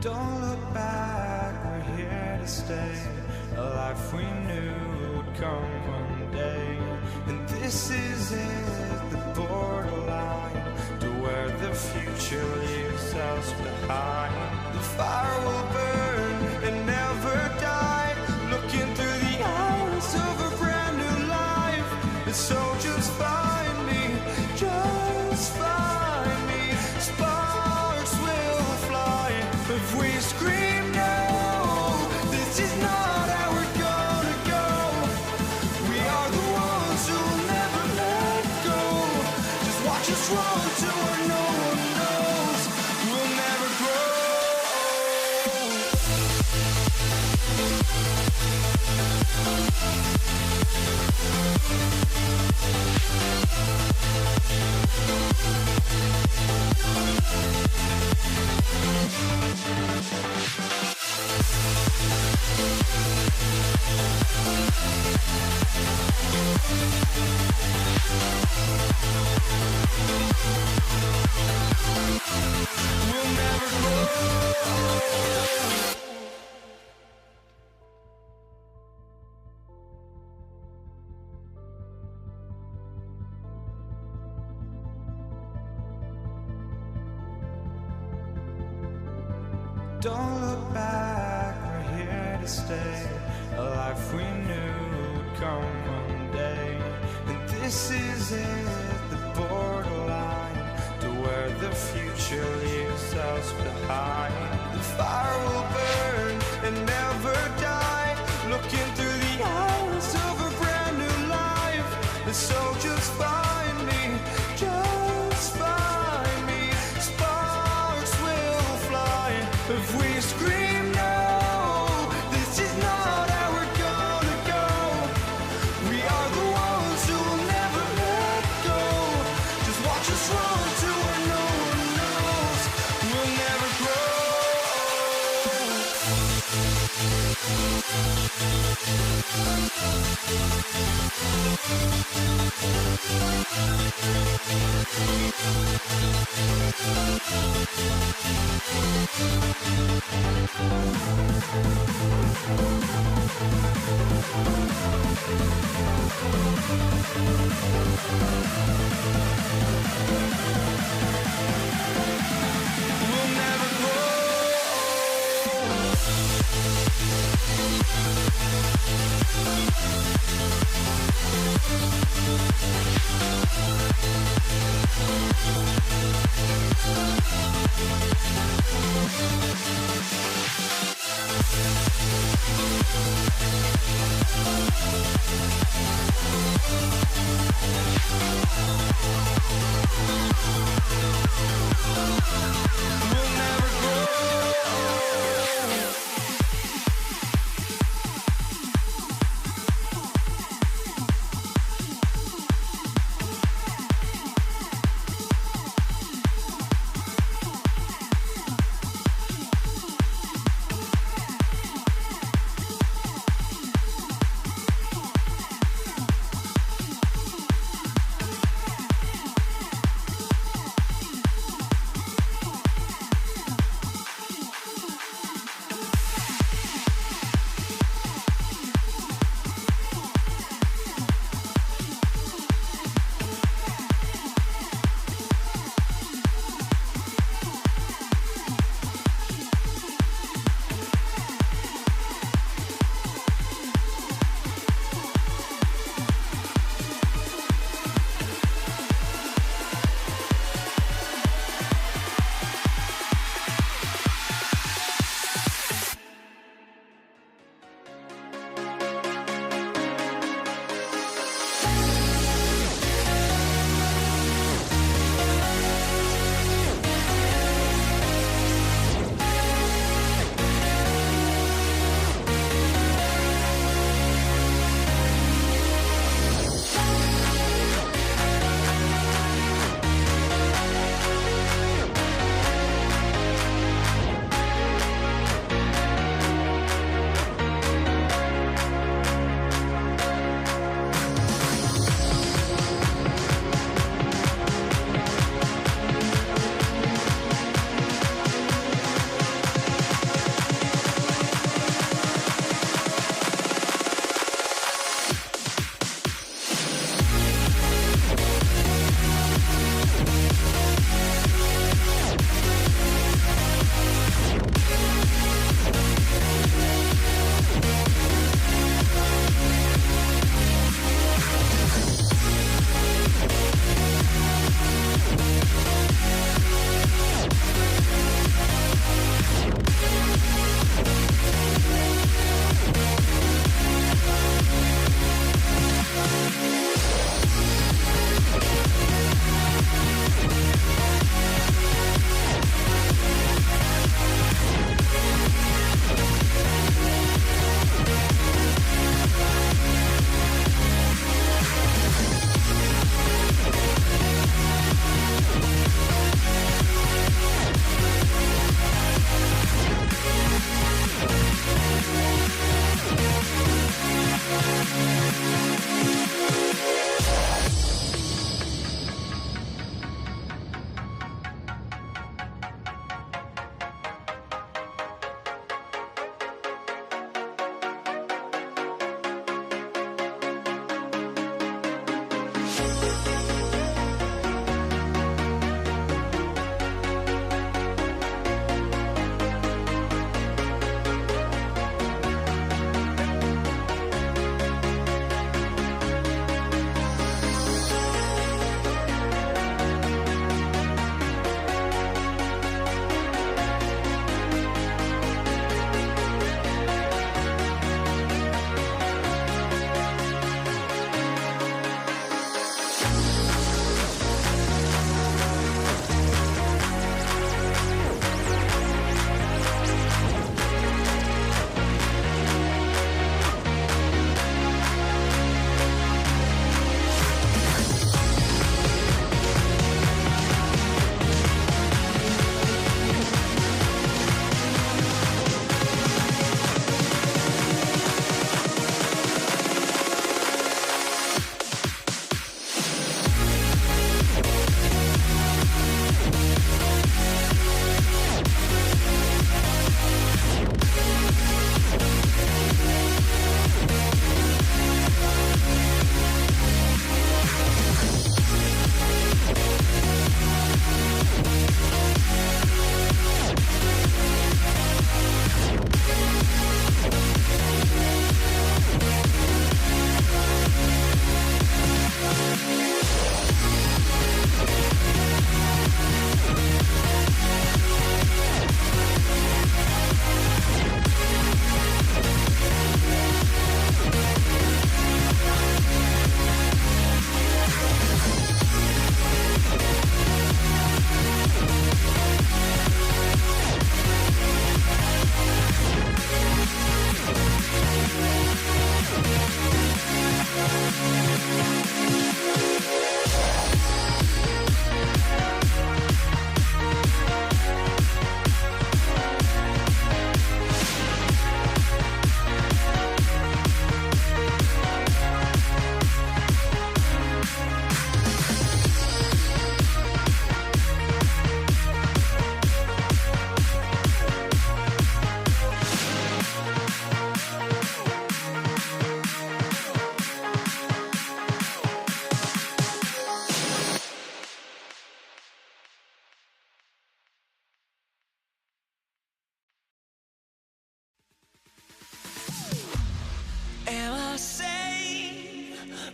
Don't look back, we're here to stay. A life we knew would come one day. And this is it, the borderline to where the future leaves us behind. The fire will burn and never die, looking through the eyes of a brand new life. And so just find me, just find me. Sparks will fly if we scream no. This is not how we're gonna go. We are the ones who'll never let go. Just watch us run to where no one knows. We'll never grow. We'll never grow. Don't look back, we're here to stay. A life we knew would come one day. And this is it, the borderline to where the future leaves us behind. The fire will burn and never die, looking through the eyes of a brand new life. And so just find me, just find me. Sparks will fly if we scream no. This is not how we're gonna go. We are the ones who will never let go. Just watch us run to where no one knows. We'll never grow. We'll never grow. We'll never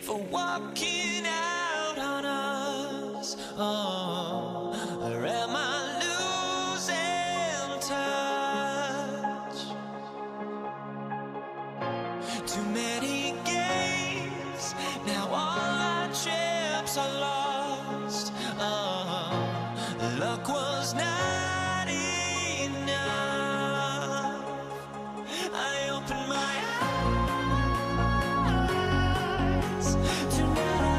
for walking out on us? Oh, or am I losing touch? Too many games, now all our chips are lost. Oh, luck was not enough. I opened my eyes tonight.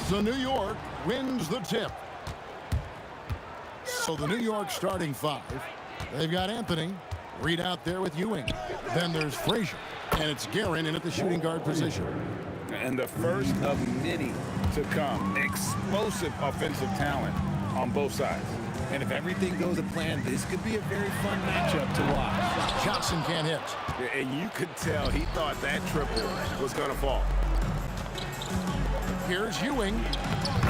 So New York wins the tip. So the New York starting five, they've got Anthony, Reed out there with Ewing. Then there's Frazier, and it's Guerin in at the shooting guard position. And the first of many to come. Explosive offensive talent on both sides. And if everything goes to plan, this could be a very fun matchup to watch. Johnson can't hit. And you could tell he thought that triple was going to fall. Here's Ewing.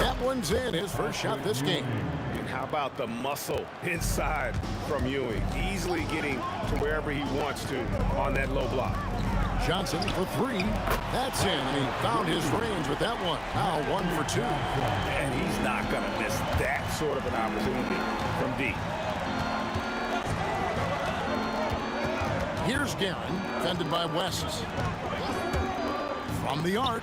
That one's in, his first shot this game. And how about the muscle inside from Ewing? Easily getting to wherever he wants to on that low block. Johnson for three. That's in, and he found his range with that one. Now 1 for 2. And he's not going to miss that sort of an opportunity from deep. Here's Guerin, defended by West. From the arc,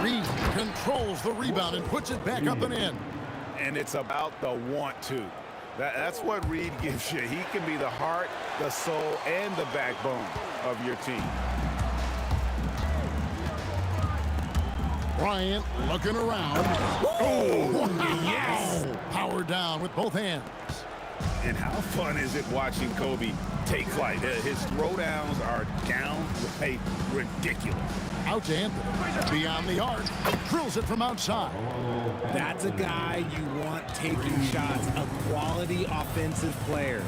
Reed controls the rebound and puts it back up and in. And it's about the want to. That's what Reed gives you. He can be the heart, the soul, and the backbone of your team. Bryant looking around. Oh, yes! Power down with both hands. And how fun is it watching Kobe take flight? His throwdowns are downright ridiculous. Out to Anthony. Beyond the arc. Drills it from outside. That's a guy you want taking shots. A quality offensive player.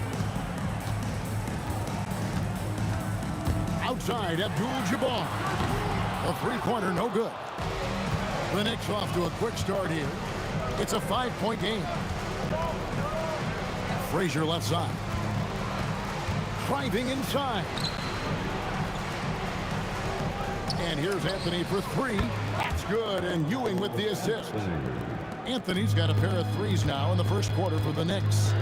Outside, Abdul-Jabbar. A three-pointer, no good. The Knicks off to a quick start here. It's a 5-point game. Frazier left side. Driving inside. And here's Anthony for three. That's good, and Ewing with the assist. Anthony's got a pair of threes now in the first quarter for the Knicks.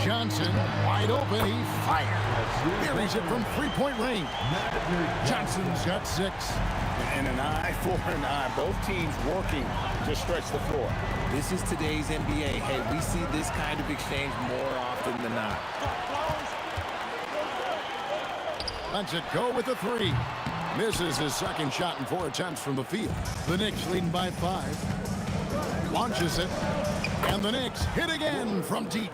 Johnson, wide open, he fires. Buries it from three-point range. Johnson's got 6. And an eye for an eye. Both teams working to stretch the floor. This is today's NBA. Hey, we see this kind of exchange more often than not. Lets it go with the 3. Misses his second shot in 4 attempts from the field. The Knicks leading by 5. Launches it. And the Knicks hit again from deep.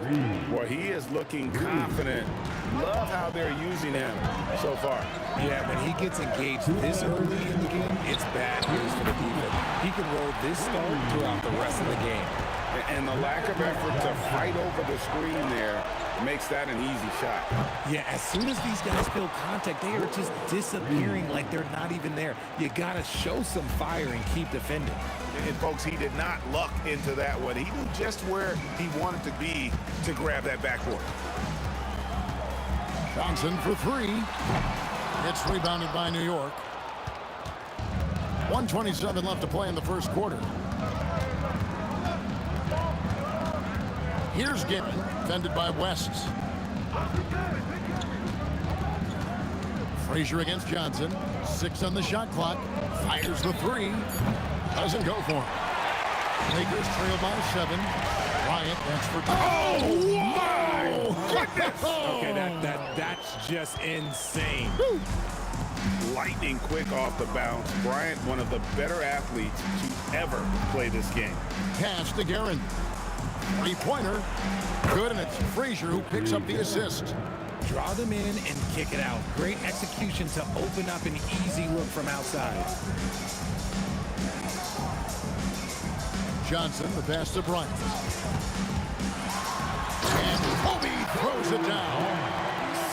Well, he is looking confident. Love how they're using him so far. Yeah, when he gets engaged this early in the game, it's bad news for the defense. He can roll this start throughout the rest of the game. And the lack of effort to fight over the screen there makes that an easy shot. Yeah, as soon as these guys feel contact, they are just disappearing like they're not even there. You got to show some fire and keep defending. And, folks, he did not luck into that one. He knew just where he wanted to be to grab that backboard. Johnson for 3. It's rebounded by New York. 1:27 left to play in the first quarter. Here's Guerin, defended by West. Frazier against Johnson. 6 on the shot clock. Fires the 3. Doesn't go for him. Lakers trail by 7. Bryant, that's for 2. Oh, my goodness! Okay, that's just insane. Woo. Lightning quick off the bounce. Bryant, one of the better athletes to ever play this game. Pass to Guerin. 3-pointer. Good, and it's Frazier who picks up the assist. Draw them in and kick it out. Great execution to open up an easy look from outside. Johnson, the pass to Bryant. And Kobe throws it down.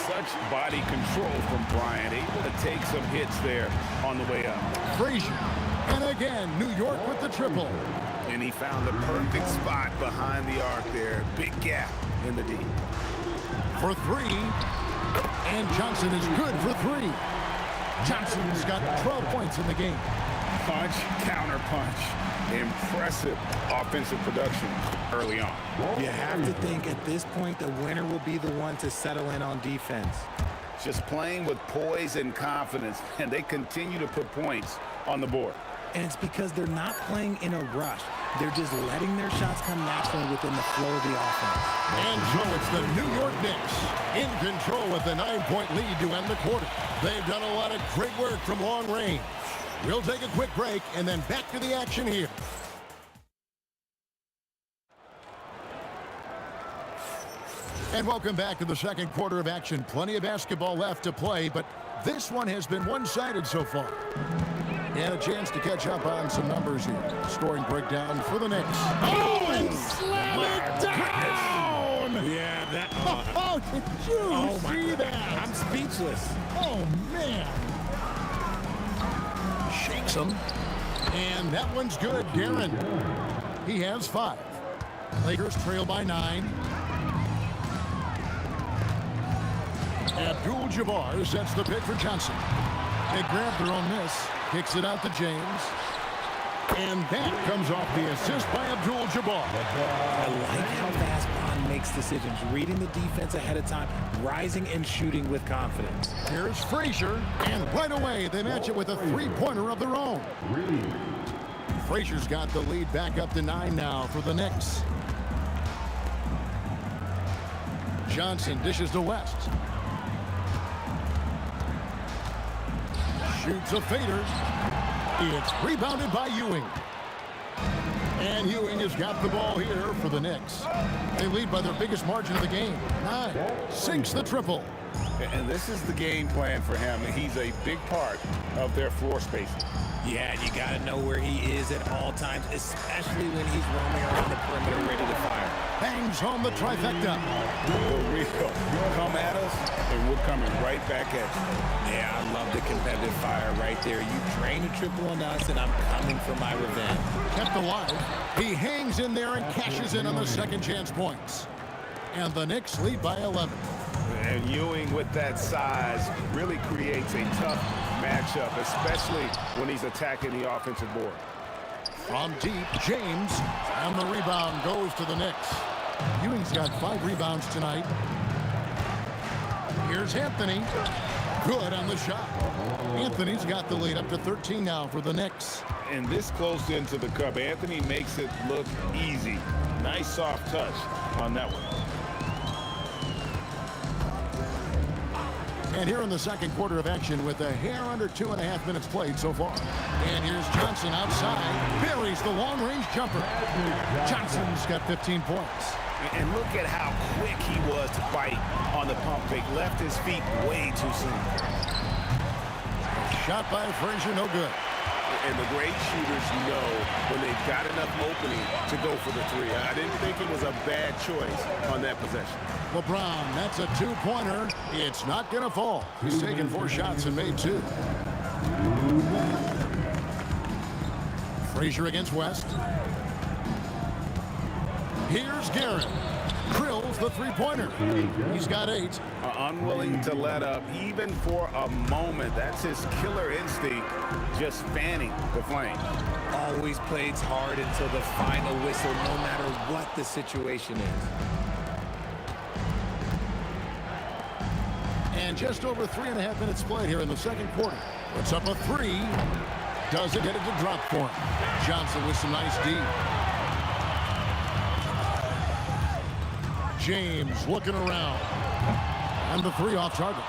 Such body control from Bryant, able to take some hits there on the way up. Frazier, and again, New York with the triple. And he found the perfect spot behind the arc there. Big gap in the D. For 3, and Johnson is good for 3. Johnson's got 12 points in the game. Punch, counter punch. Impressive offensive production early on. You have to think at this point the winner will be the one to settle in on defense. just playing with poise and confidence, and they continue to put points on the board. And it's because they're not playing in a rush. They're just letting their shots come naturally within the flow of the offense. And so it's the New York Knicks in control with a 9-point lead to end the quarter. They've done a lot of great work from long range. We'll take a quick break and then back to the action here. And welcome back to the second quarter of action. Plenty of basketball left to play, but this one has been one-sided so far. And a chance to catch up on some numbers here. Scoring breakdown for the Knicks. Oh, and slam it down! Yeah, that... Oh, did you see that? I'm speechless. Oh, man. Shakes him. And that one's good. Darren. He has 5. Lakers trail by 9. Abdul-Jabbar sets the pick for Johnson. They grab their own miss. Kicks it out to James. And that comes off the assist by Abdul-Jabbar. I like how fast Bond makes decisions, reading the defense ahead of time, rising and shooting with confidence. Here's Frazier, and right away they match it with a three-pointer of their own. Frazier's got the lead back up to 9 now for the Knicks. Johnson dishes to West. Shoots a fader. It's rebounded by Ewing. And Ewing has got the ball here for the Knicks. They lead by their biggest margin of the game. 9. Sinks the triple. And this is the game plan for him. He's a big part of their floor spacing. Yeah, you got to know where he is at all times, especially when he's roaming around the perimeter ready to fire. Bangs home the trifecta. For real. Come at us, and we're coming right back at you. Yeah, I love the competitive fire right there. You drain a triple on us, and I'm coming for my revenge. Kept alive. He hangs in there and cashes in on the second chance points. And the Knicks lead by 11. And Ewing with that size really creates a tough matchup, especially when he's attacking the offensive board. From deep, James, and the rebound goes to the Knicks. Ewing's got 5 rebounds tonight. Here's Anthony. Good on the shot. Anthony's got the lead up to 13 now for the Knicks. And this close into the cup, Anthony makes it look easy. Nice soft touch on that one. And here in the second quarter of action with a hair under 2.5 minutes played so far. And here's Johnson outside. Buries the long-range jumper. Johnson's got 15 points. And look at how quick he was to bite on the pump fake. Left his feet way too soon. Shot by Frazier, no good. And the great shooters know when they've got enough opening to go for the 3. I didn't think it was a bad choice on that possession. LeBron, that's a 2-pointer. It's not going to fall. He's taken 4 shots and made 2. Frazier against West. Here's Garrett. Drills the 3-pointer. He's got 8. Unwilling to let up even for a moment. That's his killer instinct, just fanning the flame. Always plays hard until the final whistle, no matter what the situation is. And just over 3.5 minutes played here in the second quarter. Puts up a 3. Doesn't get it to drop for him. Johnson with some nice D. James looking around. And the 3 off target.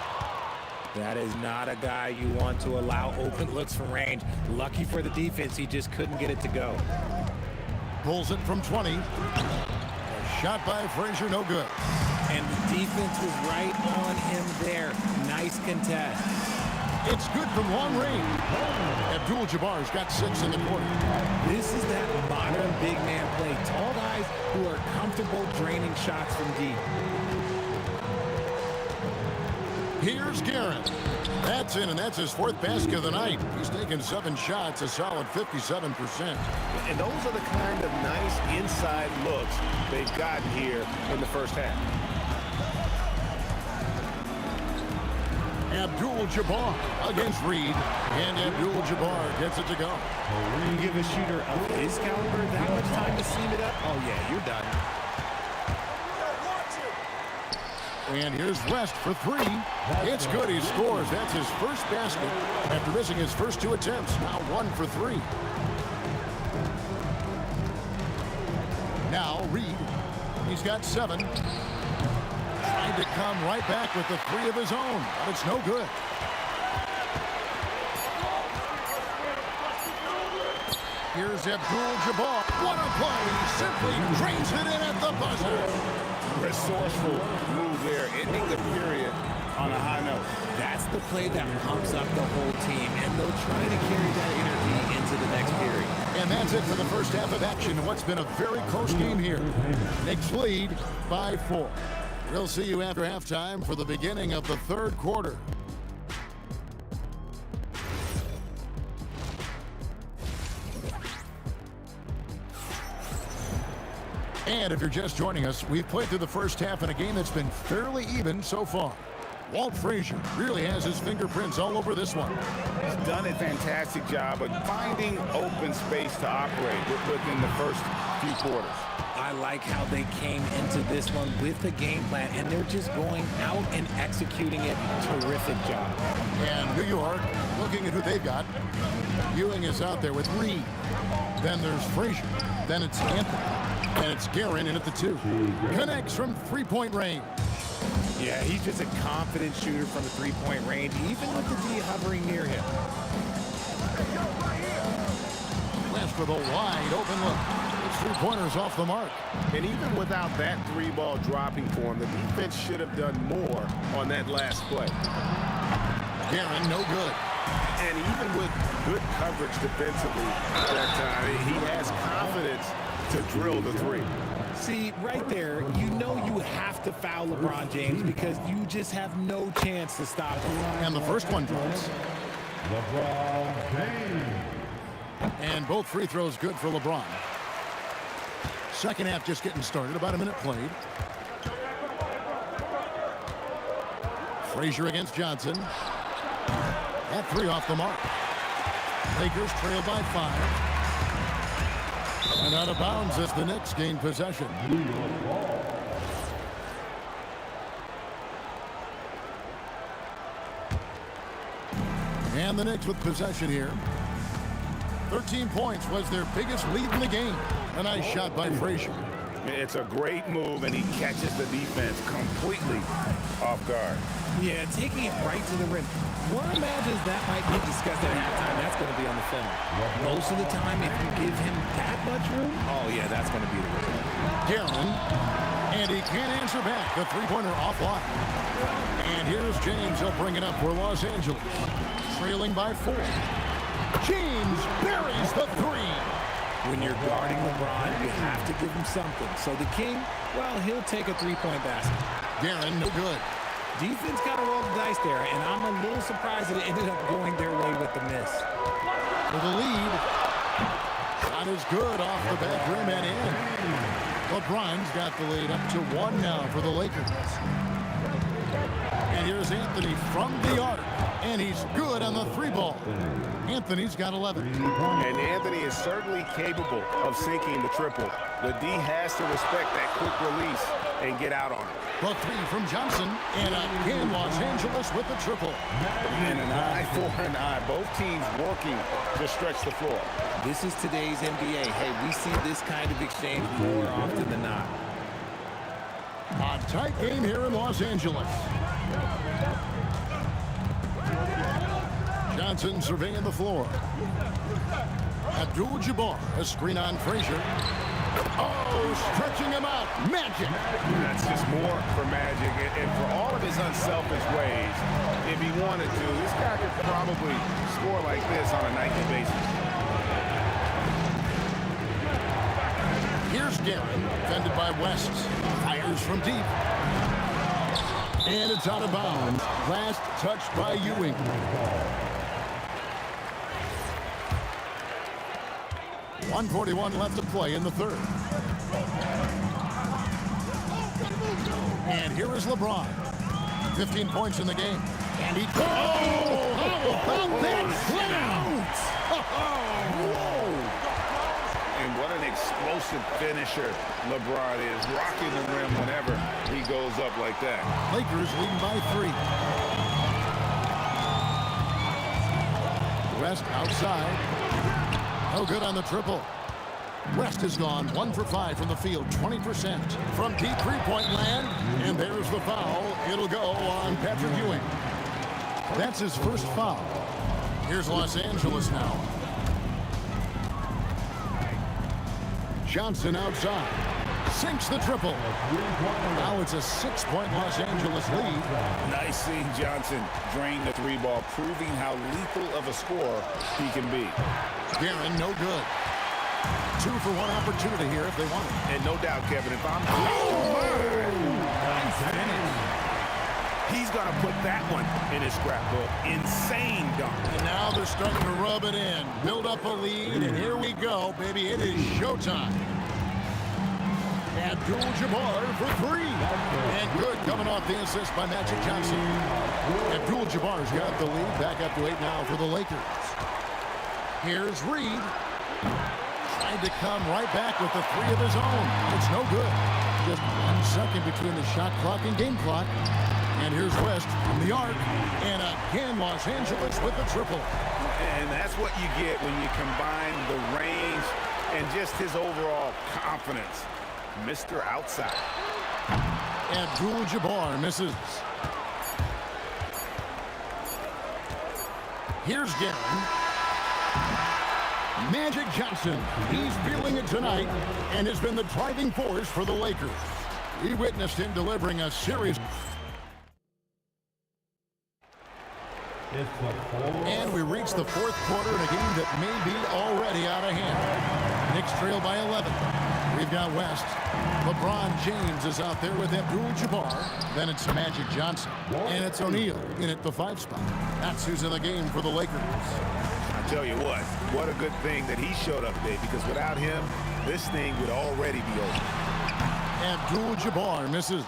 That is not a guy you want to allow open looks from range. Lucky for the defense, he just couldn't get it to go. Pulls it from 20. A shot by Frazier, no good. And the defense was right on him there. Nice contest. It's good from long range. Abdul-Jabbar's got 6 in the quarter. This is that modern big man play. Tall guys who are comfortable draining shots from deep. Here's Garrett. That's in, and that's his 4th basket of the night. He's taken 7 shots, a solid 57%. And those are the kind of nice inside looks they've gotten here in the first half. Abdul-Jabbar against Reed, and Abdul-Jabbar gets it to go. You give a shooter of his caliber that much time to seam it up, oh yeah, you're done. And here's West for three. It's good. He scores. That's his first basket after missing his first two attempts. Now 1 for 3. Now Reed. He's got 7. Trying to come right back with the 3 of his own, but it's no good. Here's Abdul-Jabbar. What a play! He simply drains it in at the buzzer. Resourceful move there, ending the period on a high note. That's the play that pumps up the whole team, and they'll try to carry that energy into the next period. And that's it for the first half of action in what's been a very close game here. Knicks lead by 4. We'll see you after halftime for the beginning of the third quarter. And if you're just joining us, we've played through the first half in a game that's been fairly even so far. Walt Frazier really has his fingerprints all over this one. He's done a fantastic job of finding open space to operate within the first few quarters. I like how they came into this one with the game plan, and they're just going out and executing it. Terrific job. And New York, looking at who they've got. Ewing is out there with Reed. Then there's Frazier. Then it's Anthony. And it's Guerin in at the 2. Connects from three-point range. Yeah, he's just a confident shooter from the three-point range, even with the D hovering near him. West with a wide open look. It's 3-pointers off the mark. And even without that 3-ball dropping for him, the defense should have done more on that last play. Guerin, no good. And even with good coverage defensively at that time, he has confidence to drill the 3. See, right there, you know you have to foul LeBron James because you just have no chance to stop him. And the first one drops. LeBron James. And both free throws good for LeBron. Second half just getting started, about a minute played. Frazier against Johnson. That 3 off the mark. Lakers trail by 5. And out of bounds as the Knicks gain possession. And the Knicks with possession here. 13 points was their biggest lead in the game. A nice shot by Frazier. It's a great move, and he catches the defense completely off guard. Yeah, taking it right to the rim. One imagines that might be discussed at halftime. That's going to be on the film. Most of the time, if you give him that much room, oh, yeah, that's going to be the rim. Guerin, and he can't answer back. The three-pointer offline. And here's James. He'll bring it up for Los Angeles. Trailing by 4. James buries the 3. When you're guarding LeBron, you have to give him something. So the King, well, he'll take a 3-point basket. Guerin, no good. Defense got to roll the dice there, and I'm a little surprised that it ended up going their way with the miss. For the lead. Shot is good off the back rim and in. LeBron's got the lead up to 1 now for the Lakers. And here's Anthony from the arc. And he's good on the 3-ball. Anthony's got 11. And Anthony is certainly capable of sinking the triple. The D has to respect that quick release and get out on it. The 3 from Johnson. And again, Los Angeles with the triple. And an eye for an eye. Both teams working to stretch the floor. This is today's NBA. Hey, we see this kind of exchange more often than not. A tight game here in Los Angeles. Johnson surveying the floor. Abdul-Jabbar, a screen on Frazier. Oh, stretching him out. Magic. That's just more for Magic. And for all of his unselfish ways, if he wanted to, this guy could probably score like this on a nightly basis. Here's Guerin, defended by West. Fires from deep. And it's out of bounds. Last touch by Ewing. .141 left to play in the third. And here is LeBron. 15 points in the game. And he... Oh! How about that? And what an explosive explosive finisher LeBron is, rocking the rim whenever he goes up like that. Lakers leading by 3. West outside. No good on the triple. West is gone 1 for 5 from the field, 20% from deep three-point land. And there's the foul. It'll go on Patrick Ewing. That's his first foul. Here's Los Angeles now. Johnson outside. Sinks the triple. Now it's a 6-point Los Angeles lead. Nice seeing Johnson drain the 3-ball, proving how lethal of a scorer he can be. Guerin, no good. 2 for 1 opportunity here if they want it. And no doubt, Kevin, if I'm... Nice finish. He's going to put that one in his scrapbook. Insane dunk. And now they're starting to rub it in. Build up a lead, and here we go, baby. It is showtime. Abdul-Jabbar for 3. And good coming off the assist by Magic Johnson. Abdul-Jabbar's got the lead. Back up to 8 now for the Lakers. Here's Reed. Tried to come right back with the 3 of his own. It's no good. Just 1 second between the shot clock and game clock. And here's West from the arc. And again, Los Angeles with the triple. And that's what you get when you combine the range and just his overall confidence. Mr. Outside. Abdul-Jabbar misses. Here's Guerin. Magic Johnson, he's feeling it tonight and has been the driving force for the Lakers. We witnessed him delivering a series. And we reach the 4th quarter in a game that may be already out of hand. Knicks trail by 11. We've got West. LeBron James is out there with Abdul-Jabbar. Then it's Magic Johnson. And it's O'Neal in at the 5 spot. That's who's in the game for the Lakers. I tell you what a good thing that he showed up today, because without him, this thing would already be over. Abdul-Jabbar misses.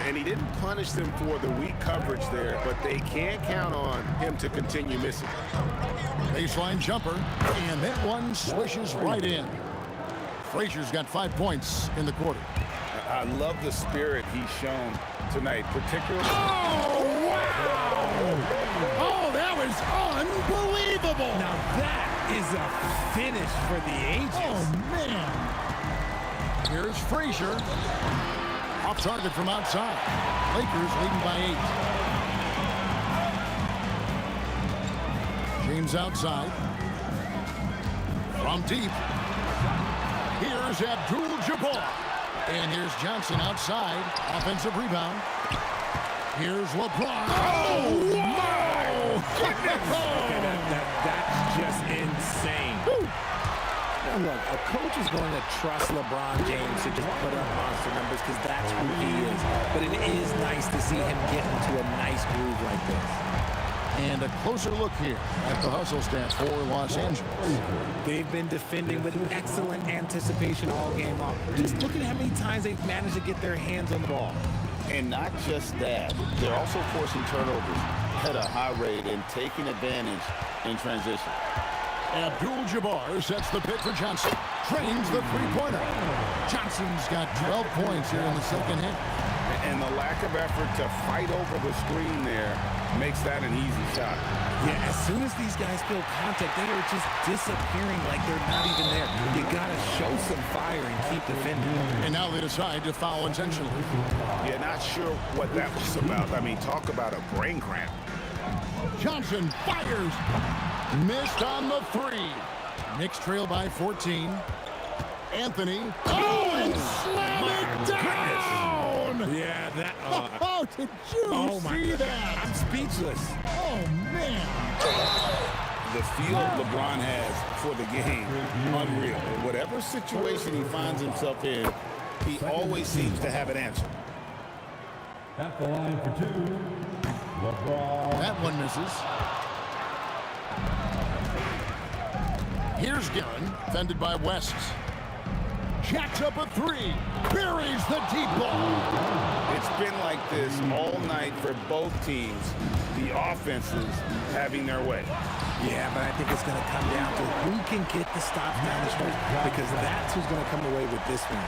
And he didn't punish them for the weak coverage there, but they can't count on him to continue missing. Baseline jumper, and that one swishes right in. Frazier's got 5 points in the quarter. I love the spirit he's shown tonight, particularly... Oh, wow! Oh, that was unbelievable! Now that is a finish for the ages. Oh, man! Here's Frazier. Off target from outside. Lakers leading by 8. James outside. From deep. Here's Abdul-Jabbar. And here's Johnson outside. Offensive rebound. Here's LeBron. Oh, my goodness! That's just insane. Woo. Now look, a coach is going to trust LeBron James to just put up monster numbers because that's who he is. But it is nice to see him get into a nice groove like this. And a closer look here at the hustle stats for Los Angeles. They've been defending with excellent anticipation all game long. Just look at how many times they've managed to get their hands on the ball. And not just that, they're also forcing turnovers at a high rate and taking advantage in transition. Abdul-Jabbar sets the pick for Johnson. Trains the three-pointer. Johnson's got 12 points here in the second half. And the lack of effort to fight over the screen there makes that an easy shot. Yeah, as soon as these guys feel contact, they are just disappearing like they're not even there. You got to show some fire and keep defending. And now they decide to foul intentionally. Yeah, not sure what that was about. I mean, talk about a brain cramp. Johnson fires. Missed on the 3. Knicks trail by 14. Anthony. Oh, and slam it down! Yeah, that... Oh, did you see that? I'm speechless. Oh, man. The feel LeBron has for the game, unreal. In whatever situation he finds himself in, he always seems to have an answer. At the line for 2, LeBron. That one misses. Here's Guerin, fended by West. Jacks up a three. Buries the deep ball. It's been like this all night for both teams. The offenses having their way. Yeah, but I think it's going to come down to who can get the stops down the stretch, because that's who's going to come away with this one.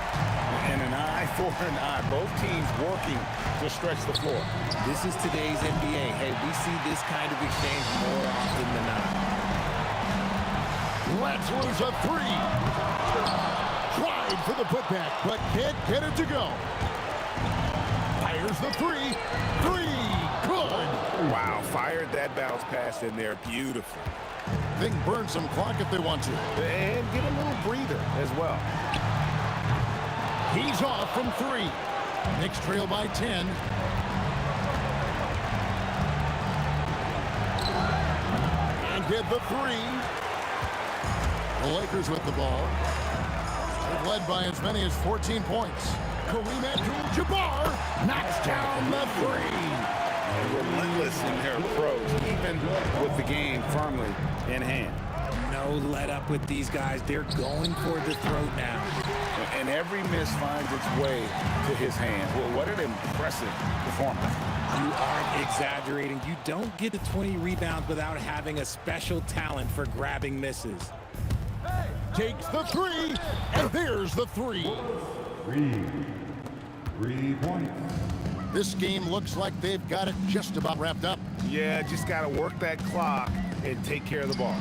And an eye for an eye. Both teams working to stretch the floor. This is today's NBA. Hey, we see this kind of exchange more often than not. Let's lose a three. Tried for the putback, but can't get it to go. Fires the three. Three. Good. Wow, fired that bounce pass in there. Beautiful. They can burn some clock if they want to. And get a little breather as well. He's off from three. Knicks trail by 10. And get the three. The Lakers with the ball. They've led by as many as 14 points. Kareem Abdul-Jabbar knocks down the three. Relentless in their approach, even with the game firmly in hand. No let up with these guys. They're going for the throat now. And every miss finds its way to his hand. Well, what an impressive performance. You aren't exaggerating. You don't get to 20 rebounds without having a special talent for grabbing misses. Takes the three, and there's the three. 3 points. This game looks like they've got it just about wrapped up. Yeah, just got to work that clock and take care of the ball.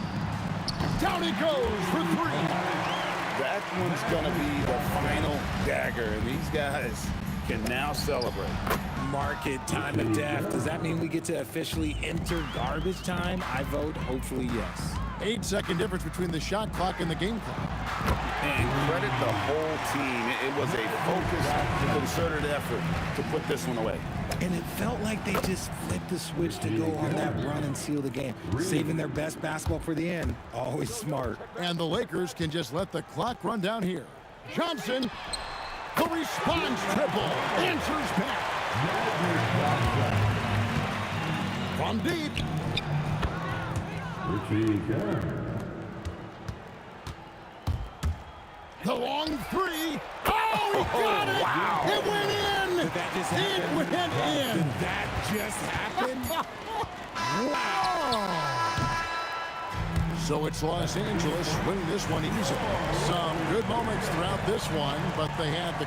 Down he goes for three. That one's going to be the final dagger, and these guys can now celebrate. Market time of death. Does that mean we get to officially enter garbage time? I vote hopefully yes. 8-second difference between the shot clock and the game clock. And credit the whole team. It was a focused, concerted effort to put this one away. And it felt like they just flipped the switch to go on that run and seal the game. Saving their best basketball for the end. Always smart. And the Lakers can just let the clock run down here. Johnson, the response triple, answers back. From deep. The long three. Oh, he got it! Wow. It went in! Did that just happen? It went in! Did that just happen? Wow! So it's Los Angeles winning this one easily. Some good moments throughout this one, but they had the...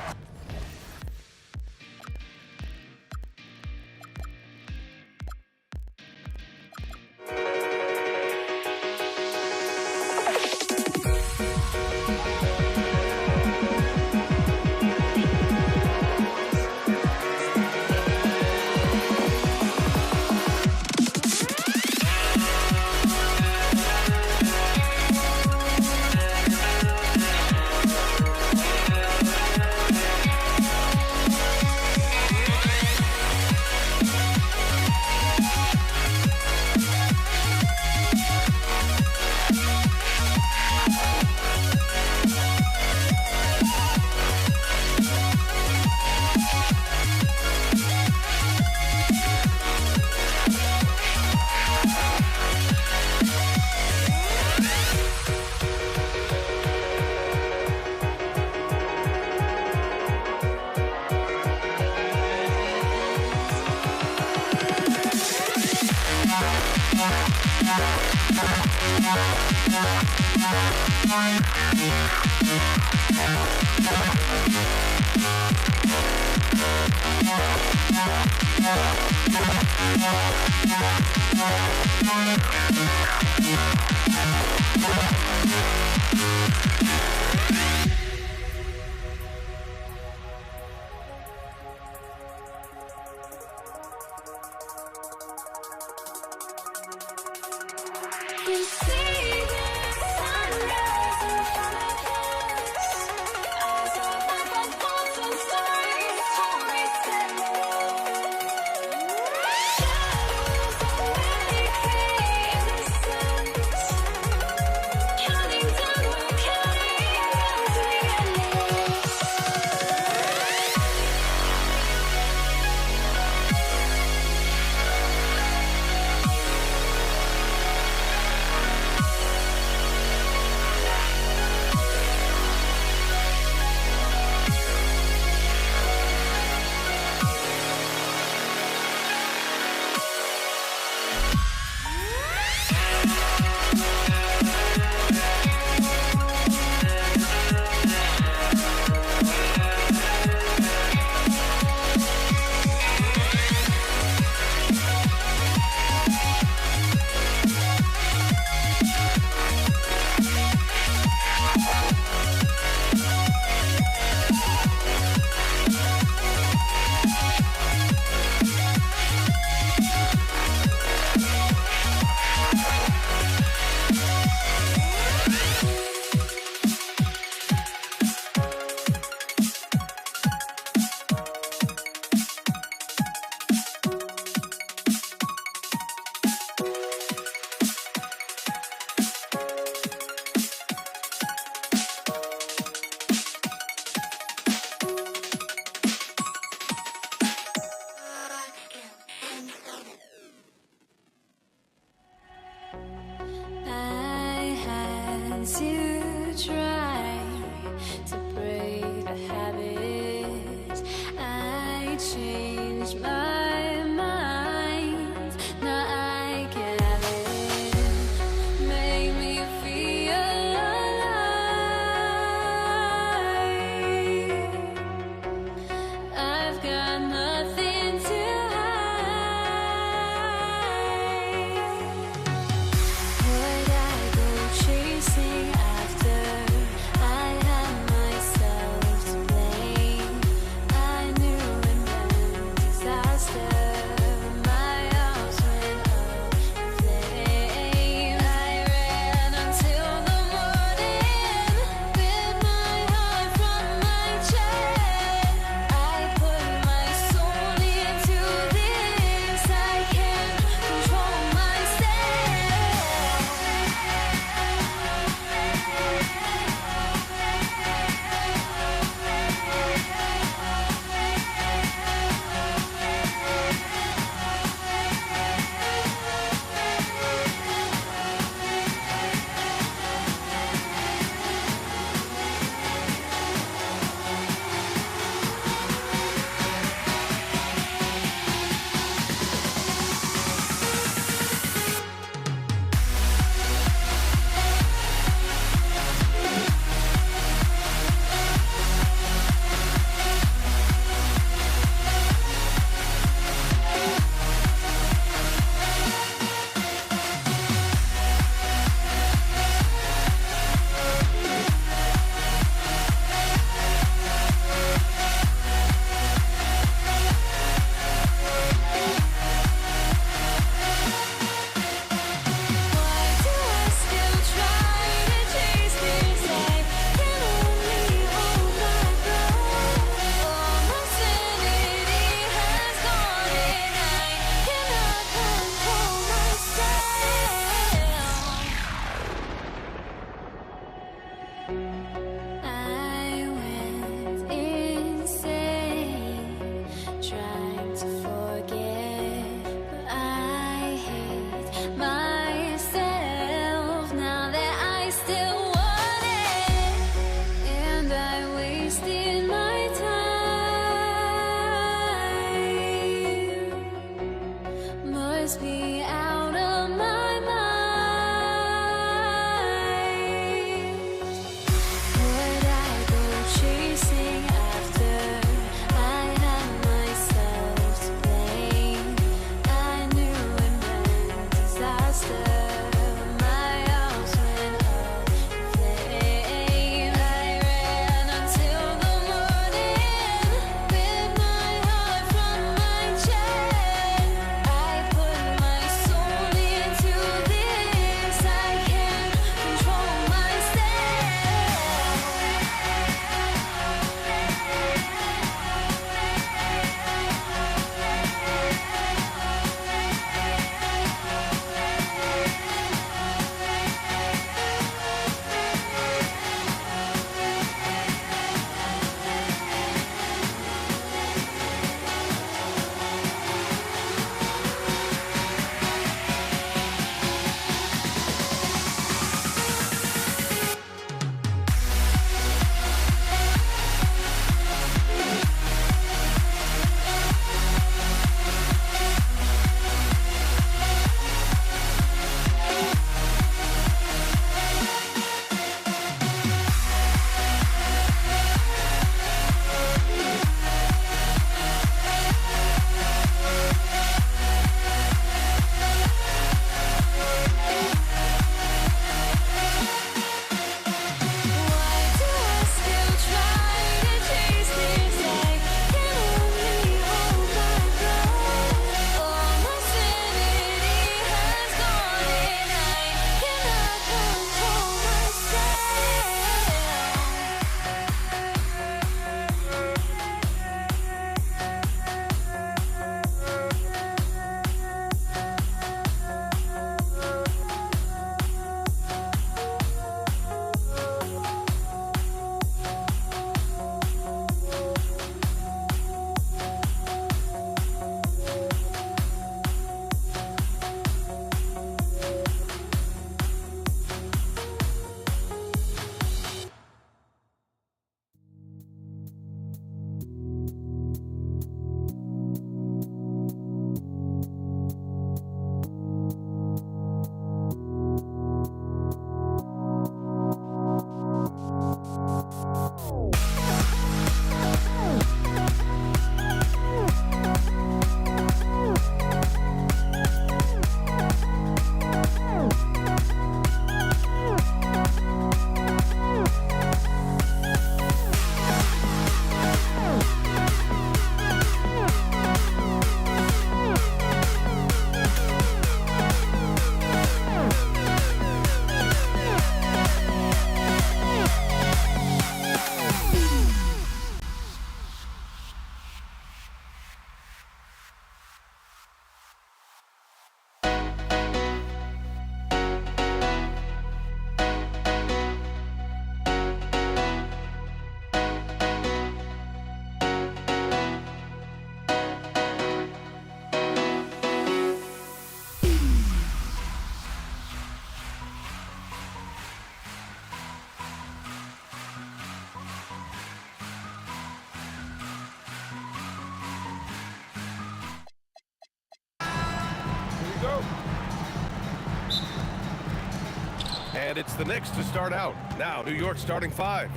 And it's the Knicks to start out. Now, New York starting 5.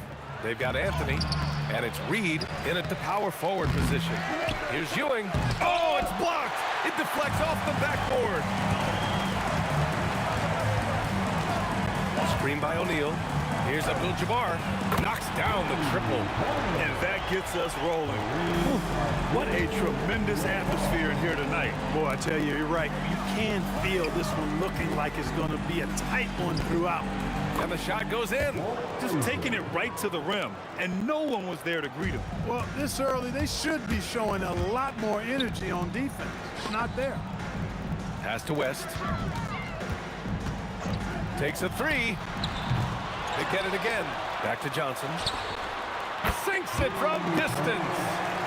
They've got Anthony, and it's Reed in at the power forward position. Here's Ewing. Oh, it's blocked. It deflects off the backboard. Screen by O'Neal. Here's Abdul-Jabbar. Knocks down the triple. And that gets us rolling. What a tremendous atmosphere in here tonight. Boy, I tell you, you're right. You can feel this one looking like it's going to be a tight one throughout. And the shot goes in. Just taking it right to the rim, and no one was there to greet him. Well, this early, they should be showing a lot more energy on defense. It's not there. Pass to West. Takes a 3. They get it again. Back to Johnson. Sinks it from distance.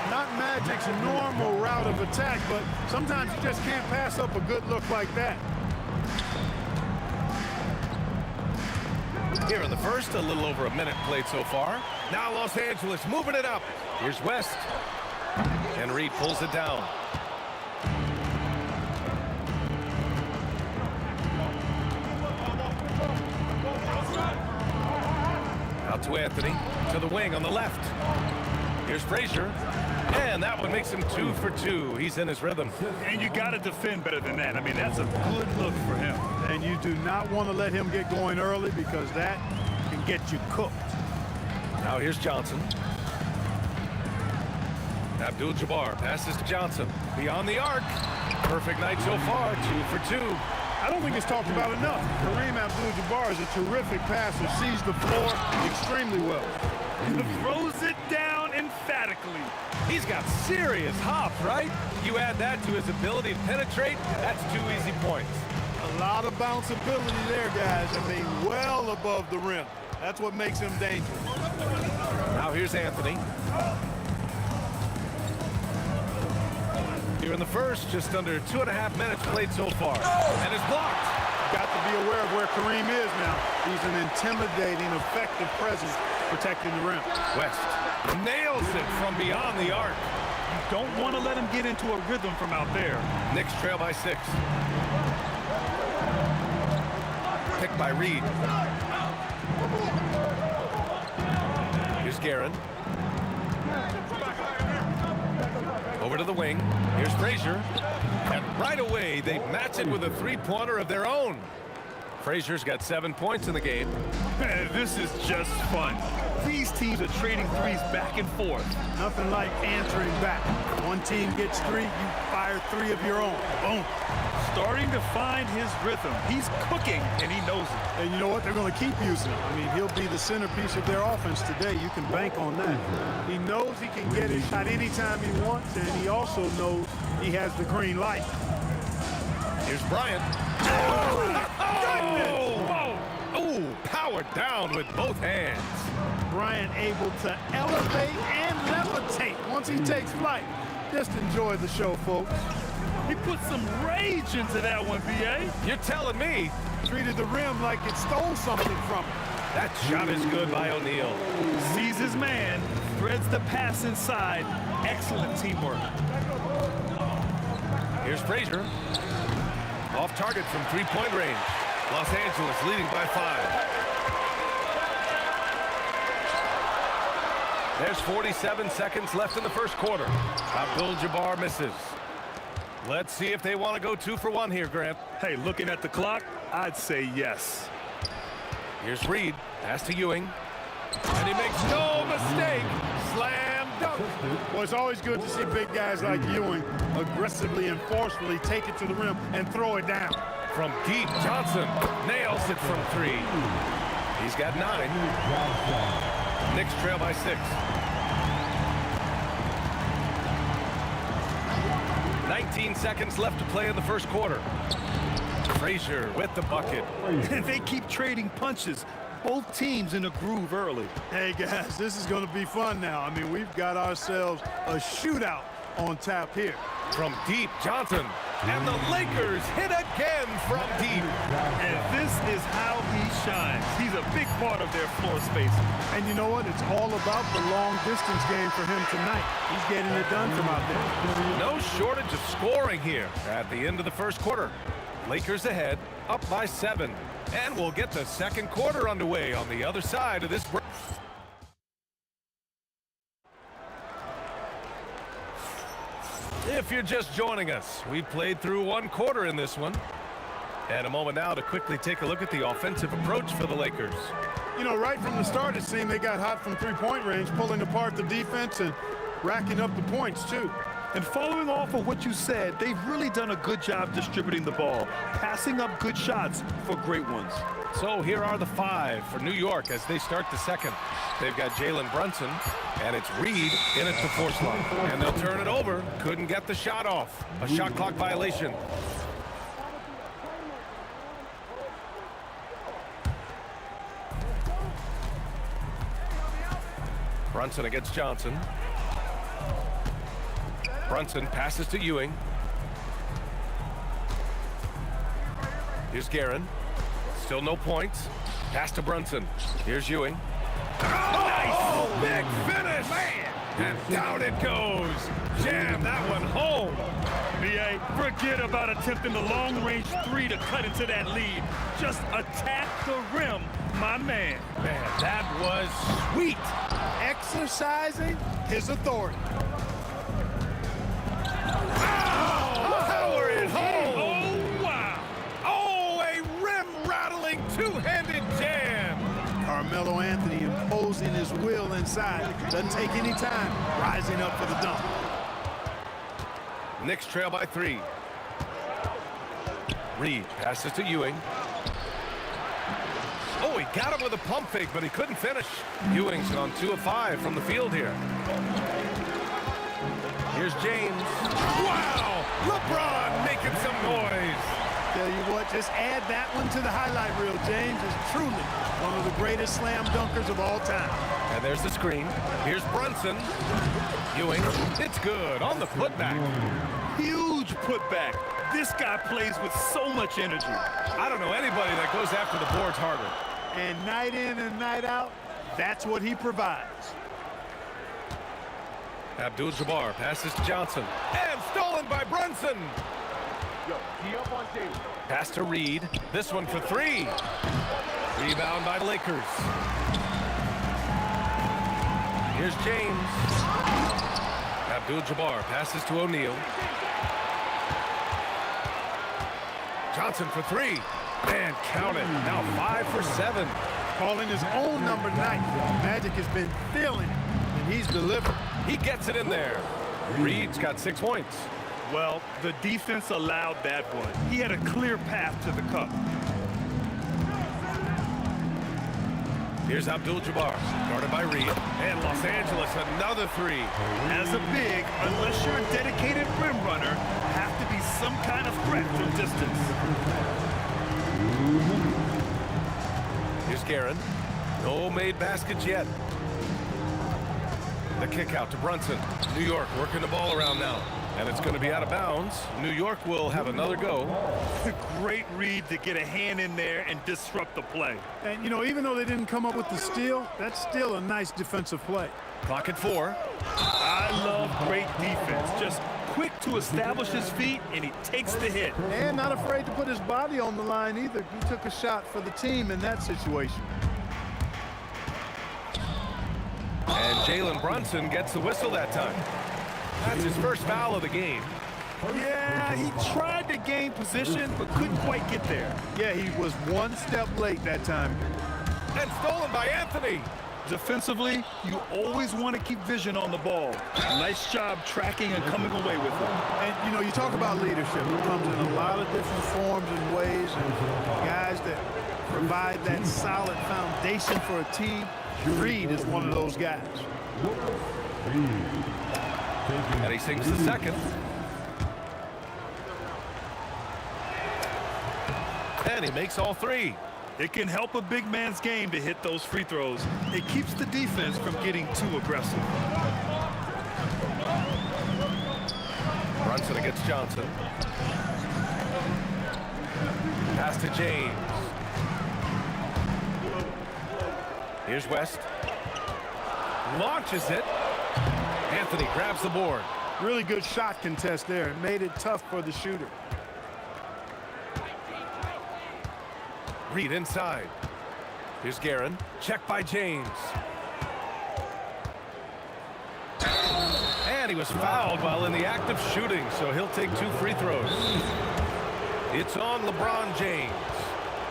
Not Magic's normal route of attack, but sometimes you just can't pass up a good look like that. Here in the first, a little over a minute played so far. Now Los Angeles moving it up. Here's West. And Reed pulls it down. Out to Anthony. To the wing on the left. Here's Frazier. And that one makes him 2 for 2. He's in his rhythm. And you got to defend better than that. I mean, that's a good look for him. And you do not want to let him get going early because that can get you cooked. Now here's Johnson. Abdul-Jabbar passes to Johnson. Beyond the arc. Perfect night so far. 2 for 2. I don't think it's talked about enough. Kareem Abdul-Jabbar is a terrific passer, sees the floor extremely well. Throws it down emphatically. He's got serious hops, right? You add that to his ability to penetrate, that's 2 easy points. A lot of bounceability there, guys. I mean, well above the rim. That's what makes him dangerous. Now here's Anthony. Here in the first, just under 2.5 minutes played so far. And it's blocked. Got to be aware of where Kareem is now. He's an intimidating, effective presence protecting the rim. West nails it from beyond the arc. You don't want to let him get into a rhythm from out there. Knicks trail by 6. Picked by Reed. Here's Guerin. Over to the wing. Here's Frazier. And right away, they match it with a 3-pointer of their own. Frazier's got 7 points in the game. Man, this is just fun. These teams are trading threes back and forth. Nothing like answering back. One team gets 3, you fire 3 of your own. Boom. Starting to find his rhythm. He's cooking, and he knows it. And you know what? They're going to keep using him. I mean, he'll be the centerpiece of their offense today. You can bank on that. He knows he can get his shot anytime he wants, and he also knows he has the green light. Here's Bryant. Oh, powered down with both hands. Bryant able to elevate and levitate once he takes flight. Just enjoy the show, folks. He put some rage into that one, B.A. You're telling me. Treated the rim like it stole something from him. That shot is good by O'Neal. Sees his man, threads the pass inside. Excellent teamwork. Here's Frazier. Off target from 3-point range. Los Angeles leading by 5. There's 47 seconds left in the first quarter. Abdul-Jabbar misses. Let's see if they want to go 2 for 1 here, Grant. Hey, looking at the clock, I'd say yes. Here's Reed. Pass to Ewing. And he makes no mistake. Slam dunk. Well, it's always good to see big guys like Ewing aggressively and forcefully take it to the rim and throw it down. From deep, Johnson nails it from 3. He's got 9. Knicks trail by 6. 19 seconds left to play in the first quarter. Frazier with the bucket. They keep trading punches. Both teams in a groove early. Hey, guys, this is going to be fun now. I mean, we've got ourselves a shootout on tap here. From deep, Johnson. And the Lakers hit again from deep. And this is how he shines. He's a big part of their floor space. And you know what? It's all about the long-distance game for him tonight. He's getting it done from out there. No shortage of scoring here at the end of the first quarter. Lakers ahead, up by 7. And we'll get the second quarter underway on the other side of this break. If you're just joining us, we've played through one quarter in this one. And a moment now to quickly take a look at the offensive approach for the Lakers. You know, right from the start, it seemed they got hot from three-point range, pulling apart the defense and racking up the points, too. And following off of what you said, they've really done a good job distributing the ball, passing up good shots for great ones. So here are the 5 for New York as they start the second. They've got Jalen Brunson, and it's Reed in at the force line. And they'll turn it over. Couldn't get the shot off. A shot clock violation. Brunson against Johnson. Brunson passes to Ewing. Here's Guerin. Still no points. Pass to Brunson. Here's Ewing. Oh, nice! Big finish! Man. And down it goes. Jam that one home. B.A., forget about attempting the long-range 3 to cut into that lead. Just attack the rim, my man. Man, that was sweet. Exercising his authority. Power it home. Oh, wow. Oh, a rim-rattling two-handed jam. Carmelo Anthony imposing his will inside. Doesn't take any time. Rising up for the dunk. Knicks trail by 3. Reed passes to Ewing. Oh, he got him with a pump fake, but he couldn't finish. Ewing's gone 2 of 5 from the field here. Here's James. Wow! LeBron making some noise. Tell you what, just add that one to the highlight reel. James is truly one of the greatest slam dunkers of all time. And there's the screen. Here's Brunson. Ewing. It's good on the putback. Huge putback. This guy plays with so much energy. I don't know anybody that goes after the boards harder. And night in and night out, that's what he provides. Abdul-Jabbar passes to Johnson. And stolen by Brunson. Pass to Reed. This one for 3. Rebound by the Lakers. Here's James. Abdul-Jabbar passes to O'Neal. Johnson for 3. And count it. Now 5 for 7. Calling his own number 9. Magic has been feeling it, and he's delivered. He gets it in there. Reed's got 6 points. Well, the defense allowed that one. He had a clear path to the cup. Here's Abdul-Jabbar, guarded by Reed. And Los Angeles, another 3. As a big, unless you're a dedicated rim runner, have to be some kind of threat from distance. Here's Guerin. No made baskets yet. The kick out to Brunson. New York working the ball around now. And it's going to be out of bounds. New York will have another go. Great read to get a hand in there and disrupt the play. And, you know, even though they didn't come up with the steal, that's still a nice defensive play. Clock at 4. I love great defense. Just quick to establish his feet, and he takes the hit. And not afraid to put his body on the line either. He took a shot for the team in that situation. And Jalen Brunson gets the whistle that time. That's his first foul of the game. Yeah, he tried to gain position, but couldn't quite get there. Yeah, he was one step late that time. And stolen by Anthony. Defensively, you always want to keep vision on the ball. Nice job tracking and coming away with it. And, you know, you talk about leadership. It comes in a lot of different forms and ways. And guys that provide that solid foundation for a team, Reed is one of those guys. And he sinks the second. And he makes all 3. It can help a big man's game to hit those free throws. It keeps the defense from getting too aggressive. Brunson against Johnson. Pass to James. Here's West. Launches it. Anthony grabs the board. Really good shot contest there. It made it tough for the shooter. Reed inside. Here's Guerin. Check by James. And he was fouled while in the act of shooting, so he'll take 2 free throws. It's on LeBron James.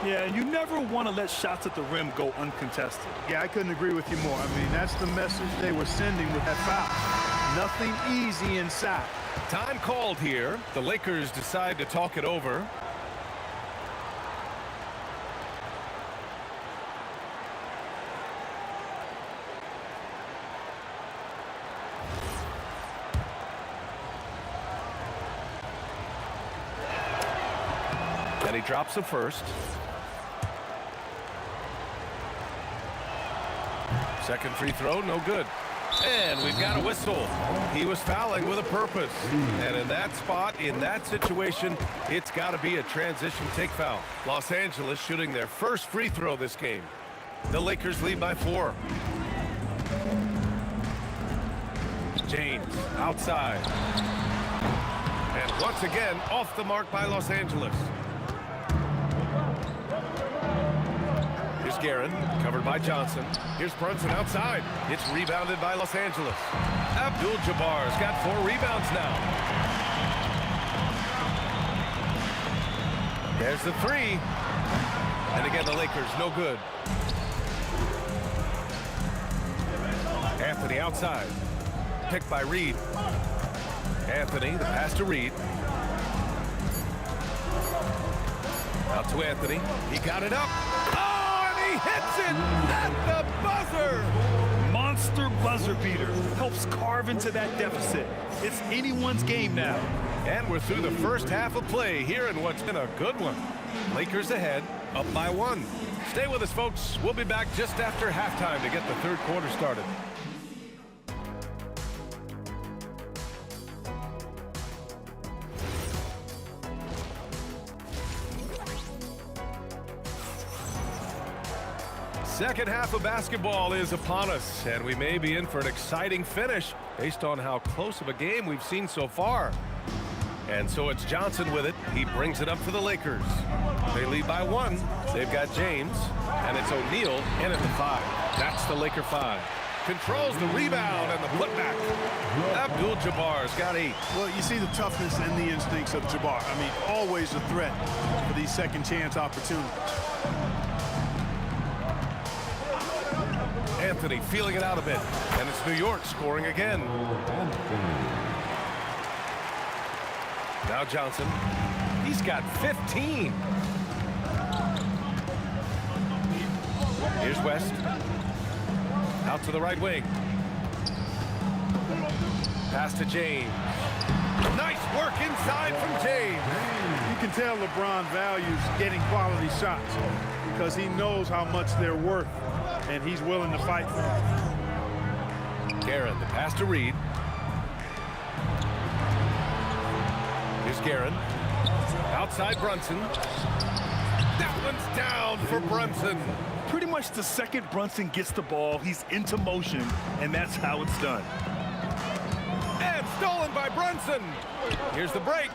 Yeah, you never want to let shots at the rim go uncontested. Yeah, I couldn't agree with you more. I mean, that's the message they were sending with that foul. Nothing easy inside. Time called here. The Lakers decide to talk it over. And he drops the first. Second free throw, no good. And we've got a whistle. He was fouling with a purpose. And in that spot, in that situation, it's got to be a transition take foul. Los Angeles shooting their first free throw this game. The Lakers lead by 4. James outside. And once again, off the mark by Los Angeles. Here's Guerin, covered by Johnson. Here's Brunson outside. It's rebounded by Los Angeles. Abdul-Jabbar's got 4 rebounds now. There's the 3. And again, the Lakers, no good. Anthony outside. Picked by Reed. Anthony, the pass to Reed. Out to Anthony. He got it up. He hits it at the buzzer. Monster buzzer beater helps carve into that deficit. It's anyone's game now. And we're through the first half of play here in what's been a good one. Lakers ahead, up by 1. Stay with us, folks. We'll be back just after halftime to get the third quarter started. Second half of basketball is upon us, and we may be in for an exciting finish based on how close of a game we've seen so far. And so it's Johnson with it. He brings it up for the Lakers. They lead by 1. They've got James, and it's O'Neal in at the 5. That's the Laker 5. Controls the rebound and the putback. Abdul-Jabbar's got 8. Well, you see the toughness and the instincts of Jabbar. I mean, always a threat for these second chance opportunities. Anthony feeling it out a bit, and it's New York scoring again. Now Johnson, he's got 15. Here's West, out to the right wing. Pass to James. Nice work inside from James. You can tell LeBron values getting quality shots because he knows how much they're worth. And he's willing to fight for it. Guerin, the pass to Reed. Here's Guerin. Outside Brunson. That one's down for Brunson. Pretty much the second Brunson gets the ball, he's into motion, and that's how it's done. And stolen by Brunson. Here's the break.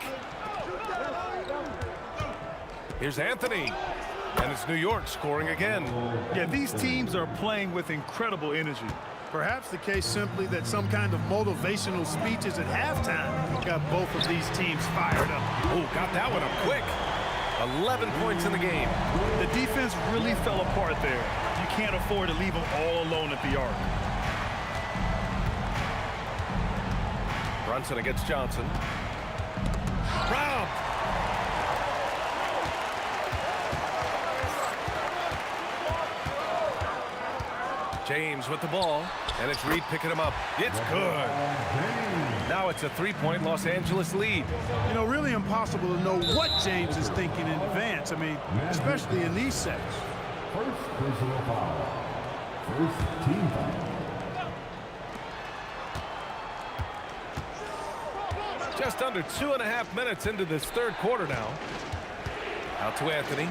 Here's Anthony. And it's New York scoring again. Yeah, these teams are playing with incredible energy. Perhaps the case simply that some kind of motivational speeches at halftime got both of these teams fired up. Oh, got that one up quick. 11 points in the game. The defense really fell apart there. You can't afford to leave them all alone at the arc. Brunson against Johnson. Robbed. James with the ball, and it's Reed picking him up. It's good. Now it's a 3-point Los Angeles lead. You know, really impossible to know what James is thinking in advance. I mean, especially in these sets. First personal foul. First team foul. Just under 2.5 minutes into this third quarter now. Out to Anthony.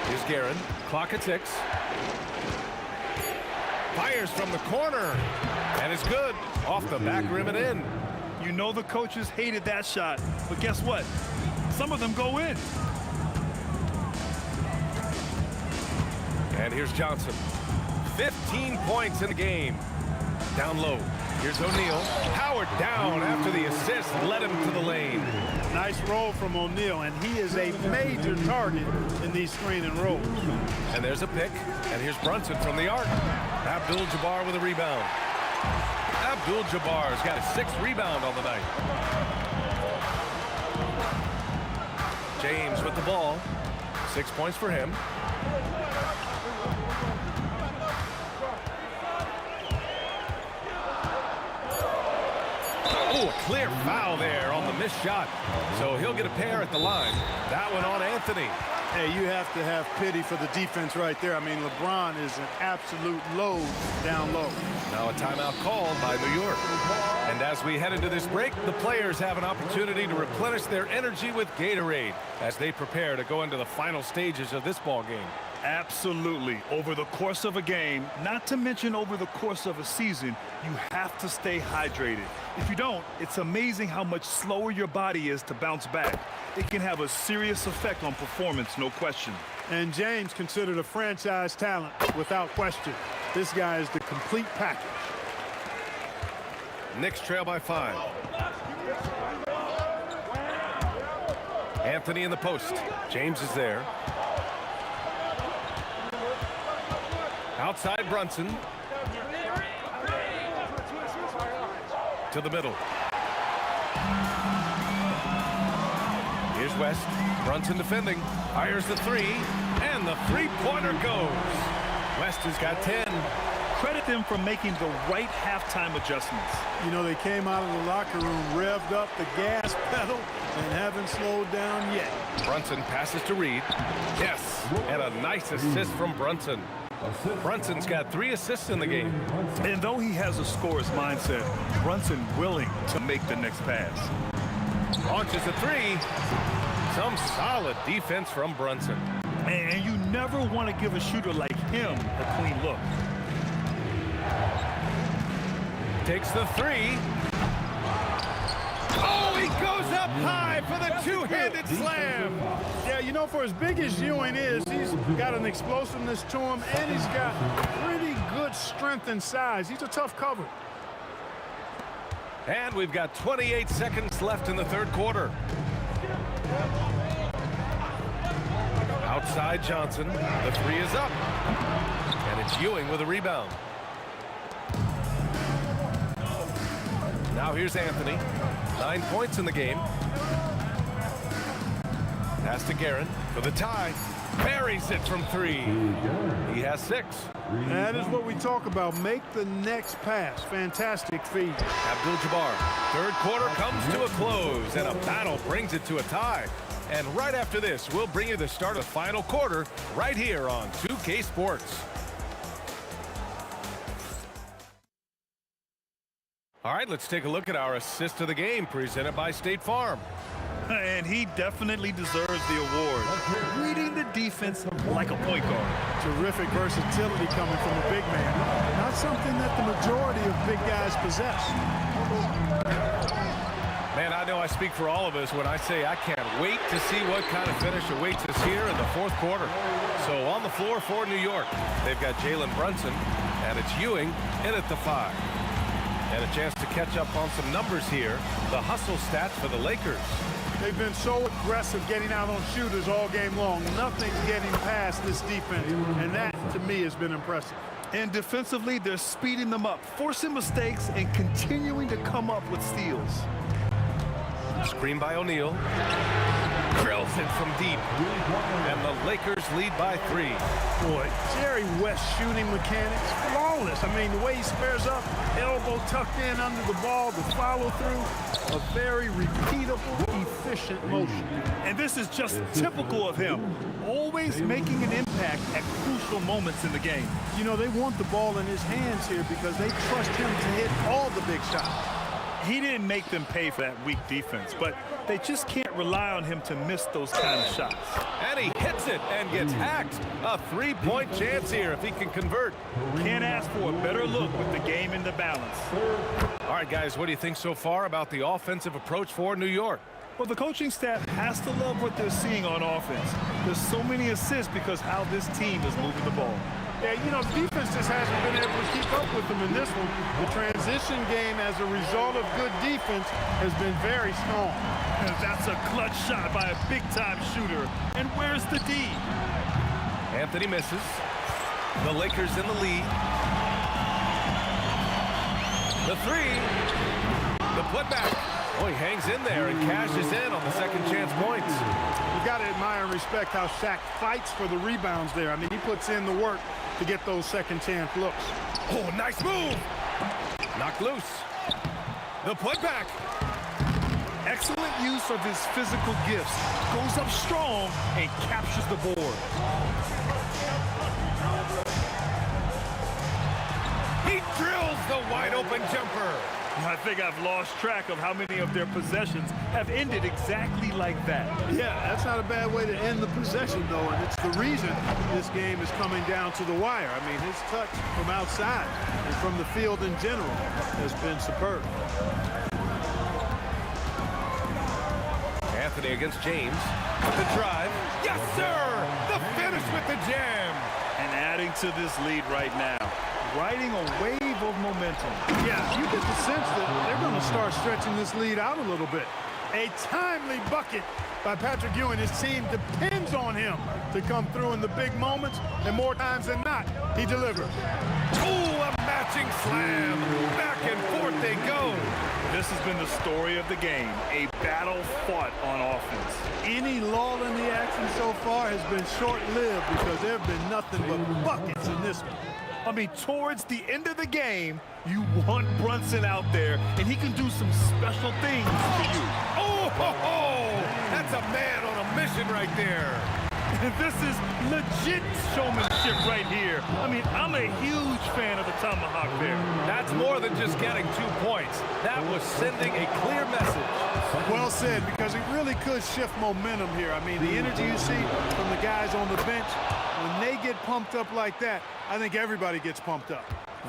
Here's Guerin. Clock at 6. Fires from the corner. And it's good. Off the back rim and in. You know the coaches hated that shot, but guess what? some of them go in. And here's Johnson. 15 points in the game. Down low. Here's O'Neal. Powered down after the assist led him to the lane. Nice roll from O'Neal, and he is a major target in these screen and rolls. And there's a pick. And here's Brunson from the arc. Abdul-Jabbar with a rebound. Abdul-Jabbar's got his 6th rebound on the night. James with the ball. 6 points for him. Oh, a clear foul there on the missed shot. So he'll get a pair at the line. That one on Anthony. Hey, you have to have pity for the defense right there. I mean, LeBron is an absolute load down low. Now a timeout called by New York. And as we head into this break, the players have an opportunity to replenish their energy with Gatorade as they prepare to go into the final stages of this ball game. Absolutely. Over the course of a game, not to mention over the course of a season, you have to stay hydrated. If you don't, it's amazing how much slower your body is to bounce back. It can have a serious effect on performance, no question. And James considered a franchise talent without question. This guy is the complete package. Knicks trail by 5. Anthony in the post. James is there. Outside Brunson. To the middle. Here's West. Brunson defending. Fires the 3. And the three-pointer goes. West has got 10. Credit them for making the right halftime adjustments. You know, they came out of the locker room, revved up the gas pedal, and haven't slowed down yet. Brunson passes to Reed. Yes, and a nice assist from Brunson. Brunson's got 3 assists in the game. And though he has a scorer's mindset, Brunson willing to make the next pass. Launches a 3. Some solid defense from Brunson. And you never want to give a shooter like him a clean look. Takes the 3. Oh, he goes up high for the two-handed slam. Yeah, you know, for as big as Ewing is, he's got an explosiveness to him, and he's got pretty good strength and size. He's a tough cover. And we've got 28 seconds left in the third quarter. Outside Johnson. The 3 is up. And it's Ewing with a rebound. Now here's Anthony. 9 points in the game. Pass to Guerin for the tie. Buries it from 3. He has 6. That is what we talk about. Make the next pass. Fantastic feed. Abdul-Jabbar. Third quarter comes to a close, and a battle brings it to a tie. And right after this, we'll bring you the start of the final quarter right here on 2K Sports. All right, let's take a look at our assist of the game presented by State Farm. And he definitely deserves the award. Reading the defense like a point guard. Terrific versatility coming from a big man. Not something that the majority of big guys possess. Man, I know I speak for all of us when I say I can't wait to see what kind of finish awaits us here in the fourth quarter. So on the floor for New York, they've got Jalen Brunson, and it's Ewing in at the 5. And a chance to catch up on some numbers here. The hustle stats for the Lakers. They've been so aggressive getting out on shooters all game long. Nothing's getting past this defense, and that, to me, has been impressive. And defensively, they're speeding them up, forcing mistakes, and continuing to come up with steals. Screen by O'Neal. Drills it from deep. And the Lakers lead by 3. Boy, Jerry West shooting mechanics, flawless. I mean, the way he spares up, elbow tucked in under the ball, the follow through, a very repeatable, efficient motion. And this is just typical of him, always making an impact at crucial moments in the game. You know, they want the ball in his hands here because they trust him to hit all the big shots. He didn't make them pay for that weak defense, but they just can't rely on him to miss those kind of shots. And he hits it and gets hacked. A 3-point chance here if he can convert. Can't ask for a better look with the game in the balance. All right, guys, what do you think so far about the offensive approach for New York? Well, the coaching staff has to love what they're seeing on offense. There's so many assists because how this team is moving the ball. Yeah, you know, defense just hasn't been able to keep up with them in this one. The transition game as a result of good defense has been very strong. And that's a clutch shot by a big-time shooter. And where's the D? Anthony misses. The Lakers in the lead. The three. The putback. Oh, he hangs in there and cashes in on the second chance points. You got to admire and respect how Shaq fights for the rebounds there. I mean, he puts in the work to get those second chance looks. Oh, nice move. Knocked loose. The putback. Excellent use of his physical gifts. Goes up strong and captures the board. He drills the wide open jumper. I think I've lost track of how many of their possessions have ended exactly like that. Yeah, that's not a bad way to end the possession, though, and it's the reason this game is coming down to the wire. I mean, his touch from outside and from the field in general has been superb. Anthony against James. The drive. Yes, sir! The finish with the jam. And adding to this lead right now, riding a wave of momentum. Yeah, you get the sense that they're going to start stretching this lead out a little bit. A timely bucket by Patrick Ewing. His team depends on him to come through in the big moments, and more times than not, he delivers. Oh, a matching slam. Back and forth they go. This has been the story of the game, a battle fought on offense. Any lull in the action so far has been short-lived because there have been nothing but buckets in this one. I mean, towards the end of the game, you want Brunson out there, and he can do some special things for you. Oh, ho, ho. That's a man on a mission right there. And this is legit showmanship right here. I mean, I'm a huge fan of the tomahawk there. That's more than just getting 2 points. That was sending a clear message. Well said, because it really could shift momentum here. I mean, the energy you see from the guys on the bench, when they get pumped up like that, I think everybody gets pumped up.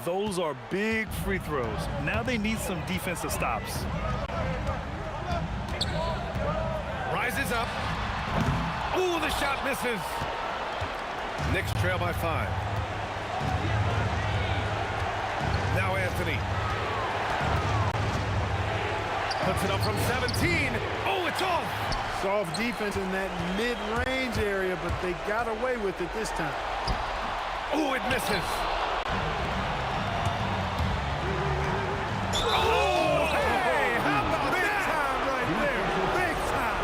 Those are big free throws. Now they need some defensive stops. Rises up. Ooh, the shot misses. Knicks trail by 5. Now Anthony. Puts it up from 17. Oh, it's off. Soft defense in that mid-range area, but they got away with it this time. Oh, it misses. Oh, hey, how about Big that? time right there. Big time.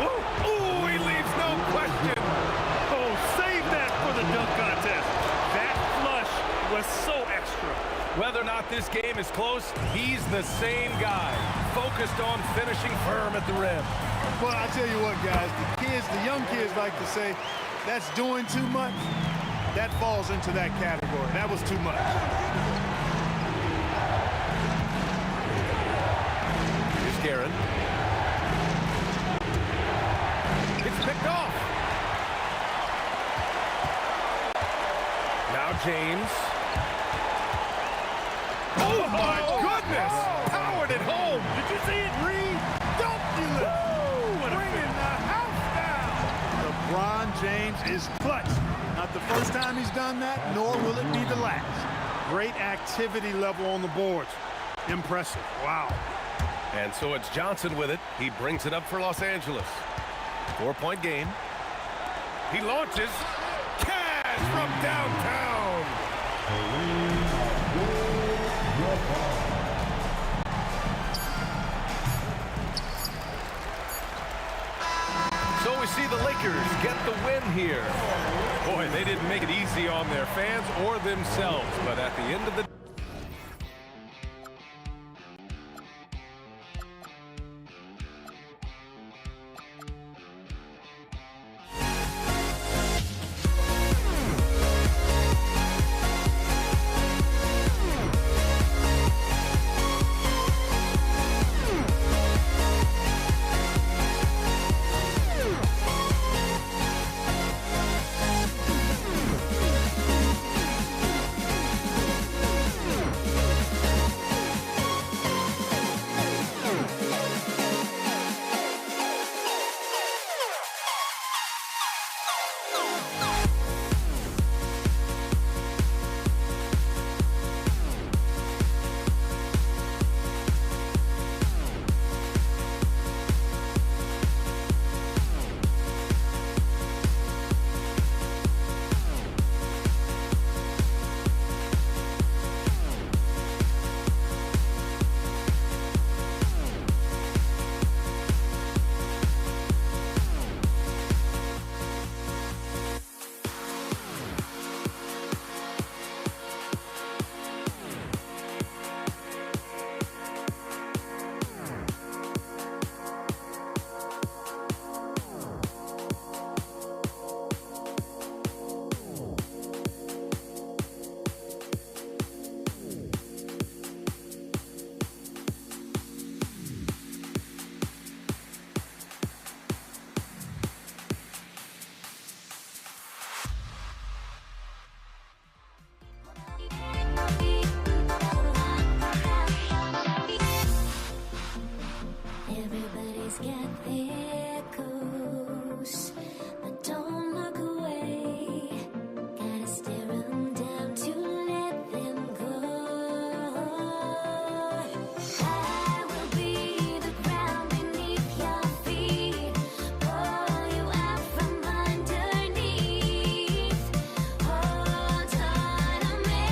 Ooh, he leaves no question. Oh, save that for the dunk contest. That flush was so extra. Whether or not this game is close, he's the same guy, focused on finishing firm at the rim. Well, I tell you what, guys, the young kids like to say, that's doing too much. That falls into that category. That was too much. Here's Guerin. It's picked off. Now James. Oh, my goodness! Powered it home. Did you see it, Reed? Don't you let bringing the house down. LeBron James is clutch. Not the first time he's done that, nor will it be the last. Great activity level on the boards. Impressive. Wow. And so it's Johnson with it. He brings it up for Los Angeles. 4-point game. He launches. Cash from downtown. So we see the Lakers get the win here. Boy, they didn't make it easy on their fans or themselves, but at the end of the Everybody's got their goals, but don't look away. Gotta stare them down to let them go. I will be the ground beneath your feet, pull you out from underneath. Hold on to me.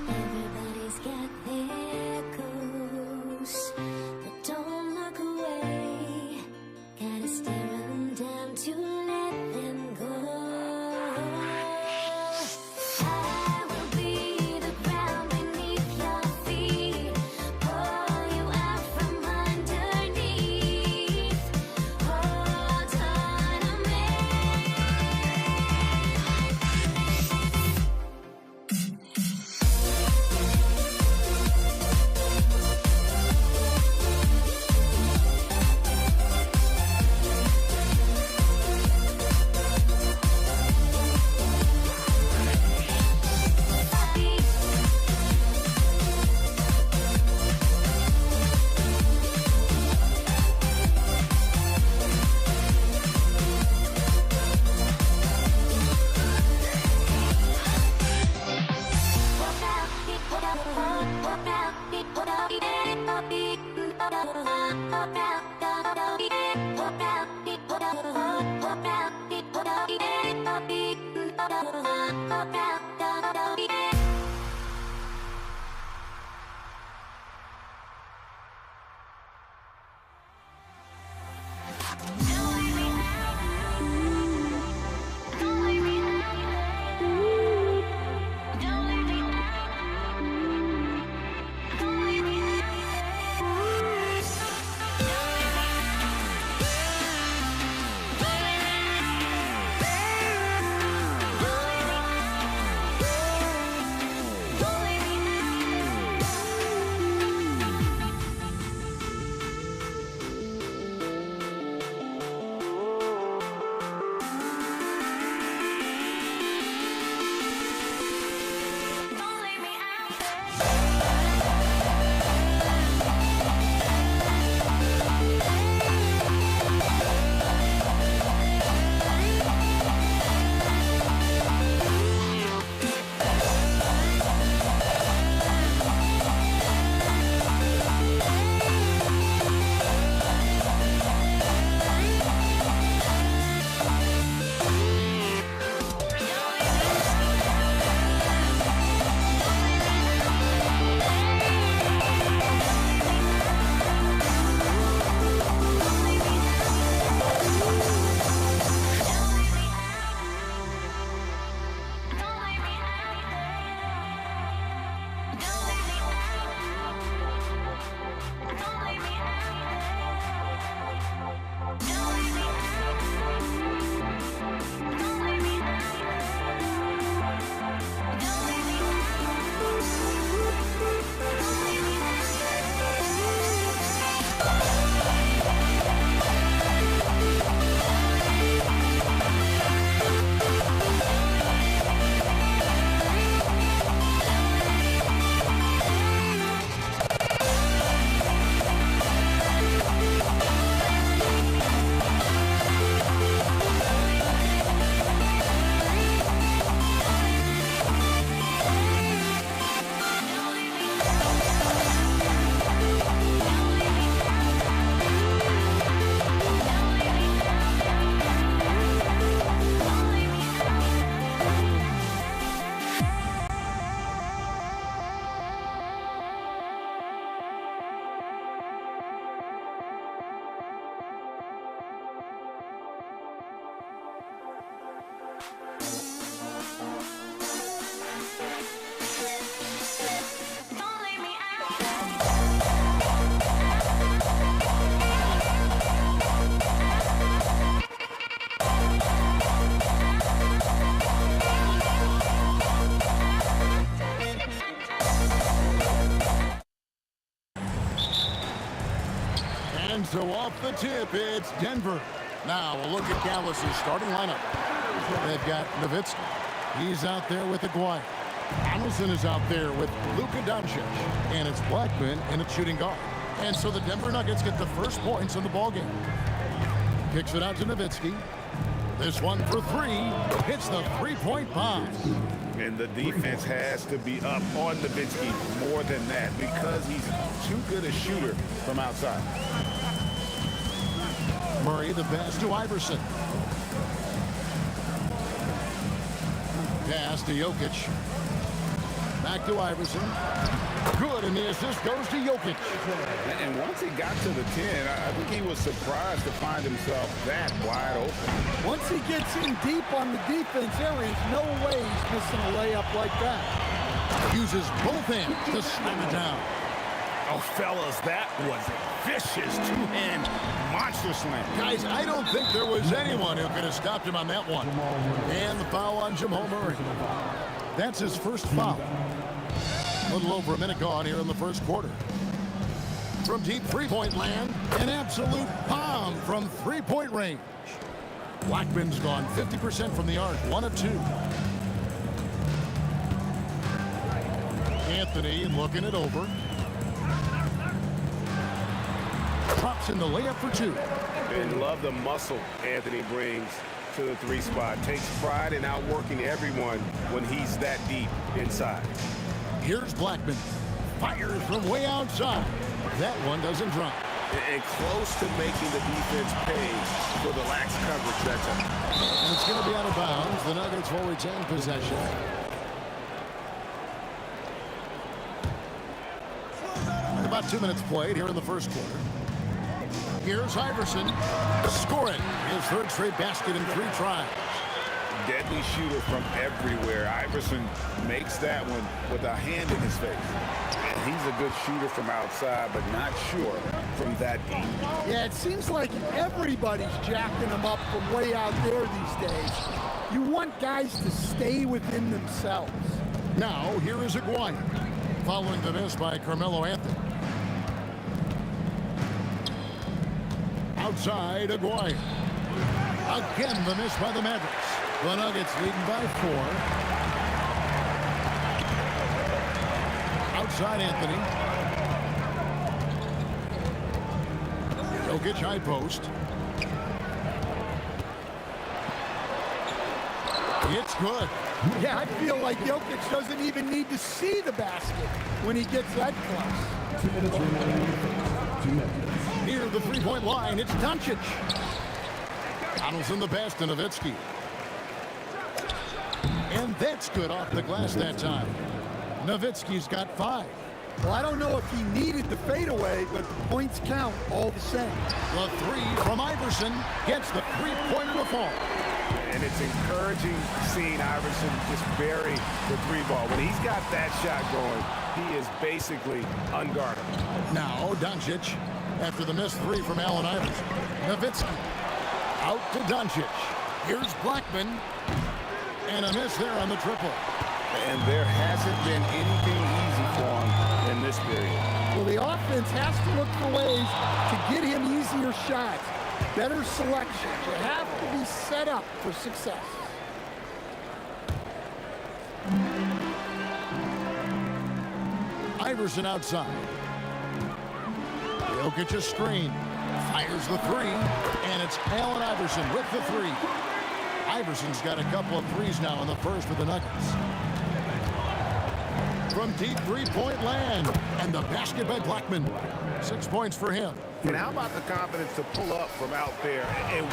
Everybody's got their goals, but don't look away. Gotta stare them down to let them go. I will be the ground beneath your feet, pull you out from underneath. Hold on to me. Don't leave me out. And so off the tip, it's Denver. Now we'll look at Dallas's starting lineup. They've got Nowitzki. He's out there with Aguirre. Anderson is out there with Luka Doncic. And it's Blackman in at shooting guard. And so the Denver Nuggets get the first points in the ballgame. Kicks it out to Nowitzki. This one for three. Hits the three-point bomb. And the defense has to be up on Nowitzki more than that because he's too good a shooter from outside. Murray the pass to Iverson. Pass to Jokic. Back to Iverson. Good, and the assist goes to Jokic. And once he got to the 10, I think he was surprised to find himself that wide open. Once he gets in deep on the defense, there is no way he's missing a layup like that. Uses both hands to slam it down. Oh, fellas, that was a vicious two-hand monster slam. Guys, I don't think there was anyone who could have stopped him on that one. And the foul on Jamal Murray. That's his first foul. A little over a minute gone here in the first quarter. From deep three-point land, an absolute bomb from three-point range. Blackman's gone 50% from the arc, 1 of 2. Anthony looking it over. Drops in the layup for 2. And love the muscle Anthony brings to the three spot. Takes pride in outworking everyone when he's that deep inside. Here's Blackman. Fires from way outside. That one doesn't drop. And close to making the defense pay for the lax coverage that time. And it's going to be out of bounds. The Nuggets will retain possession. About 2 minutes played here in the first quarter. Here's Iverson. Scoring his third straight basket in 3 tries. Deadly shooter from everywhere. Iverson makes that one with a hand in his face. And he's a good shooter from outside, but not sure from that deep. Yeah, it seems like everybody's jacking him up from way out there these days. You want guys to stay within themselves. Now, here is Aguirre. Following the miss by Carmelo Anthony. Outside, Aguirre. Again, the miss by the Mavericks. The Nuggets leading by 4. Outside, Anthony. Jokic high post. It's good. Yeah, I feel like Jokic doesn't even need to see the basket when he gets that close. 2 minutes remaining. 2 minutes. Near the three-point line, it's Doncic. Donaldson the pass to Nowitzki. And that's good off the glass that time. Nowitzki's got 5. Well, I don't know if he needed the fadeaway, but the points count all the same. The 3 from Iverson gets the three-point reform. And it's encouraging seeing Iverson just bury the 3 ball. When he's got that shot going, he is basically unguardable. Now Doncic after the missed 3 from Allen Iverson. Nowitzki out to Doncic. Here's Blackman. And a miss there on the triple. And there hasn't been anything easy for him in this period. Well, the offense has to look for ways to get him easier shots. Better selection. You have to be set up for success. Iverson outside. Jokic a screen. Fires the 3. And it's Allen Iverson with the 3. Iverson's got a couple of 3s now in the first for the Nuggets. From deep three-point land. And the basket by Blackman. 6 points for him. And how about the confidence to pull up from out there and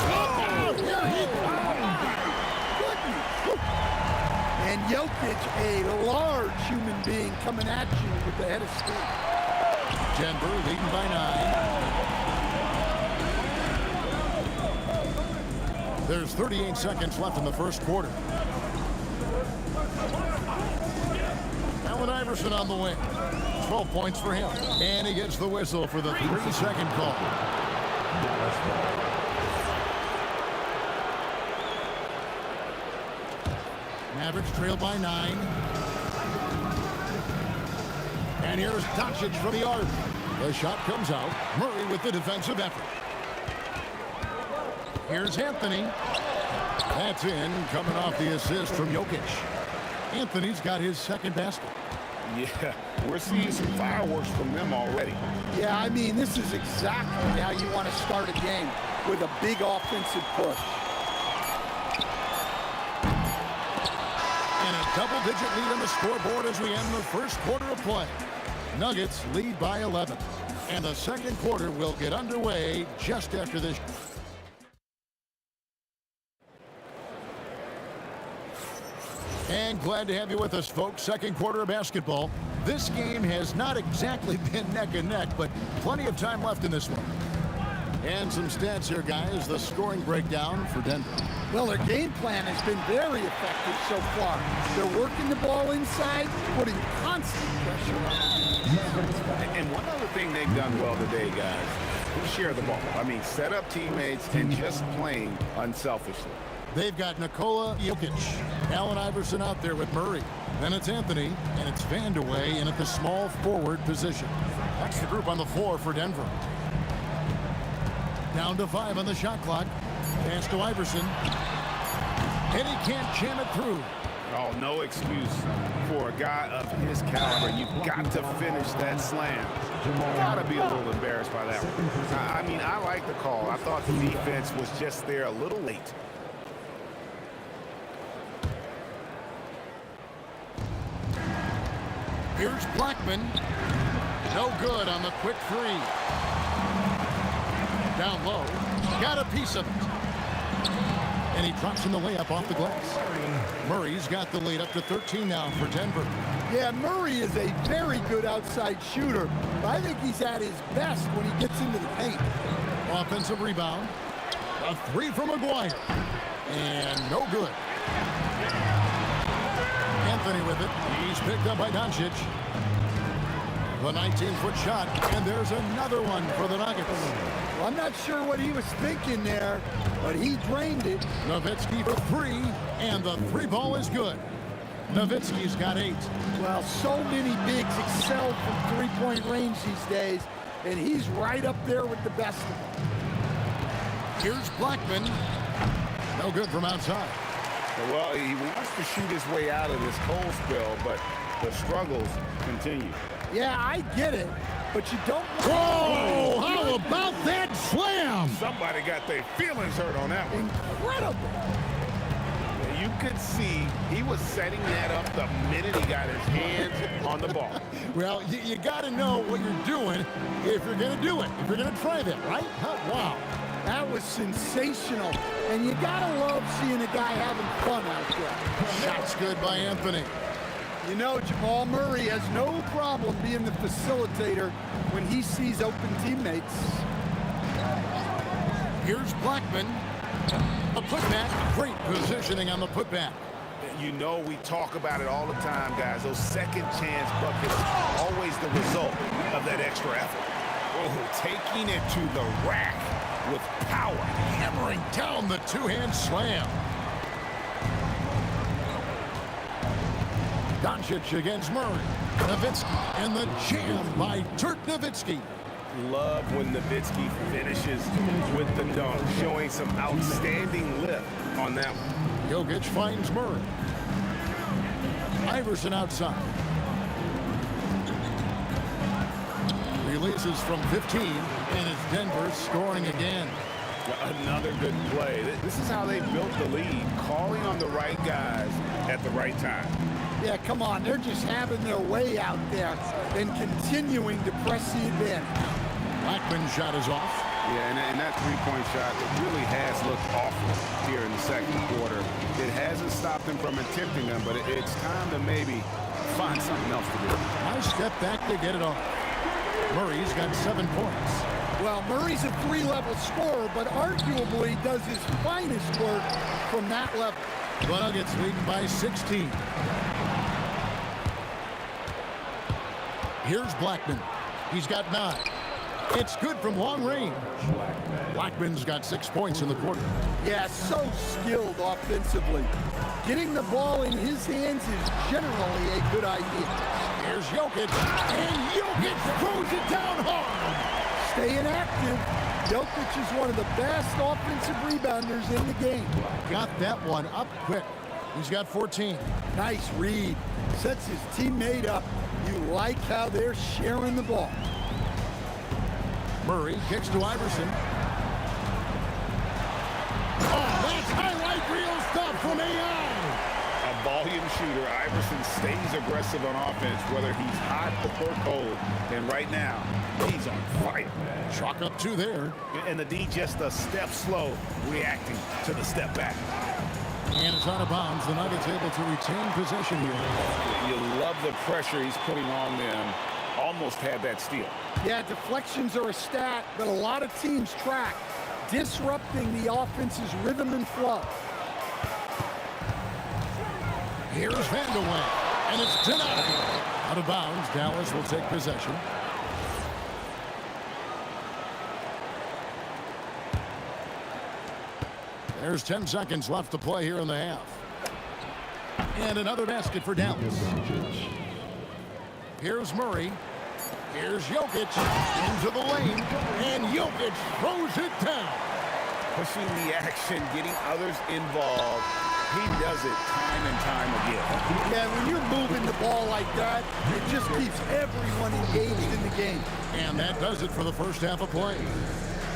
And Jokic, a large human being coming at you with the head of steam. Denver leading by 9. There's 38 seconds left in the first quarter. Iverson on the wing. 12 points for him. And he gets the whistle for the 3-second call. Mavericks trail by 9. And here's Doncic from the arc. The shot comes out. Murray with the defensive effort. Here's Anthony. That's in, coming off the assist from Jokic. Anthony's got his second basket. Yeah, we're seeing some fireworks from them already. Yeah, I mean, this is exactly how you want to start a game, with a big offensive push. And a double-digit lead on the scoreboard as we end the first quarter of play. Nuggets lead by 11. And the second quarter will get underway just after this. And glad to have you with us, folks. Second quarter of basketball. This game has not exactly been neck and neck, but plenty of time left in this one. And some stats here, guys. The scoring breakdown for Denver. Well, their game plan has been very effective so far. They're working the ball inside, putting constant pressure on. And one other thing they've done well today, guys, is share the ball. I mean, set up teammates and just playing unselfishly. They've got Nikola Jokic, Allen Iverson out there with Murray. Then it's Anthony, and it's Vandeweghe in at the small forward position. That's the group on the floor for Denver. Down to 5 on the shot clock. Pass to Iverson. And he can't jam it through. Oh, no excuse for a guy of his caliber. You've got to finish that slam. You've got to be a little embarrassed by that one. I mean, I like the call. I thought the defense was just there a little late. Here's Blackman. No good on the quick three. Down low. Got a piece of it. And he drops in the layup off the glass. Murray's got the lead up to 13 now for Denver. Yeah, Murray is a very good outside shooter. But I think he's at his best when he gets into the paint. Offensive rebound. A three from Maguire. And no good. Anthony with it. He's picked up by Doncic. The 19-foot shot, and there's another one for the Nuggets. Well, I'm not sure what he was thinking there, but he drained it. Nowitzki for 3, and the 3 ball is good. Nowitzki's got 8. Well, so many bigs excel from three-point range these days, and he's right up there with the best of them. Here's Blackman. No good from outside. Well, he wants to shoot his way out of this cold spell, but the struggles continue. Yeah, I get it, but you don't... Whoa! How about that slam? Somebody got their feelings hurt on that one. Incredible. You could see he was setting that up the minute he got his hands on the ball. Well, you got to know what you're doing if you're going to do it, if you're going to try that, right? Wow. That was sensational, and you got to love seeing a guy having fun out there. Shot's good by Anthony. You know, Jamal Murray has no problem being the facilitator when he sees open teammates. Here's Blackman. A putback. Great positioning on the putback. You know, we talk about it all the time, guys. Those second chance buckets are always the result of that extra effort. Oh, taking it to the rack with power. Hammering down the two-hand slam. Doncic against Murray. Nowitzki and the jam by Dirk Nowitzki. Love when Nowitzki finishes with the dunk, showing some outstanding lift on that one. Jokic finds Murray. Iverson outside. Releases from 15, and it's Denver scoring again. Another good play. This is how they built the lead, calling on the right guys at the right time. Yeah, come on. They're just having their way out there and continuing to press the advantage. Blackman's shot is off. Yeah, and that three-point shot, it really has looked awful here in the second quarter. It hasn't stopped them from attempting them, but it's time to maybe find something else to do. Nice step back to get it off. Murray's got 7 points. Well, Murray's a 3-level scorer, but arguably does his finest work from that level. The Nuggets leading by 16. Here's Blackman. He's got 9. It's good from long range. Blackman's got 6 points in the quarter. Yeah, so skilled offensively. Getting the ball in his hands is generally a good idea. Here's Jokic, and Jokic throws it down hard. Staying active. Jokic is one of the best offensive rebounders in the game. Got that one up quick. He's got 14. Nice read. Sets his teammate up. You like how they're sharing the ball. Murray kicks to Iverson. Oh, that's highlight reel stuff from AI. A volume shooter, Iverson stays aggressive on offense, whether he's hot or cold. And right now, he's on fire. Chalk up 2 there. And the D just a step slow, reacting to the step back. And it's out of bounds. The Nuggets able to retain possession here. You love the pressure he's putting on them. Almost had that steal. Yeah, deflections are a stat that a lot of teams track, disrupting the offense's rhythm and flow. Here's Vandeweghe, and it's denied. Out of bounds, Dallas will take possession. There's 10 seconds left to play here in the half. And another basket for Dallas. Here's Murray. Here's Jokic into the lane, and Jokic throws it down. Pushing the action, getting others involved. He does it time and time again. Yeah, when you're moving the ball like that, it just keeps everyone engaged in the game. And that does it for the first half of play.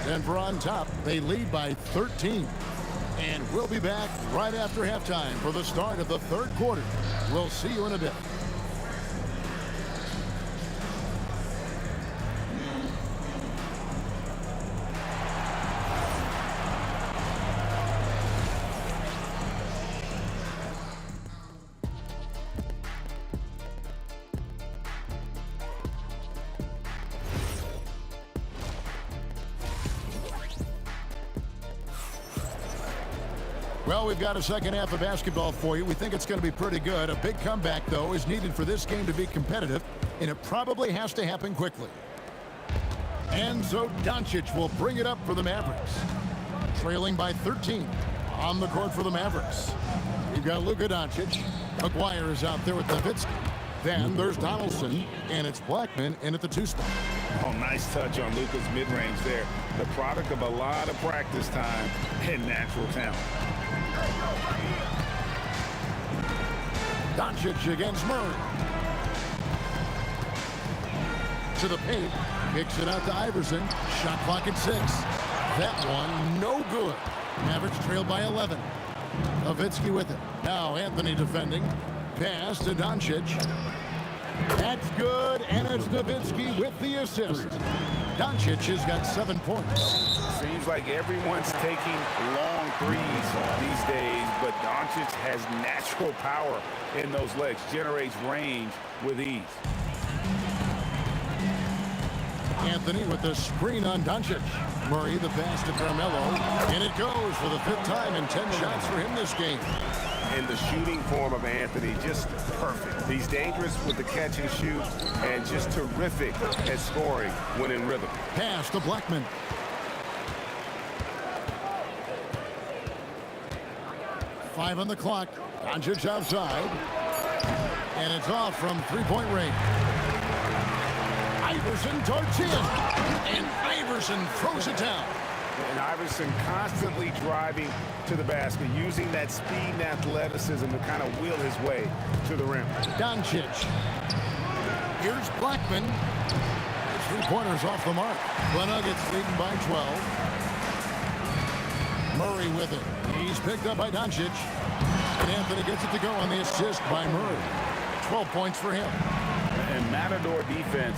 Denver on top. They lead by 13. And we'll be back right after halftime for the start of the third quarter. We'll see you in a bit. Well, we've got a second half of basketball for you. We think it's going to be pretty good. A big comeback, though, is needed for this game to be competitive, and it probably has to happen quickly. And so Doncic will bring it up for the Mavericks. Trailing by 13 on the court for the Mavericks. You've got Luka Doncic. McGuire is out there with Nowitzki. Then there's Donaldson, and it's Blackman in at the 2 spot. Oh, nice touch on Luka's mid-range there. The product of a lot of practice time and natural talent. Doncic against Murray. To the paint. Kicks it out to Iverson. Shot clock at 6. That one, no good. Mavericks trail by 11. Nowitzki with it. Now Anthony defending. Pass to Doncic. That's good, and it's Nowitzki with the assist. Doncic has got 7 points. Seems like everyone's taking long threes these days, but Doncic has natural power in those legs, generates range with ease. Anthony with the screen on Doncic. Murray the pass to Carmelo, and it goes for the 5th time and 10 shots for him this game. And the shooting form of Anthony, just perfect. He's dangerous with the catch and shoot, and just terrific at scoring when in rhythm. Pass to Blackman. Five on the clock. Doncic outside. And it's off from 3-point range. Iverson darts in. And Iverson throws it down. And Iverson constantly driving to the basket, using that speed and athleticism to kind of wheel his way to the rim. Doncic. Here's Blackman. 3-pointers off the mark. The Nuggets leading by 12. Murray with it. He's picked up by Doncic. And Anthony gets it to go on the assist by Murray. 12 points for him. And Matador defense,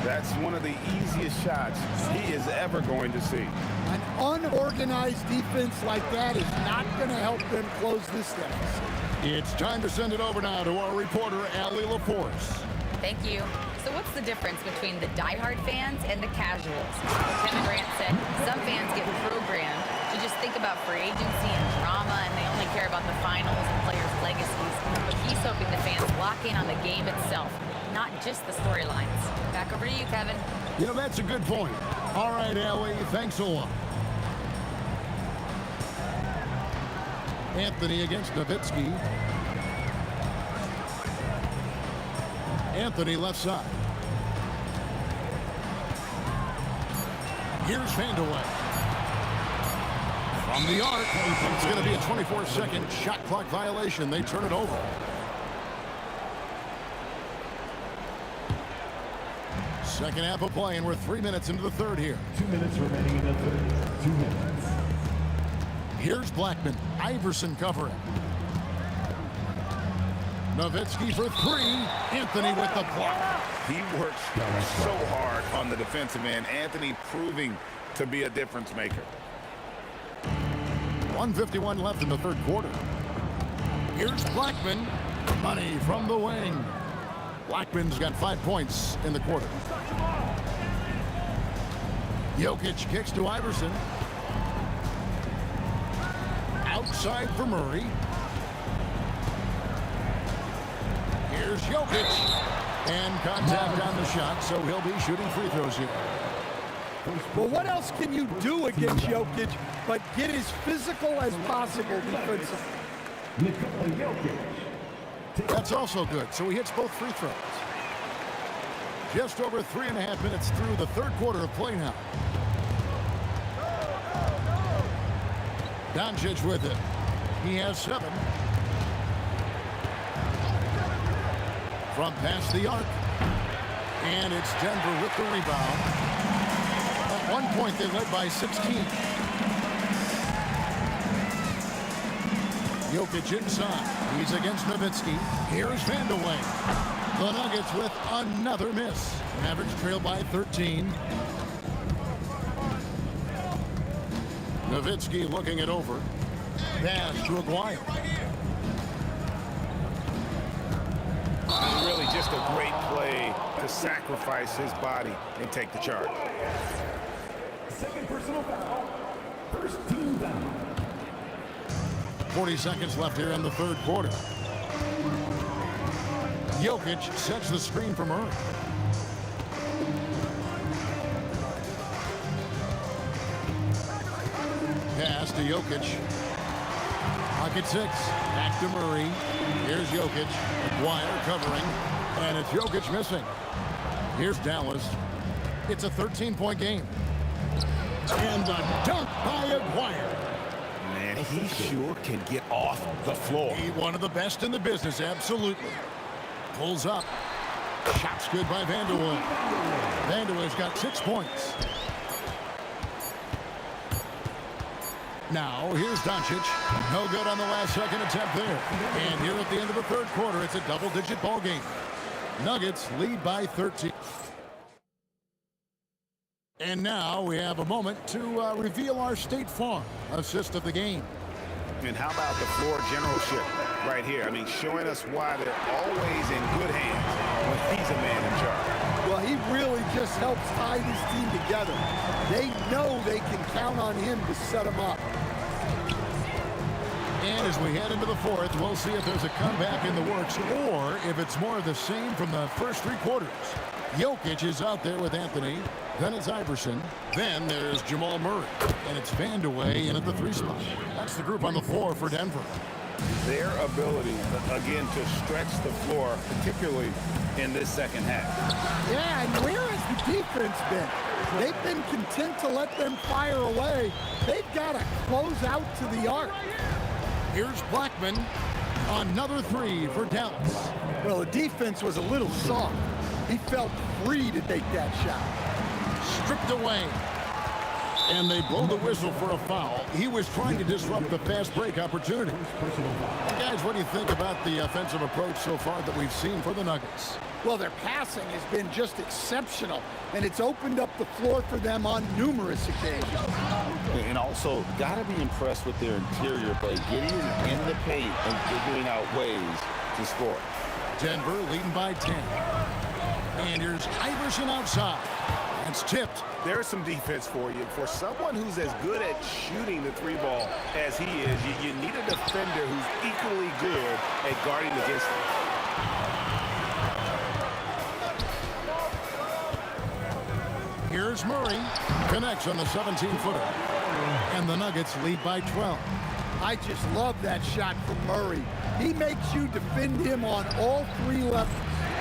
that's one of the easiest shots he is ever going to see. An unorganized defense like that is not going to help them close this deficit. It's time to send it over now to our reporter, Allie LaForce. Thank you. So what's the difference between the diehard fans and the casuals? Kevin Durant said some fans get programmed to just think about free agency and drama, and they only care about the finals and players' legacies. But he's hoping the fans lock in on the game itself. not just the storylines. Back over to you, Kevin. You know, that's a good point. All right, Allie, thanks a lot. Anthony against Nowitzki. Anthony left side. Here's Vandeweghe. From the arc, it's going to be a 24-second shot clock violation. They turn it over. Second half of play, and we're 3 minutes into the third here. 2 minutes remaining in the third. 2 minutes. Here's Blackman. Iverson covering. Nowitzki for three. Anthony with the block. He works so hard on the defensive end. Anthony proving to be a difference maker. 1:51 left in the third quarter. Here's Blackman. Money from the wing. Blackman's got 5 points in the quarter. Jokic kicks to Iverson. Outside for Murray. Here's Jokic. And contact on the shot, so he'll be shooting free throws here. Well, what else can you do against Jokic but get as physical as possible defensively? That's also good, so he hits both free throws. Just over 3.5 minutes through the third quarter of play now. Doncic with it. He has 7. From past the arc. And it's Denver with the rebound. At one point, they led by 16. Jokic inside. He's against Nowitzki. Here's Vandeweghe. The Nuggets with another miss. Mavericks trail by 13. Nowitzki looking it over. Pass to Aguirre. Really just a great play to sacrifice his body and take the charge. Second personal foul. First team foul. 40 seconds left here in the third quarter. Jokic sets the screen for Murray. Pass to Jokic. Pocket 6. Back to Murray. Here's Jokic. Aguirre covering. And it's Jokic missing. Here's Dallas. It's a 13-point game. And a dunk by Aguirre. Man, he sure can get off the floor. He one of the best in the business, absolutely. Pulls up. Shot's good by Vandeweghe. Vandeweghe's got 6 points. Now, here's Doncic. No good on the last second attempt there. And here at the end of the third quarter, it's a double-digit ball game. Nuggets lead by 13. And now we have a moment to reveal our State Farm assist of the game. And how about the floor generalship right here? I mean, showing us why they're always in good hands when he's a man in charge. Well, he really just helps tie this team together. They know they can count on him to set them up. And as we head into the fourth, we'll see if there's a comeback in the works or if it's more of the same from the first 3 quarters. Jokic is out there with Anthony. Then it's Iverson. Then there's Jamal Murray. And it's Vandeweghe in at the 3 spot. That's the group on the floor for Denver. Their ability, again, to stretch the floor, particularly in this second half. Yeah, and where has the defense been? They've been content to let them fire away. They've got to close out to the arc. Here's Blackman. Another 3 for Dallas. Well, the defense was a little soft. He felt free to take that shot. Stripped away. And they blow the whistle for a foul. He was trying to disrupt the fast break opportunity. Guys, what do you think about the offensive approach so far that we've seen for the Nuggets? Well, their passing has been just exceptional, and it's opened up the floor for them on numerous occasions. And also, got to be impressed with their interior play, getting in the paint and figuring out ways to score. Denver leading by 10. And here's Iverson outside. It's tipped. There's some defense for you. For someone who's as good at shooting the 3-ball as he is, you need a defender who's equally good at guarding against him. Here's Murray. Connects on the 17-footer. And the Nuggets lead by 12. I just love that shot from Murray. He makes you defend him on all three levels.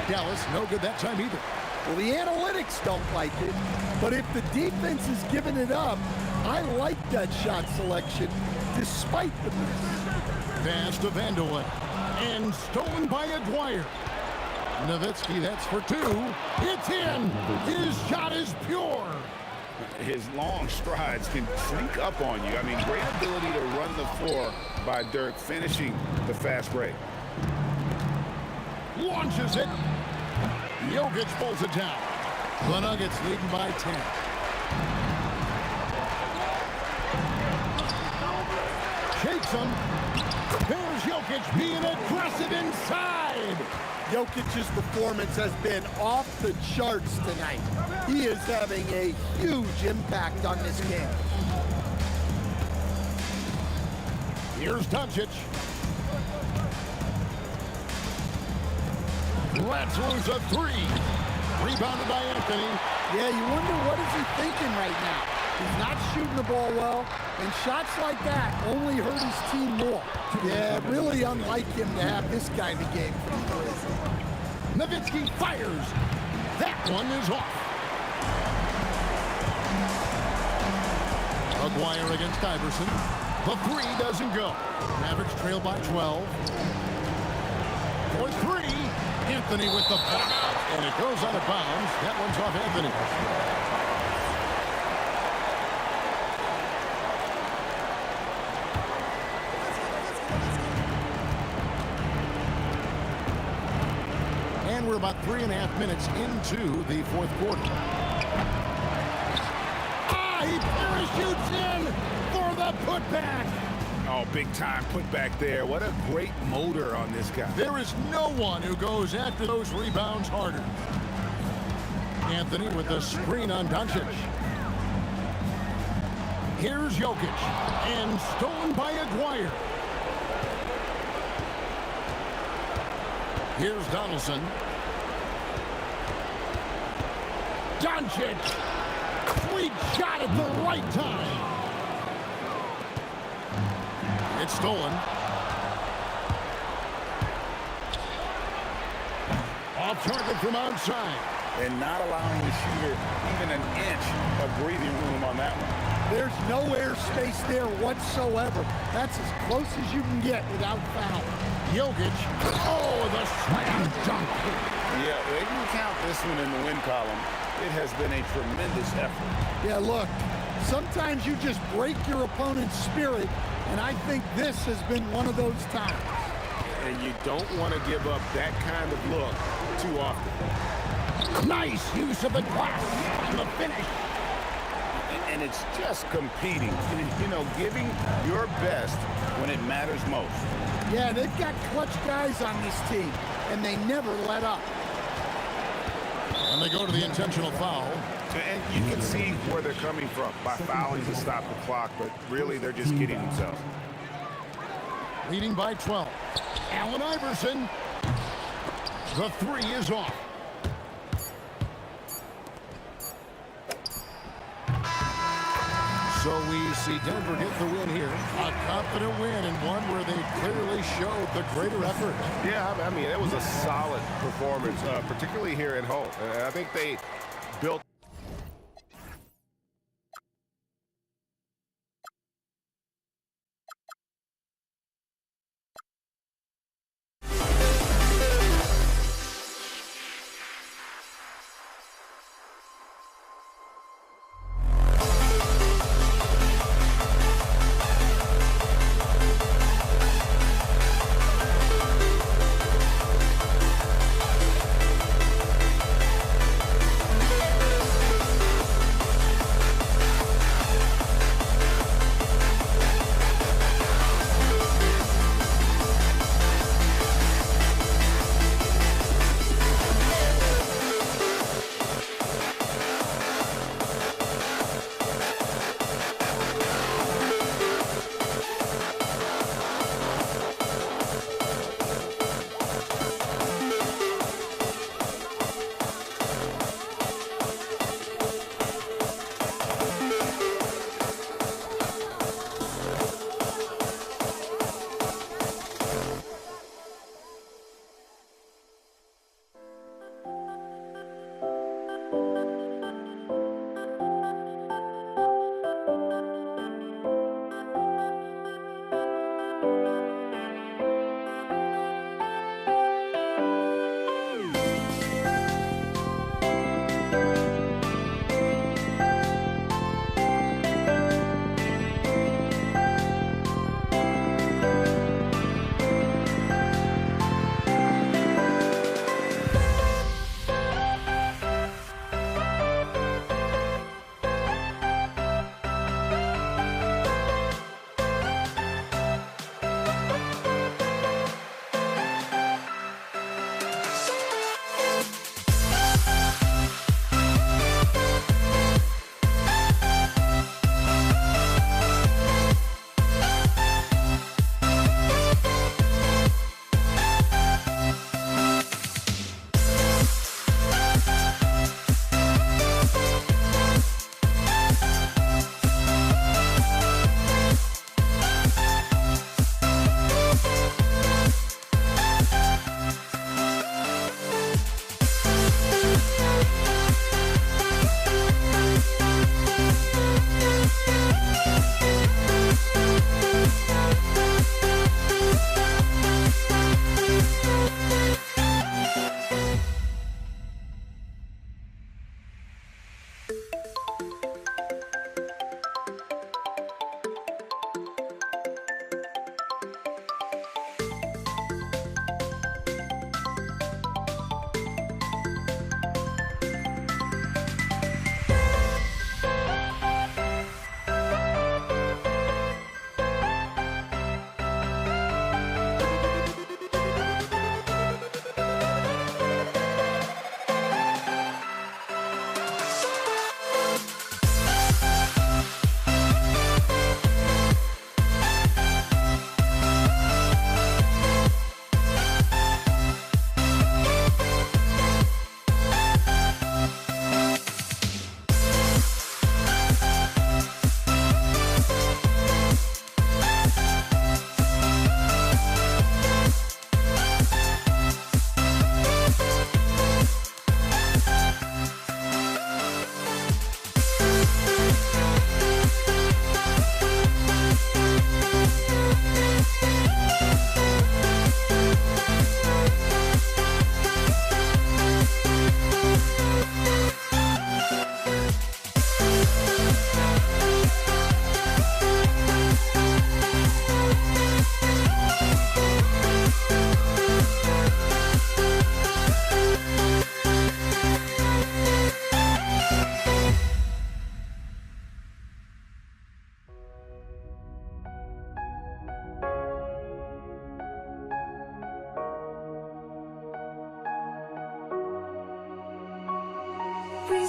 Dallas, no good that time either. Well, the analytics don't like it, but if the defense is giving it up, I like that shot selection, despite the miss. Pass to Vanderwood. And stolen by Aguirre. Nowitzki, that's for two. It's in. His shot is pure. His long strides can sneak up on you. I mean, great ability to run the floor by Dirk, finishing the fast break. Launches it. Jokic pulls it down. The Nuggets leading by 10. Shakes him. There's Jokic being aggressive inside. Jokic's performance has been off the charts tonight. He is having a huge impact on this game. Here's Doncic. Lets loose a three. Rebounded by Anthony. Yeah, you wonder what is he thinking right now. He's not shooting the ball well, and shots like that only hurt his team more. Yeah, really unlike him to have this kind of game. Nowitzki fires. That one is off. Aguirre against Iverson. The three doesn't go. Mavericks trail by 12. For three. Anthony with the block. And it goes out of bounds. That one's off Anthony. And we're about 3.5 minutes into the fourth quarter. He parachutes in for the putback. Oh, big time putback there. What a great motor on this guy. There is no one who goes after those rebounds harder. Anthony with the screen on Doncic. Here's Jokic. And stolen by Aguirre. Here's Donaldson. Doncic. Sweet shot at the right time. It's stolen. Off target from outside. And not allowing the shooter even an inch of breathing room on that one. There's no air space there whatsoever. That's as close as you can get without foul. Jokic. Oh, the slam dunk. Yeah, they can count this one in the win column. It has been a tremendous effort. Yeah, look, sometimes you just break your opponent's spirit, and I think this has been one of those times. And you don't want to give up that kind of look too often. Nice use of the glass on the finish. And it's just competing, you know, giving your best when it matters most. Yeah, they've got clutch guys on this team, and they never let up. And they go to the intentional foul. And you can see where they're coming from by fouling to stop the clock, but really they're just kidding themselves. Leading by 12. Allen Iverson. The three is off. So we see Denver get the win here. A confident win and one where they clearly showed the greater effort. Yeah, I mean, it was a solid performance, particularly here at home. I think they built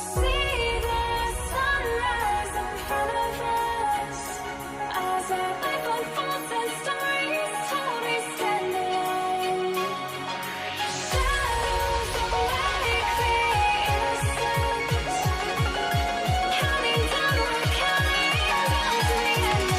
see the sunrise in front of us as our life unfolds and stories told we stand alone. Shadows away, innocence. Counting down, we're counting down to the end.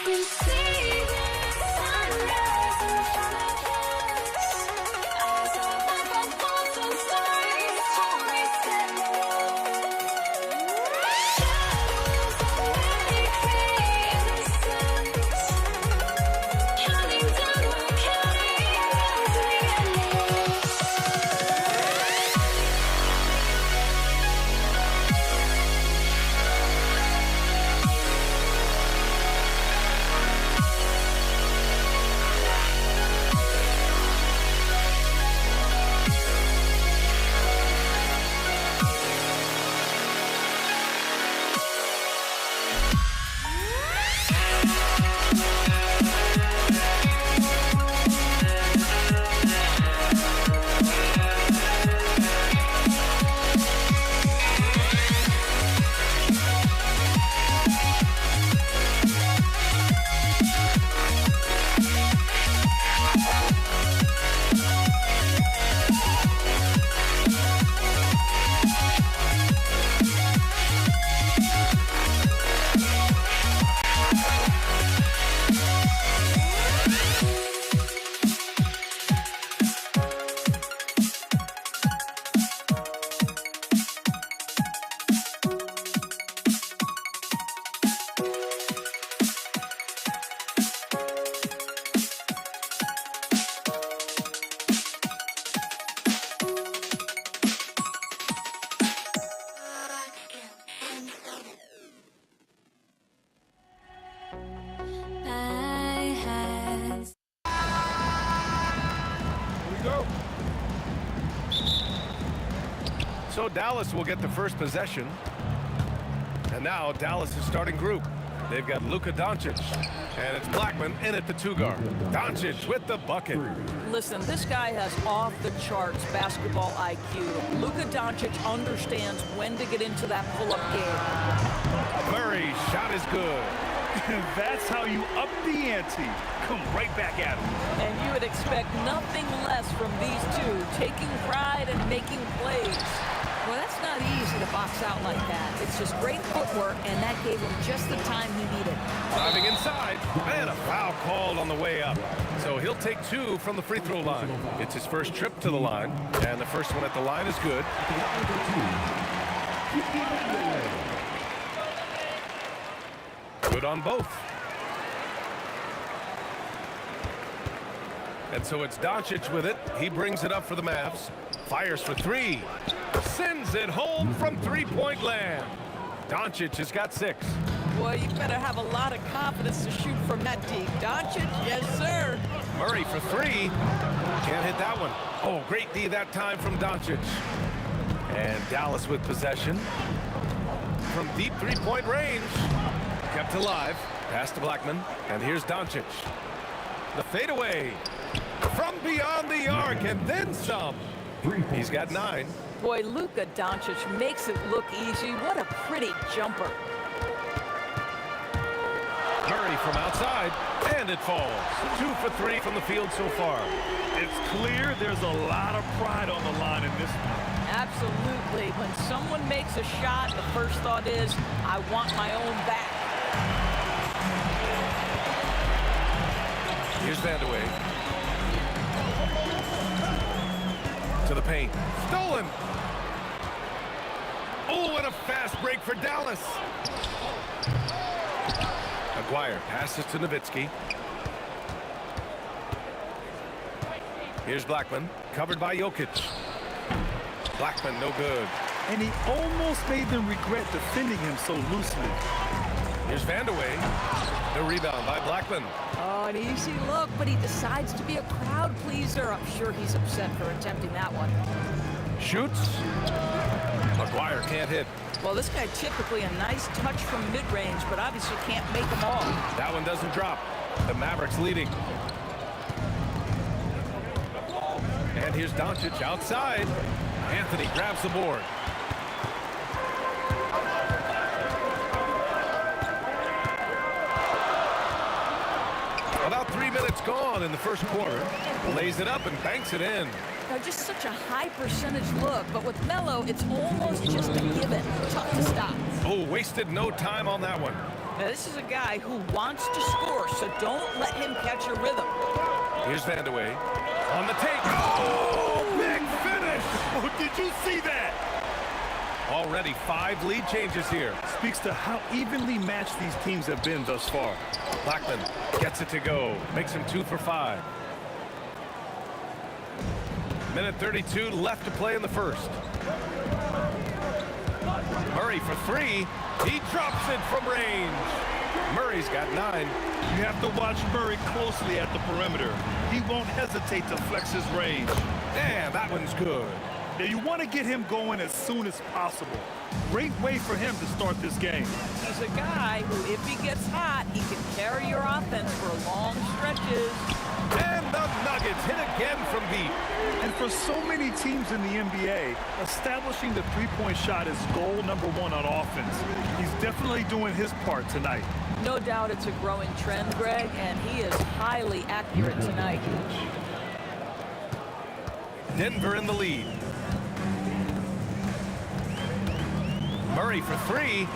You see the sunrise in front of us as our life unfolds and stories told we stand alone. Shadows away, innocence. Counting down, we're counting down to the end. So Dallas will get the first possession. And now Dallas is starting group. They've got Luka Doncic, and it's Blackman in at the two-guard. Doncic with the bucket. Listen, this guy has off-the-charts basketball IQ. Luka Doncic understands when to get into that pull-up game. Murray's shot is good. That's how you up the ante. Come right back at him. And you would expect nothing less from these two, taking pride and making plays. Well, that's not easy to box out like that. It's just great footwork, and that gave him just the time he needed. Driving inside, and a foul called on the way up. So he'll take two from the free throw line. It's his first trip to the line, and the first one at the line is good. Good on both. And so it's Doncic with it. He brings it up for the Mavs. Fires for three. Sends it home from three-point land. Doncic has got 6. Boy, you better have a lot of confidence to shoot from that deep. Doncic, yes, sir. Murray for three. Can't hit that one. Oh, great D that time from Doncic. And Dallas with possession. From deep three-point range. Kept alive. Pass to Blackman. And here's Doncic. The fadeaway. From beyond the arc and then some. He's got 9. Boy, Luka Doncic makes it look easy. What a pretty jumper. Murray from outside, and it falls. 2 for 3 from the field so far. It's clear there's a lot of pride on the line in this one. Absolutely. When someone makes a shot, the first thought is, I want my own back. Here's Vandeweghe. To the paint. Stolen. Oh, and a fast break for Dallas. Maguire passes to Nowitzki. Here's Blackman, covered by Jokic. Blackman, no good. And he almost made them regret defending him so loosely. Here's Vandeweghe. The rebound by Blackman. Oh, an easy look, but he decides to be a crowd pleaser. I'm sure he's upset for attempting that one. Shoots. Maguire can't hit. Well, this guy typically a nice touch from mid-range, but obviously can't make them all. That one doesn't drop. The Mavericks leading. And here's Doncic outside. Anthony grabs the board. About 3 minutes gone in the first quarter. Lays it up and banks it in. Now, just such a high percentage look, but with Melo, it's almost just a given. Tough to stop. Oh, wasted no time on that one. Now, this is a guy who wants to score, so don't let him catch a rhythm. Here's Vandeweghe on the take. Oh, big finish! Oh, did you see that? Already 5 lead changes here. Speaks to how evenly matched these teams have been thus far. Blackman gets it to go. Makes him 2 for 5. Minute 32 left to play in the first. Murray for 3. He drops it from range. Murray's got 9. You have to watch Murray closely at the perimeter. He won't hesitate to flex his range. And that one's good. Now you want to get him going as soon as possible. Great way for him to start this game. He's a guy who, if he gets hot, he can carry your offense for long stretches. And the Nuggets hit again from deep. And for so many teams in the NBA, establishing the three-point shot is goal number 1 on offense. He's definitely doing his part tonight. No doubt it's a growing trend, Greg, and he is highly accurate tonight. Denver in the lead. Murray for 3,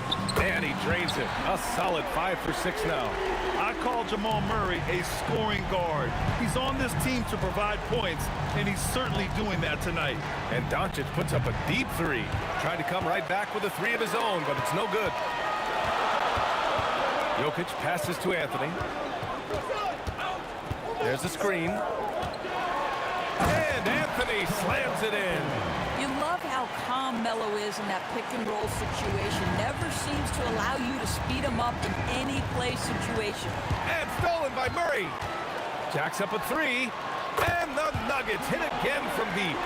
and he drains it. A solid 5 for 6 now. I call Jamal Murray a scoring guard. He's on this team to provide points, and he's certainly doing that tonight. And Doncic puts up a deep 3. Tried to come right back with a 3 of his own, but it's no good. Jokic passes to Anthony. There's a screen. And Anthony slams it in. You love how calm Melo is in that pick-and-roll situation. Never seems to allow you to speed him up in any play situation. And stolen by Murray. Jacks up a 3. And the Nuggets hit again from deep.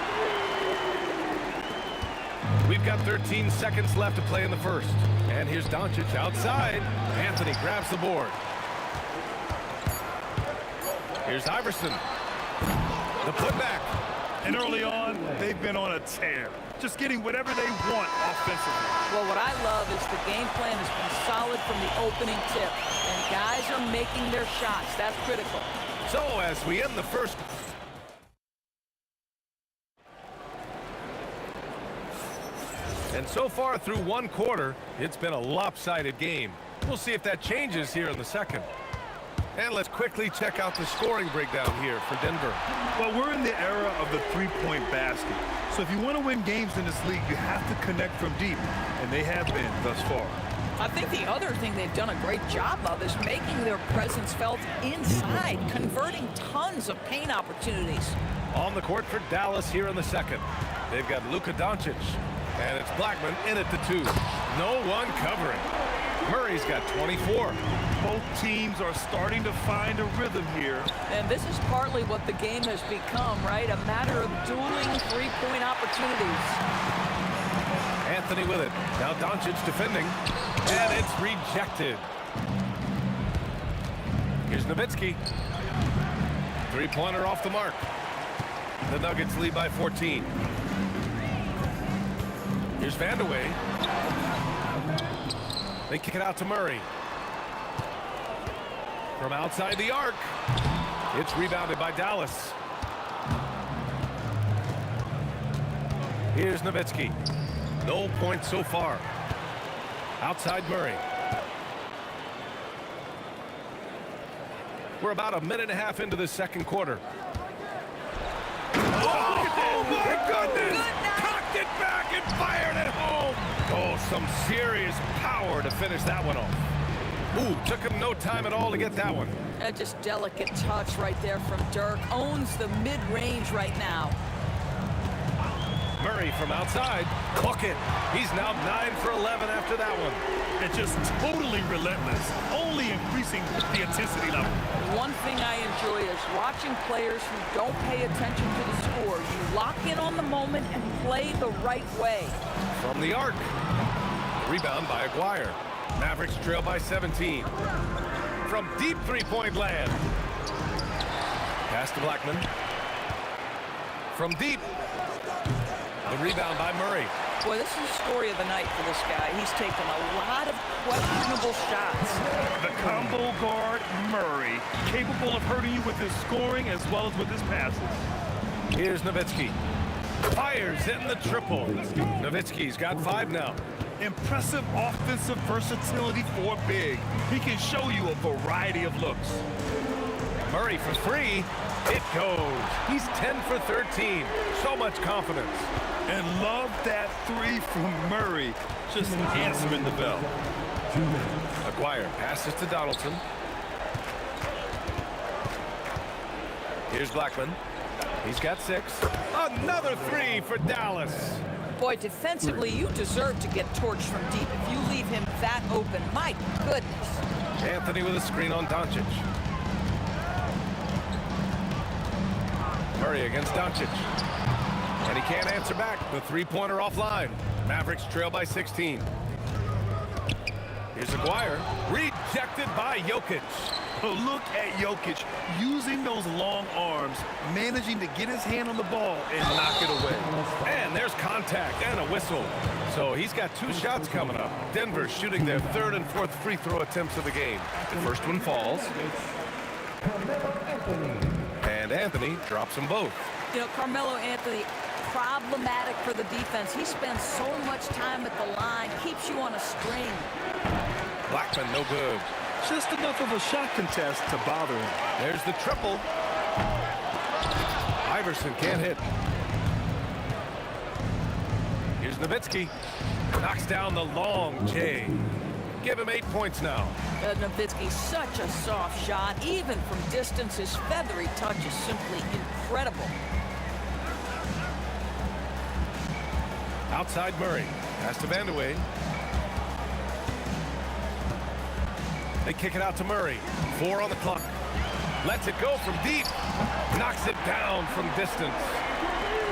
We've got 13 seconds left to play in the first. And here's Doncic outside. Anthony grabs the board. Here's Iverson. The putback. And early on, they've been on a tear. Just getting whatever they want offensively. Well, what I love is the game plan has been solid from the opening tip. And guys are making their shots. That's critical. So as we end the first... And so far through one quarter, it's been a lopsided game. We'll see if that changes here in the second. And let's quickly check out the scoring breakdown here for Denver. Well, we're in the era of the three-point basket. So if you want to win games in this league, you have to connect from deep. And they have been thus far. I think the other thing they've done a great job of is making their presence felt inside, converting tons of paint opportunities. On the court for Dallas here in the second. They've got Luka Doncic. And it's Blackman in at the 2. No one covering. Murray's got 24. Both teams are starting to find a rhythm here. And this is partly what the game has become, right? A matter of dueling three-point opportunities. Anthony with it. Now Doncic defending. And it's rejected. Here's Nowitzki. Three-pointer off the mark. The Nuggets lead by 14. Here's Vandeweghe. They kick it out to Murray. From outside the arc. It's rebounded by Dallas. Here's Nowitzki. No points so far. Outside Murray. We're about a minute and a half into the second quarter. Oh my goodness! Cocked it back and fired it home. Oh, some serious power to finish that one off. Ooh, took him no time at all to get that one. Just delicate touch right there from Dirk. Owns the mid-range right now. Murray from outside. Cook it. He's now 9 for 11 after that one. And just totally relentless, only increasing the intensity level. One thing I enjoy is watching players who don't pay attention to the score. You lock in on the moment and play the right way. From the arc. Rebound by Aguirre. Mavericks trail by 17. From deep three-point land. Pass to Blackman. From deep. The rebound by Murray. Boy, this is the story of the night for this guy. He's taken a lot of questionable shots. The combo guard, Murray, capable of hurting you with his scoring as well as with his passes. Here's Nowitzki. Fires in the triple. Nowitzki's got 5 now. Impressive offensive versatility for big. He can show you a variety of looks. Murray for 3. It goes. He's 10 for 13. So much confidence. And love that 3 from Murray. Just answering the bell. Aguirre passes to Donaldson. Here's Blackman. He's got 6. Another 3 for Dallas. Boy, defensively, you deserve to get torched from deep. If you leave him that open, my goodness. Anthony with a screen on Doncic. Murray against Doncic. And he can't answer back. The three-pointer offline. Mavericks trail by 16. Here's Aguirre. Rejected by Jokic. Look at Jokic using those long arms, managing to get his hand on the ball and knock it away. And there's contact and a whistle. So he's got 2 shots coming up. Denver shooting their 3rd and 4th free throw attempts of the game. The first one falls. And Anthony drops them both. You know, Carmelo Anthony, problematic for the defense. He spends so much time at the line, keeps you on a string. Blackman, no good. Just enough of a shot contest to bother him. There's the triple. Iverson can't hit. Here's Nowitzki. Knocks down the long J. Give him 8 points now. Nowitzki, such a soft shot. Even from distance, his feathery touch is simply incredible. Outside Murray. Pass to Vandeweghe. They kick it out to Murray. 4 on the clock. Lets it go from deep. Knocks it down from distance.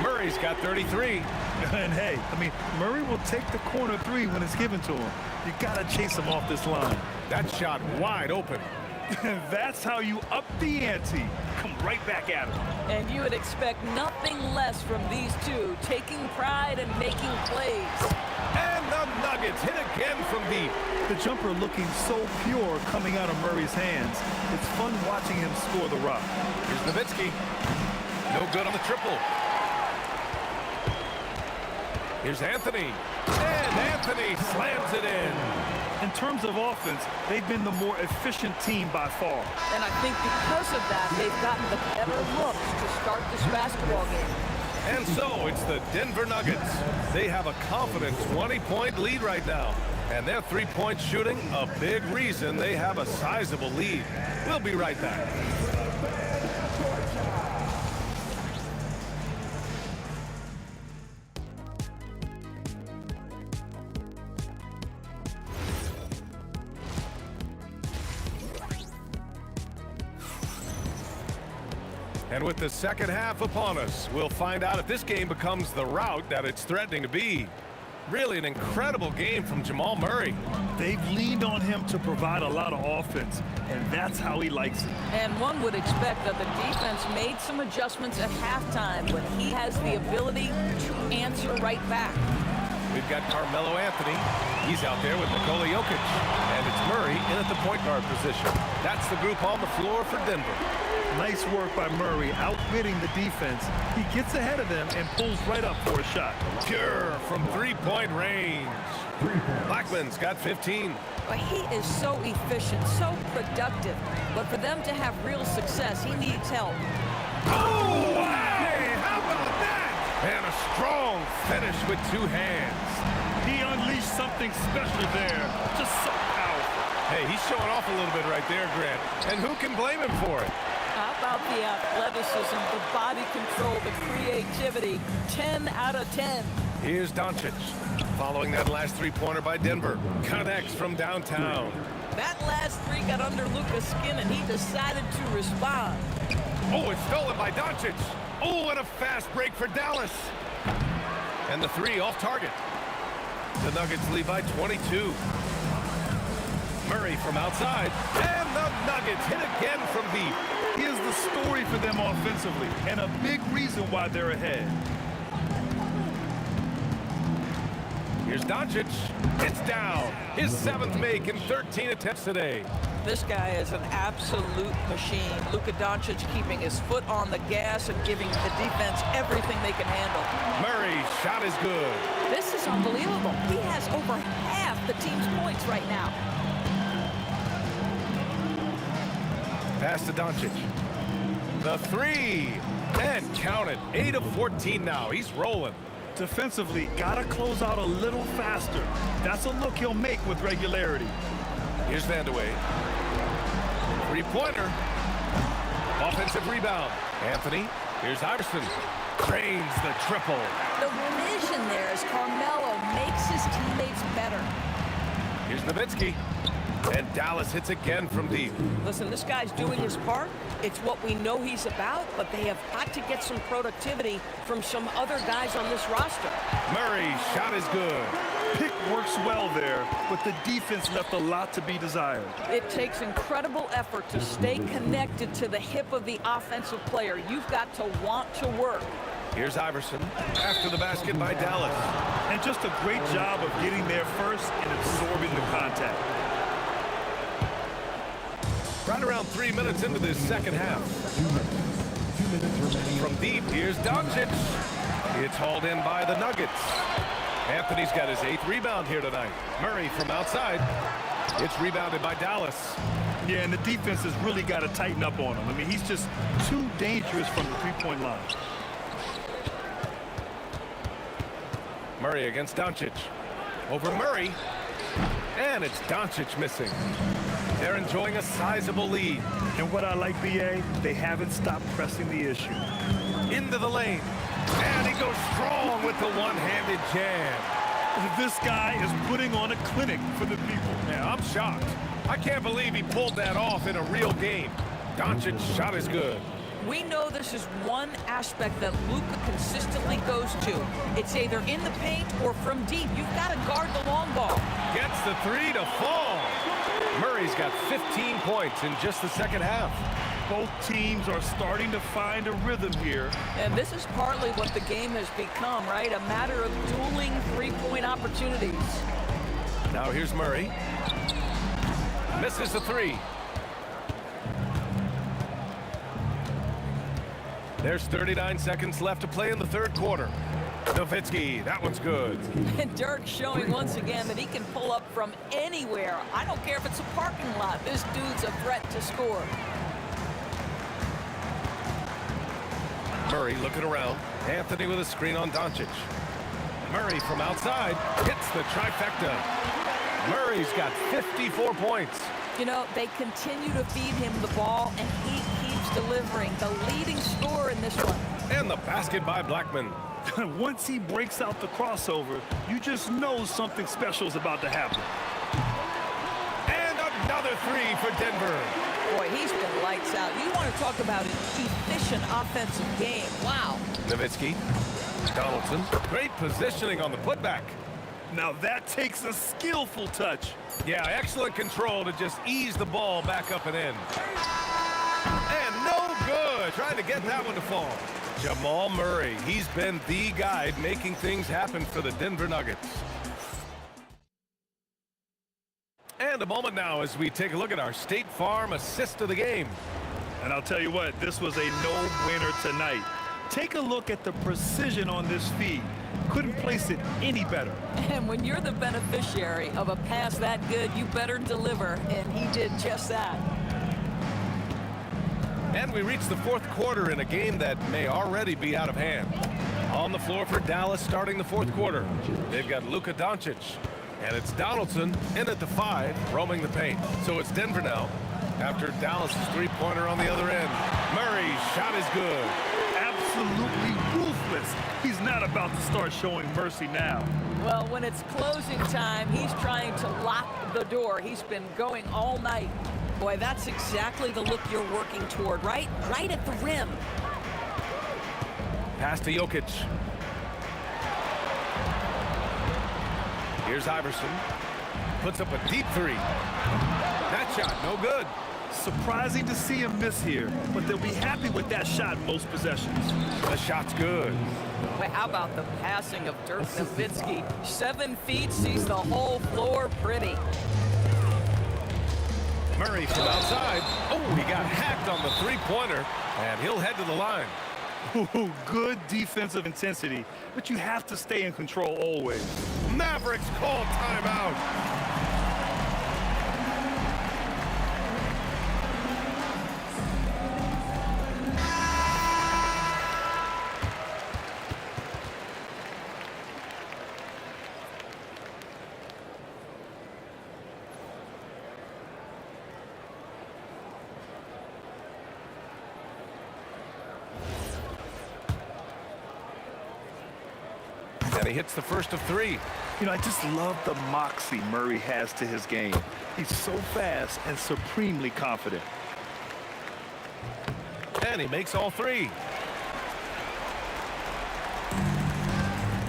Murray's got 33. And hey, I mean, Murray will take the corner 3 when it's given to him. You gotta chase him off this line. That shot wide open. That's how you up the ante. Come right back at him. And you would expect nothing less from these two, taking pride and making plays. And the Nuggets hit again from deep. The jumper looking so pure coming out of Murray's hands. It's fun watching him score the rock. Here's Nowitzki. No good on the triple. Here's Anthony. And Anthony slams it in. In terms of offense, they've been the more efficient team by far. And I think because of that, they've gotten the better looks to start this basketball game. And so it's the Denver Nuggets. They have a confident 20-point lead right now. And their three-point shooting, a big reason they have a sizable lead. We'll be right back. And with the second half upon us, we'll find out if this game becomes the rout that it's threatening to be. Really an incredible game from Jamal Murray. They've leaned on him to provide a lot of offense, and that's how he likes it. And one would expect that the defense made some adjustments at halftime, but he has the ability to answer right back. We've got Carmelo Anthony. He's out there with Nikola Jokic. And it's Murray in at the point guard position. That's the group on the floor for Denver. Nice work by Murray, outwitting the defense. He gets ahead of them and pulls right up for a shot. Pure from three-point range. Blackman's got 15. But he is so efficient, so productive. But for them to have real success, he needs help. Oh, hey, how about that? And a strong finish with two hands. He unleashed something special there. Just so powerful. Hey, he's showing off a little bit right there, Grant. And who can blame him for it? How about the athleticism, the body control, the creativity? 10 out of 10. Here's Doncic. Following that last three-pointer by Denver. Connects from downtown. That last three got under Luka's skin, and he decided to respond. Oh, it's stolen by Doncic. Oh, what a fast break for Dallas. And the three off target. The Nuggets lead by 22. Murray from outside. And the Nuggets hit again from deep. He is the story for them offensively, and a big reason why they're ahead. Here's Doncic. It's down. His seventh make in 13 attempts today. This guy is an absolute machine. Luka Doncic keeping his foot on the gas and giving the defense everything they can handle. Murray's shot is good. This is unbelievable. He has over half the team's points right now. Pass to Doncic. The three. And count it. 8 of 14 now. He's rolling. Defensively, gotta close out a little faster. That's a look he'll make with regularity. Here's Vandeweghe. Three-pointer. Offensive rebound. Anthony. Here's Iverson. Drains the triple. The vision there as Carmelo makes his teammates better. Here's Nowitzki. And Dallas hits again from deep. Listen, this guy's doing his part. It's what we know he's about, but they have got to get some productivity from some other guys on this roster. Murray's shot is good. Pick works well there, but the defense left a lot to be desired. It takes incredible effort to stay connected to the hip of the offensive player. You've got to want to work. Here's Iverson after the basket by Dallas. And just a great job of getting there first and absorbing the contact. Right around 3 minutes into this second half. 2 minutes remaining. From deep, here's Doncic. It's hauled in by the Nuggets. Anthony's got his 8th rebound here tonight. Murray from outside. It's rebounded by Dallas. Yeah, and the defense has really got to tighten up on him. I mean, he's just too dangerous from the three-point line. Murray against Doncic. Over Murray. And it's Doncic missing. They're enjoying a sizable lead. And what I like, B.A., they haven't stopped pressing the issue. Into the lane. And he goes strong with the one-handed jam. This guy is putting on a clinic for the people. Yeah, I'm shocked. I can't believe he pulled that off in a real game. Doncic's shot is good. We know this is one aspect that Luka consistently goes to. It's either in the paint or from deep. You've got to guard the long ball. Gets the three to fall. Murray's got 15 points in just the second half. Both teams are starting to find a rhythm here. And this is partly what the game has become, right? A matter of dueling three-point opportunities. Now here's Murray. Misses the three. There's 39 seconds left to play in the third quarter. Nowitzki, that one's good. And Dirk showing once again that he can pull up from anywhere. I don't care if it's a parking lot. This dude's a threat to score. Murray looking around. Anthony with a screen on Doncic. Murray from outside hits the trifecta. Murray's got 54 points. You know, they continue to feed him the ball, and he keeps delivering. The leading scorer in this one. And the basket by Blackman. Once he breaks out the crossover, you just know something special is about to happen. And another three for Denver. Boy, he's been lights out. You want to talk about efficiency efficient offensive game. Wow. Nowitzki, Donaldson, great positioning on the putback. Now that takes a skillful touch. Yeah, excellent control to just ease the ball back up and in. And no good, trying to get that one to fall. Jamal Murray, he's been the guy making things happen for the Denver Nuggets. And a moment now as we take a look at our State Farm assist of the game. And I'll tell you what, this was a no-winner tonight. Take a look at the precision on this feed. Couldn't place it any better. And when you're the beneficiary of a pass that good, you better deliver, and he did just that. And we reach the fourth quarter in a game that may already be out of hand. On the floor for Dallas starting the fourth quarter. They've got Luka Doncic, and it's Donaldson in at the 5, roaming the paint. So it's Denver now after Dallas' three-pointer on the other end. Murray's shot is good. Absolutely ruthless. He's not about to start showing mercy now. Well, when it's closing time, he's trying to lock the door. He's been going all night. Boy, that's exactly the look you're working toward, right? Right at the rim. Pass to Jokic. Here's Iverson. Puts up a deep 3. That shot, no good. Surprising to see him miss here, but they'll be happy with that shot most possessions. The shot's good. But how about the passing of Dirk Nowitzki? 7 feet, sees the whole floor pretty. Murray from outside. Oh, he got hacked on the three-pointer, and he'll head to the line. Ooh, good defensive intensity, but you have to stay in control always. Mavericks call timeout. And he hits the first of 3. You know, I just love the moxie Murray has to his game. He's so fast and supremely confident. And he makes all 3.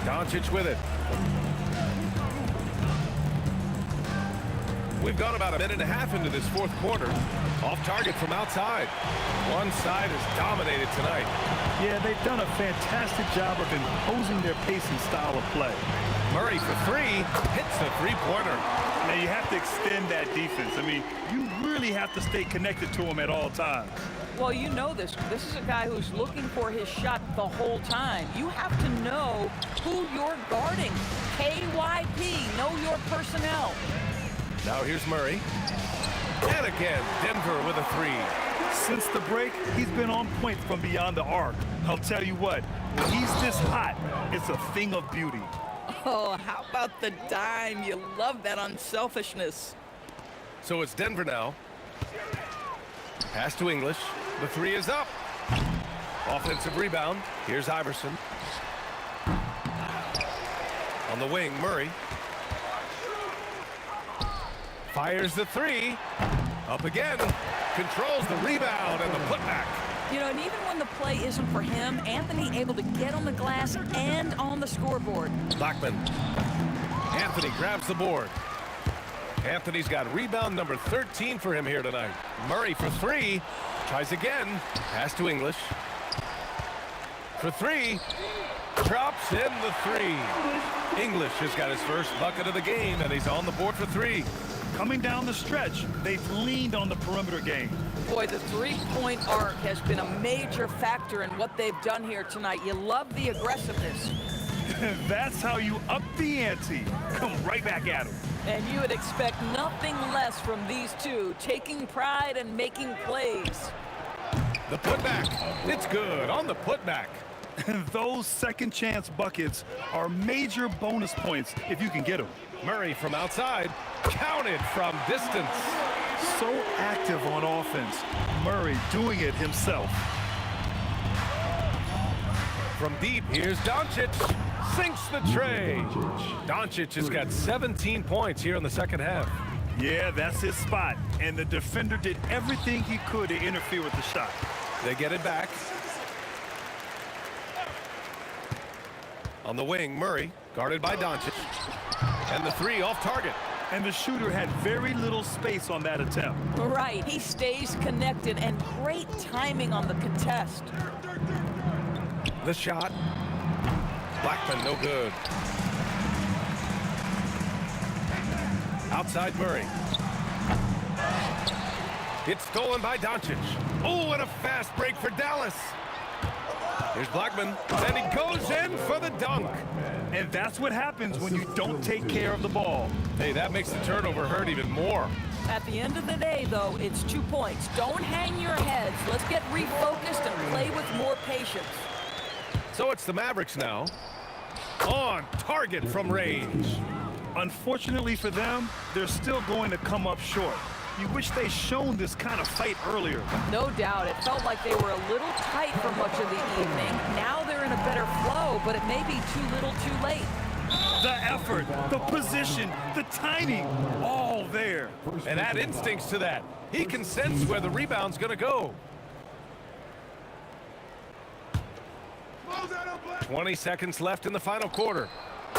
Doncic with it. We've gone about a minute and a half into this fourth quarter. Off target from outside. One side has dominated tonight. Yeah, they've done a fantastic job of imposing their pace and style of play. Murray for 3, hits the three-pointer. Now you have to extend that defense. I mean, you really have to stay connected to him at all times. Well, you know this. This is a guy who's looking for his shot the whole time. You have to know who you're guarding. KYP, know your personnel. Now here's Murray. And again, Denver with a 3. Since the break, he's been on point from beyond the arc. I'll tell you what, when he's this hot, it's a thing of beauty. Oh, how about the dime? You love that unselfishness. So it's Denver now. Pass to English. The 3 is up. Offensive rebound. Here's Iverson. On the wing, Murray. Fires the 3. Up again. Controls the rebound and the putback. You know, and even when the play isn't for him, Anthony able to get on the glass and on the scoreboard. Blackman. Anthony grabs the board. Anthony's got rebound number 13 for him here tonight. Murray for 3. Tries again. Pass to English. For 3. Drops in the 3. English has got his first bucket of the game, and he's on the board for 3. Coming down the stretch, they've leaned on the perimeter game. Boy, the three-point arc has been a major factor in what they've done here tonight. You love the aggressiveness. That's how you up the ante. Come right back at them. And you would expect nothing less from these two, taking pride and making plays. The putback. It's good on the putback. Those second chance buckets are major bonus points if you can get them. Murray from outside, counted from distance. So active on offense. Murray doing it himself. From deep, here's Doncic. Sinks the tray. Doncic has got 17 points here in the second half. Yeah, that's his spot. And the defender did everything he could to interfere with the shot. They get it back. On the wing, Murray, guarded by Doncic. And the three off target. And the shooter had very little space on that attempt. Right, he stays connected, and great timing on the contest. The shot. Blackman, no good. Outside Murray. It's stolen by Doncic. Oh, and a fast break for Dallas. Here's Blackman, and he goes in for the dunk. And that's what happens when you don't take care of the ball. Hey, that makes the turnover hurt even more. At the end of the day, though, it's 2 points. Don't hang your heads. Let's get refocused and play with more patience. So it's the Mavericks now. On target from range. Unfortunately for them, they're still going to come up short. You wish they'd shown this kind of fight earlier. No doubt. It felt like they were a little tight for much of the evening. Now they're in a better flow, but it may be too little too late. The effort, the position, the timing, all there. And add instincts to that. He can sense where the rebound's going to go. 20 seconds left in the final quarter.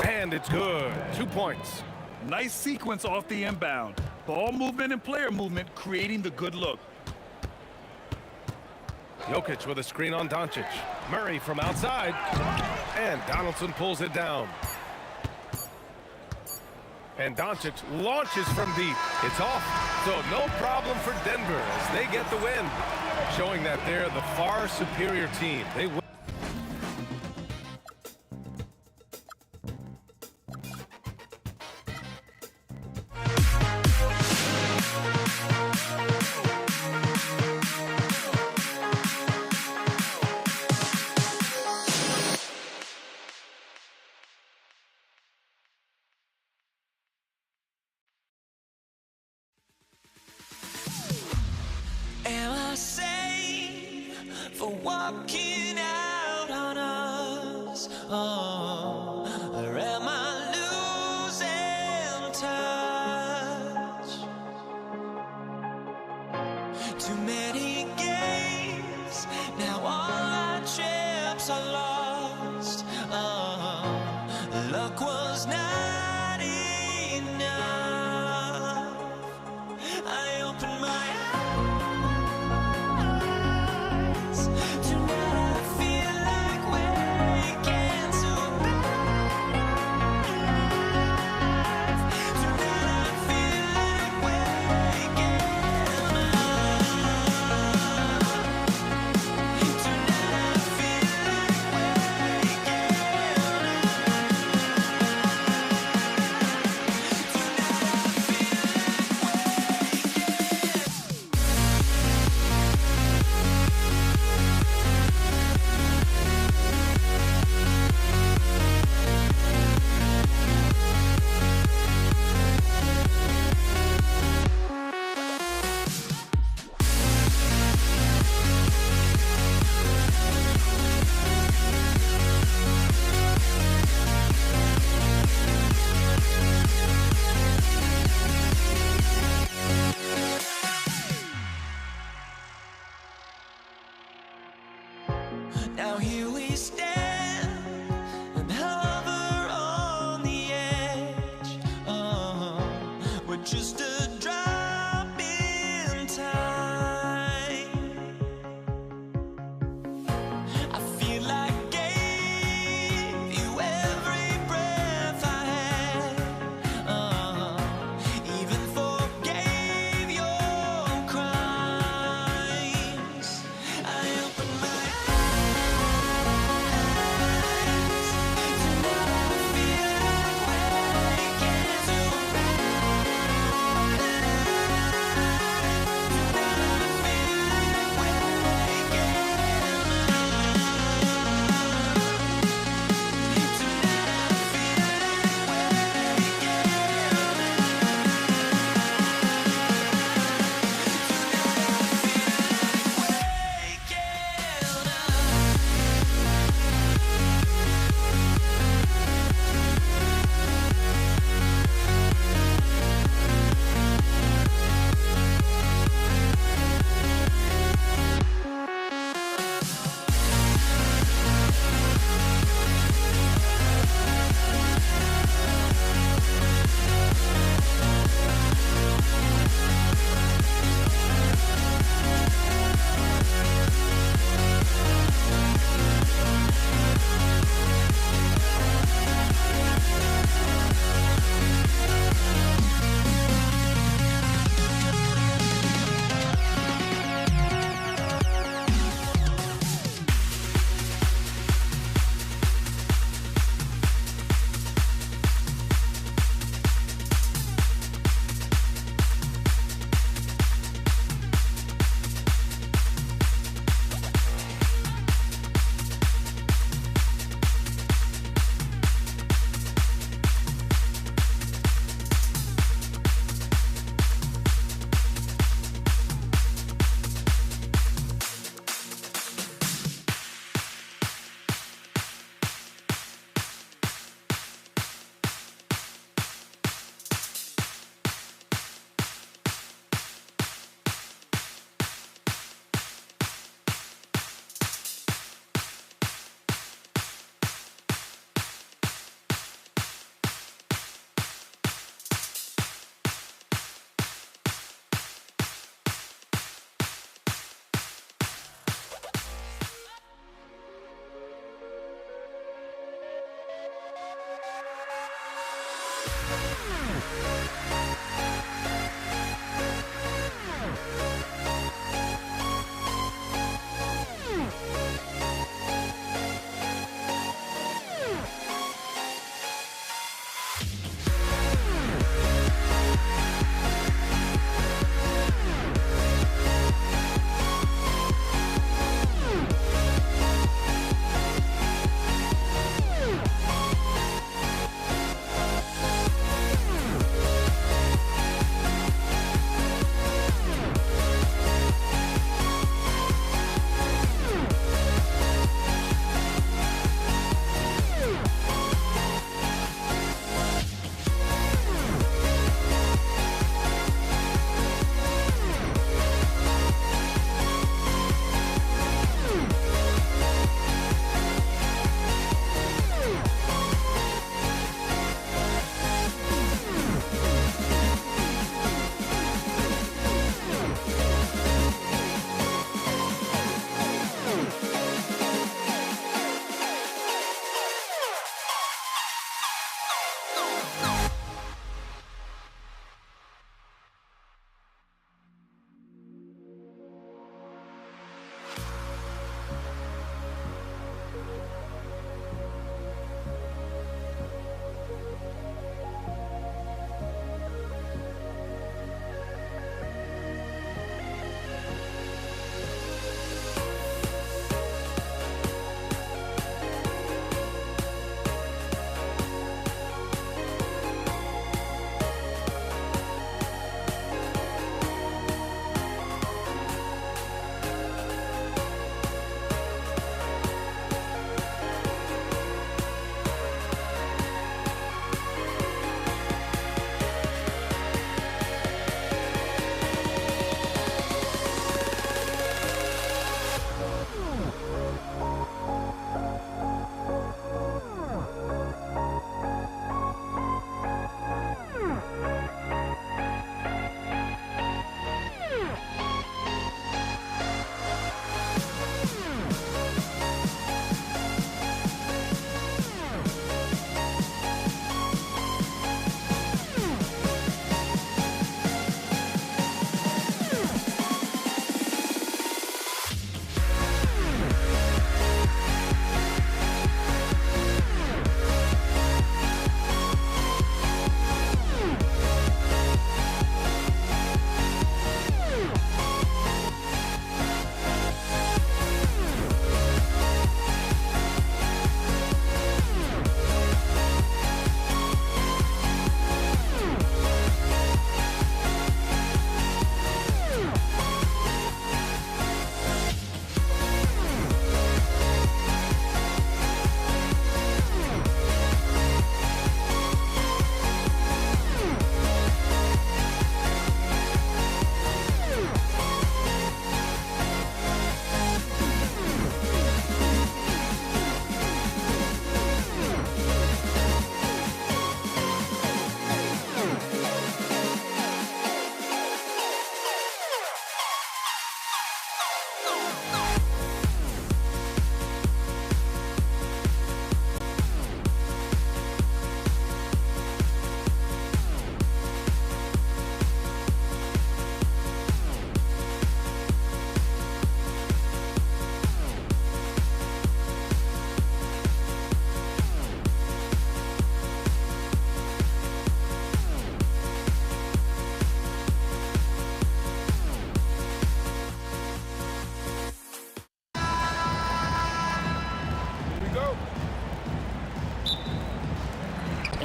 And it's good. 2 points. Nice sequence off the inbound. Ball movement and player movement creating the good look. Jokic with a screen on Doncic. Murray from outside. And Donaldson pulls it down. And Doncic launches from deep. It's off. So no problem for Denver as they get the win. Showing that they're the far superior team. They win. Am I safe for walking out on us? Oh, or am I losing touch? Too many games, now all our chips are lost. Oh, luck was not enough. I opened my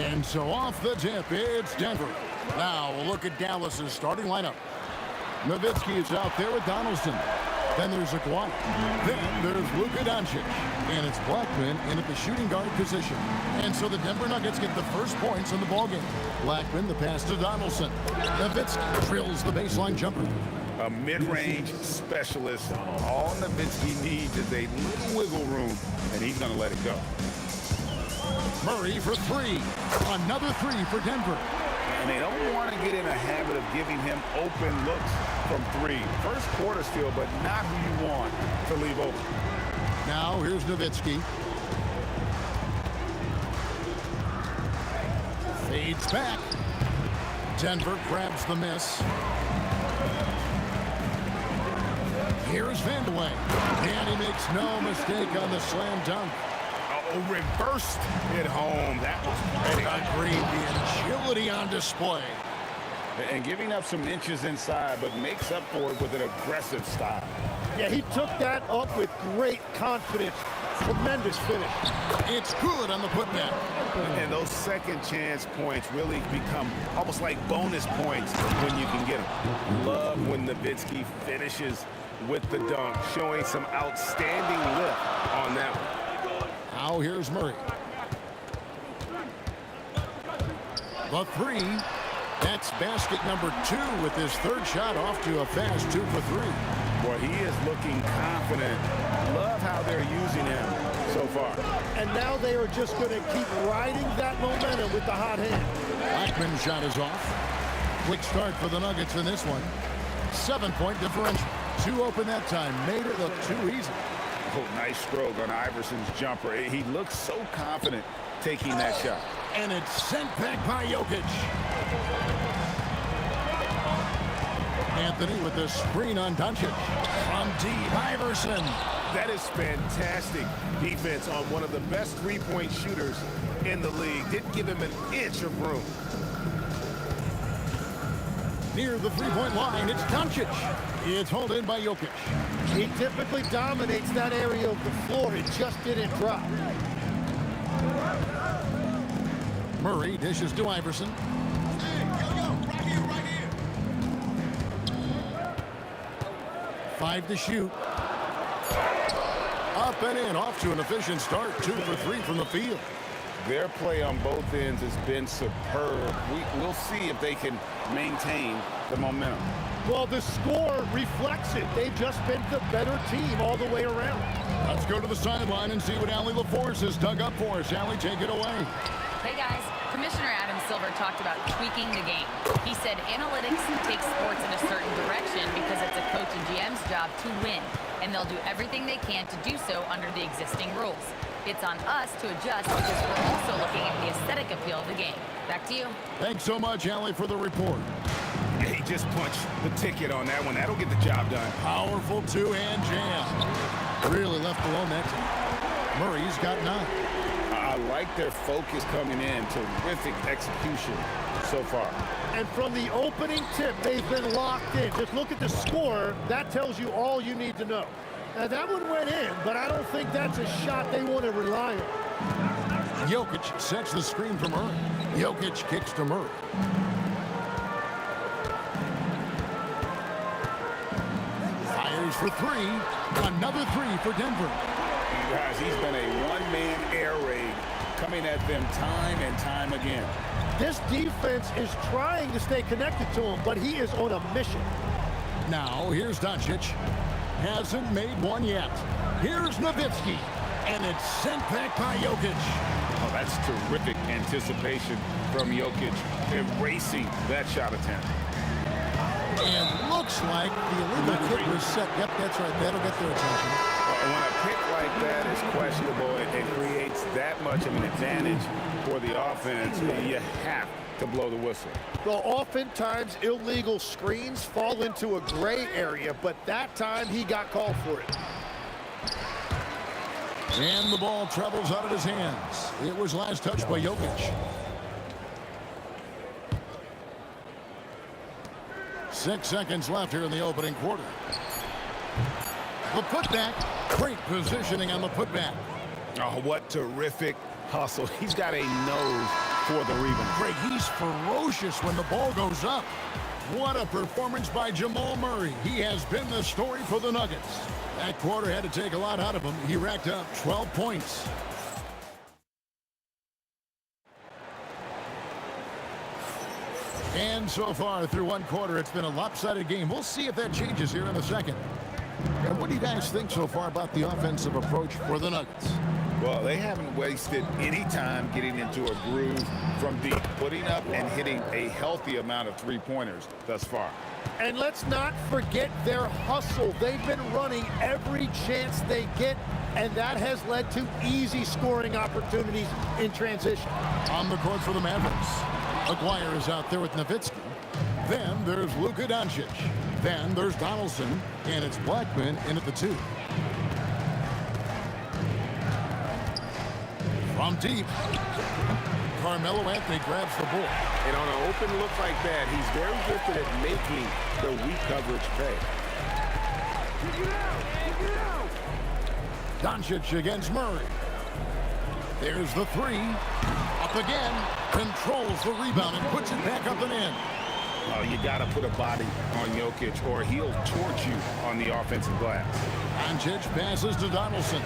And so off the tip, it's Denver. Now we'll look at Dallas's starting lineup. Nowitzki is out there with Donaldson. Then there's Aguayo. Then there's Luka Doncic. And it's Blackman in at the shooting guard position. And so the Denver Nuggets get the first points in the ballgame. Blackman, the pass to Donaldson. Nowitzki drills the baseline jumper. A mid-range specialist. All Nowitzki needs is a little wiggle room, and he's going to let it go. Murray for three. Another three for Denver. And they don't want to get in a habit of giving him open looks from three. First quarter still, but not who you want to leave open. Now here's Nowitzki. Fades back. Denver grabs the miss. Here's Vandeweghe. And he makes no mistake on the slam dunk. Reversed it home. That was pretty. Agreed. The agility on display. And giving up some inches inside, but makes up for it with an aggressive style. Yeah, he took that up with great confidence. Tremendous finish. It's good on the putback. And those second chance points really become almost like bonus points when you can get them. Love when Nowitzki finishes with the dunk, showing some outstanding lift on that one. Now here's Murray. The three. That's basket number 2 with his third shot off to a fast 2 for 3. Boy, he is looking confident. Love how they're using him so far. And now they are just going to keep riding that momentum with the hot hand. Blackman's shot is off. Quick start for the Nuggets in this one. 7-point differential. 2 open that time. Made it look too easy. Oh, nice stroke on Iverson's jumper. He looks so confident taking that shot. And it's sent back by Jokic. Anthony with the screen on Doncic. From deep, Iverson. That is fantastic defense on one of the best three-point shooters in the league. Didn't give him an inch of room. Near the three-point line, it's Doncic. It's hauled in by Jokic. He typically dominates that area of the floor. It just didn't drop. Murray dishes to Iverson. Right here. 5 to shoot. Up and in, off to an efficient start. 2 for 3 from the field. Their play on both ends has been superb. We'll see if they can maintain the momentum. Well, the score reflects it. They've just been the better team all the way around. Let's go to the sideline and see what Allie LaForce has dug up for us. Allie, take it away. Hey guys, Commissioner Adam Silver talked about tweaking the game. He said analytics take sports in a certain direction because it's a coach and GM's job to win, and they'll do everything they can to do so under the existing rules. It's on us to adjust because we're also looking at the aesthetic appeal of the game. Back to you. Thanks so much, Allie, for the report. Yeah, he just punched the ticket on that one. That'll get the job done. Powerful two-hand jam. Really left alone that time. Murray's got 9. I like their focus coming in. Terrific execution so far. And from the opening tip, they've been locked in. Just look at the score. That tells you all you need to know. Now, that one went in, but I don't think that's a shot they want to rely on. Jokic sets the screen for Murray. Jokic kicks to Murray. Fires for 3. Another 3 for Denver. You guys, he's been a one-man air raid coming at them time and time again. This defense is trying to stay connected to him, but he is on a mission. Now, here's Doncic. Hasn't made one yet. Here's Nowitzki. And it's sent back by Jokic. Oh, that's terrific anticipation from Jokic, erasing that shot attempt. And looks like the illegal kick was set. Yep, that's right. That'll get their attention. When a pick like that is questionable, it creates that much of an advantage for the offense. You have to blow the whistle. Well, oftentimes illegal screens fall into a gray area, but that time he got called for it. And the ball travels out of his hands. It was last touched by Jokic. 6 seconds left here in the opening quarter. The putback. Great positioning on the putback. Oh, what terrific hustle. He's got a nose for the rebound. Greg, he's ferocious when the ball goes up. What a performance by Jamal Murray. He has been the story for the Nuggets. That quarter had to take a lot out of him. He racked up 12 points. And so far through one quarter, it's been a lopsided game. We'll see if that changes here in a second. And what do you guys think so far about the offensive approach for the Nuggets? Well, they haven't wasted any time getting into a groove from deep, putting up and hitting a healthy amount of three-pointers thus far. And let's not forget their hustle. They've been running every chance they get, and that has led to easy scoring opportunities in transition. On the court for the Mavericks, Aguirre is out there with Nowitzki. Then there's Luka Doncic. Then there's Donaldson, and it's Blackman in at the 2. From deep, Carmelo Anthony grabs the ball. And on an open look like that, he's very gifted at making the weak coverage pay. Doncic against Murray. There's the 3. Up again. Controls the rebound and puts it back up and in. Oh, you got to put a body on Jokic or he'll torch you on the offensive glass. Doncic passes to Donaldson.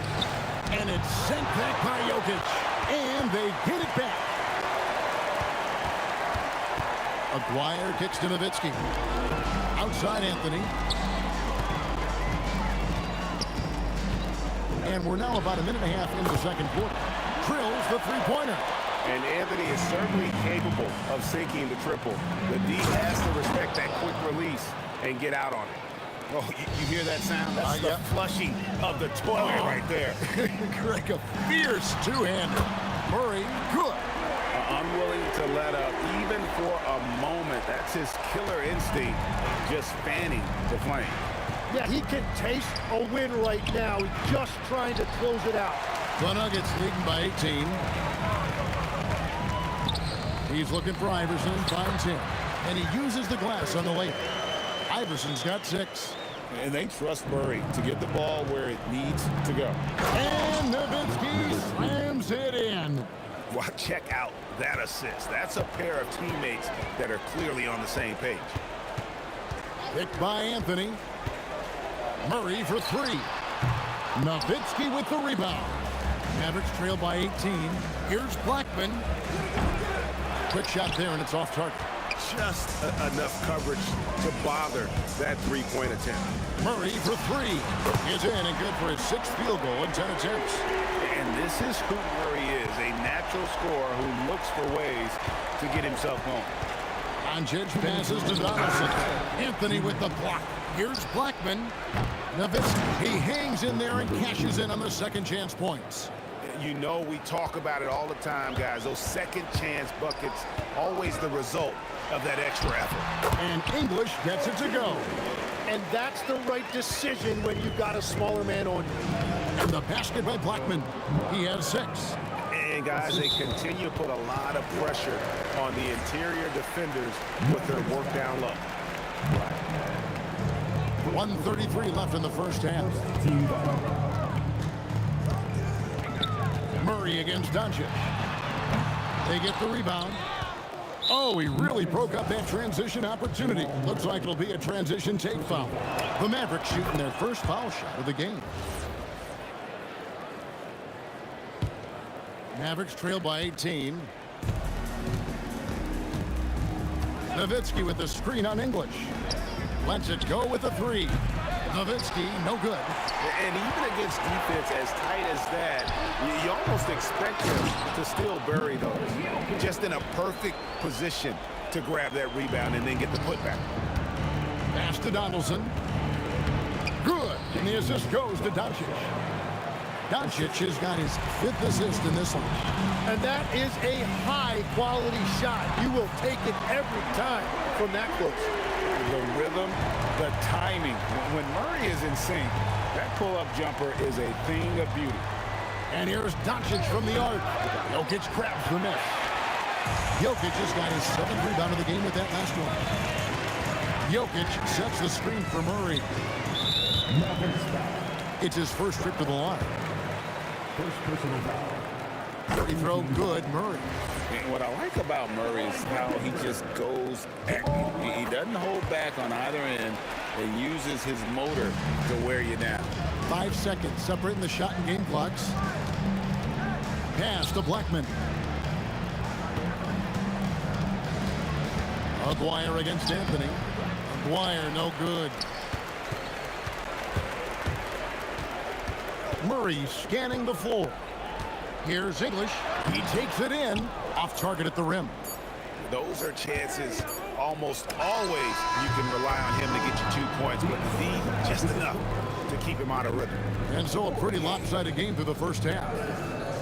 And it's sent back by Jokic. And they get it back. Aguirre kicks to Nowitzki. Outside Anthony. And we're now about a minute and a half into the second quarter. Drills the three-pointer. And Anthony is certainly capable of sinking the triple. The D has to respect that quick release and get out on it. Oh, you hear that sound? That's the flushing of the toilet right there. Greg, a fierce two-hander. Murray, good. Unwilling to let up even for a moment. That's his killer instinct, just fanning the flame. Yeah, he can taste a win right now. He's just trying to close it out. The Nuggets leading by 18. He's looking for Iverson, finds him. And he uses the glass on the layup. Iverson's got 6. And they trust Murray to get the ball where it needs to go. And Nowitzki slams it in. Well, check out that assist. That's a pair of teammates that are clearly on the same page. Picked by Anthony. Murray for 3. Nowitzki with the rebound. Mavericks trail by 18. Here's Blackman. Quick shot there, and it's off target. Just enough coverage to bother that three-point attempt. Murray for 3. Is in and good for his 6th field goal in 10 attempts. And this is who Murray is, a natural scorer who looks for ways to get himself home. Doncic passes to Donaldson. Anthony with the block. Here's Blackman. Nowitzki, he hangs in there and cashes in on the second chance points. You know, we talk about it all the time, guys. Those second chance buckets, always the result of that extra effort. And English gets it to go. And that's the right decision when you've got a smaller man on you. And the basket by Blackman. He has 6. And guys, they continue to put a lot of pressure on the interior defenders with their work down low. 1:33 left in the first half. Murray against Doncic. They get the rebound. Oh, he really broke up that transition opportunity. Looks like it'll be a transition take foul. The Mavericks shooting their first foul shot of the game. Mavericks trail by 18. Nowitzki with the screen on English. Lets it go with a 3. Nowitzki, no good. And even against defense as tight as that, you almost expect him to still bury those. Just in a perfect position to grab that rebound and then get the putback. Pass to Donaldson. Good. And the assist goes to Doncic. Doncic has got his 5th assist in this one. And that is a high-quality shot. You will take it every time from that close. The rhythm, the timing. When Murray is in sync, that pull-up jumper is a thing of beauty. And here's Doncic from the arc. Jokic grabs the miss. Jokic has got his 7th rebound of the game with that last one. Jokic sets the screen for Murray. It's his first trip to the line. First personal foul. Free throw good, Murray. And what I like about Murray is how he just goes, he doesn't hold back on either end and uses his motor to wear you down. 5 seconds separating the shot and game clocks. Pass to Blackman. Aguirre against Anthony. Aguirre, no good. Murray scanning the floor. Here's English. He takes it in. Off target at the rim. Those are chances almost always you can rely on him to get you 2 points, but the D just enough to keep him out of rhythm. And so a pretty lopsided game through the first half.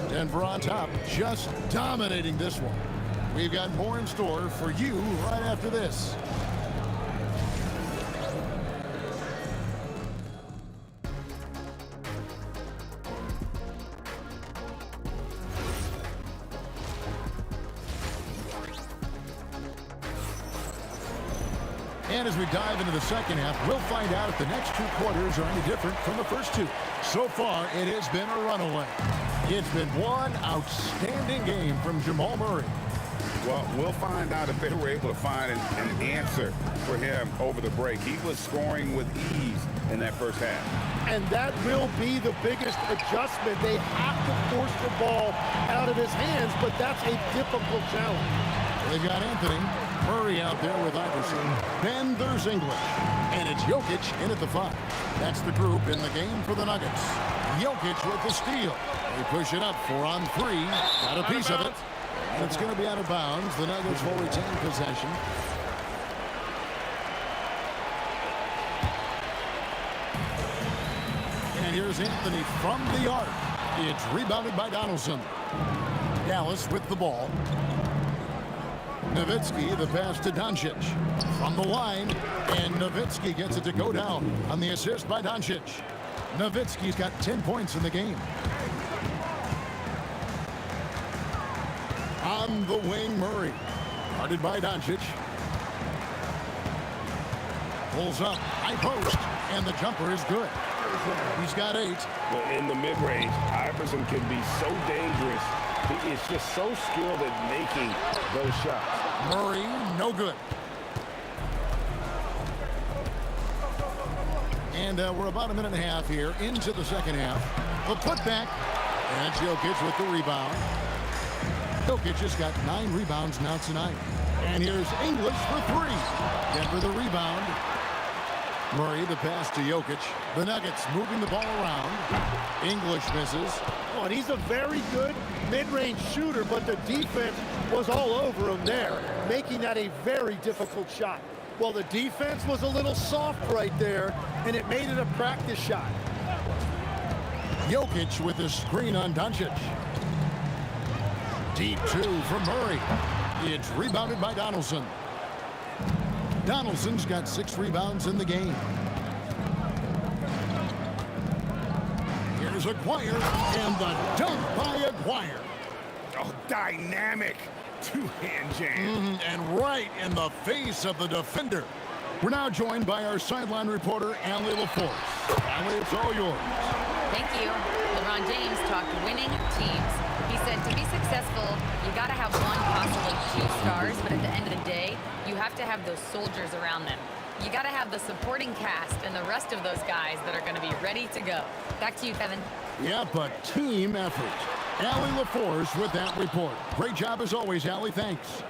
Denver on top, just dominating this one. We've got more in store for you right after this. And as we dive into the second half, we'll find out if the next 2 quarters are any different from the first 2. So far, it has been a runaway. It's been one outstanding game from Jamal Murray. Well, we'll find out if they were able to find an answer for him over the break. He was scoring with ease in that first half. And that will be the biggest adjustment. They have to force the ball out of his hands, but that's a difficult challenge. They've got Anthony. Murray out there with Iverson. Then there's English. And it's Jokic in at the 5. That's the group in the game for the Nuggets. Jokic with the steal. They push it up 4 on 3. Got a piece of it. And it's going to be out of bounds. The Nuggets will retain possession. And here's Anthony from the arc. It's rebounded by Donaldson. Dallas with the ball. Nowitzki, the pass to Doncic. From the line, and Nowitzki gets it to go down on the assist by Doncic. Nowitzki's got 10 points in the game. On the wing, Murray. Guarded by Doncic. Pulls up, high post, and the jumper is good. He's got 8. Well, in the mid-range, Iverson can be so dangerous. He is just so skilled at making those shots. Murray, no good. And we're about a minute and a half here into the second half. The putback, and Jokic with the rebound. Jokic has got 9 rebounds now tonight. And here's English for 3. Denver the rebound. Murray the pass to Jokic. The Nuggets moving the ball around. English misses. Oh, and he's a very good mid-range shooter, but the defense was all over him there, making that a very difficult shot. Well, the defense was a little soft right there, and it made it a practice shot. Jokic with the screen on Doncic. Deep 2 from Murray. It's rebounded by Donaldson. Donaldson's got 6 rebounds in the game. Here's Aguirre, and the dunk by Aguirre. Oh, dynamic two-hand jam. And right in the face of the defender. We're now joined by our sideline reporter, Allie LaForce. Allie, it's all yours. Thank you. LeBron James talked winning teams. He said to be successful, you got to have 1, possibly 2 stars, but at the end of the day, you have to have those soldiers around them. You got to have the supporting cast and the rest of those guys that are going to be ready to go. Back to you, Kevin. Yeah, but team effort. Allie LaForce with that report. Great job as always, Allie. Thanks.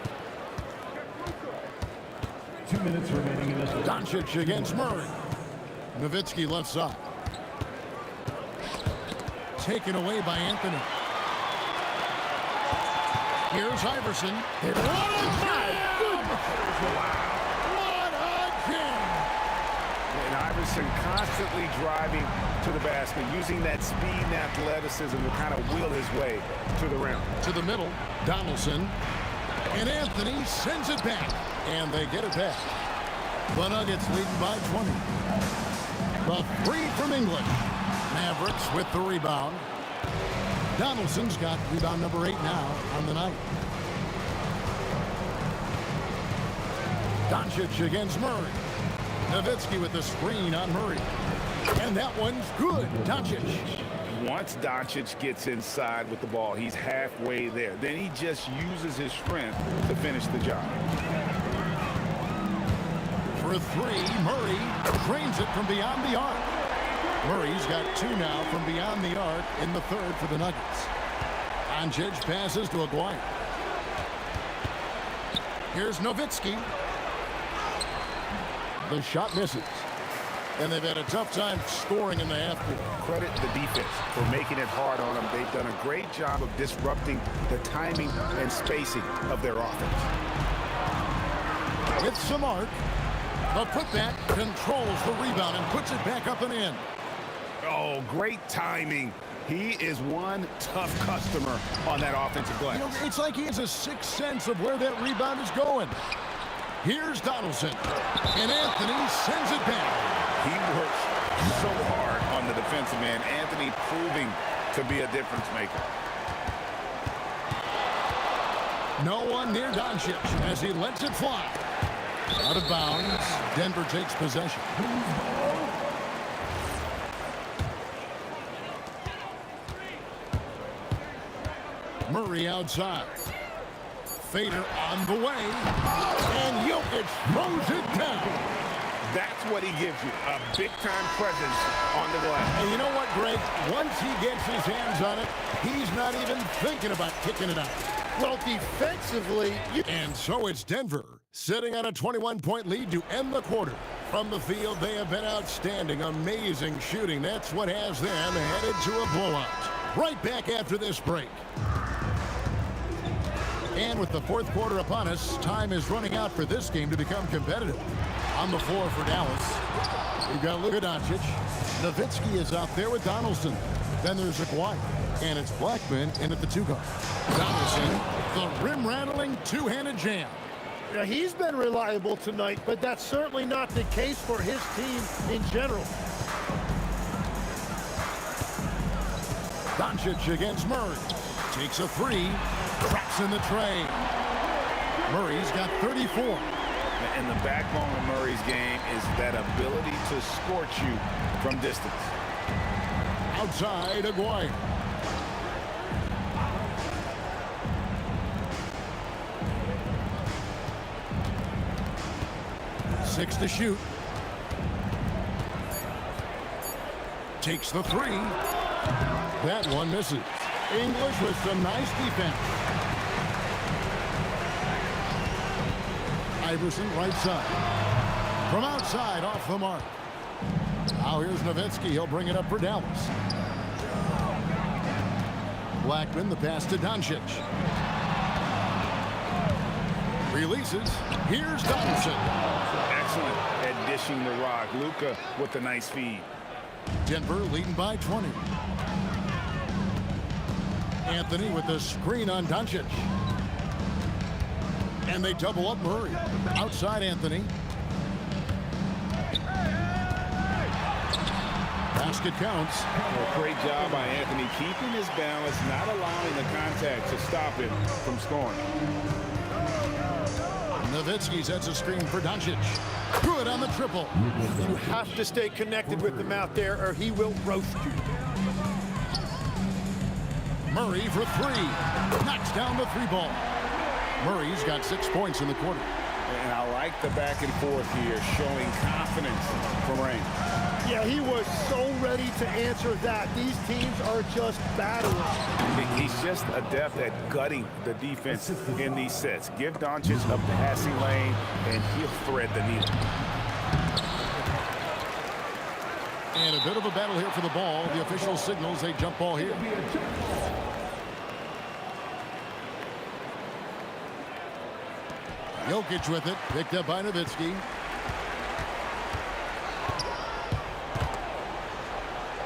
2 minutes remaining in this one. Doncic against Murray. Nowitzki left side. Taken away by Anthony. Here's Iverson. What a jam! And Iverson constantly driving to the basket, using that speed and athleticism to kind of wheel his way to the rim. To the middle, Donaldson. And Anthony sends it back. And they get it back. The Nuggets leading by 20. The 3 from English. Mavericks with the rebound. Donaldson's got rebound number 8 now on the night. Doncic against Murray. Nowitzki with the screen on Murray. And that one's good. Doncic. Once Doncic gets inside with the ball, he's halfway there. Then he just uses his strength to finish the job. For three, Murray drains it from beyond the arc. Murray's got 2 now from beyond the arc in the third for the Nuggets. Doncic passes to Aguirre. Here's Nowitzki. The shot misses. And they've had a tough time scoring in the half court. Credit the defense for making it hard on them. They've done a great job of disrupting the timing and spacing of their offense. With some arc, the putback controls the rebound and puts it back up and in. Oh, great timing. He is one tough customer on that offensive glass. You know, it's like he has a sixth sense of where that rebound is going. Here's Donaldson, and Anthony sends it back. He works so hard on the defensive end. Anthony proving to be a difference maker. No one near Doncic as he lets it fly. Out of bounds, Denver takes possession. Murray outside. Fader on the way. And Jokic throws it down. That's what he gives you, a big-time presence on the glass. And you know what, Greg? Once he gets his hands on it, he's not even thinking about kicking it out. Well, defensively... And so it's Denver, sitting on a 21-point lead to end the quarter. From the field, they have been outstanding, amazing shooting. That's what has them headed to a blowout. Right back after this break. And with the fourth quarter upon us, time is running out for this game to become competitive. On the floor for Dallas, we've got Luka Doncic. Nowitzki is out there with Donaldson. Then there's Aguirre. And it's Blackman in at the 2-guard. Donaldson, the rim-rattling two-handed jam. Yeah, he's been reliable tonight, but that's certainly not the case for his team in general. Doncic against Murray. Takes a 3. Traps in the tray. Murray's got 34. And the backbone of Murray's game is that ability to scorch you from distance. Outside, Aguirre. Six to shoot. Takes the 3. That one misses. English with some nice defense. Iverson right side. From outside, off the mark. Now here's Nowitzki. He'll bring it up for Dallas. Blackman, the pass to Doncic. Releases. Here's Donaldson. Excellent at dishing the rock. Luka with a nice feed. Denver leading by 20. Anthony with the screen on Doncic. And they double up Murray. Outside Anthony. Basket counts. Well, great job by Anthony keeping his balance, not allowing the contact to stop him from scoring. Nowitzki sets a screen for Doncic. Good on the triple. You have to stay connected with him out there or he will roast you. Murray for 3. Knocks down the 3 ball. Murray's got 6 points in the quarter. And I like the back and forth here, showing confidence from Rain. Yeah, he was so ready to answer that. These teams are just battling. He's just adept at gutting the defense in these sets. Give Doncic a passing lane, and he'll thread the needle. And a bit of a battle here for the ball. The official signals a jump ball here. Jokic with it, picked up by Nowitzki.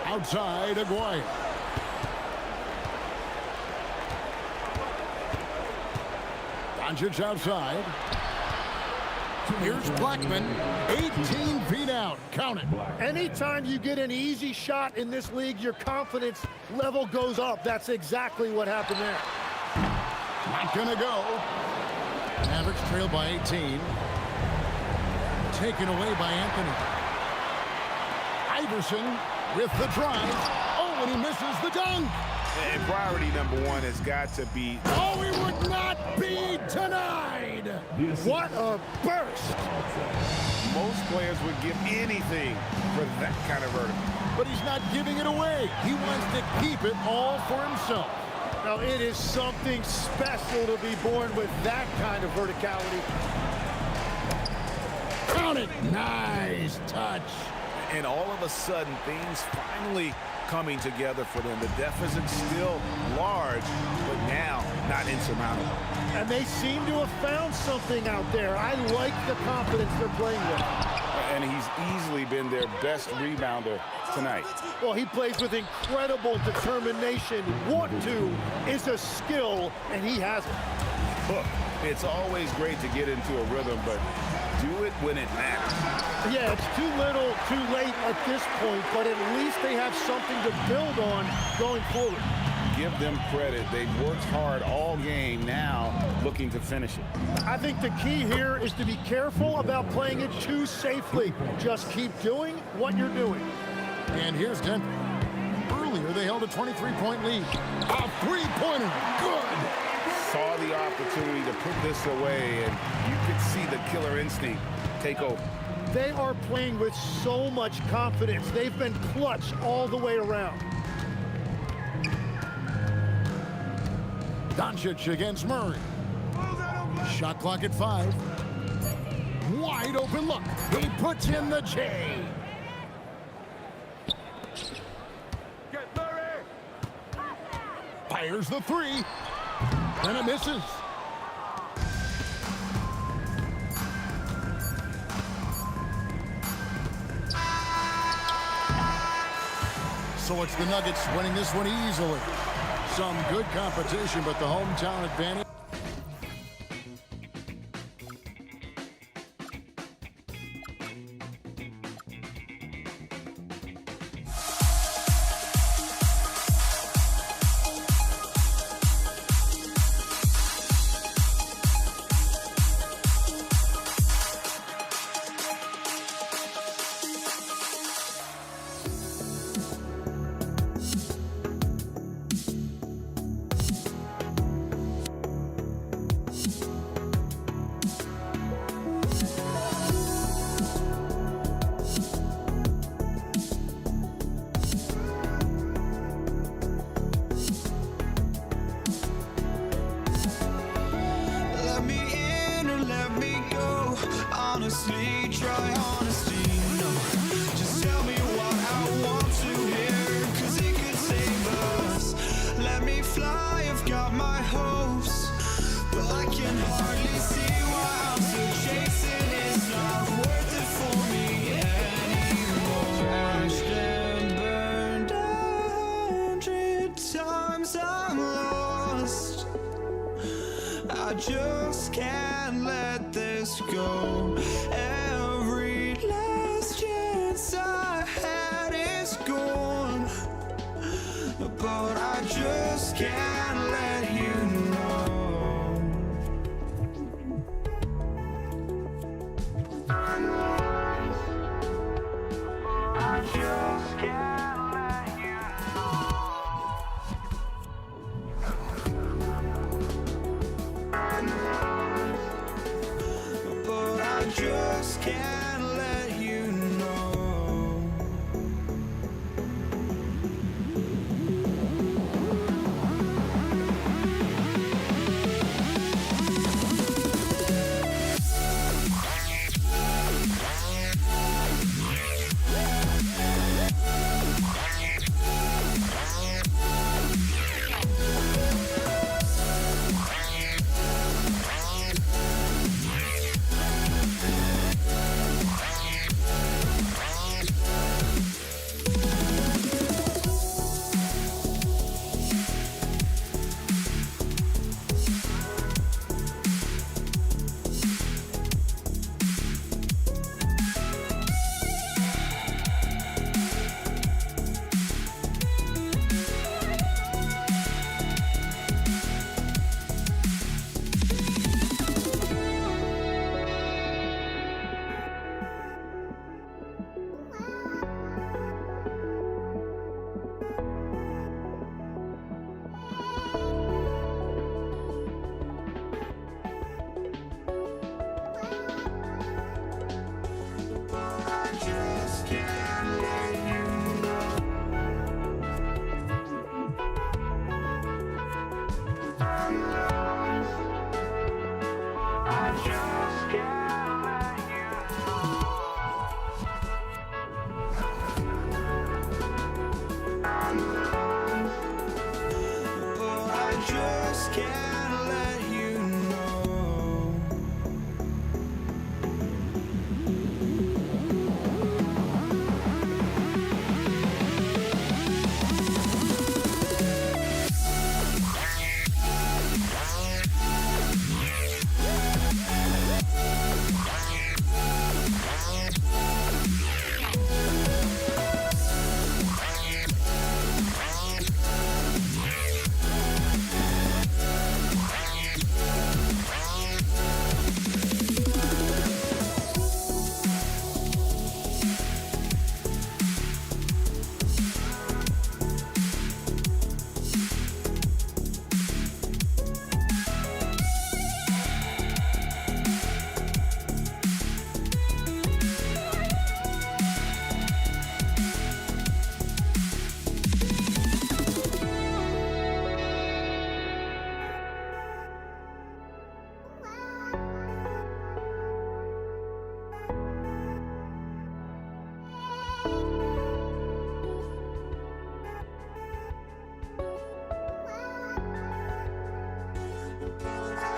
Outside, Aguirre. Doncic outside. Here's Blackman, 18 feet out. Count it. Anytime you get an easy shot in this league, your confidence level goes up. That's exactly what happened there. Not gonna go. Mavericks trail by 18. Taken away by Anthony. Iverson with the drive. Oh, and he misses the dunk. And priority number one has got to be... Oh, he would not be denied. What a burst. Most players would give anything for that kind of vertical. But he's not giving it away. He wants to keep it all for himself. Now, it is something special to be born with that kind of verticality. Count it. Nice touch. And all of a sudden, things finally coming together for them. The deficit still large, but now not insurmountable. And they seem to have found something out there. I like the confidence they're playing with. And he's easily been their best rebounder tonight. Well, he plays with incredible determination. Want to is a skill, and he has it. Look, it's always great to get into a rhythm, but do it when it matters. Yeah, it's too little, too late at this point, but at least they have something to build on going forward. Give them credit. They've worked hard all game, now looking to finish it. I think the key here is to be careful about playing it too safely. Just keep doing what you're doing. And here's Denver. Earlier, they held a 23-point lead. A three-pointer. Good. Saw the opportunity to put this away, and you could see the killer instinct take over. They are playing with so much confidence. They've been clutch all the way around. Doncic against Murray. Shot clock at 5. Wide open look. He puts in the J. Fires the 3. And it misses. So it's the Nuggets winning this one easily. Some good competition, but the hometown advantage. Honestly, try honesty, no. Just tell me what I want to hear, 'cause it could save us. Let me fly, I've got my hopes, but I can hardly see why I'm still chasing. It's not worth it for me anymore. Crashed and burned 100 times, I'm lost. I just can't let this go. Every last chance I had is gone, but I just can't let you know. I just can't let you just can't let you know.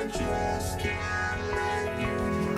just can't let you know.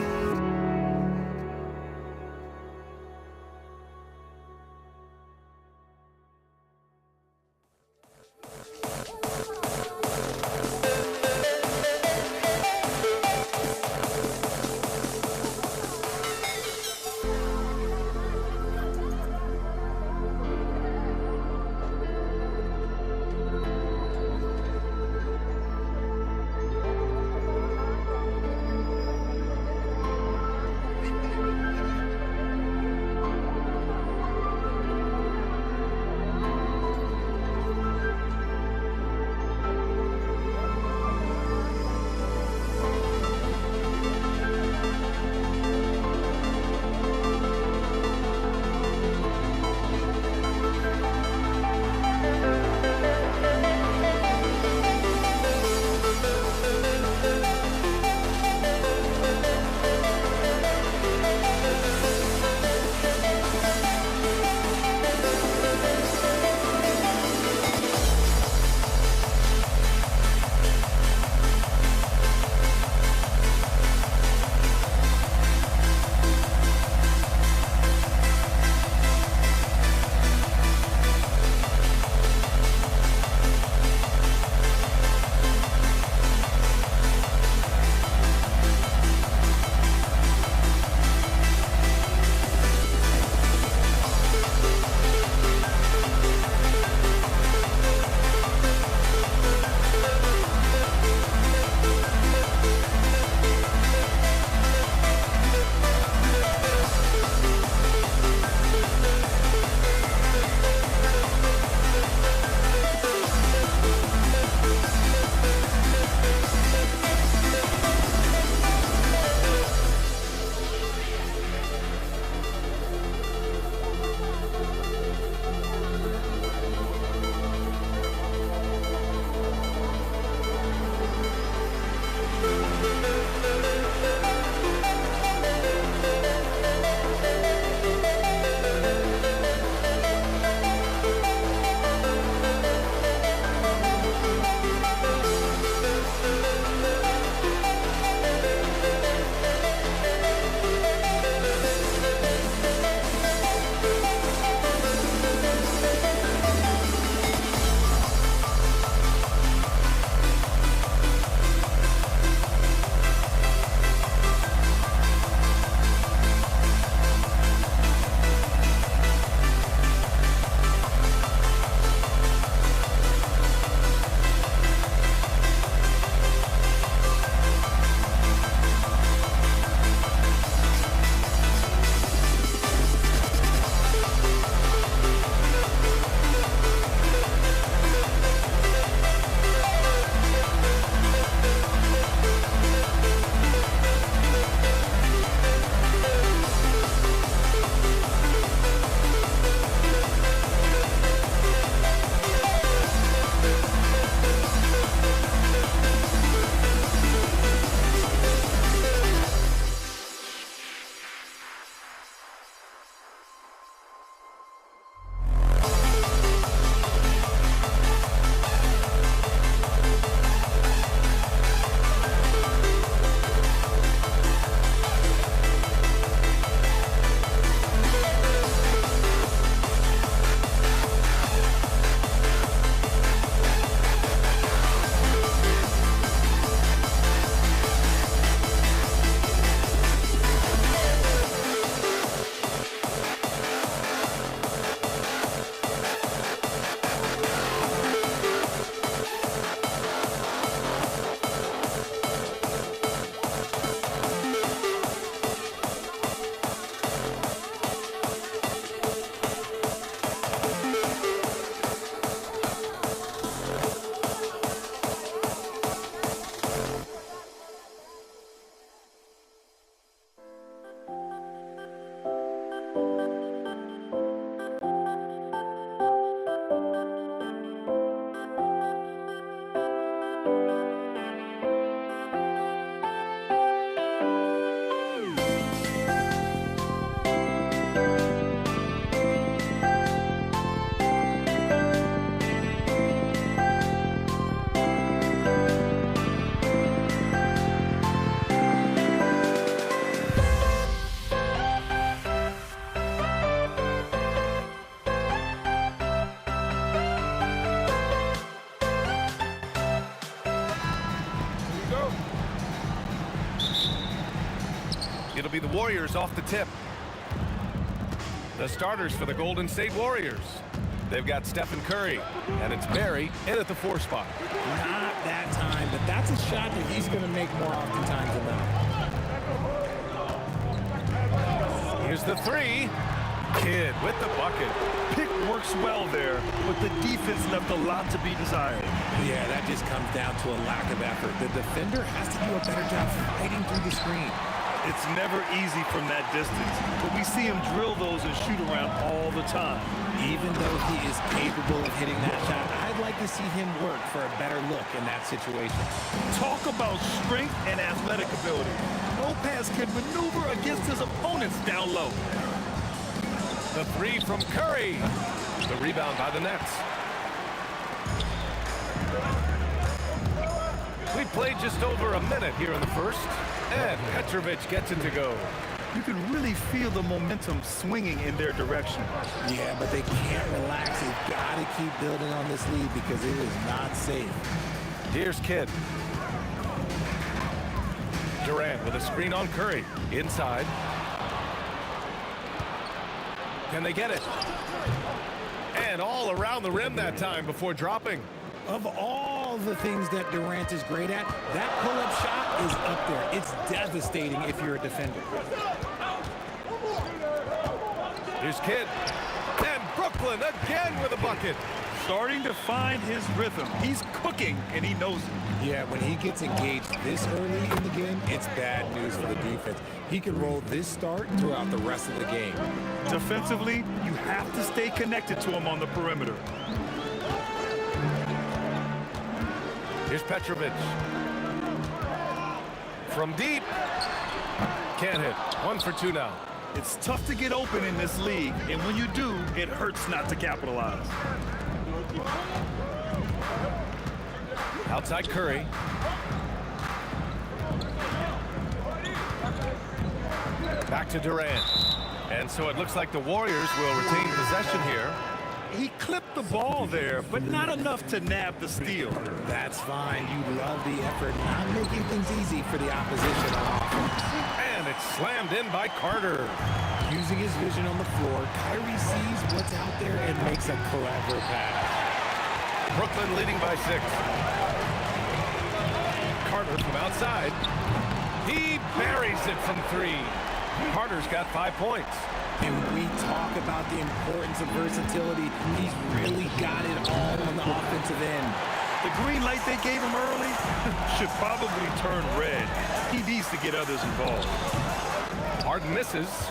go. It'll be the Warriors off the tip. The starters for the Golden State Warriors. They've got Stephen Curry, and it's Barry in at the 4 spot. Not that time, but that's a shot that he's going to make more oftentimes than not. Here's the 3. Kidd with the bucket. Pick works well there, but the defense left a lot to be desired. Yeah, that just comes down to a lack of effort. The defender has to do a better job fighting through the screen. It's never easy from that distance, but we see him drill those and shoot around all the time. Even though he is capable of hitting that shot, I'd like to see him work for a better look in that situation. Talk about strength and athletic ability. Lopez can maneuver against his opponents down low. The 3 from Curry. The rebound by the Nets. We played just over a minute here in the first, and Petrovic gets it to go. You can really feel the momentum swinging in their direction. Yeah, but they can't relax. They've got to keep building on this lead because it is not safe. Here's Kidd. Durant with a screen on Curry. Inside. Can they get it? And all around the rim that time before dropping. Of all the things that Durant is great at, that pull-up shot is up there. It's devastating if you're a defender. Here's Kidd. And Brooklyn again with a bucket. Starting to find his rhythm. He's cooking, and he knows it. Yeah, when he gets engaged this early in the game, it's bad news for the defense. He can roll this start throughout the rest of the game. Defensively, you have to stay connected to him on the perimeter. Here's Petrovic. From deep. Can't hit. 1 for 2 now. It's tough to get open in this league, and when you do, it hurts not to capitalize. Outside Curry. Back to Durant. And so it looks like the Warriors will retain possession here. He clipped the ball there, but not enough to nab the steal. That's fine. You love the effort, not making things easy for the opposition on offense. And it's slammed in by Carter. Using his vision on the floor, Kyrie sees what's out there and makes a clever pass. Brooklyn leading by 6. Carter from outside. He buries it from 3. Carter's got 5 points. And we talk about the importance of versatility. He's really got it all on the offensive end. The green light they gave him early should probably turn red. He needs to get others involved. Harden misses.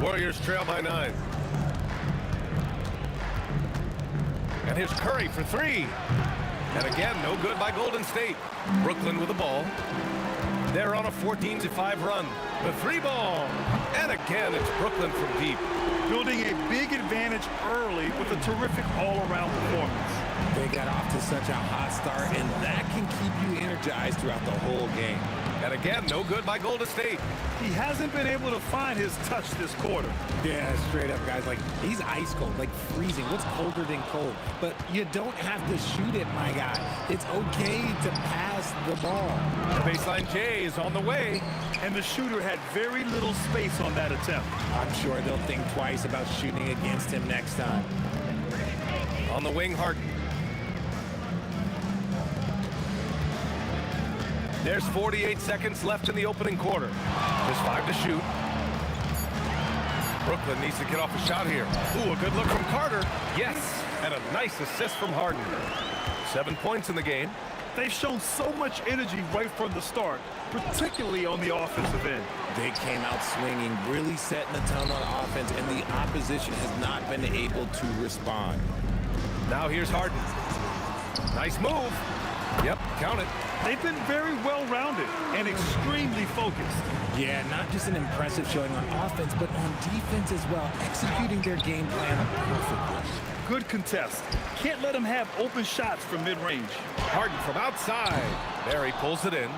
Warriors trail by 9. And here's Curry for 3. And again, no good by Golden State. Brooklyn with the ball. They're on a 14-5 run. The 3 ball. And again, it's Brooklyn from deep. Building a big advantage early with a terrific all-around performance. They got off to such a hot start, and that can keep you energized throughout the whole game. And again, no good by Golden State. He hasn't been able to find his touch this quarter. Yeah, straight up, guys. Like, he's ice cold, like freezing. What's colder than cold? But you don't have to shoot it, my guy. It's okay to pass the ball. The baseline J is on the way. And the shooter had very little space on that attempt. I'm sure they'll think twice about shooting against him next time. On the wing, Harden. There's 48 seconds left in the opening quarter. Just 5 to shoot. Brooklyn needs to get off a shot here. Ooh, a good look from Carter. Yes, and a nice assist from Harden. 7 points in the game. They've shown so much energy right from the start, particularly on the offensive end. They came out swinging, really setting the tone on offense, and the opposition has not been able to respond. Now here's Harden. Nice move. Yep, count it. They've been very well-rounded and extremely focused. Yeah, not just an impressive showing on offense, but on defense as well, executing their game plan perfectly. Good contest. Can't let him have open shots from mid-range. Harden from outside. There he pulls it in.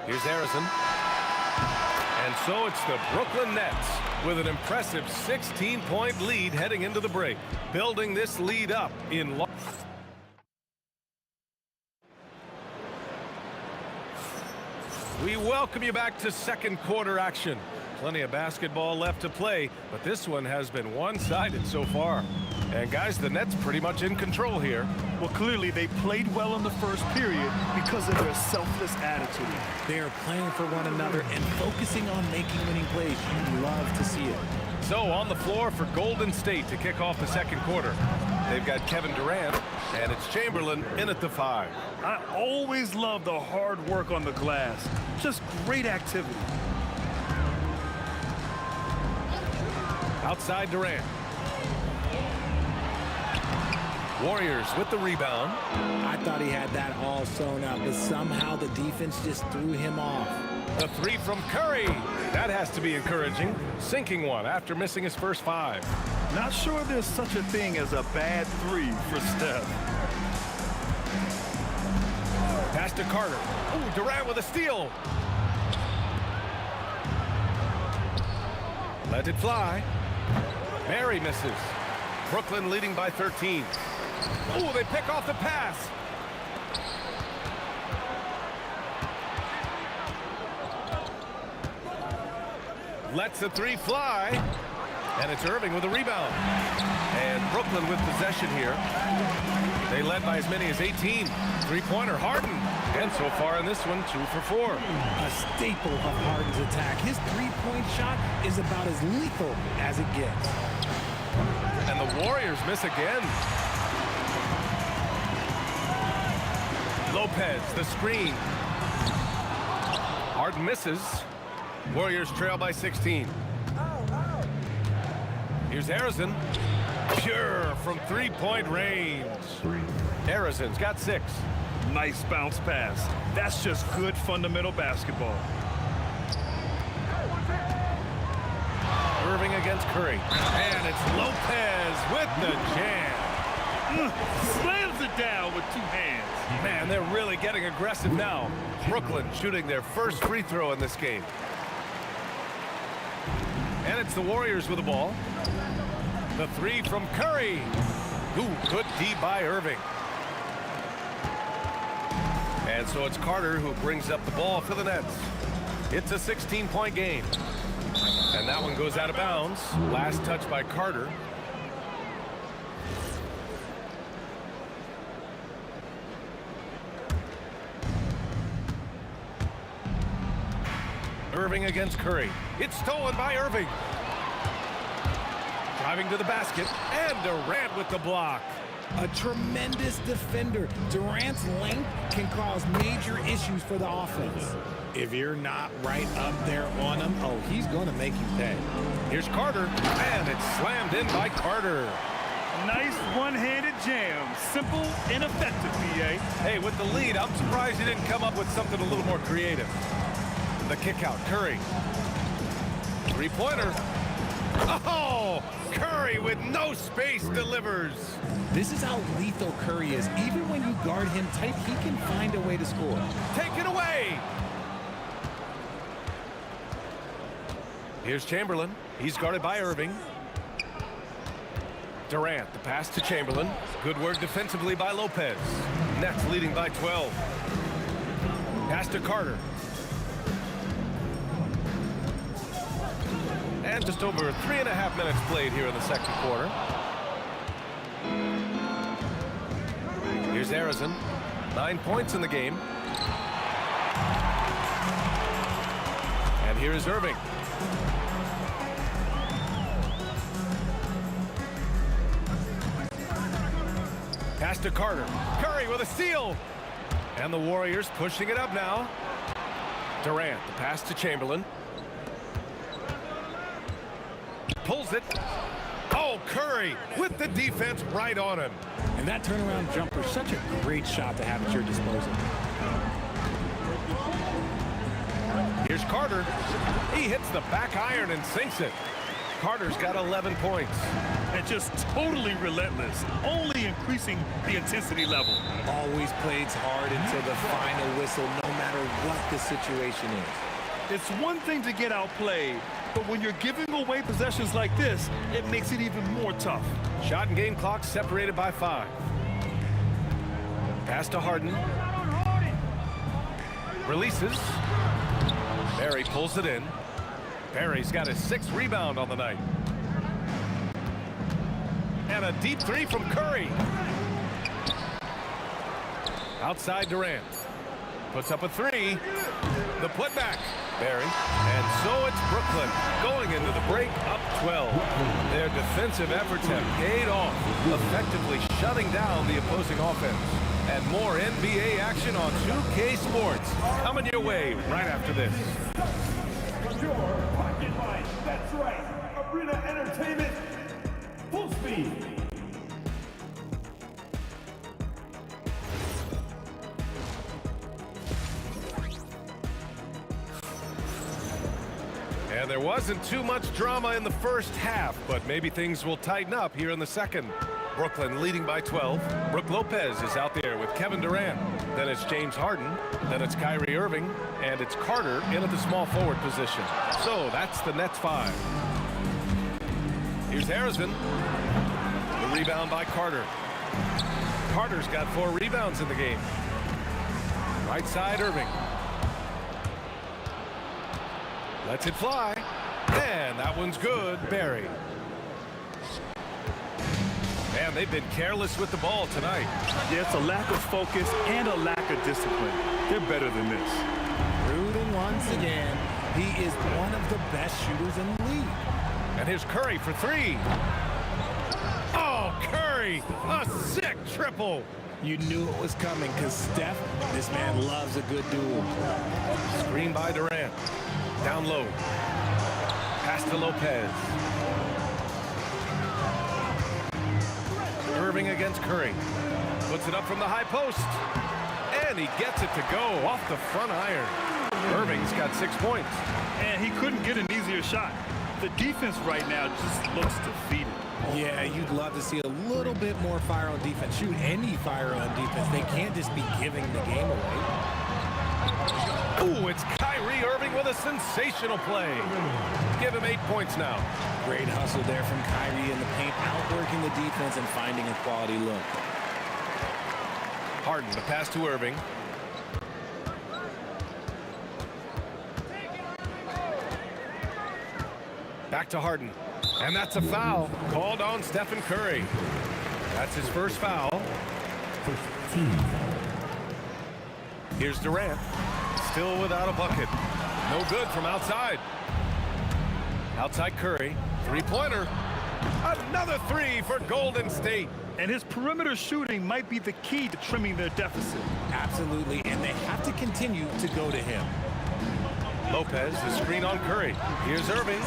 Here's Harrison. And so it's the Brooklyn Nets with an impressive 16-point lead heading into the break, building this lead up in We welcome you back to second quarter action. Plenty of basketball left to play, but this one has been one-sided so far. And guys, the Nets pretty much in control here. Well, clearly they played well in the first period because of their selfless attitude. They are playing for one another and focusing on making winning plays. You love to see it. So on the floor for Golden State to kick off the second quarter. They've got Kevin Durant, and it's Chamberlain in at the 5. I always love the hard work on the glass. Just great activity. Outside Durant. Warriors with the rebound. I thought he had that all sewn up, but somehow the defense just threw him off. The 3 from Curry. That has to be encouraging. Sinking one after missing his first 5. Not sure there's such a thing as a bad 3 for Steph. Pass to Carter. Ooh, Durant with a steal. Let it fly. Mary misses. Brooklyn leading by 13. Ooh, they pick off the pass. Lets the 3 fly. And it's Irving with a rebound. And Brooklyn with possession here. They led by as many as 18. Three-pointer, Harden. And so far in this one, 2 for 4. A staple of Harden's attack. His three-point shot is about as lethal as it gets. And the Warriors miss again. Lopez, the screen. Harden misses. Warriors trail by 16. Here's Harrison. Pure from three-point range. Harrison's got 6. Nice bounce pass. That's just good fundamental basketball. Irving against Curry. And it's Lopez with the jam. Slams it down with 2 hands. Man, they're really getting aggressive now. Brooklyn shooting their first free throw in this game. And it's the Warriors with the ball. The 3 from Curry. Ooh, good D by Irving. And so it's Carter who brings up the ball for the Nets. It's a 16-point game. And that one goes out of bounds. Last touch by Carter. Irving against Curry. It's stolen by Irving. Driving to the basket, and Durant with the block. A tremendous defender. Durant's length can cause major issues for the offense. If you're not right up there on him, oh, he's going to make you pay. Here's Carter, and it's slammed in by Carter. Nice one-handed jam. Simple and effective, PA. Hey, with the lead, I'm surprised he didn't come up with something a little more creative. The kick out, Curry. Three-pointer. Oh, Curry with no space delivers. This is how lethal Curry is. Even when you guard him tight, he can find a way to score. Take it away. Here's Chamberlain. He's guarded by Irving. Durant, the pass to Chamberlain. Good work defensively by Lopez. Nets leading by 12. Pass to Carter. And just over 3.5 minutes played here in the second quarter. Here's Harrison. 9 points in the game. And here is Irving. Pass to Carter. Curry with a steal. And the Warriors pushing it up now. Durant, the pass to Chamberlain. Pulls it. Oh, Curry with the defense right on him. And that turnaround jumper, such a great shot to have at your disposal. Here's Carter. He hits the back iron and sinks it. Carter's got 11 points. And just totally relentless, only increasing the intensity level. Always plays hard until the final whistle, no matter what the situation is. It's one thing to get outplayed, but when you're giving away possessions like this, it makes it even more tough. Shot and game clock separated by 5. Pass to Harden. Releases. Barry pulls it in. Barry's got his 6th rebound on the night. And a deep 3 from Curry. Outside Durant. Puts up a 3. The putback. Barry. And so it's Brooklyn going into the break up 12. Their defensive efforts have paid off, effectively shutting down the opposing offense. And more NBA action on 2K Sports coming your way right after this. Your pocket line. That's right. Arena Entertainment. Full speed. And there wasn't too much drama in the first half, but maybe things will tighten up here in the second. Brooklyn leading by 12. Brook Lopez is out there with Kevin Durant. Then it's James Harden. Then it's Kyrie Irving. And it's Carter in at the small forward position. So that's the Nets 5. Here's Harrison. The rebound by Carter. Carter's got 4 rebounds in the game. Right side Irving. Lets it fly. And that one's good. Barry. Man, they've been careless with the ball tonight. Yeah, it's a lack of focus and a lack of discipline. They're better than this. Rudin once again. He is one of the best shooters in the league. And here's Curry for 3. Oh, Curry! A sick triple! You knew it was coming because Steph, this man loves a good duel. Screen by Durant. Down low. Pass to Lopez. Irving against Curry. Puts it up from the high post. And he gets it to go off the front iron. Irving's got 6 points. And he couldn't get an easier shot. The defense right now just looks defeated. Yeah, you'd love to see a little bit more fire on defense. Shoot, any fire on defense. They can't just be giving the game away. Ooh, it's Kyrie Irving with a sensational play. Give him 8 points now. Great hustle there from Kyrie in the paint, outworking the defense and finding a quality look. Harden, the pass to Irving. Back to Harden. And that's a foul called on Stephen Curry. That's his first foul. Here's Durant. Still without a bucket. No good from outside. Outside Curry. 3-pointer. Another 3 for Golden State. And his perimeter shooting might be the key to trimming their deficit. Absolutely, and they have to continue to go to him. Lopez, the screen on Curry. Here's Irving.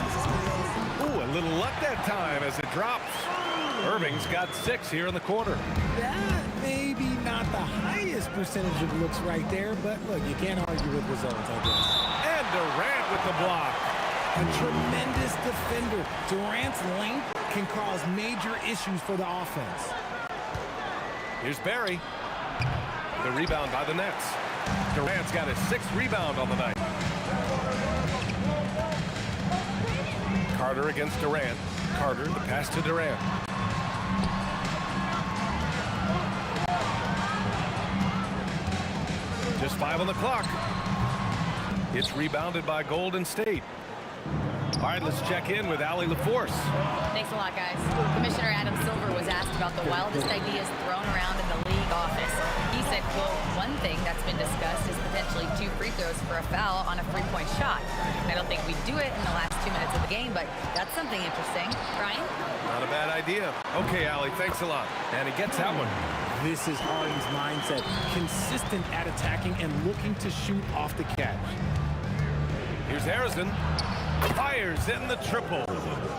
Ooh, a little luck that time as it drops. Irving's got 6 here in the quarter. That maybe not the highest percentage of looks right there, but look, you can't argue with results, I guess. And Durant with the block. A tremendous defender. Durant's length can cause major issues for the offense. Here's Barry. The rebound by the Nets. Durant's got his 6th rebound on the night. Carter against Durant. Carter, the pass to Durant. Just 5 on the clock. It's rebounded by Golden State. All right, let's check in with Allie LaForce. Thanks a lot, guys. Commissioner Adam Silver was asked about the wildest ideas thrown around in the league office. He said, quote, one thing that's been discussed is potentially 2 free throws for a foul on a 3-point shot. I don't think we'd do it in the last 2 minutes of the game, but that's something interesting. Brian? Not a bad idea. Okay, Allie, thanks a lot. And he gets that one. This is Harden's mindset. Consistent at attacking and looking to shoot off the catch. Here's Harrison. Fires in the triple.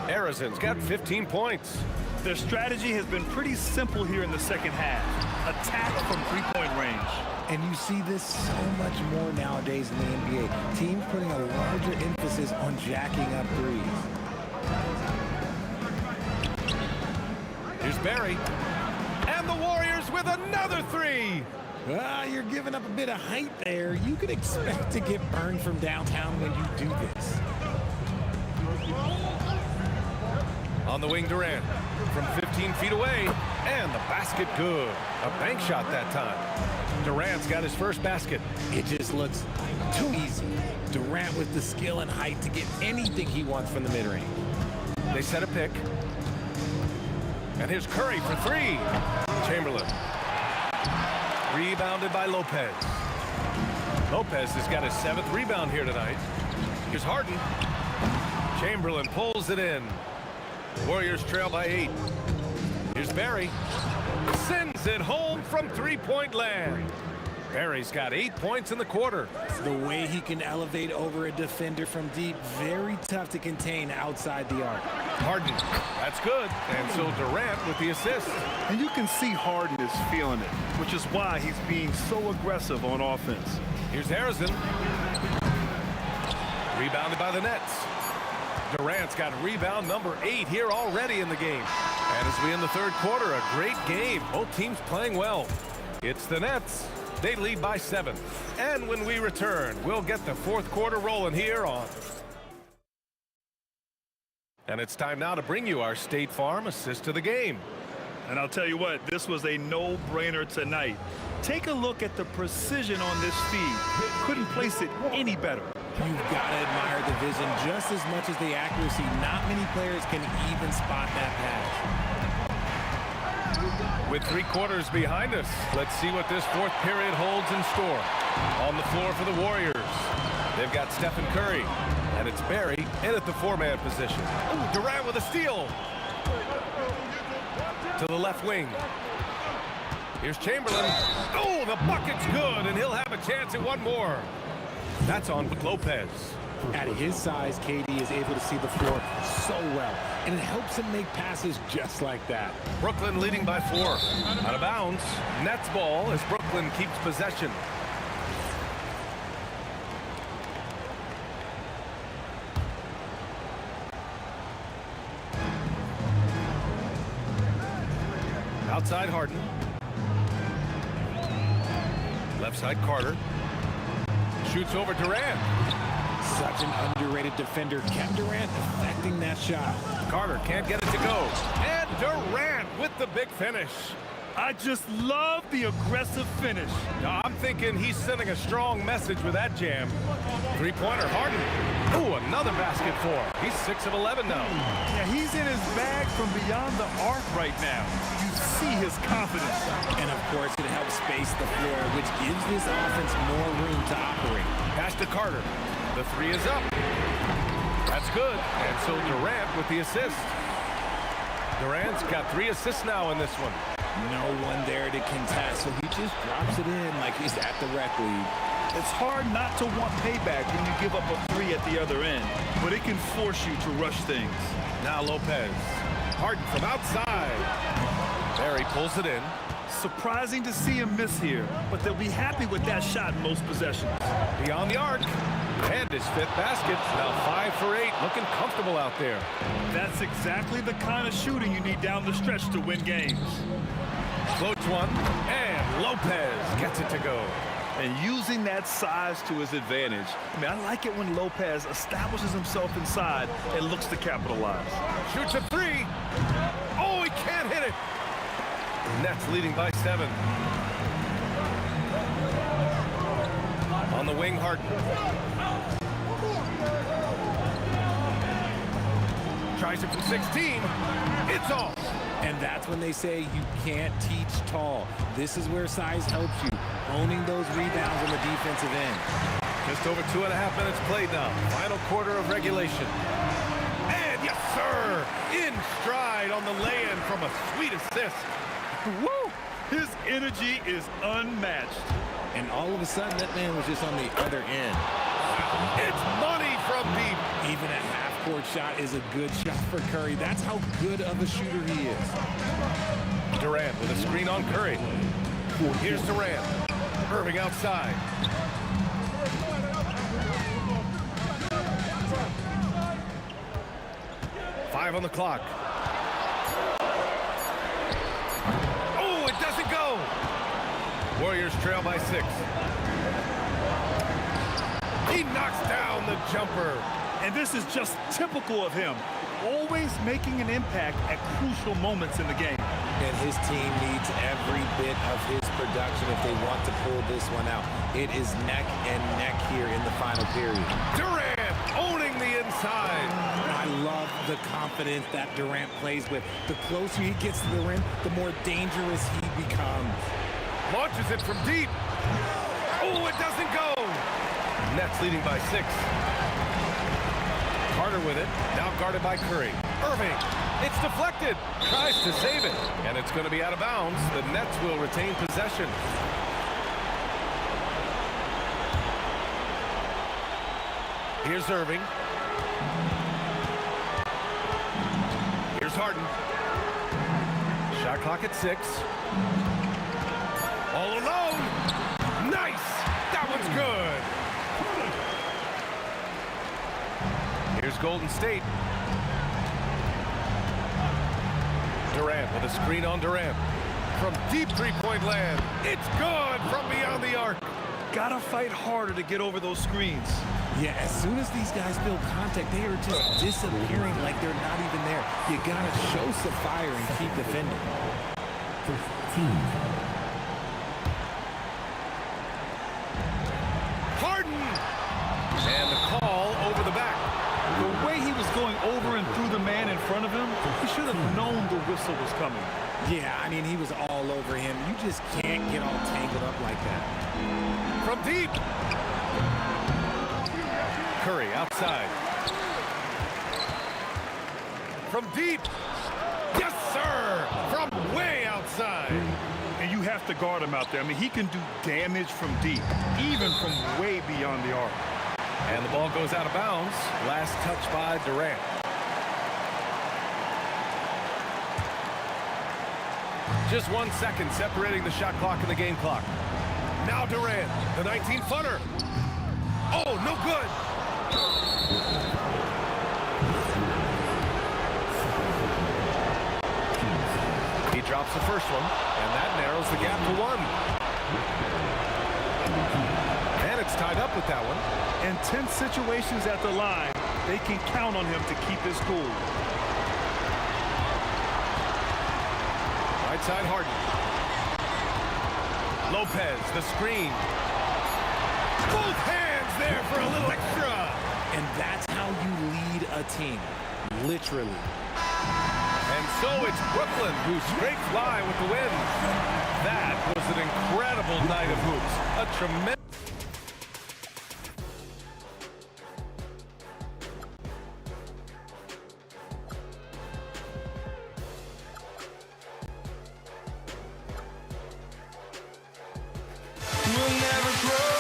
Harrison's got 15 points. Their strategy has been pretty simple here in the second half. Attack from 3-point range. And you see this so much more nowadays in the NBA. Teams putting a larger emphasis on jacking up threes. Here's Barry. And the Warriors with another 3. You're giving up a bit of height there. You could expect to get burned from downtown when you do this. On the wing, Durant from 15 feet away, and the basket good. A bank shot that time. Durant's got his first basket. It just looks Too easy. Durant with the skill and height to get anything he wants from the mid-range. They set a pick. And here's Curry for three. Chamberlain. Rebounded by Lopez. Lopez has got his 7th rebound here tonight. Here's Harden. Chamberlain pulls it in. Warriors trail by 8. Here's Barry. Sends it home from three-point land. Barry's got 8 points in the quarter. The way he can elevate over a defender from deep, very tough to contain outside the arc. Harden, that's good. And so Durant with the assist. And you can see Harden is feeling it, which is why he's being so aggressive on offense. Here's Harrison. Rebounded by the Nets. Durant's got rebound number 8 here already in the game. And as we end the third quarter, a great game. Both teams playing well. It's the Nets. They lead by 7. And when we return, we'll get the fourth quarter rolling here on. And it's time now to bring you our State Farm assist to the game. And I'll tell you what, this was a no-brainer tonight. Take a look at the precision on this feed. Couldn't place it any better. You've got to admire the vision just as much as the accuracy. Not many players can even spot that pass. With 3 quarters behind us, let's see what this fourth period holds in store. On the floor for the Warriors, they've got Stephen Curry, and it's Barry in at the 4-man position. Ooh, Durant with a steal. To the left wing. Here's Chamberlain. Oh, the bucket's good, and he'll have a chance at one more. That's on with Lopez. At his size, KD is able to see the floor so well, and it helps him make passes just like that. Brooklyn leading by 4. Out of bounds. Nets ball as Brooklyn keeps possession. Outside Harden. Left side Carter. Shoots over Durant. Such an underrated defender. Kept Durant affecting that shot. Carter can't get it to go. And Durant with the big finish. I just love the aggressive finish. I'm thinking he's sending a strong message with that jam. 3-pointer Harden. Ooh, another basket for him. He's 6 of 11 now. Yeah, he's in his bag from beyond the arc right now. You see his confidence. And of course, it helps space the floor, which gives this offense more room to operate. Pass to Carter. The 3 is up. That's good. And so Durant with the assist. Durant's got 3 assists now in this one. No one there to contest, so he just drops it in like he's at the rec league. It's hard not to want payback when you give up a 3 at the other end, but it can force you to rush things. Now Lopez. Harden from outside. Barry pulls it in. Surprising to see him miss here, but they'll be happy with that shot most possessions. Beyond the arc. And his 5th basket. Now 5 for 8. Looking comfortable out there. That's exactly the kind of shooting you need down the stretch to win games. Floats one. And Lopez gets it to go. And using that size to his advantage. I mean, I like it when Lopez establishes himself inside and looks to capitalize. Shoots a 3. Oh, he can't hit it. Nets leading by 7. On the wing, Harden. Tries it from 16. It's off. And that's when they say you can't teach tall. This is where size helps you. Owning those rebounds on the defensive end. Just over 2.5 minutes played now. Final quarter of regulation. And yes, sir! In stride on the lay-in from a sweet assist. Woo! His energy is unmatched. And all of a sudden, that man was just on the other end. It's money from deep. Even a half-court shot is a good shot for Curry. That's how good of a shooter he is. Durant with a screen on Curry. Here's Durant. Irving outside. Five on the clock. Oh, it doesn't go. Warriors trail by 6. He knocks down the jumper. And this is just typical of him. Always making an impact at crucial moments in the game. And his team needs every bit of his production if they want to pull this one out. It is neck and neck here in the final period. Durant owning the inside. I love the confidence that Durant plays with. The closer he gets to the rim, the more dangerous he becomes. Launches it from deep. Oh, it doesn't go. Nets leading by 6. Carter with it. Now guarded by Curry. Irving. It's deflected. Tries to save it. And it's going to be out of bounds. The Nets will retain possession. Here's Irving. Here's Harden. Shot clock at 6. All alone. Nice. That one's good. Here's Golden State. Durant with a screen on Durant. From deep three-point land. It's good from beyond the arc. Gotta fight harder to get over those screens. Yeah, as soon as these guys feel contact, they are just disappearing like they're not even there. You gotta show some fire and keep defending. 15. Harden! And the call over the back. The way he was going over and through the man in front of him, he should have known the whistle was coming. Yeah, I mean, he was all over him. You just can't get all tangled up like that. From deep. Curry outside. From deep. Yes, sir! From way outside. And you have to guard him out there. I mean, he can do damage from deep, even from way beyond the arc. And the ball goes out of bounds. Last touch by Durant. Just 1 second separating the shot clock and the game clock. Now Durant, the 19-footer. Oh, no good. He drops the first one, and that narrows the gap to 1. And it's tied up with that one. In tense situations at the line, they can count on him to keep his cool. Right side Harden. Lopez, the screen. Both hands there for a little extra. And that's how you lead a team, literally. And so it's Brooklyn who scrapes by with the win. That was an incredible night of hoops. A tremendous... We'll never grow.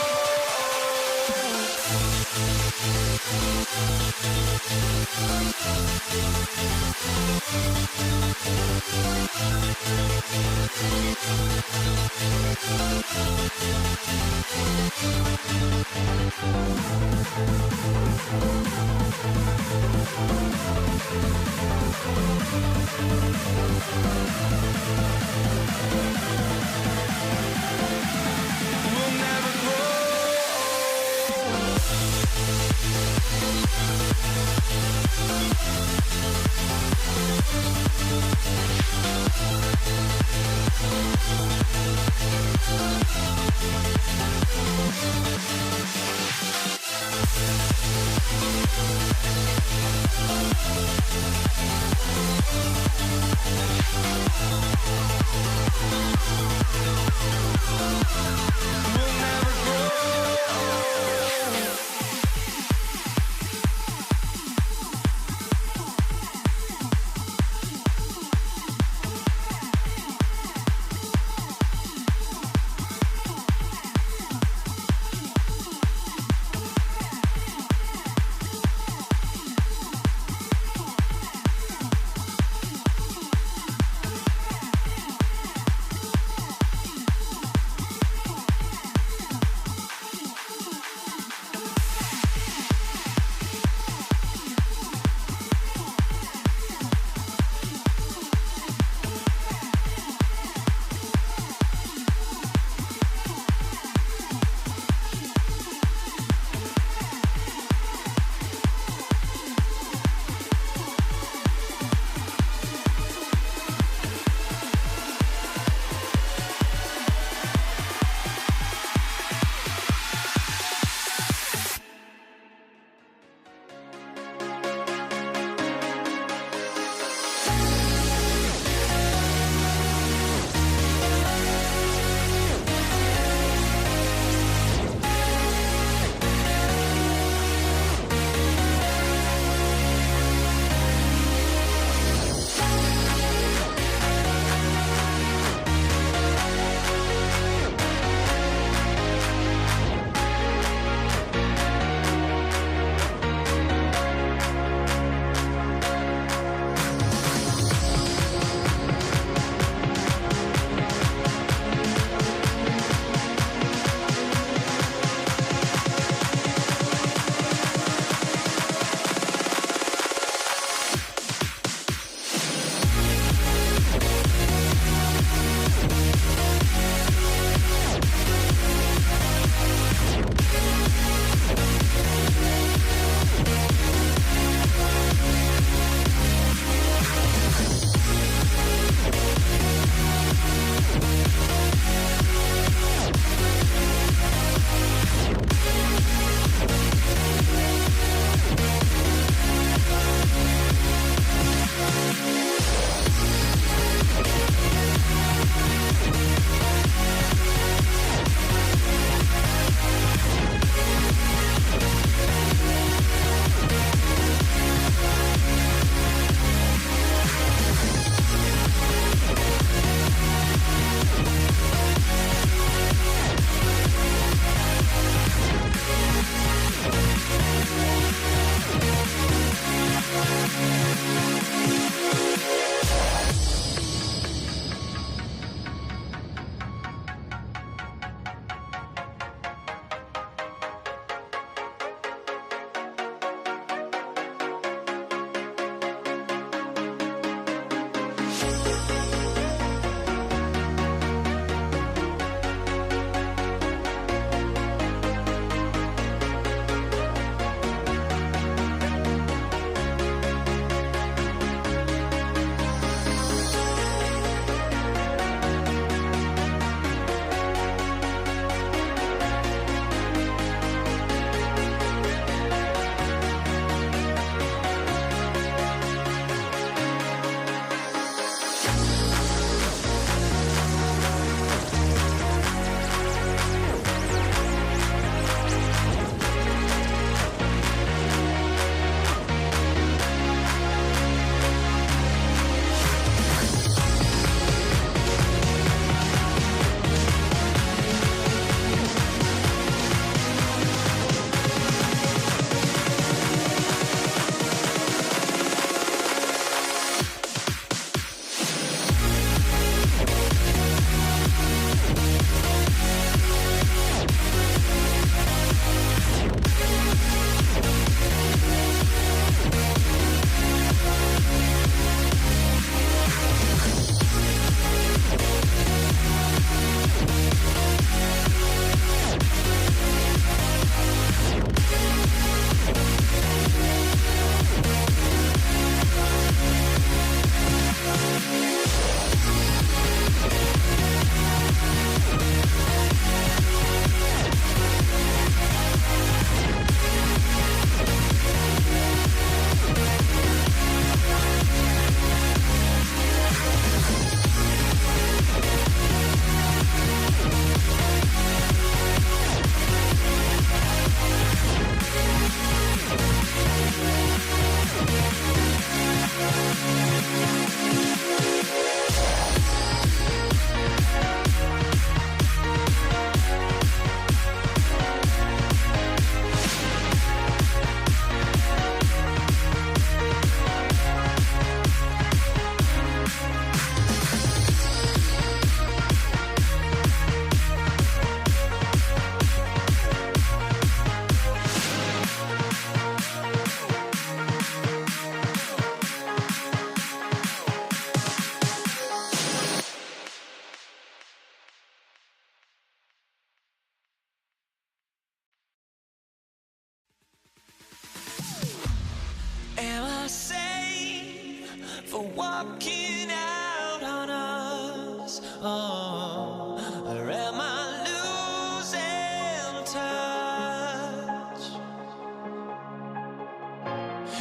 for walking out on us? Oh, or am I losing touch?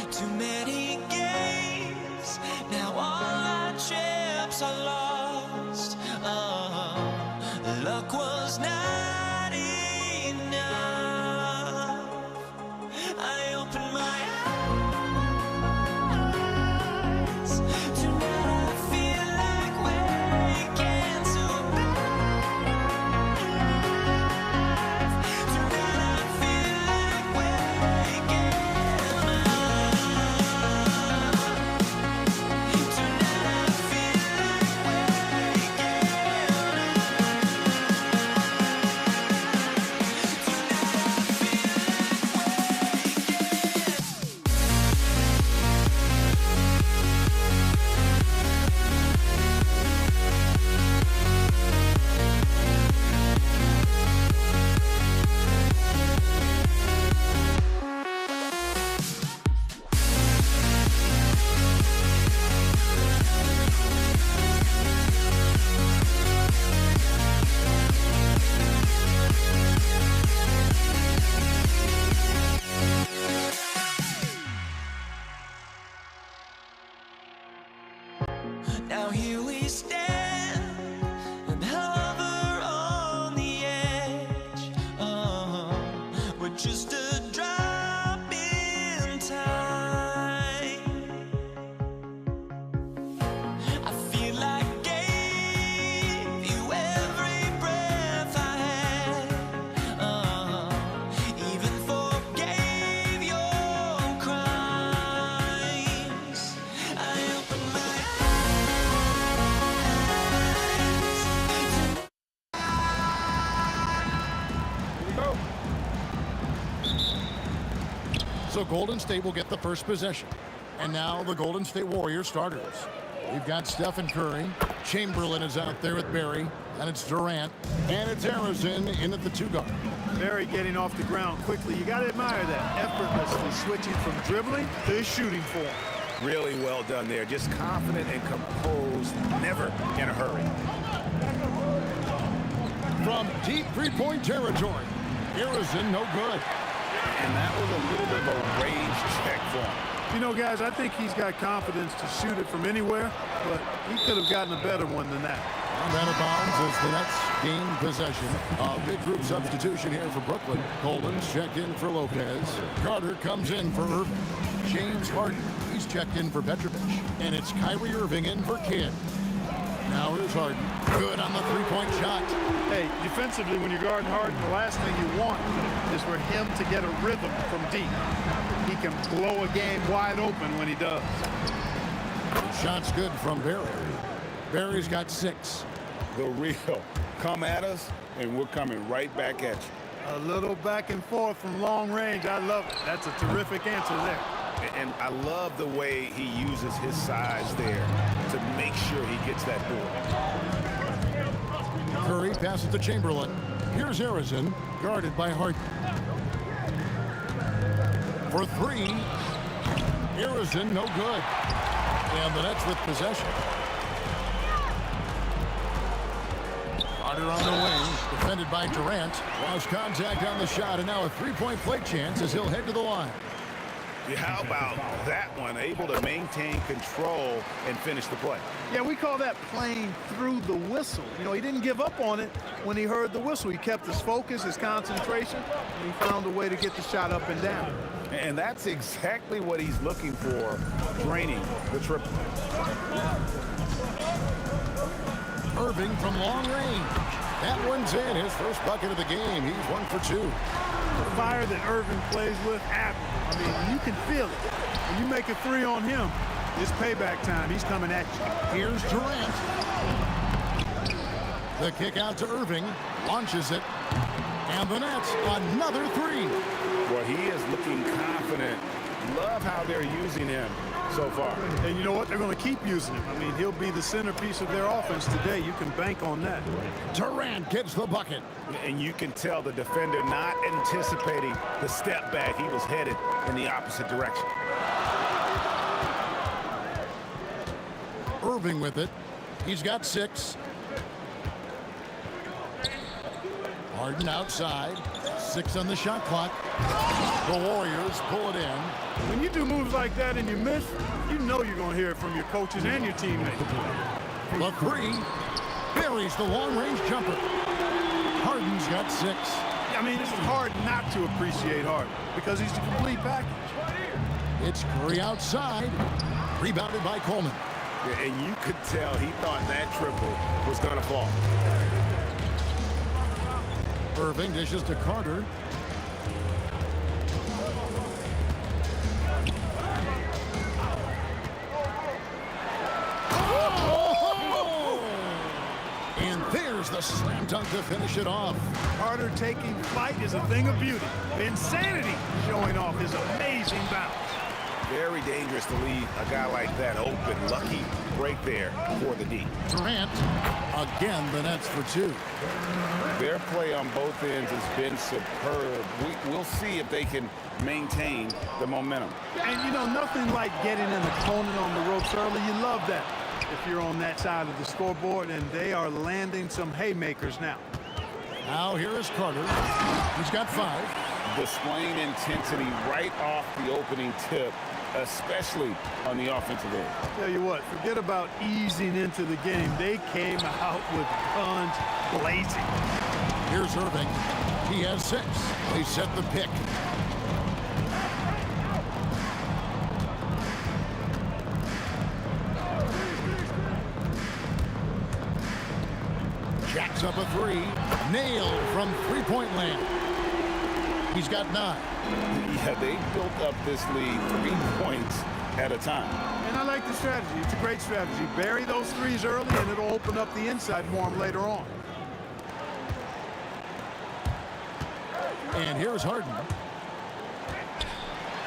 Too many games, now all our chips are lost. Oh, luck was not enough. I opened my eyes. Tonight I feel like waking to a better life. Tonight I feel like waking up. Tonight I feel like waking Now here we stand and hover on the edge. We're just a drop in time. I feel like I gave you every breath I had. Even forgave your crimes. I opened my So Golden State will get the first possession. And now the Golden State Warriors starters. We've got Stephen Curry. Chamberlain is out there with Barry. And it's Durant. And it's Harrison in at the 2-guard. Barry getting off the ground quickly. You got to admire that. Effortlessly switching from dribbling to shooting form. Really well done there. Just confident and composed, never in a hurry. From deep three-point territory. Harrison, no good. And that was a little bit of a rage check for him. You know, guys, I think he's got confidence to shoot it from anywhere, but he could have gotten a better one than that. And out of bounds as the Nets gain possession. A big group substitution here for Brooklyn. Coleman's checked in for Lopez. Carter comes in for Irving. James Harden, he's checked in for Petrovic. And it's Kyrie Irving in for Kidd. Now here's Harden. Good on the three-point shot. Hey, defensively, when you're guarding Harden, the last thing you want is for him to get a rhythm from deep. He can blow a game wide open when he does. The shot's good from Barry. Barry's got 6. The real. Come at us, and we're coming right back at you. A little back and forth from long range. I love it. That's a terrific answer there. And I love the way he uses his size there to make sure he gets that board. Curry passes to Chamberlain. Here's Harrison, guarded by Harden. For 3, Harrison, no good. And the Nets with possession. Carter on the wing, defended by Durant. Lost contact on the shot, and now a three-point play chance as he'll head to the line. Yeah, how about that one? Able to maintain control and finish the play. Yeah, we call that playing through the whistle. You know, he didn't give up on it when he heard the whistle. He kept his focus, his concentration, and he found a way to get the shot up and down. And that's exactly what he's looking for, draining the triple. Irving from long range. That one's in. His first bucket of the game. He's 1 for 2. The fire that Irving plays with, admirable. I mean, you can feel it. When you make a 3 on him, it's payback time. He's coming at you. Here's Durant. The kick out to Irving. Launches it. And the Nets, another 3. Well, he is looking confident. Love how they're using him so far. And you know what? They're going to keep using him. I mean, he'll be the centerpiece of their offense today. You can bank on that. Durant gets the bucket. And you can tell the defender not anticipating the step back. He was headed in the opposite direction. Irving with it. He's got 6. Harden outside. 6 on the shot clock. The Warriors pull it in. When you do moves like that and you miss, you know you're going to hear it from your coaches and your teammates. The 3 buries the long-range jumper. Harden's got 6. I mean, it's hard not to appreciate Harden because he's the complete package. It's Curry outside. Rebounded by Coleman. Yeah, and you could tell he thought that triple was going to fall. Irving dishes to Carter. And there's the slam dunk to finish it off. Carter taking flight is a thing of beauty. Insanity showing off his amazing bounce. Very dangerous to leave a guy like that open. Lucky break there for the D. Durant, again, the Nets for 2. Their play on both ends has been superb. We'll see if they can maintain the momentum. And, you know, nothing like getting an opponent on the ropes early. You love that if you're on that side of the scoreboard, and they are landing some haymakers now. Now here is Carter. He's got 5. Displaying intensity right off the opening tip, especially on the offensive end. Tell you what, forget about easing into the game. They came out with guns blazing. Here's Irving. He has 6. They set the pick. Jacks up a 3. Nailed from three-point land. He's got 9. Yeah, they built up this lead 3 points at a time. And I like the strategy. It's a great strategy. Bury those 3s early, and it'll open up the inside for him later on. And here's Harden.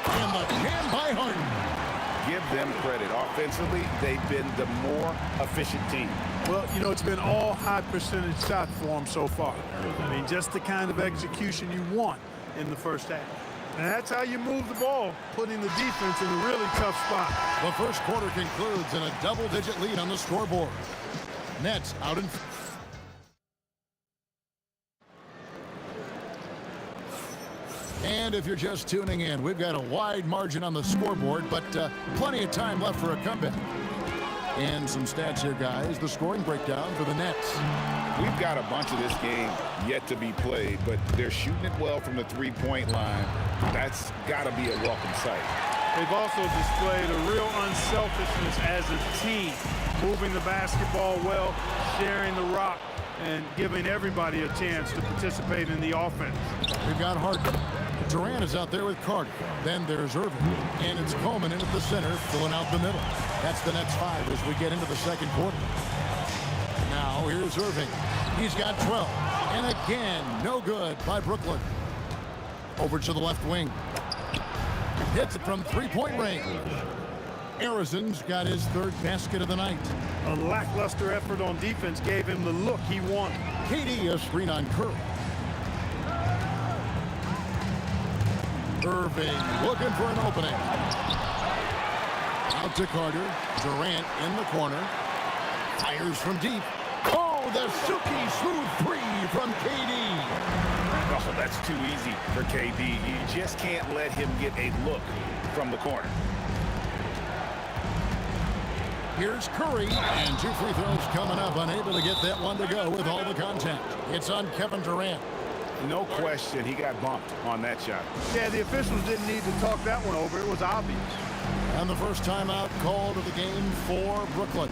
And the jam by Harden. Give them credit. Offensively, they've been the more efficient team. Well, you know, it's been all high percentage shots for them so far. I mean, just the kind of execution you want in the first half. And that's how you move the ball, putting the defense in a really tough spot. The first quarter concludes in a double-digit lead on the scoreboard. Nets out in... And if you're just tuning in, we've got a wide margin on the scoreboard, but plenty of time left for a comeback. And some stats here, guys. The scoring breakdown for the Nets. We've got a bunch of this game yet to be played, but they're shooting it well from the three-point line. That's got to be a welcome sight. They've also displayed a real unselfishness as a team, moving the basketball well, sharing the rock, and giving everybody a chance to participate in the offense. We've got Harden. Durant is out there with Carter. Then there's Irving. And it's Coleman in at the center, filling out the middle. That's the Nets 5 as we get into the second quarter. Now here's Irving. He's got 12. And again, no good by Brooklyn. Over to the left wing. Hits it from three-point range. Arizon's got his 3rd basket of the night. A lackluster effort on defense gave him the look he wanted. KD a screen on Curry. Irving looking for an opening. Out to Carter. Durant in the corner. Fires from deep. Oh, the silky smooth 3 from KD. Oh, that's too easy for KD. You just can't let him get a look from the corner. Here's Curry, and 2 free throws coming up. Unable to get that one to go with all the contact. It's on Kevin Durant. No question, he got bumped on that shot. Yeah, the officials didn't need to talk that one over. It was obvious. And the first timeout called of the game for Brooklyn.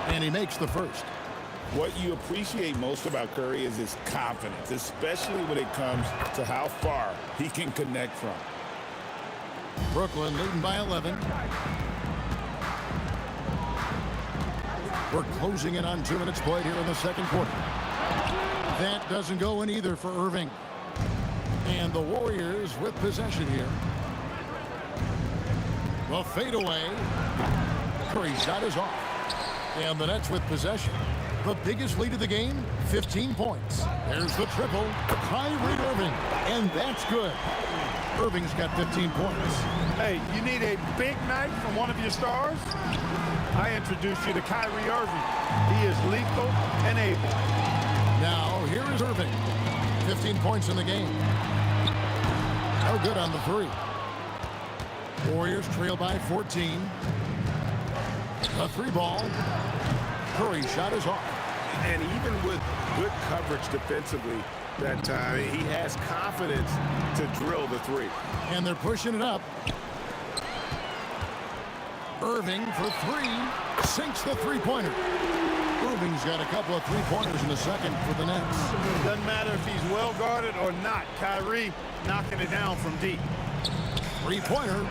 And he makes the first. What you appreciate most about Curry is his confidence, especially when it comes to how far he can connect from. Brooklyn leading by 11. We're closing in on 2 minutes played here in the second quarter. That doesn't go in either for Irving. And the Warriors with possession here. The fadeaway. Curry's shot is off. And the Nets with possession. The biggest lead of the game, 15 points. There's the triple. Kyrie Irving. And that's good. Irving's got 15 points. Hey, you need a big night from one of your stars? I introduce you to Kyrie Irving. He is lethal and able. Now, here is Irving. 15 points in the game. No good on the three. Warriors trail by 14. The three ball. Curry's shot is off. And even with good coverage defensively that time, he has confidence to drill the three. And they're pushing it up. Irving for three. Sinks the three-pointer. Irving's got a couple of three-pointers in the second for the Nets. Doesn't matter if he's well guarded or not. Kyrie knocking it down from deep. Three-pointer.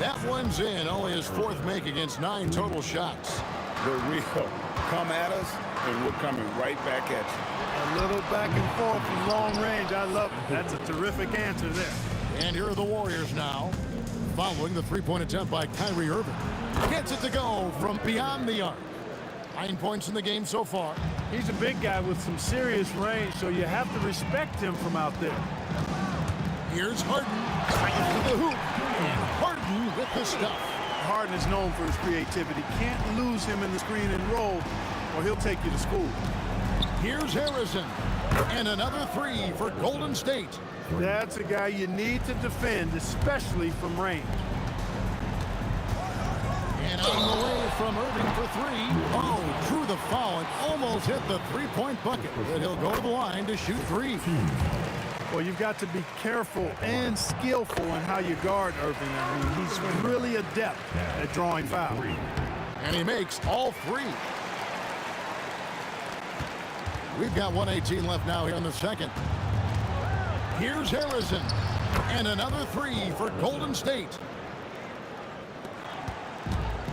That one's in. Only his fourth make against 9 total shots. The real come at us, and we're coming right back at you. A little back and forth from long range. I love it. That's a terrific answer there. And here are the Warriors now. Following the three-point attempt by Kyrie Irving. Gets it to go from beyond the arc. 9 points in the game so far. He's a big guy with some serious range, so you have to respect him from out there. Here's Harden. To the hoop. And Harden with the stuff. Harden is known for his creativity. Can't lose him in the screen and roll, or he'll take you to school. Here's Harrison. And another three for Golden State. That's a guy you need to defend, especially from range. And on the way from Irving for three. Oh, drew the foul and almost hit the three-point bucket. But he'll go to the line to shoot three. Well, you've got to be careful and skillful in how you guard Irving. I mean, he's really adept at drawing fouls. And he makes all three. We've got 1:18 left now here in the second. Here's Harrison. And another three for Golden State.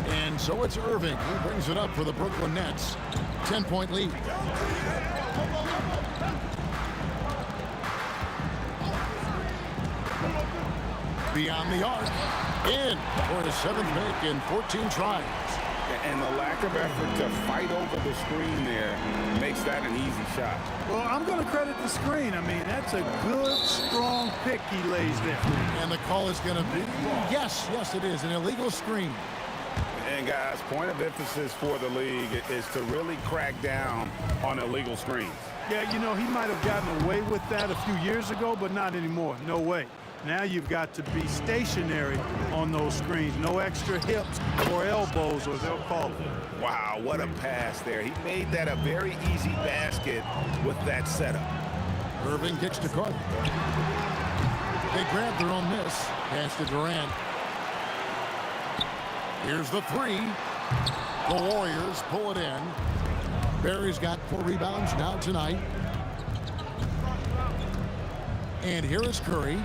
And so it's Irving who brings it up for the Brooklyn Nets. 10-point lead. Beyond the arc. In for his 7th make in 14 tries. And the lack of effort to fight over the screen there makes that an easy shot. Well, I'm going to credit the screen. I mean, that's a good, strong pick he lays there. And the call is going to be, yes, it is, an illegal screen. And guys, point of emphasis for the league is to really crack down on illegal screens. Yeah, you know, he might have gotten away with that a few years ago, but not anymore. No way. Now you've got to be stationary on those screens. No extra hips or elbows, or they'll call it. Wow, what a pass there. He made that a very easy basket with that setup. Irving kicks to Carter. They grab their own miss. Pass to Durant. Here's the three. The Warriors pull it in. Barry's got 4 rebounds now tonight. And here is Curry.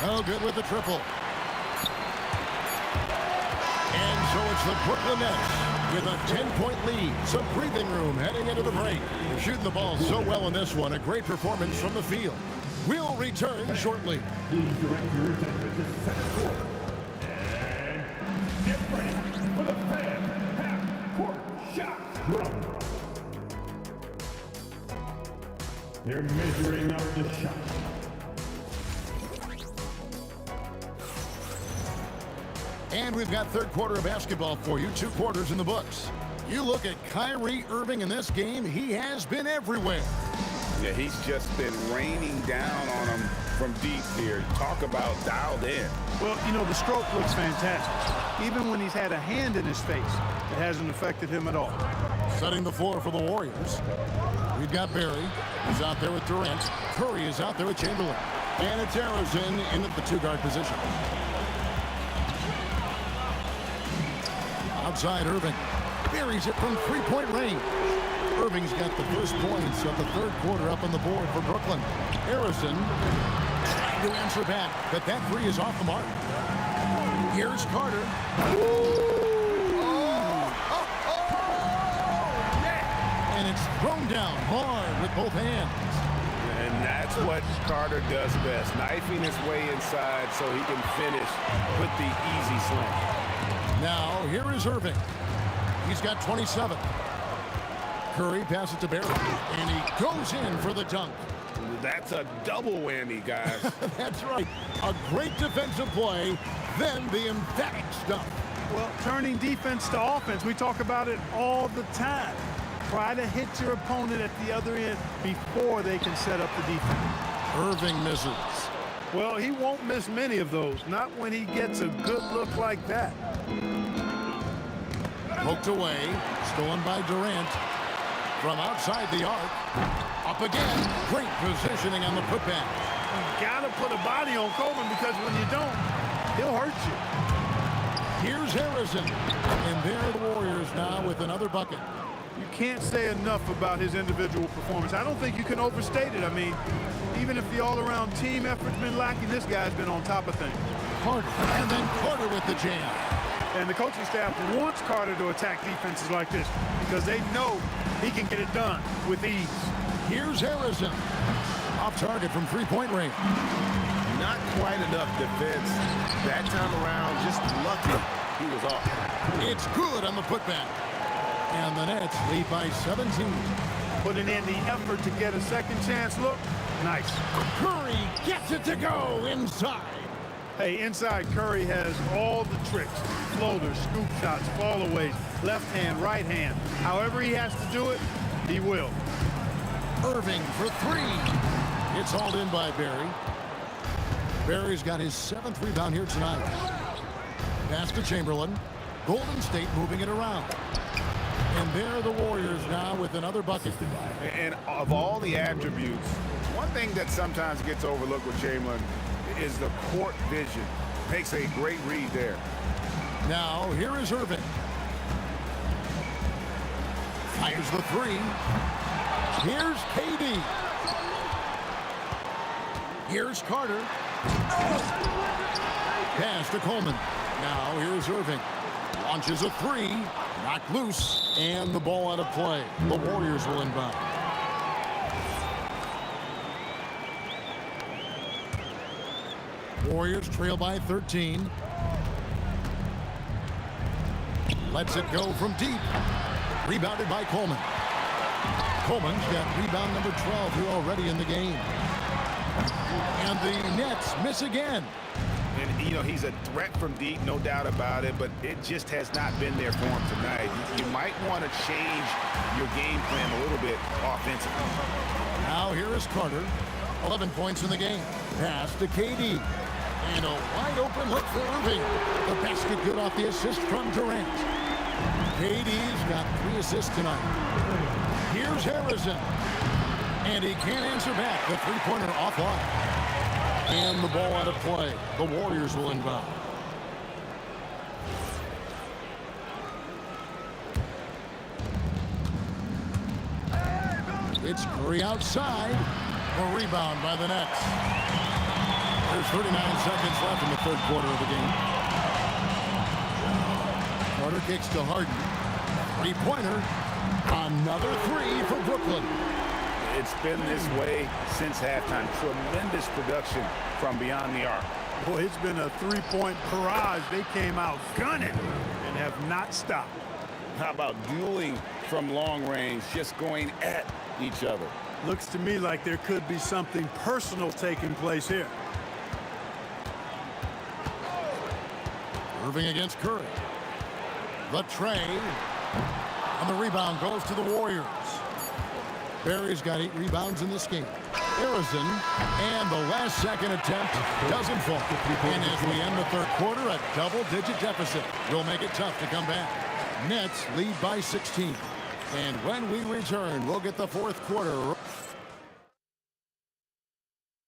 No good with the triple. And so it's the Brooklyn Nets with a 10-point lead. Some breathing room heading into the break. They're shooting the ball so well in this one. A great performance from the field. We'll return shortly. They're measuring up the shot. And we've got third quarter of basketball for you. 2 quarters in the books. You look at Kyrie Irving in this game, he has been everywhere. Yeah, he's just been raining down on him from deep here. Talk about dialed in. Well, you know, the stroke looks fantastic. Even when he's had a hand in his face, it hasn't affected him at all. Setting the floor for the Warriors. We've got Barry. He's out there with Durant. Curry is out there with Chamberlain. And it's Harrison in the 2-guard position. Outside Irving. Barry's it from 3-point range. Irving's got the first points of the third quarter up on the board for Brooklyn. Harrison trying to answer back, but that three is off the mark. Here's Carter. And it's thrown down hard with both hands. And that's what Carter does best, knifing his way inside so he can finish with the easy slam. Now, here is Irving. He's got 27. Curry passes to Barry, and he goes in for the dunk. That's a double whammy, guys. That's right. A great defensive play, then the emphatic stuff. Well, turning defense to offense, we talk about it all the time. Try to hit your opponent at the other end before they can set up the defense. Irving misses. Well, he won't miss many of those, not when he gets a good look like that. Poked away, stolen by Durant. From outside the arc, up again. Great positioning on the putback. You gotta put a body on Coleman because when you don't, he'll hurt you. Here's Harrison, and there are the Warriors now with another bucket. You can't say enough about his individual performance. I don't think you can overstate it. I mean, even if the all-around team effort's been lacking, this guy's been on top of things. Carter, and then Carter with the jam. And the coaching staff wants Carter to attack defenses like this because they know he can get it done with ease. Here's Harrison. Off target from three-point range. Not quite enough defense. That time around, just lucky he was off. It's good on the putback. And the Nets lead by 17. Putting in the effort to get a second chance look. Nice. Curry gets it to go inside. Hey, inside Curry has all the tricks. Floaters, scoop shots, fallaways, left hand, right hand. However he has to do it, he will. Irving for three. It's hauled in by Barry. Barry's got his 7th rebound here tonight. Pass to Chamberlain. Golden State moving it around. And there are the Warriors now with another bucket. And of all the attributes, one thing that sometimes gets overlooked with Chamberlain is the court vision. Makes a great read there. Now, here is Irving. Fires the three. Here's KD. Here's Carter. Pass to Coleman. Now, here's Irving. Launches a three. Knocked loose. And the ball out of play. The Warriors will inbound. Warriors trail by 13. Lets it go from deep. Rebounded by Coleman. Coleman's got rebound number 12 here already in the game. And the Nets miss again. And, you know, he's a threat from deep, no doubt about it, but it just has not been there for him tonight. You might want to change your game plan a little bit offensively. Now here is Carter. 11 points in the game. Pass to KD. And a wide open look for Irving. The basket good off the assist from Durant. KD's got 3 assists tonight. Here's Harrison. And he can't answer back. The three-pointer offline. And the ball out of play. The Warriors will inbound. It's Curry outside. A rebound by the Nets. There's 39 seconds left in the third quarter of the game. Carter kicks to Harden. Three-pointer. Another three for Brooklyn. It's been this way since halftime. Tremendous production from beyond the arc. Boy, it's been a three-point barrage. They came out gunning and have not stopped. How about dueling from long range, just going at each other? Looks to me like there could be something personal taking place here. Irving against Curry. The tray. And the rebound goes to the Warriors. Barry's got 8 rebounds in this game. Harrison, and the last second attempt doesn't fall. And as we end the third quarter, a double-digit deficit will make it tough to come back. Nets lead by 16. And when we return, we'll get the fourth quarter.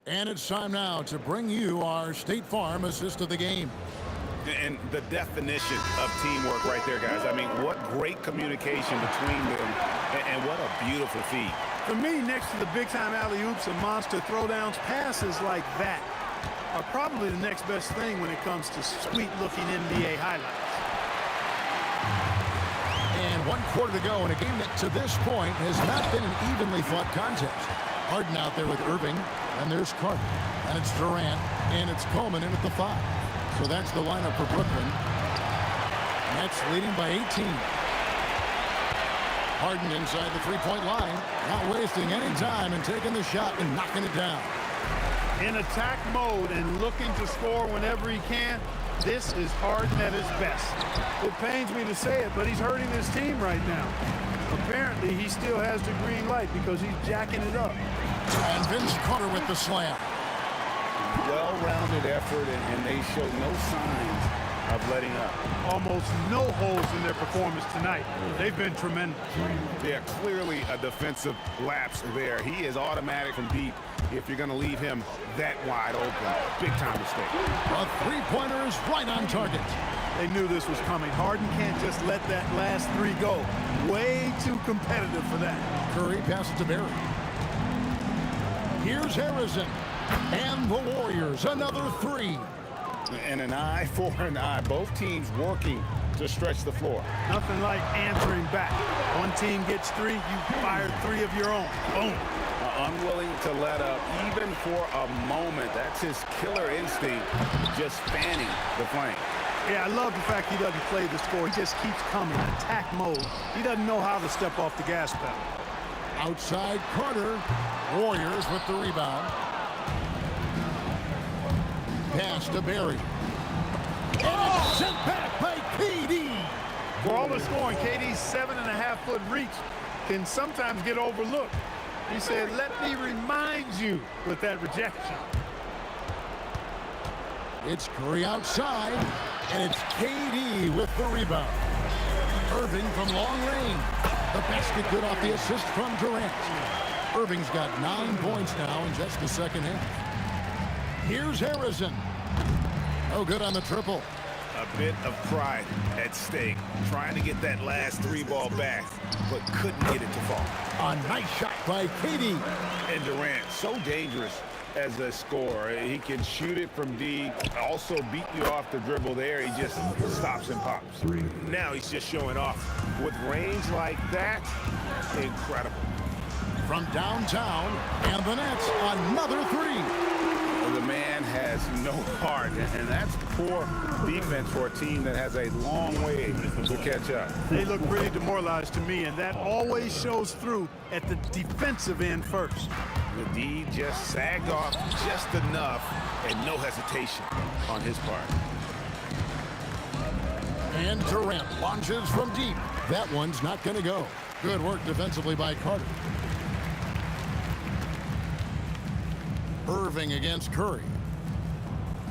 And it's time now to bring you our State Farm assist of the game. And the definition of teamwork right there, guys. I mean, what great communication between them, and what a beautiful feed. For me, next to the big-time alley-oops and monster throwdowns, passes like that are probably the next best thing when it comes to sweet-looking NBA highlights. And 1 quarter to go in a game that, to this point, has not been an evenly fought contest. Harden out there with Irving, and there's Carter, and it's Durant, and it's Coleman in at the 5. So that's the lineup for Brooklyn. Nets leading by 18. Harden inside the three-point line, not wasting any time and taking the shot and knocking it down. In attack mode and looking to score whenever he can, this is Harden at his best. It pains me to say it, but he's hurting his team right now. Apparently, he still has the green light because he's jacking it up. And Vince Carter with the slam. Well-rounded effort, and they show no signs of letting up. Almost no holes in their performance tonight. They've been tremendous. Yeah, clearly a defensive lapse there. He is automatic from deep if you're going to leave him that wide open. Big-time mistake. A three-pointer is right on target. They knew this was coming. Harden can't just let that last three go. Way too competitive for that. Curry passes to Barry. Here's Harrison. And the Warriors, another 3. And an eye for an eye. Both teams working to stretch the floor. Nothing like answering back. One team gets 3, you fire 3 of your own. Boom. Unwilling to let up even for a moment. That's his killer instinct, just fanning the flame. Yeah, I love the fact he doesn't play the score. He just keeps coming, attack mode. He doesn't know how to step off the gas pedal. Outside Carter. Warriors with the rebound. Pass to Barry. And it's sent back by KD. For all the scoring, KD's 7.5-foot reach can sometimes get overlooked. He said, let me remind you with that rejection. It's Curry outside, and it's KD with the rebound. Irving from long range. The basket good off the assist from Durant. Irving's got 9 points now in just the second half. Here's Harrison. No good on the triple. A bit of pride at stake, trying to get that last 3 ball back, but couldn't get it to fall. A nice shot by KD. And Durant, so dangerous as a scorer. He can shoot it from deep, also beat you off the dribble there. He just stops and pops. Now he's just showing off. With range like that, incredible. From downtown, and the Nets, another 3. The man has no heart, and that's poor defense for a team that has a long way to catch up. They look pretty demoralized to me, and that always shows through at the defensive end first. The D just sagged off just enough, and no hesitation on his part. And Durant launches from deep. That one's not going to go. Good work defensively by Carter. Irving against Curry.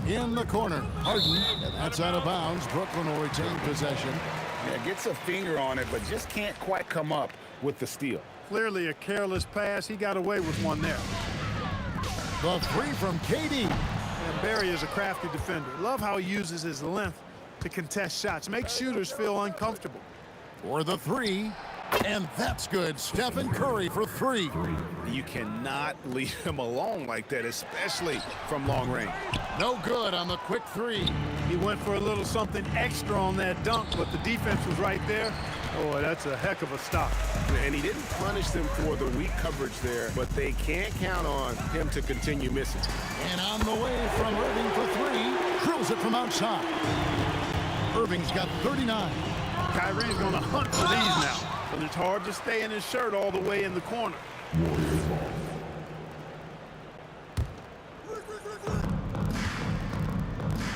In the corner, Harden, and that's out of bounds. Brooklyn will retain possession. Yeah, gets a finger on it, but just can't quite come up with the steal. Clearly a careless pass. He got away with one there. The 3 from KD. And Barry is a crafty defender. Love how he uses his length to contest shots. Make shooters feel uncomfortable. For the 3. And that's good. Stephen Curry for 3. You cannot leave him alone like that, especially from long range. No good on the quick 3. He went for a little something extra on that dunk, but the defense was right there. Oh, that's a heck of a stop. And he didn't punish them for the weak coverage there, but they can't count on him to continue missing. And on the way from Irving for 3. Drills it from outside. Irving's got 39. Kyrie's going to hunt for these now. But it's hard to stay in his shirt all the way in the corner.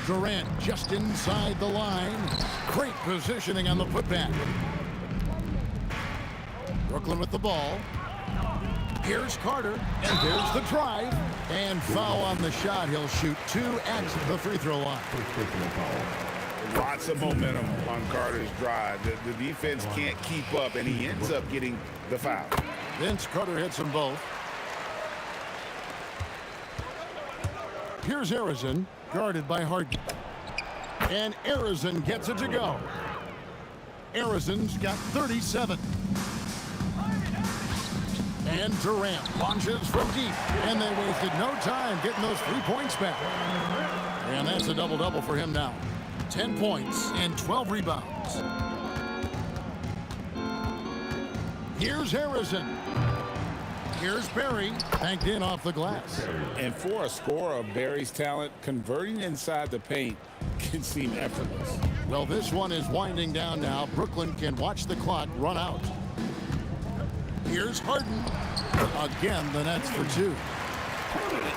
Durant just inside the line. Great positioning on the putback. Brooklyn with the ball. Here's Carter, and there's the drive. And foul on the shot. He'll shoot 2 at the free throw line. Lots of momentum on Carter's drive. The defense can't keep up, and he ends up getting the foul. Vince Carter hits them both. Here's Harrison, guarded by Harden. And Harrison gets it to go. Harrison's got 37. And Durant launches from deep. And they wasted no time getting those 3 points back. And that's a double-double for him now. 10 points and 12 rebounds. Here's Harrison. Here's Barry, banked in off the glass. And for a scorer of Barry's talent, converting inside the paint can seem effortless. Well, this one is winding down now. Brooklyn can watch the clock run out. Here's Harden. Again, the Nets for two.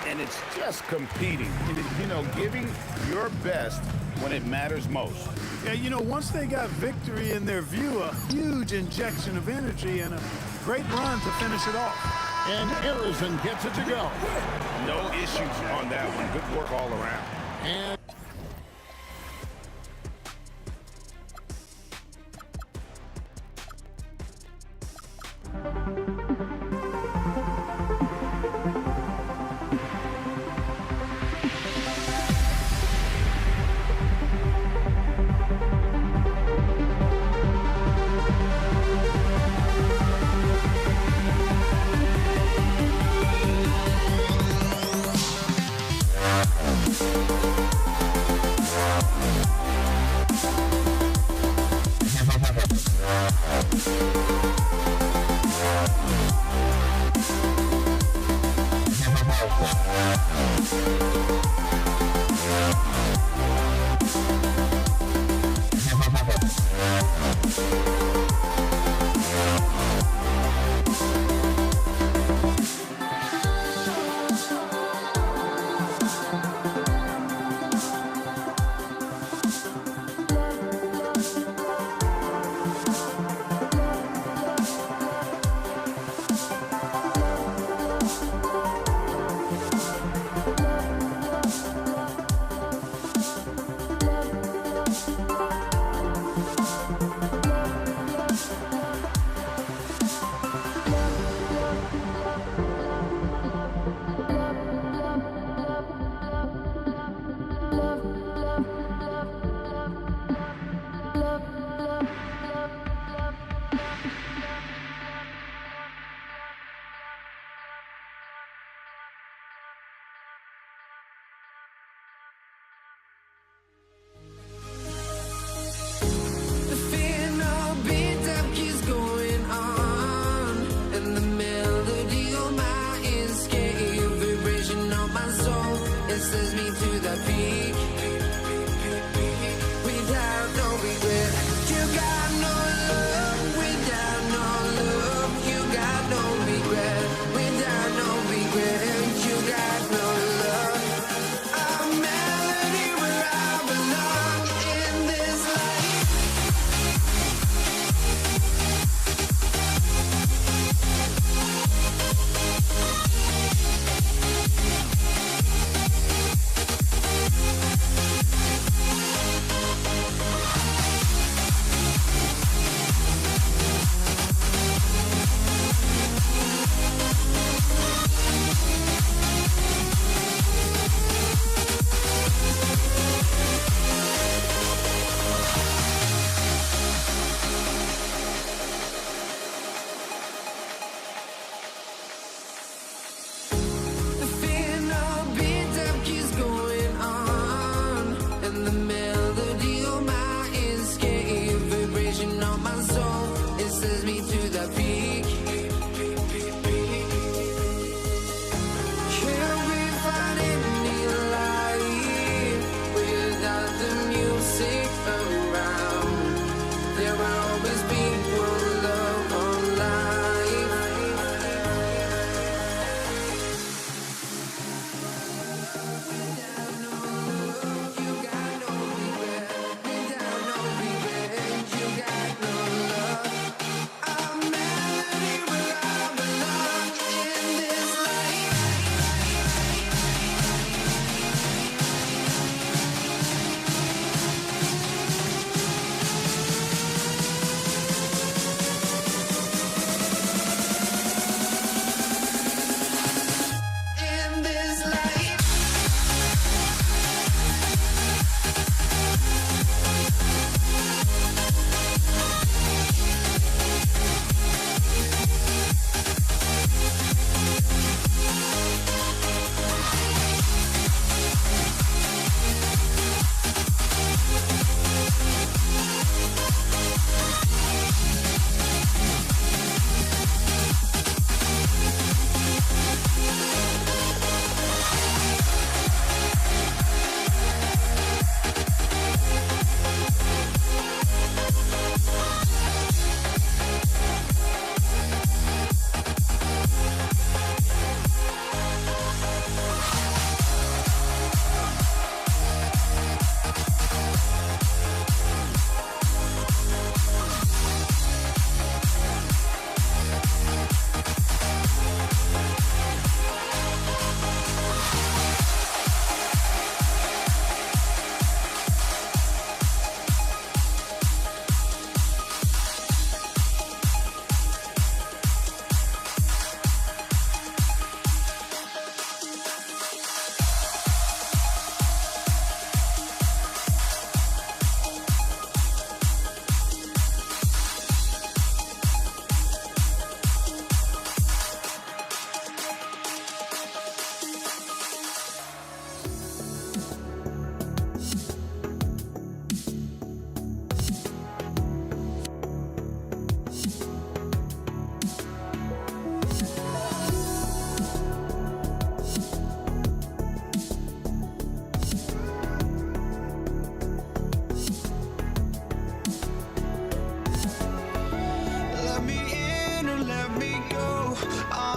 And it's just competing. You know, giving your best when it matters most. Yeah, you know, once they got victory in their view, a huge injection of energy and a great run to finish it off. And Arizon gets it to go. No issues on that one. Good work all around. And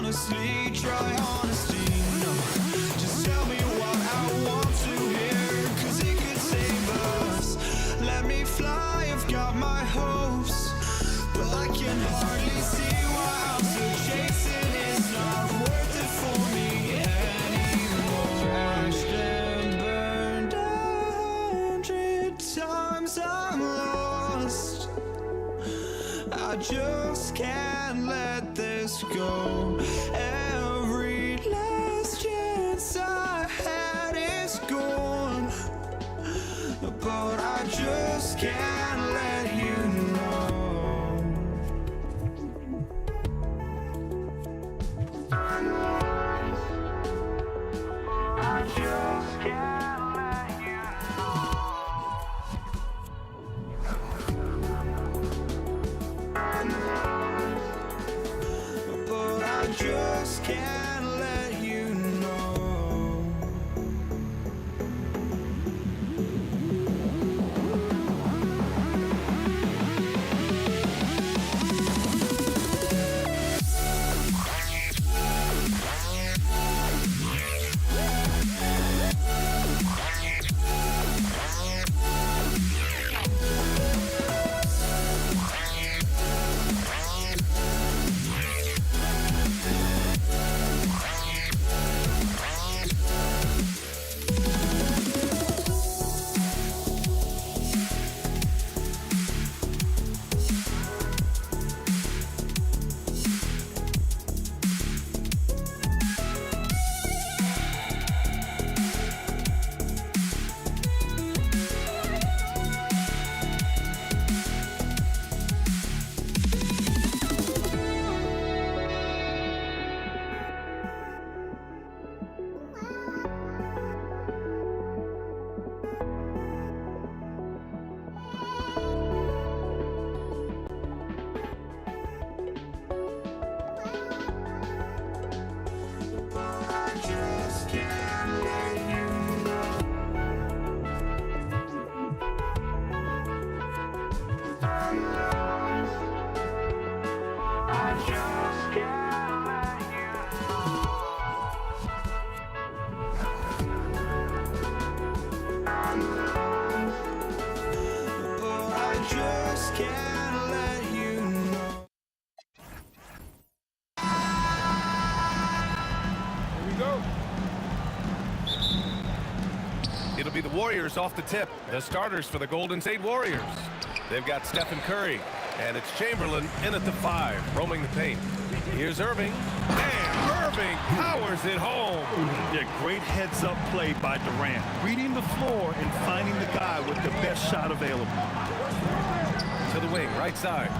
honestly try honesty. No, just tell me what I want to hear, 'cause it could save us. Let me fly, I've got my hopes, but I can hardly see why I'm still chasing. It's not worth it for me anymore. Crashed and burned 100 times, I'm lost. I just can't let this go. Every last chance I had is gone, but I just can't let you know. I just can't let you know. But I just can't let you know. It'll be the Warriors off the tip, the starters for the Golden State Warriors. They've got Stephen Curry, and it's Chamberlain in at the 5, roaming the paint. Here's Irving, and Irving powers it home. Yeah, great heads-up play by Durant, reading the floor and finding the guy with the best shot available. To the wing, right side.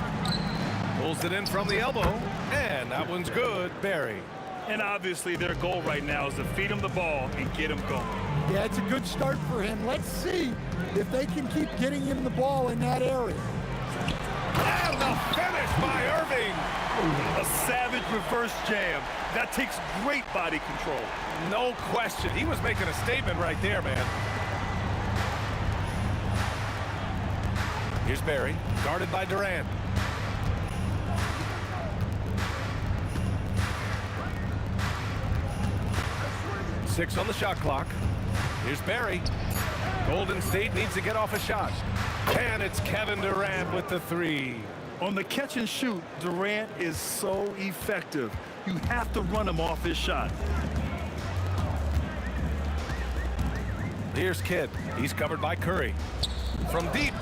Pulls it in from the elbow, and that one's good, Barry. And obviously their goal right now is to feed him the ball and get him going. Yeah, it's a good start for him. Let's see if they can keep getting him the ball in that area. And the finish by Irving. A savage reverse jam. That takes great body control. No question. He was making a statement right there, man. Here's Barry, guarded by Durant. Six on the shot clock. Here's Barry. Golden State needs to get off a shot. And it's Kevin Durant with the 3. On the catch and shoot, Durant is so effective. You have to run him off his shot. Here's Kidd. He's covered by Curry. From deep.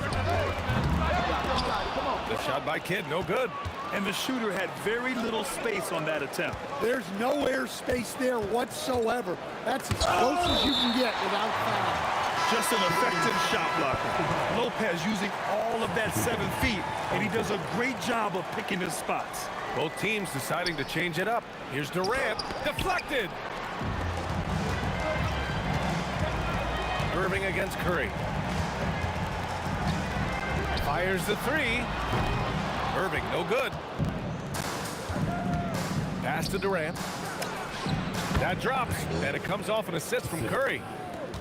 The shot by Kidd, no good. And the shooter had very little space on that attempt. There's no air space there whatsoever. That's as close as you can get without foul. Just an effective shot blocker. Lopez using all of that 7 feet, and he does a great job of picking his spots. Both teams deciding to change it up. Here's Durant, deflected. Irving against Curry. Fires the 3. Irving, no good. Pass to Durant. That drops, and it comes off an assist from Curry.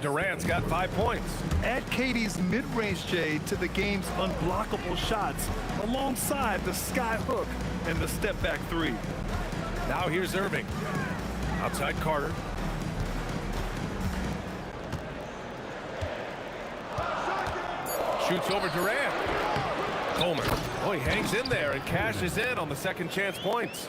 Durant's got 5 points. Add Katie's mid-range J to the game's unblockable shots alongside the sky hook and the step-back 3. Now here's Irving. Outside Carter. Shoots over Durant. Coleman. Oh, he hangs in there and cashes in on the second chance points.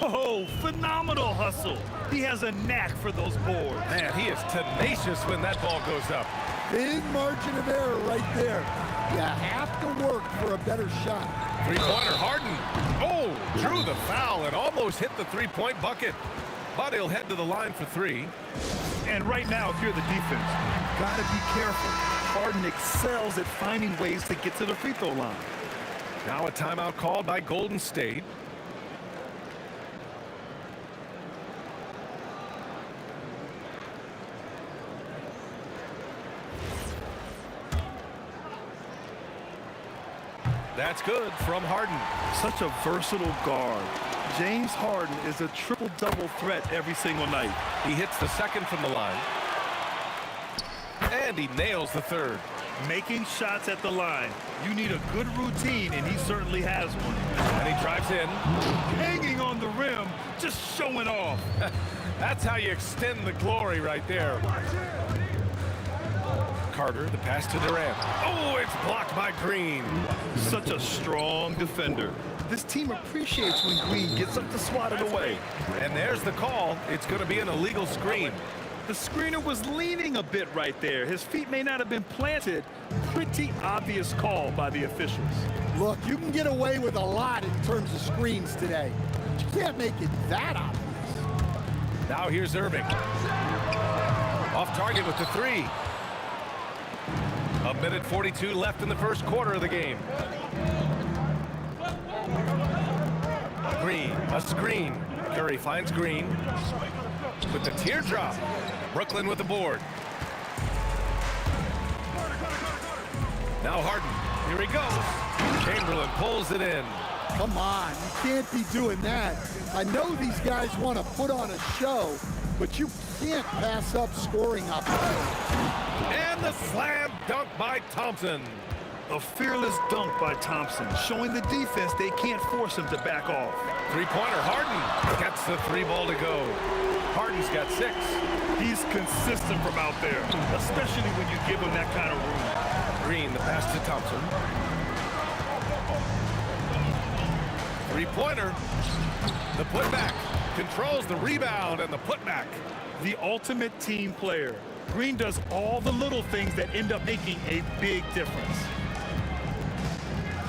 Oh, phenomenal hustle. He has a knack for those boards. Man, he is tenacious when that ball goes up. Big margin of error right there. You have to work for a better shot. Three-pointer, Harden. Oh, drew the foul and almost hit the three-point bucket. But he'll head to the line for three. And right now, if you're the defense, you've got to be careful. Harden excels at finding ways to get to the free throw line. Now a timeout called by Golden State. That's good from Harden. Such a versatile guard. James Harden is a triple-double threat every single night. He hits the second from the line. And he nails the third. Making shots at the line. You need a good routine, and he certainly has one. And he drives in. Hanging on the rim, just showing off. That's how you extend the glory right there. Carter, the pass to Durant. Oh, it's blocked by Green. Such a strong defender. This team appreciates when Green gets up to swat it away. And there's the call. It's going to be an illegal screen. The screener was leaning a bit right there. His feet may not have been planted. Pretty obvious call by the officials. Look, you can get away with a lot in terms of screens today. But you can't make it that obvious. Now here's Irving. Off target with the three. A minute 42 left in the first quarter of the game. Green, a screen. Curry finds Green with the teardrop. Brooklyn with the board. Now Harden, here he goes. Chamberlain pulls it in. Come on, you can't be doing that. I know these guys want to put on a show, but you can't pass up scoring opportunities. And the slam dunk by Thompson. A fearless dunk by Thompson, showing the defense they can't force him to back off. Three-pointer, Harden gets the three ball to go. Harden's got 6. He's consistent from out there, especially when you give him that kind of room. Green, the pass to Thompson. Three-pointer, the putback, controls the rebound and the putback. The ultimate team player. Green does all the little things that end up making a big difference.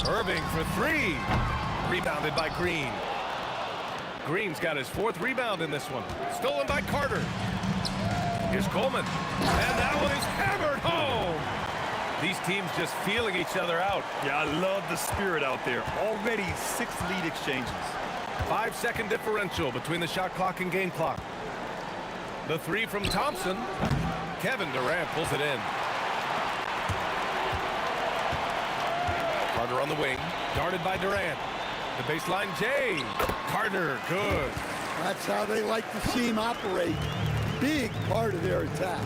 Irving for 3. Rebounded by Green. Green's got his 4th rebound in this one. Stolen by Carter. Here's Coleman. And that one is hammered home. These teams just feeling each other out. Yeah, I love the spirit out there. Already 6 lead exchanges. 5-second differential between the shot clock and game clock. The 3 from Thompson. Kevin Durant pulls it in. Carter on the wing. Guarded by Durant. The baseline, Jay. Carter, good. That's how they like to see him operate. Big part of their attack.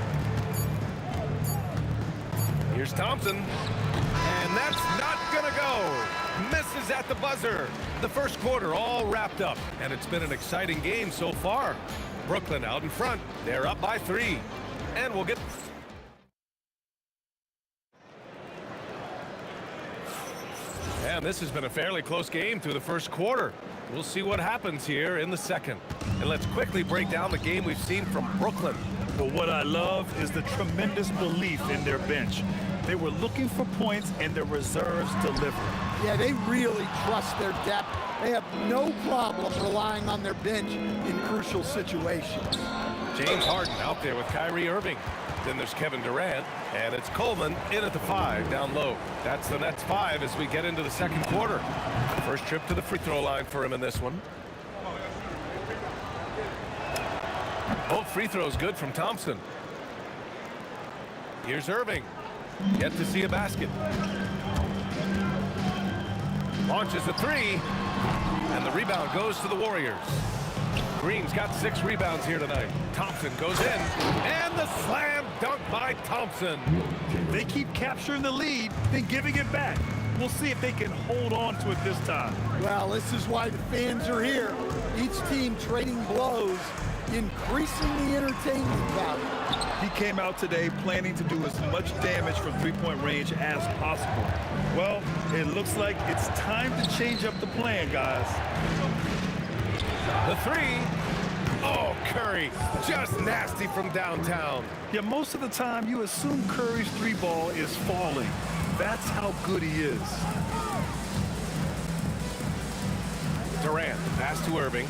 Here's Thompson. And that's not going to go. Misses at the buzzer. The first quarter all wrapped up. And it's been an exciting game so far. Brooklyn out in front. They're up by 3. And we'll get... And this has been a fairly close game through the first quarter. We'll see what happens here in the second. And let's quickly break down the game we've seen from Brooklyn. But what I love is the tremendous belief in their bench. They were looking for points, and their reserves delivered. Yeah, they really trust their depth. They have no problem relying on their bench in crucial situations. James Harden out there with Kyrie Irving. Then there's Kevin Durant, and it's Coleman in at the 5 down low. That's the Nets 5 as we get into the second quarter. First trip to the free throw line for him in this one. Both free throws good from Thompson. Here's Irving. Yet to see a basket. Launches a 3, and the rebound goes to the Warriors. Green's got 6 rebounds here tonight. Thompson goes in, and the slam dunk by Thompson. They keep capturing the lead, then giving it back. We'll see if they can hold on to it this time. Well, this is why the fans are here. Each team trading blows, increasing the entertainment value. He came out today planning to do as much damage from three-point range as possible. Well, it looks like it's time to change up the plan, guys. The three. Oh, Curry, just nasty from downtown. Yeah, most of the time you assume Curry's three ball is falling. That's how good he is. Durant, pass to Irving.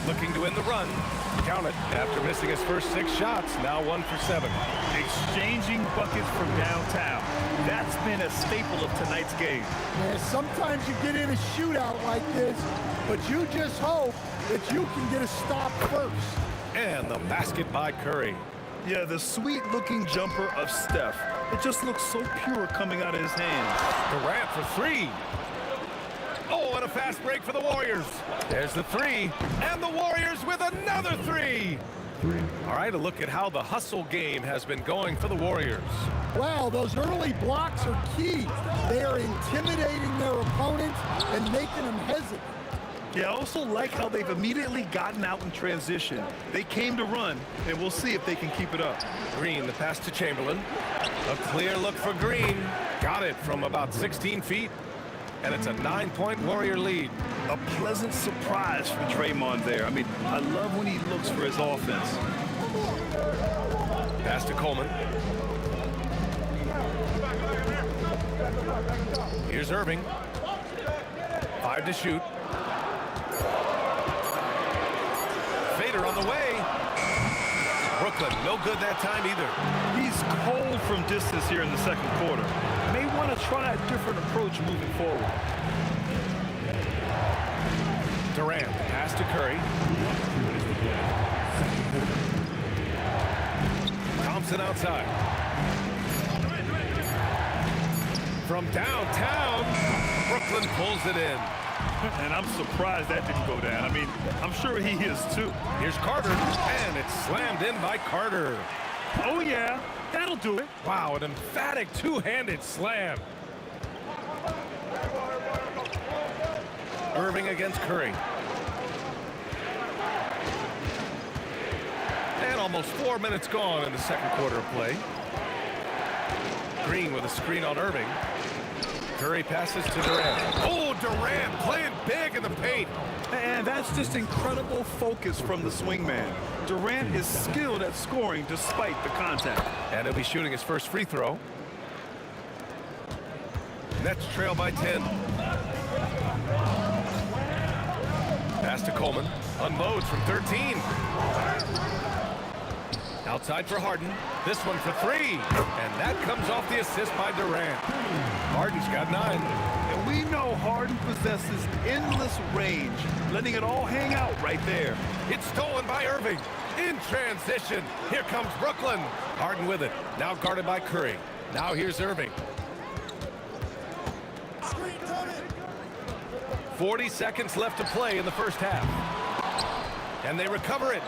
Looking to end the run. Count it. After missing his first 6 shots, now 1 for 7. Exchanging buckets from downtown. That's been a staple of tonight's game. Yeah, sometimes you get in a shootout like this, but you just hope that you can get a stop first. And the basket by Curry. Yeah, the sweet-looking jumper of Steph. It just looks so pure coming out of his hands. Durant for 3. Oh, and a fast break for the Warriors. There's the 3. And the Warriors with another 3. All right, a look at how the hustle game has been going for the Warriors. Wow, those early blocks are key. They are intimidating their opponent and making them hesitant. Yeah, I also like how they've immediately gotten out in transition. They came to run, and we'll see if they can keep it up. Green, the pass to Chamberlain. A clear look for Green. Got it from about 16 feet. And it's a 9-point Warrior lead. A pleasant surprise for Draymond there. I mean, I love when he looks for his offense. Pass to Coleman. Here's Irving. 5 to shoot. Fader on the way. Brooklyn, no good that time either. He's cold from distance here in the second quarter. May want to try a different approach moving forward. Durant, pass to Curry. Thompson outside. From downtown, Brooklyn pulls it in. And I'm surprised that didn't go down. I mean, I'm sure he is too. Here's Carter, and it's slammed in by Carter. Oh yeah, that'll do it. Wow, an emphatic two-handed slam. Irving against Curry. And almost 4 minutes gone in the second quarter of play. Green with a screen on Irving. Curry passes to Durant. Oh, Durant playing big in the paint. And that's just incredible focus from the swingman. Durant is skilled at scoring despite the contact. And he'll be shooting his first free throw. Nets trail by 10. Pass to Coleman. Unloads from 13. Outside for Harden. This one for 3. And that comes off the assist by Durant. Harden's got 9. And we know Harden possesses endless range, letting it all hang out right there. It's stolen by Irving. In transition. Here comes Brooklyn. Harden with it. Now guarded by Curry. Now here's Irving. 40 seconds left to play in the first half. And they recover it.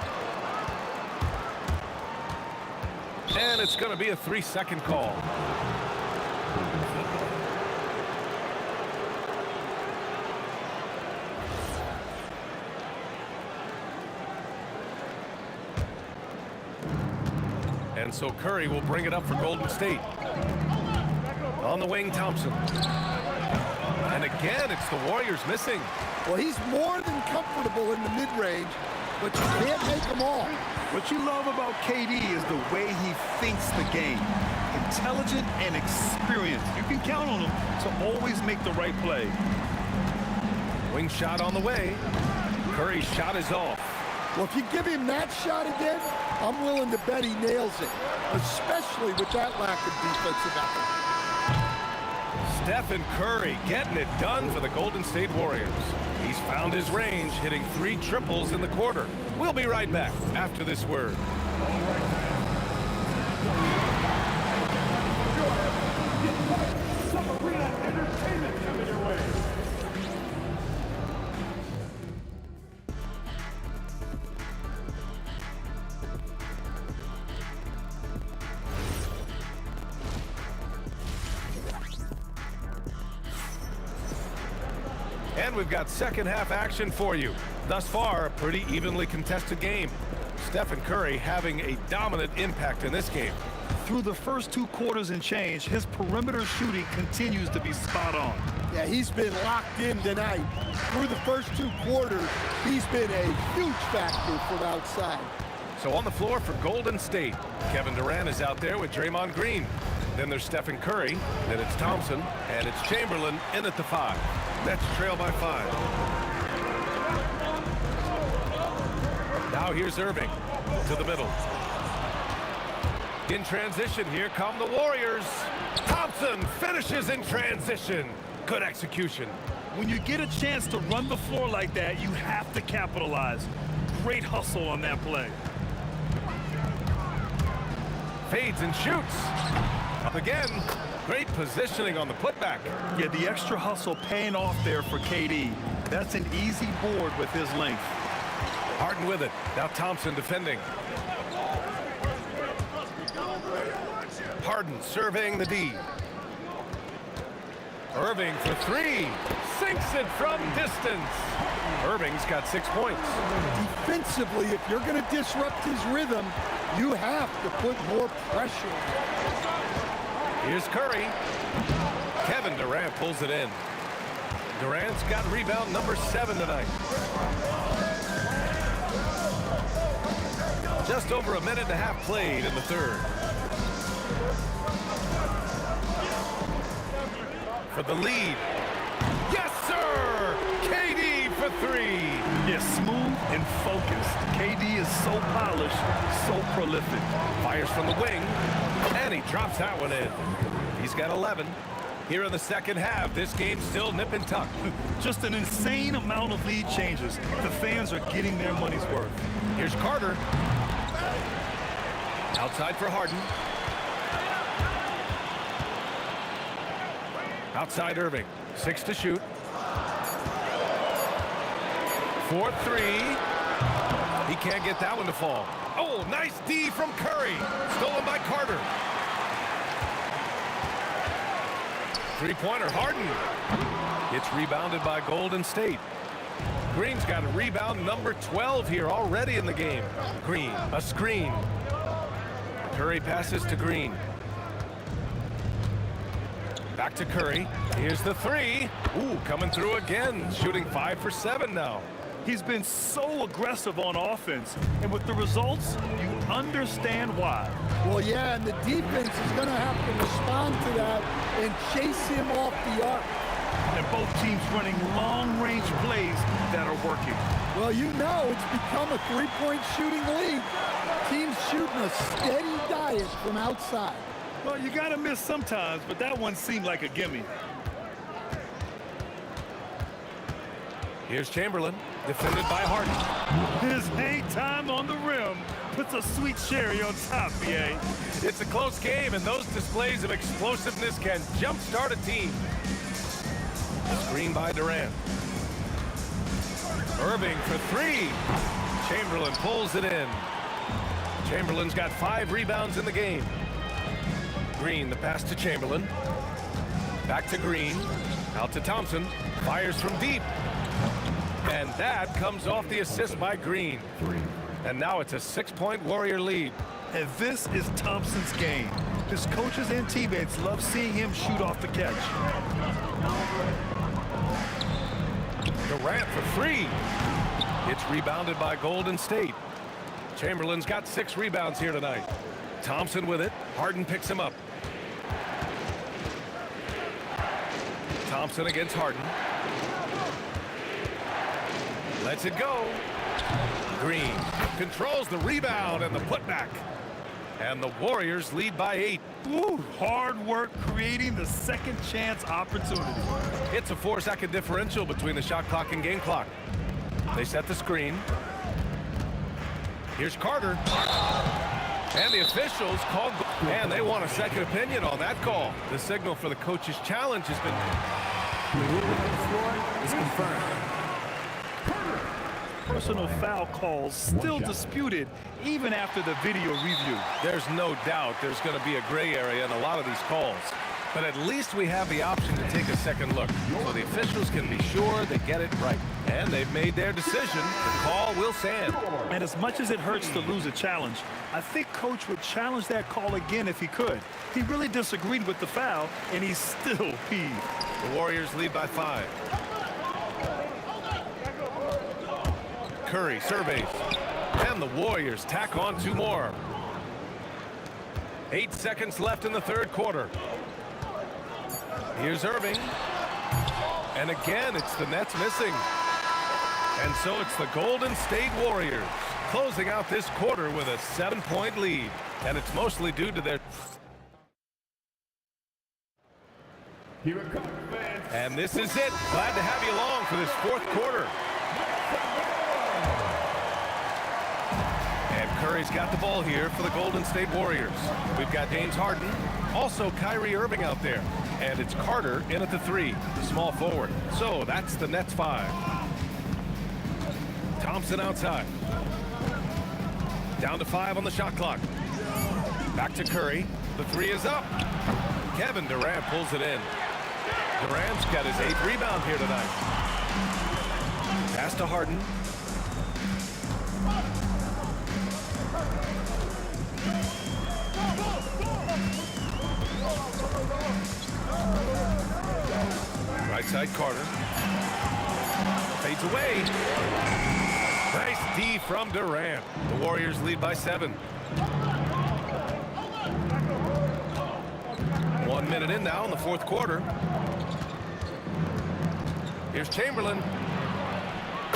And it's going to be a 3-second call. And so Curry will bring it up for Golden State. On the wing, Thompson. And again, it's the Warriors missing. Well, he's more than comfortable in the mid-range, but you can't make them all. What you love about KD is the way he thinks the game. Intelligent and experienced. You can count on him to always make the right play. Wing shot on the way. Curry's shot is off. Well, if you give him that shot again, I'm willing to bet he nails it, especially with that lack of defensive effort. Stephen Curry getting it done for the Golden State Warriors. He's found his range, hitting 3 triples in the quarter. We'll be right back after this word. And we've got second half action for you. Thus far, a pretty evenly contested game. Stephen Curry having a dominant impact in this game. Through the first 2 quarters and change, his perimeter shooting continues to be spot on. Yeah, he's been locked in tonight. Through the first 2 quarters, he's been a huge factor from outside. So on the floor for Golden State, Kevin Durant is out there with Draymond Green. Then there's Stephen Curry, then it's Thompson, and it's Chamberlain in at the 5. Nets trail by 5. Now here's Irving to the middle. In transition, here come the Warriors. Thompson finishes in transition. Good execution. When you get a chance to run the floor like that, you have to capitalize. Great hustle on that play. Fades and shoots. Up again. Great positioning on the putback. Yeah, the extra hustle paying off there for KD. That's an easy board with his length. Harden with it. Now Thompson defending. Harden surveying the D. Irving for 3. Sinks it from distance. Irving's got 6 points. Defensively, if you're going to disrupt his rhythm, you have to put more pressure. Here's Curry. Kevin Durant pulls it in. Durant's got rebound number 7 tonight. Just over a minute and a half played in the third. For the lead. Yes, sir! KD for 3. Yeah, smooth and focused. KD is so polished, so prolific. Fires from the wing, and he drops that one in. He's got 11. Here in the second half, this game's still nip and tuck. Just an insane amount of lead changes. The fans are getting their money's worth. Here's Carter. Outside for Harden. Outside Irving. 6 to shoot. 4-3. He can't get that one to fall. Oh, nice D from Curry. Stolen by Carter. Three-pointer, Harden. It's rebounded by Golden State. Green's got a rebound number 12 here already in the game. Green, a screen. Curry passes to Green. Back to Curry. Here's the 3. Ooh, coming through again. Shooting 5 for 7 now. He's been so aggressive on offense, and with the results, you understand why. Well, yeah, and the defense is going to have to respond to that and chase him off the arc. And both teams running long-range plays that are working. Well, you know it's become a three-point shooting league. Teams shooting a steady diet from outside. Well, you got to miss sometimes, but that one seemed like a gimme. Here's Chamberlain, defended by Harden. His hang time on the rim puts a sweet cherry on top, BA. It's a close game, and those displays of explosiveness can jumpstart a team. Screen by Durant. Irving for 3. Chamberlain pulls it in. Chamberlain's got 5 rebounds in the game. Green, the pass to Chamberlain. Back to Green. Out to Thompson. Fires from deep. And that comes off the assist by Green. And now it's a 6-point Warrior lead. And this is Thompson's game. His coaches and teammates love seeing him shoot off the catch. Durant for 3. It's rebounded by Golden State. Chamberlain's got 6 rebounds here tonight. Thompson with it. Harden picks him up. Thompson against Harden. Lets it go. Green controls the rebound and the putback. And the Warriors lead by 8. Ooh, hard work creating the second chance opportunity. It's a 4-second differential between the shot clock and game clock. They set the screen. Here's Carter. And the officials called, and they want a second opinion on that call. The signal for the coach's challenge has been... is confirmed. Personal foul calls still disputed even after the video review. There's no doubt there's going to be a gray area in a lot of these calls. But at least we have the option to take a second look, so the officials can be sure they get it right. And they've made their decision. The call will stand. And as much as it hurts to lose a challenge, I think Coach would challenge that call again if he could. He really disagreed with the foul, and he's still peeved. The Warriors lead by 5. Curry surveys. And the Warriors tack on 2 more. 8 seconds left in the third quarter. Here's Irving. And again, it's the Nets missing. And so it's the Golden State Warriors closing out this quarter with a 7-point lead. And it's mostly due to their... Here it comes, fans. And this is it. Glad to have you along for this fourth quarter. And Curry's got the ball here for the Golden State Warriors. We've got James Harden, also Kyrie Irving out there. And it's Carter in at the 3, the small forward. So that's the Nets 5. Thompson outside. Down to 5 on the shot clock. Back to Curry. The 3 is up. Kevin Durant pulls it in. Durant's got his 8th rebound here tonight. Pass to Harden. Right side Carter. Fades away. Nice D from Durant. The Warriors lead by 7. 1 minute in now in the fourth quarter. Here's Chamberlain.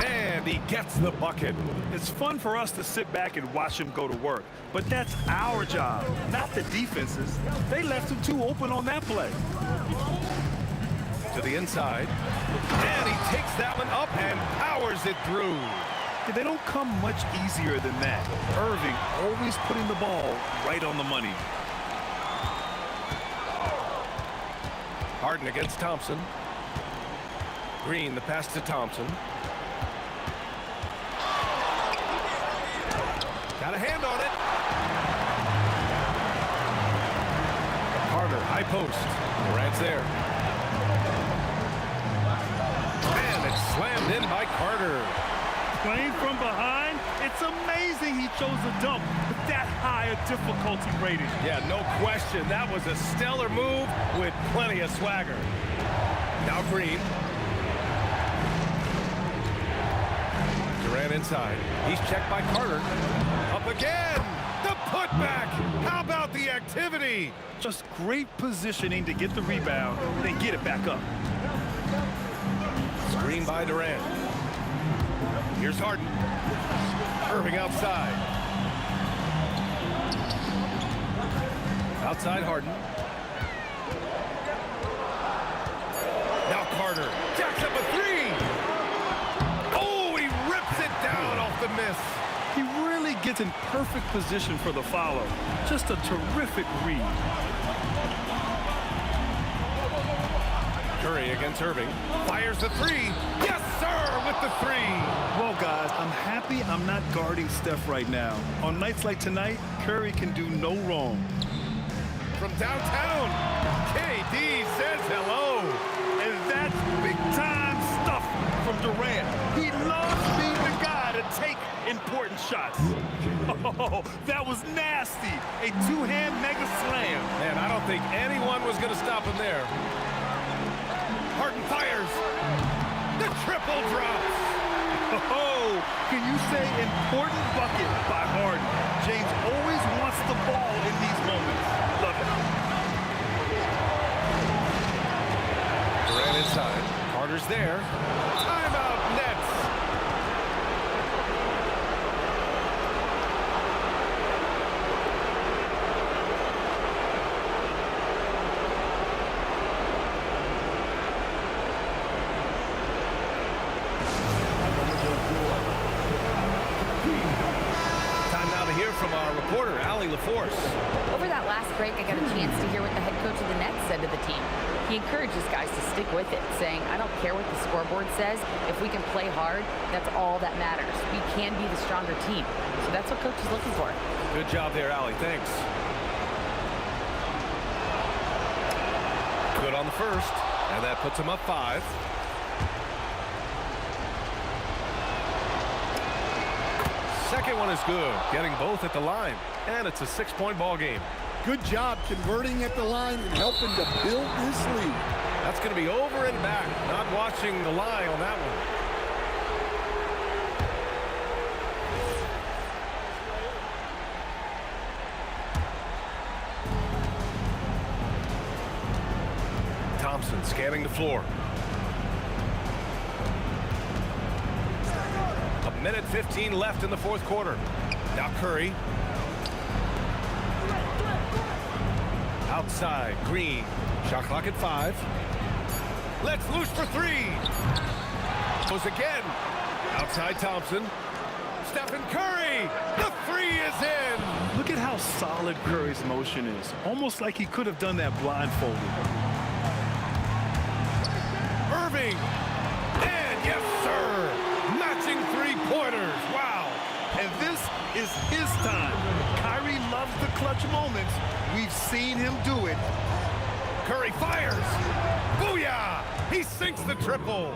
And he gets the bucket. It's fun for us to sit back and watch him go to work, but that's our job, not the defense's. They left him too open on that play. To the inside. And he takes that one up and powers it through. They don't come much easier than that. Irving always putting the ball right on the money. Harden against Thompson. Green, the pass to Thompson. Got a hand on it. Carter, high post. Durant's there. And it's slammed in by Carter. Playing from behind, it's amazing he chose a dunk with that high a difficulty rating. Yeah, no question. That was a stellar move with plenty of swagger. Now Green. Durant inside. He's checked by Carter. Up again. The putback. How about the activity? Just great positioning to get the rebound, then get it back up. Screen by Durant. Here's Harden. Irving outside. Outside Harden. Now Carter. Jacks up a 3. Oh, he rips it down off the miss. He really gets in perfect position for the follow. Just a terrific read. Curry against Irving. Fires the 3. Yes, sir, with the 3. Well, guys, I'm happy I'm not guarding Steph right now. On nights like tonight, Curry can do no wrong. From downtown, KD says hello. And that's big-time stuff from Durant. He loves being the guy to take important shots. Oh, that was nasty. A 2-hand mega slam. Man, I don't think anyone was going to stop him there. Harden fires. The triple drops. Oh, can you say important bucket by Harden? James always wants the ball in these moments. Love it. Durant inside. Carter's there. Timeout Nets. From our reporter, Allie LaForce. Over that last break, I got a chance to hear what the head coach of the Nets said to the team. He encourages guys to stick with it, saying, I don't care what the scoreboard says. If we can play hard, that's all that matters. We can be the stronger team. So that's what coach is looking for. Good job there, Allie. Thanks. good on the first, and that puts him up 5. Second one is good, getting both at the line, and it's a 6-point ball game. Good job converting at the line and helping to build this lead. That's going to be over and back, not watching the line on that one. Thompson scanning the floor. 1:15 left in the fourth quarter. Now Curry. Outside, Green. Shot clock at 5. Let's loose for 3. Goes again. Outside Thompson. Stephen Curry. The 3 is in. Look at how solid Curry's motion is. Almost like he could have done that blindfolded. Irving. And yes, sir. Matching 3-pointers. Wow. And this is his time. Kyrie loves the clutch moments. We've seen him do it. Curry fires. Booyah! He sinks the triple.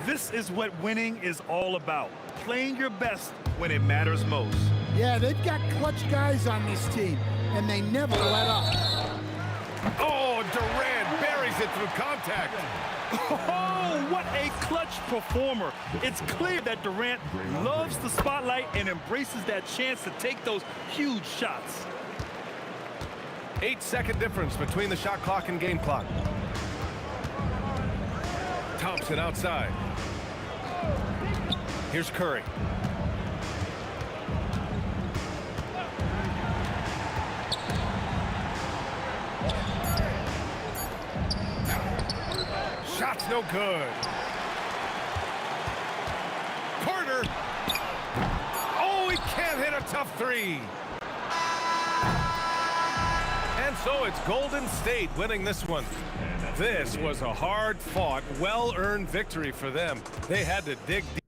This is what winning is all about. Playing your best when it matters most. Yeah, they've got clutch guys on this team, and they never let up. Oh, Durant buries it through contact. Oh, what a clutch performer. It's clear that Durant loves the spotlight and embraces that chance to take those huge shots. 8-second difference between the shot clock and game clock. Thompson outside. Here's Curry. Shot's no good. Carter. Oh, he can't hit a tough 3. And so it's Golden State winning this one. This was a hard-fought, well-earned victory for them. They had to dig deep.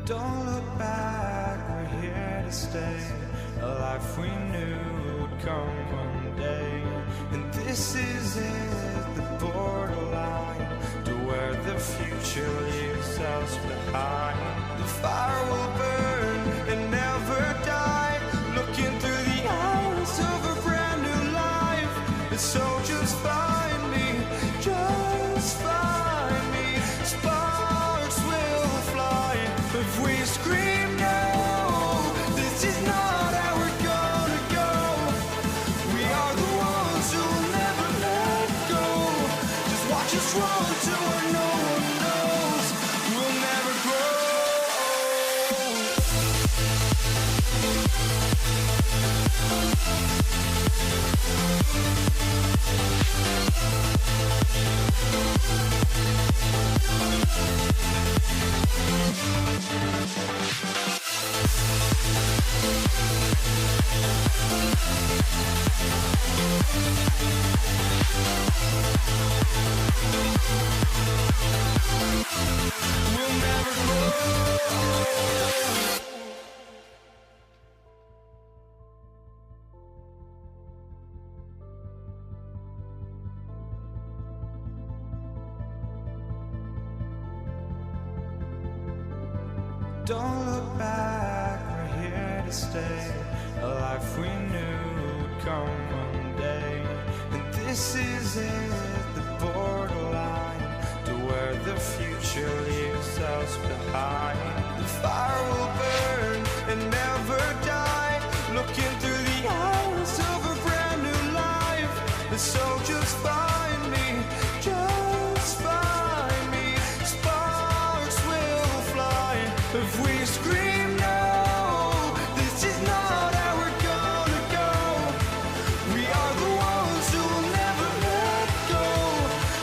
Don't look back, we're here to stay. A life we knew would come one day. And this is it, the borderline, to where the future leaves us behind. The fire will burn and never die, looking through the eyes of a brand new life. And so just find me, just find me. Sparks will fly if we scream no. This is not how we're gonna go. We are the ones who'll never let go. Just watch us run to where no one knows. We'll never grow. We'll never grow. Don't look back, we're here to stay. A life we knew would come one day. And this is it, the borderline, to where the future leaves us behind. The fire will burn and never die, looking through the eyes of a brand new life. And so just find me, just find me. Sparks will fly if we scream no. This is not how we're gonna go. We are the ones who'll never let go.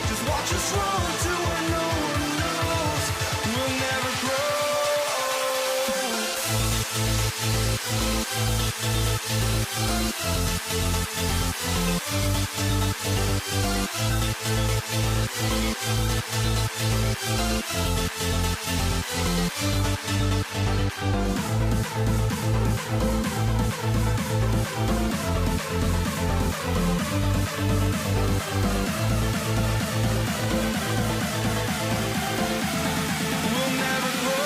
Just watch us run to where no one knows. We'll never grow. We'll never grow. We'll never grow.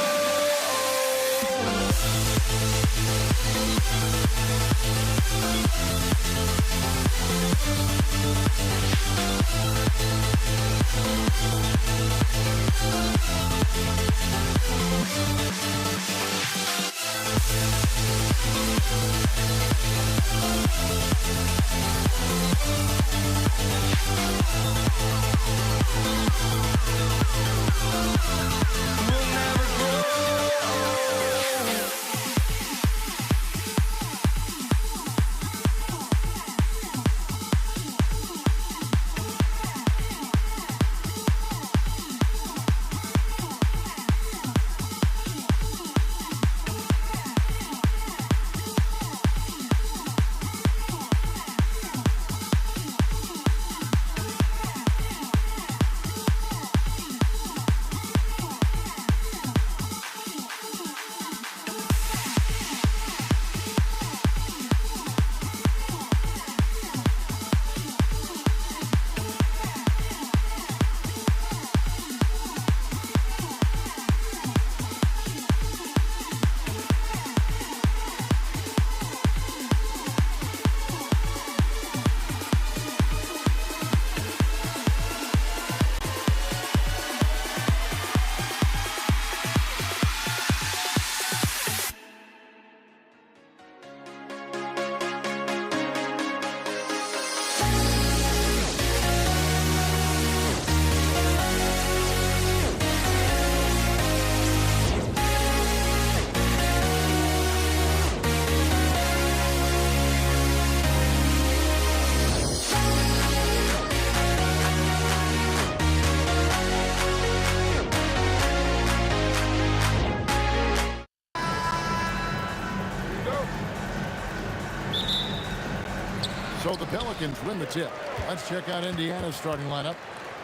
So the Pelicans win the tip. Let's check out Indiana's starting lineup.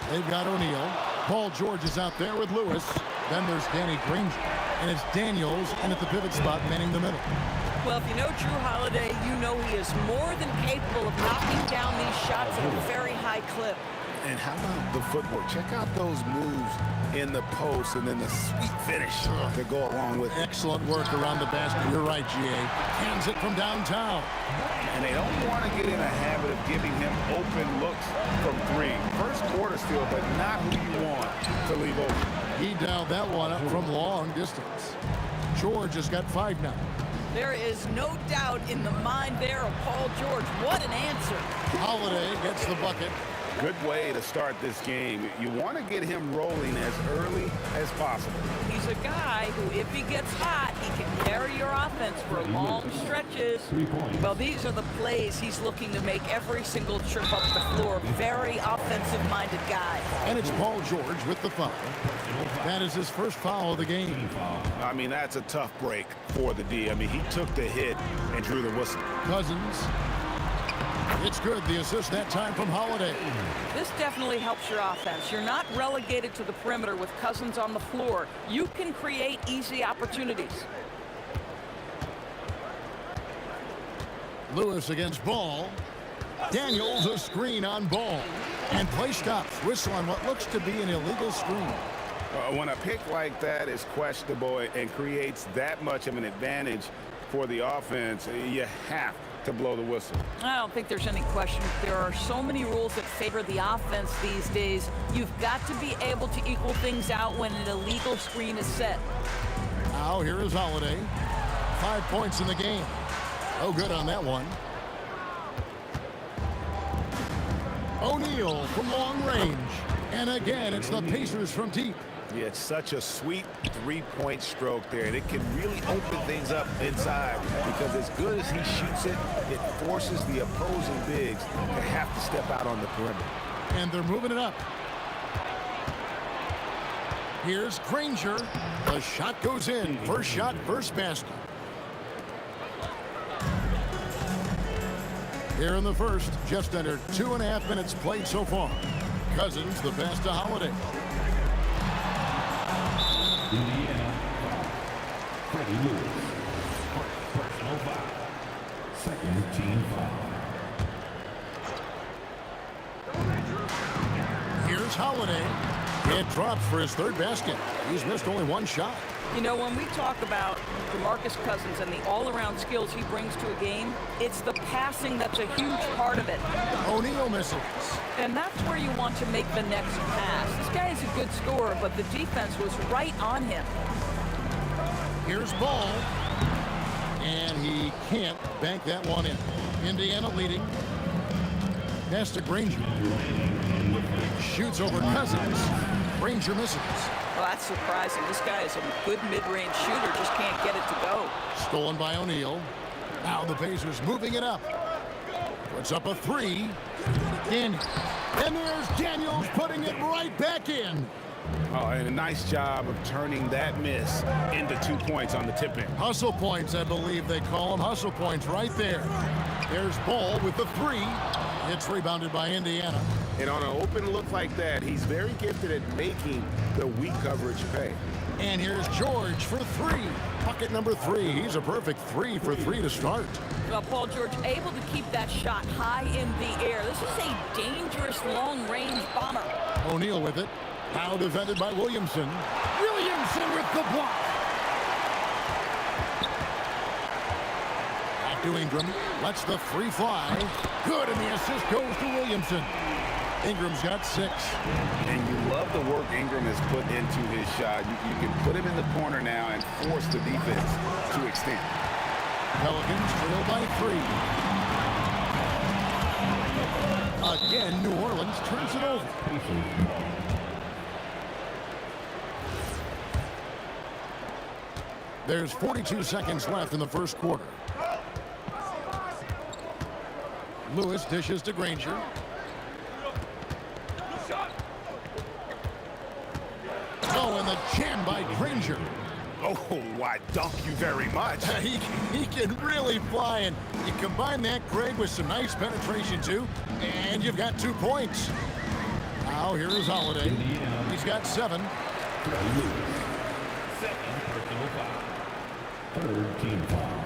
They've got O'Neal. Paul George is out there with Lewis. Then there's Danny Granger. And it's Daniels in at the pivot spot, manning the middle. Well, if you know Drew Holiday, you know he is more than capable of knocking down these shots at a very high clip. And how about the footwork? Check out those moves in the post and then the sweet finish to go along with it. Excellent work around the basket. You're right, GA. Hands it from downtown. And they don't want to get in a habit of giving him open looks from three. First quarter still, but not who you want to leave open. He dialed that one up from long distance. George has got 5 now. There is no doubt in the mind there of Paul George. What an answer. Holiday gets the bucket. Good way to start this game. You want to get him rolling as early as possible. He's a guy who, if he gets hot, he can carry your offense for long stretches. Well, these are the plays he's looking to make every single trip up the floor. Very offensive-minded guy. And it's Paul George with the foul. That is his first foul of the game. I mean, that's a tough break for the D. I mean, he took the hit and drew the whistle. Cousins. It's good. The assist that time from Holiday. This definitely helps your offense. You're not relegated to the perimeter with Cousins on the floor. You can create easy opportunities. Lewis against Ball. Daniels a screen on Ball. And play stops. Whistle on what looks to be an illegal screen. When a pick like that is questionable and creates that much of an advantage for the offense, you have to blow the whistle. I don't think there's any question. There are so many rules that favor the offense these days. You've got to be able to equal things out when an illegal screen is set. Now here is Holiday. 5 points in the game. Oh, good on that one. O'Neal from long range. And again, it's the Pacers from deep. Yeah, it's such a sweet three-point stroke there, and it can really open things up inside because as good as he shoots it, it forces the opposing bigs to have to step out on the perimeter. And they're moving it up. Here's Granger. The shot goes in. First shot, first basket. Here in the first, just under 2.5 minutes played so far. Cousins, the pass to Holiday. Indiana, Freddie Lewis, personal foul, second team foul. Here's Holiday. It drops for his third basket. He's missed only 1 shot. You know, when we talk about DeMarcus Cousins and the all-around skills he brings to a game, it's the passing that's a huge part of it. O'Neal misses. And that's where you want to make the next pass. This guy is a good scorer, but the defense was right on him. Here's Ball. And he can't bank that one in. Indiana leading. Pass to Granger. Shoots over Cousins. Granger misses. Well, that's surprising. This guy is a good mid-range shooter, just can't get it to go. Stolen by O'Neal. Now the Pacers moving it up. Puts up a 3. And there's Daniels putting it right back in. Oh, and a nice job of turning that miss into 2 points on the tip-in. Hustle points, I believe they call them. Hustle points right there. There's Ball with the 3. It's rebounded by Indiana. And on an open look like that, he's very gifted at making the weak coverage pay. And here's George for 3. Bucket number 3. He's a perfect 3 for 3 to start. Well, Paul George able to keep that shot high in the air. This is a dangerous long-range bomber. O'Neal with it. Now defended by Williamson. Williamson with the block. Back to Ingram. Lets the 3 fly. Good, and the assist goes to Williamson. Ingram's got 6. And you love the work Ingram has put into his shot. You can put him in the corner now and force the defense to extend. Pelicans trail by 3. Again, New Orleans turns it over. There's 42 seconds left in the first quarter. Lewis dishes to Granger. Oh, and the jam by Granger. Oh, why, dunk you very much. He can really fly, and you combine that, Greg, with some nice penetration, too, and you've got 2 points. Now, here is Holiday. He's got 7. Third team foul.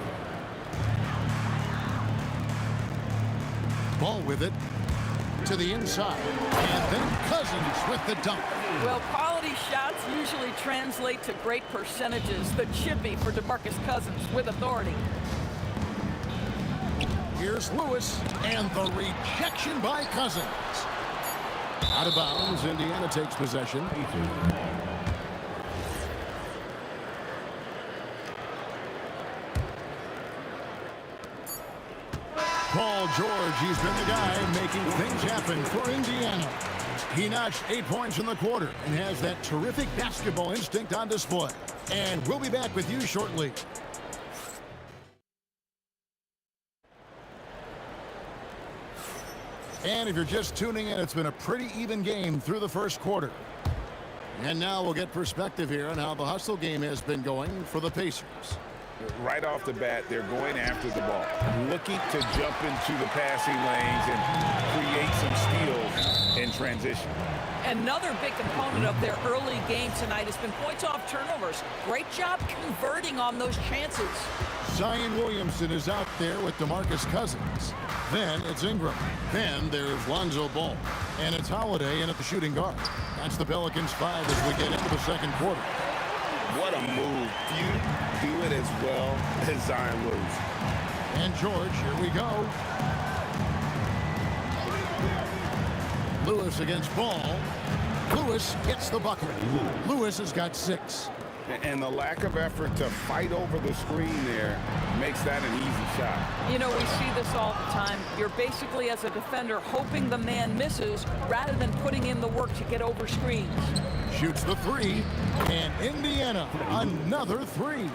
Ball with it to the inside. And then Cousins with the dunk. Well, quality shots usually translate to great percentages. The chippy for DeMarcus Cousins with authority. Here's Lewis, and the rejection by Cousins. Out of bounds, Indiana takes possession. Paul George, he's been the guy making things happen for Indiana. He notched 8 points in the quarter and has that terrific basketball instinct on display. And we'll be back with you shortly. And if you're just tuning in, it's been a pretty even game through the first quarter. And now we'll get perspective here on how the hustle game has been going for the Pacers. Right off the bat, they're going after the ball, looking to jump into the passing lanes and create some steals in transition. Another big component of their early game tonight has been points off turnovers. Great job converting on those chances. Zion Williamson is out there with DeMarcus Cousins. Then it's Ingram. Then there's Lonzo Ball. And it's Holiday in at the shooting guard. That's the Pelicans 5 as we get into the second quarter. What a move. Few do it as well as Zion Williamson. And George, here we go. Lewis against Ball. Lewis gets the bucket. Lewis has got 6. And the lack of effort to fight over the screen there makes that an easy shot. You know, we see this all the time. You're basically, as a defender, hoping the man misses rather than putting in the work to get over screens. Shoots the 3, and Indiana, another 3.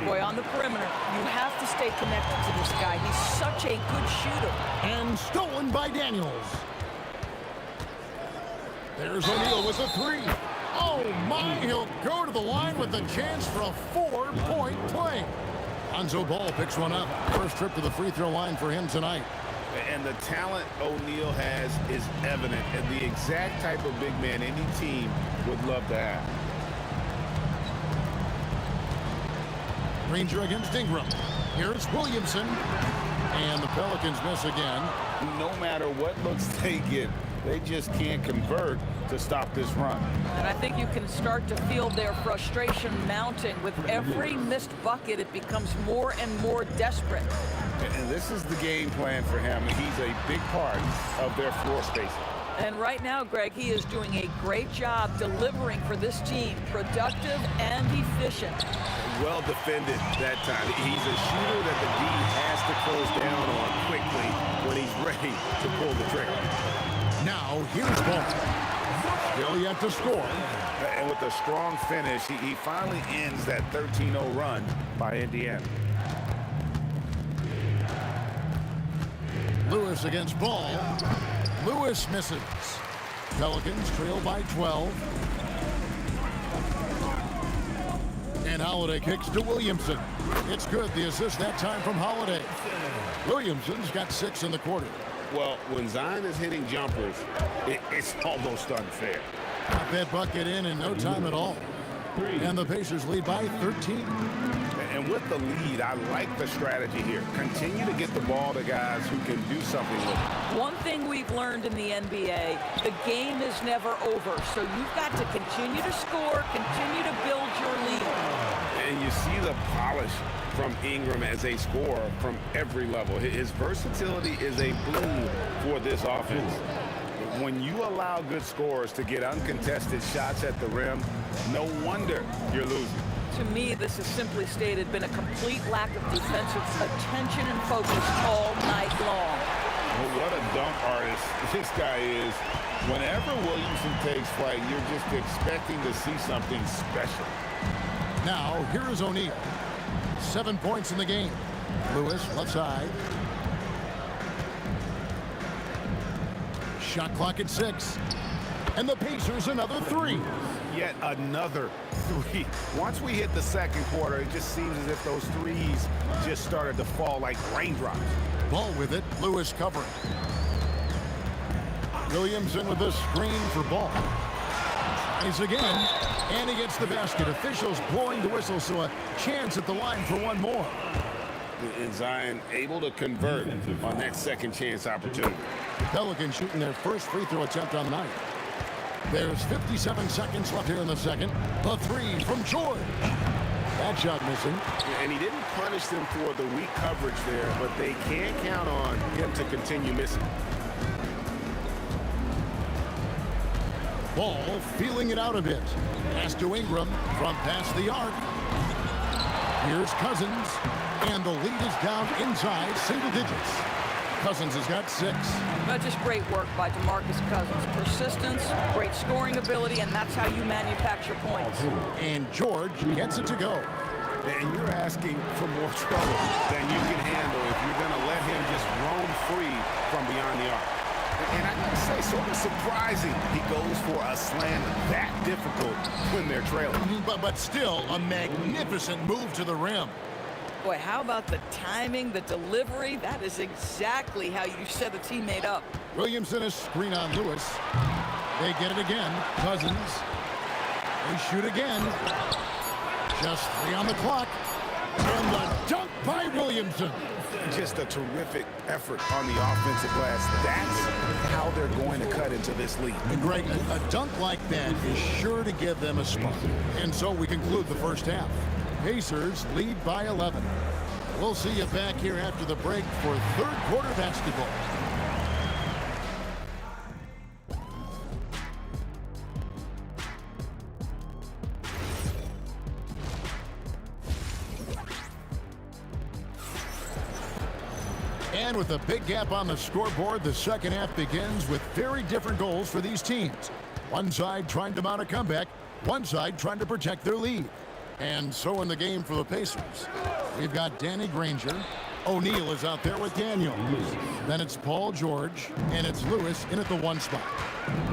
Boy, on the perimeter, you have to stay connected to this guy. He's such a good shooter. And stolen by Daniels. There's O'Neal with a 3. Oh, my, he'll go to the line with a chance for a 4-point play. Lonzo Ball picks one up. First trip to the free throw line for him tonight. And the talent O'Neal has is evident, and the exact type of big man any team would love to have. Ranger against Ingram. Here's Williamson. And the Pelicans miss again. No matter what looks they get, they just can't convert to stop this run. And I think you can start to feel their frustration mounting. With every missed bucket, it becomes more and more desperate. And this is the game plan for him. He's a big part of their floor spacing. And right now, Greg, he is doing a great job delivering for this team. Productive and efficient. Well defended that time. He's a shooter that the D has to close down on quickly when he's ready to pull the trigger. Now, here's Ball. Still yet to score. And with a strong finish, he finally ends that 13-0 run by Indiana. Lewis against Ball. Lewis misses. Pelicans trail by 12. And Holiday kicks to Williamson. It's good. The assist that time from Holiday. Williamson's got 6 in the quarter. Well, when Zion is hitting jumpers, it's almost unfair. Got that bucket in no time at all. And the Pacers lead by 13. And with the lead, I like the strategy here. Continue to get the ball to guys who can do something with it. One thing we've learned in the NBA, the game is never over. So you've got to continue to score, continue to build your lead. And you see the polish from Ingram as a scorer from every level. His versatility is a boon for this offense. When you allow good scorers to get uncontested shots at the rim, no wonder you're losing. To me, this is simply stated been a complete lack of defensive attention and focus all night long. Well, what a dunk artist this guy is. Whenever Williamson takes flight, you're just expecting to see something special. Now, here is O'Neal. 7 points in the game. Lewis, left side. Shot clock at 6. And the Pacers another 3. Yet another 3. Once we hit the second quarter, it just seems as if those threes just started to fall like raindrops. Ball with it. Lewis covering. Williamson with the screen for Ball. Tries again, and he gets the basket. Officials blowing the whistle, so a chance at the line for one more. And Zion able to convert on that second chance opportunity. Pelicans shooting their first free throw attempt on the night. There's 57 seconds left here in the second. The three from George. That shot missing. And he didn't punish them for the weak coverage there, but they can't count on him to continue missing. Ball feeling it out a bit. Pass to Ingram from past the arc. Here's Cousins, and the lead is down inside single digits. Cousins has got 6. Just great work by DeMarcus Cousins. Persistence, great scoring ability, and that's how you manufacture points. And George gets it to go. And you're asking for more trouble than you can handle if you're going to let him just roam free from beyond the arc. And I gotta say, sort of surprising he goes for a slam that difficult when they're trailing. But still, a magnificent move to the rim. Boy, how about the timing, the delivery? That is exactly how you set a teammate up. Williamson, a screen on Lewis. They get it again. Cousins. They shoot again. Just 3 on the clock. And the dunk by Williamson. Just a terrific effort on the offensive glass. That's how they're going to cut into this lead. And Greg, a dunk like that is sure to give them a spark. And so we conclude the first half. Pacers lead by 11. We'll see you back here after the break for third quarter basketball. And with a big gap on the scoreboard, the second half begins with very different goals for these teams. One side trying to mount a comeback, one side trying to protect their lead. And so in the game for the Pacers, we've got Danny Granger. O'Neal is out there with Daniel. Then it's Paul George, and it's Lewis in at the 1 spot.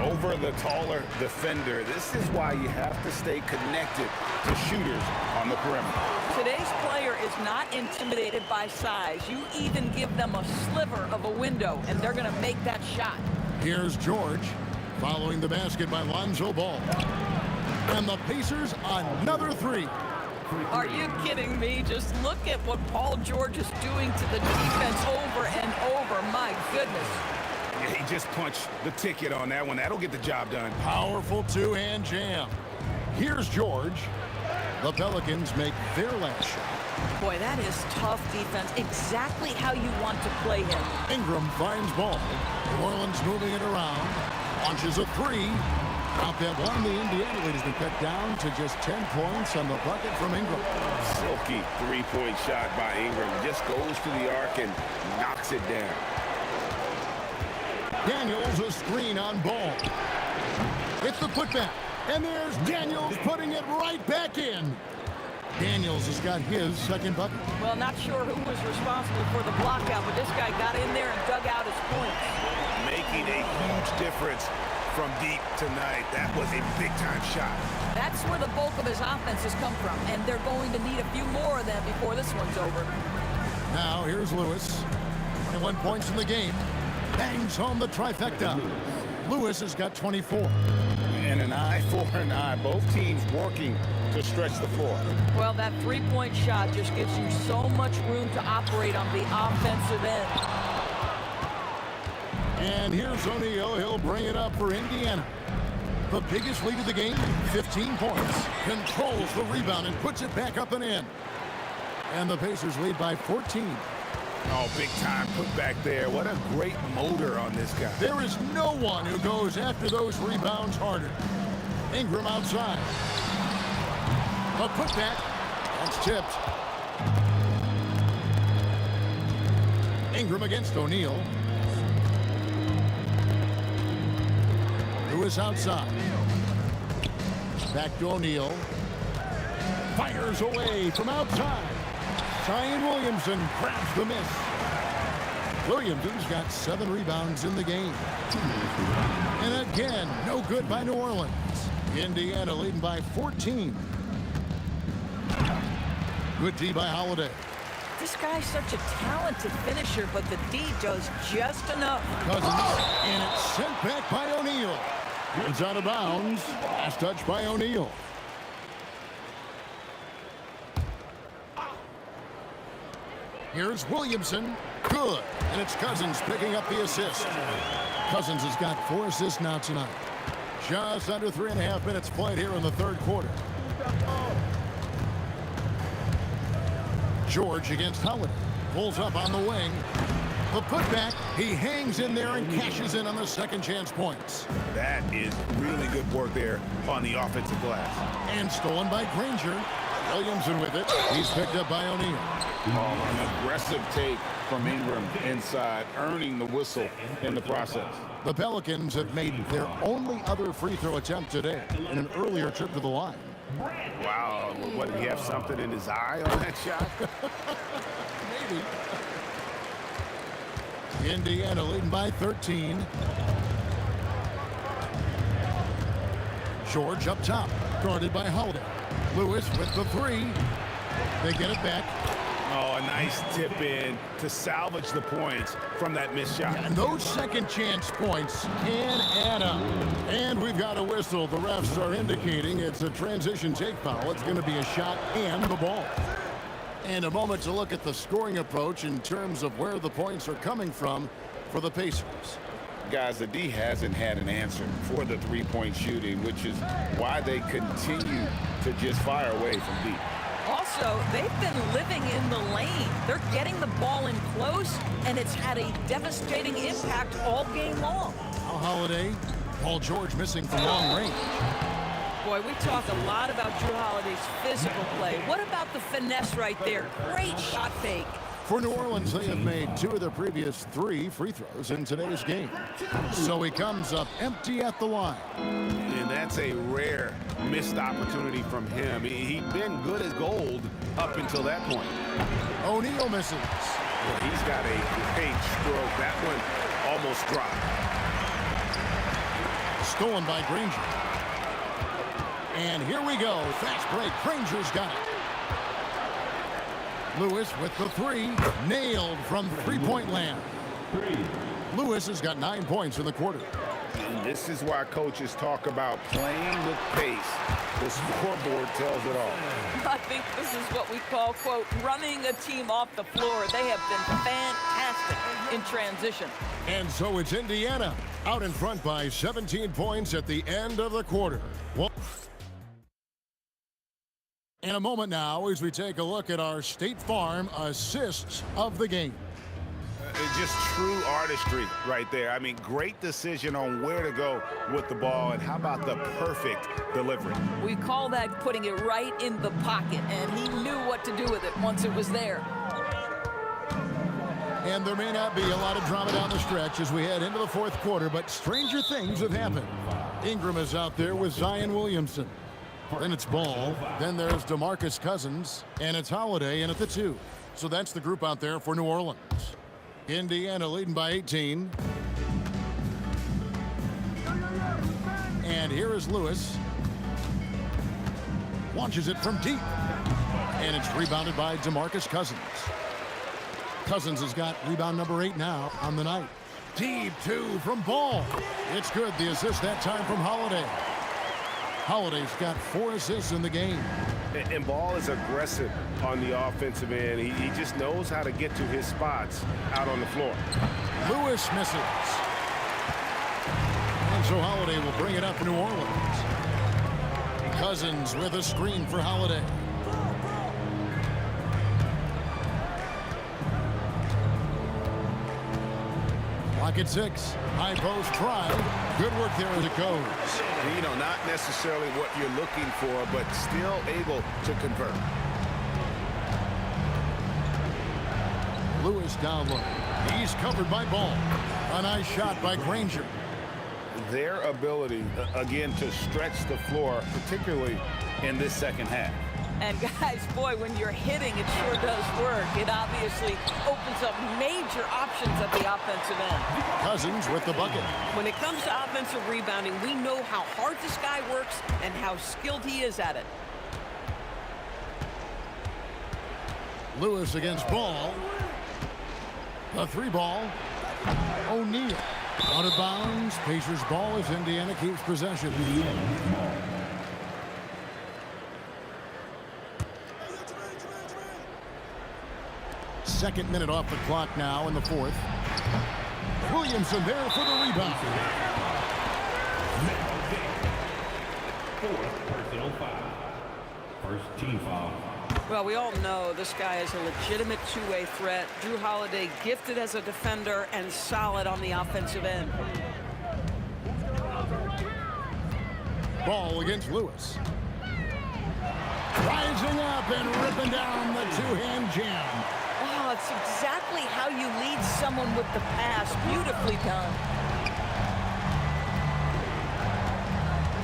Over the taller defender. This is why you have to stay connected to shooters on the perimeter. Today's player is not intimidated by size. You even give them a sliver of a window, and they're going to make that shot. Here's George, following the basket by Lonzo Ball. And the Pacers, another 3. Are you kidding me? Just look at what Paul George is doing to the defense over and over. My goodness. Yeah, he just punched the ticket on that one. That'll get the job done. Powerful two-hand jam. Here's George. The Pelicans make their last shot. Boy, that is tough defense. Exactly how you want to play him. Ingram finds ball. New Orleans moving it around. Launches a 3. Out that one, the Indiana lead has been cut down to just 10 points on the bucket from Ingram. Silky three-point shot by Ingram. Just goes to the arc and knocks it down. Daniels a screen on Ball. It's the putback. And there's Daniels putting it right back in. Daniels has got his second bucket. Well, not sure who was responsible for the block out, but this guy got in there and dug out his points. Making a huge difference from deep tonight. That was a big-time shot. That's where the bulk of his offense has come from, and they're going to need a few more of them before this one's over. Now here's Lewis. 21 points in the game. Bangs home the trifecta. Lewis has got 24. And an eye for an eye. Both teams working to stretch the floor. Well, that three-point shot just gives you so much room to operate on the offensive end. And here's O'Neal. He'll bring it up for Indiana. The biggest lead of the game, 15 points. Controls the rebound and puts it back up and in. And the Pacers lead by 14. Oh, big time put back there. What a great motor on this guy. There is no one who goes after those rebounds harder. Ingram outside. A putback. That's tipped. Ingram against O'Neal. Lewis outside. Back to O'Neal. Fires away from outside. Zion Williamson grabs the miss. Williamson's got 7 rebounds in the game. And again, no good by New Orleans. Indiana leading by 14. Good D by Holiday. This guy's such a talented finisher, but the D does just enough. Cousins, and it's sent back by O'Neal. It's out of bounds. Last touch by O'Neal. Here's Williamson. Good. And it's Cousins picking up the assist. Cousins has got 4 assists now tonight. Just under 3.5 minutes played here in the third quarter. George against Holiday. Pulls up on the wing. The putback. He hangs in there and cashes in on the second chance points. That is really good work there on the offensive glass. And stolen by Granger. Williamson with it. He's picked up by O'Neal. An aggressive take from Ingram inside, earning the whistle in the process. The Pelicans have made their only other free throw attempt today in an earlier trip to the line. Wow, what, did he have something in his eye on that shot? Maybe. Indiana leading by 13. George up top, guarded by Holiday. Lewis with the 3. They get it back. Oh, a nice tip in to salvage the points from that missed shot. And those second chance points can add up. And we've got a whistle. The refs are indicating it's a transition take foul. It's going to be a shot and the ball. And a moment to look at the scoring approach in terms of where the points are coming from for the Pacers. Guys, the D hasn't had an answer for the three-point shooting, which is why they continue to just fire away from deep. Also, they've been living in the lane. They're getting the ball in close, and it's had a devastating impact all game long. Now Holiday, Paul George missing from long range. Boy, we talk a lot about Drew Holiday's physical play. What about the finesse right there? Great shot fake. For New Orleans, they have made 2 of their previous 3 free throws in today's game. So he comes up empty at the line. And that's a rare missed opportunity from him. He'd been good as gold up until that point. O'Neal misses. Well, he's got a great stroke. That one almost dropped. Stolen by Granger. And here we go. Fast break. Granger's got it. Lewis with the 3. Nailed from three-point land. Lewis has got 9 points in the quarter. And this is why coaches talk about playing with pace. The scoreboard tells it all. I think this is what we call, quote, running a team off the floor. They have been fantastic in transition. And so it's Indiana out in front by 17 points at the end of the quarter. Well, in a moment now, as we take a look at our State Farm assists of the game. It's just true artistry right there. I mean, great decision on where to go with the ball, and how about the perfect delivery? We call that putting it right in the pocket, and he knew what to do with it once it was there. And there may not be a lot of drama down the stretch as we head into the fourth quarter, but stranger things have happened. Ingram is out there with Zion Williamson. Then it's Ball. Then there's DeMarcus Cousins. And it's Holiday in at the 2. So that's the group out there for New Orleans. Indiana leading by 18. And here is Lewis. Launches it from deep. And it's rebounded by DeMarcus Cousins. Cousins has got rebound number 8 now on the night. Deep 2 from Ball. It's good. The assist that time from Holiday. Holiday's got 4 assists in the game. And Ball is aggressive on the offensive end. He just knows how to get to his spots out on the floor. Lewis misses. And so Holiday will bring it up to New Orleans. Cousins with a screen for Holiday. Clock at 6. High post try. Good work there as it goes. You know, not necessarily what you're looking for, but still able to convert. Lewis down low. He's covered by Ball. A nice shot by Granger. Their ability, again, to stretch the floor, particularly in this second half. And guys, boy, when you're hitting, it sure does work. It obviously opens up major options at the offensive end. Cousins with the bucket. When it comes to offensive rebounding, we know how hard this guy works and how skilled he is at it. Lewis against Ball. The 3 ball. O'Neal. Out of bounds. Pacers ball as Indiana keeps possession. Second minute off the clock now in the fourth. Williamson there for the rebound. Fourth personal foul. First team foul. Well, we all know this guy is a legitimate two-way threat. Drew Holiday gifted as a defender and solid on the offensive end. Ball against Lewis. Rising up and ripping down the two-hand jam. Oh, it's exactly how you lead someone with the pass. Beautifully done.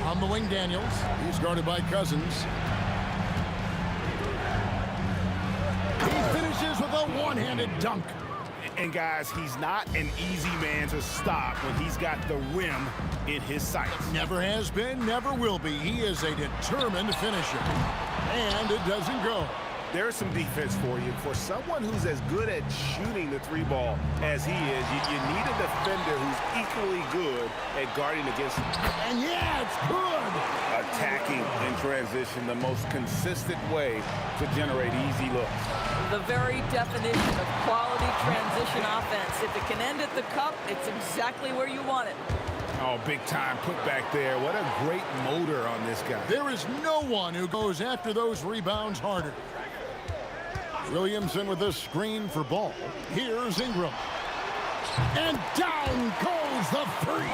On the wing, Daniels. He's guarded by Cousins. He finishes with a one-handed dunk. And guys, he's not an easy man to stop when he's got the rim in his sights. Never has been, never will be. He is a determined finisher. And it doesn't go. There's some defense for you. For someone who's as good at shooting the three ball as he is, you need a defender who's equally good at guarding against him. And yeah, it's good. Attacking in transition, the most consistent way to generate easy looks. The very definition of quality transition offense. If it can end at the cup, it's exactly where you want it. Oh, big time put back there. What a great motor on this guy. There is no one who goes after those rebounds harder. Williamson with a screen for ball. Here's Ingram. And down goes the three.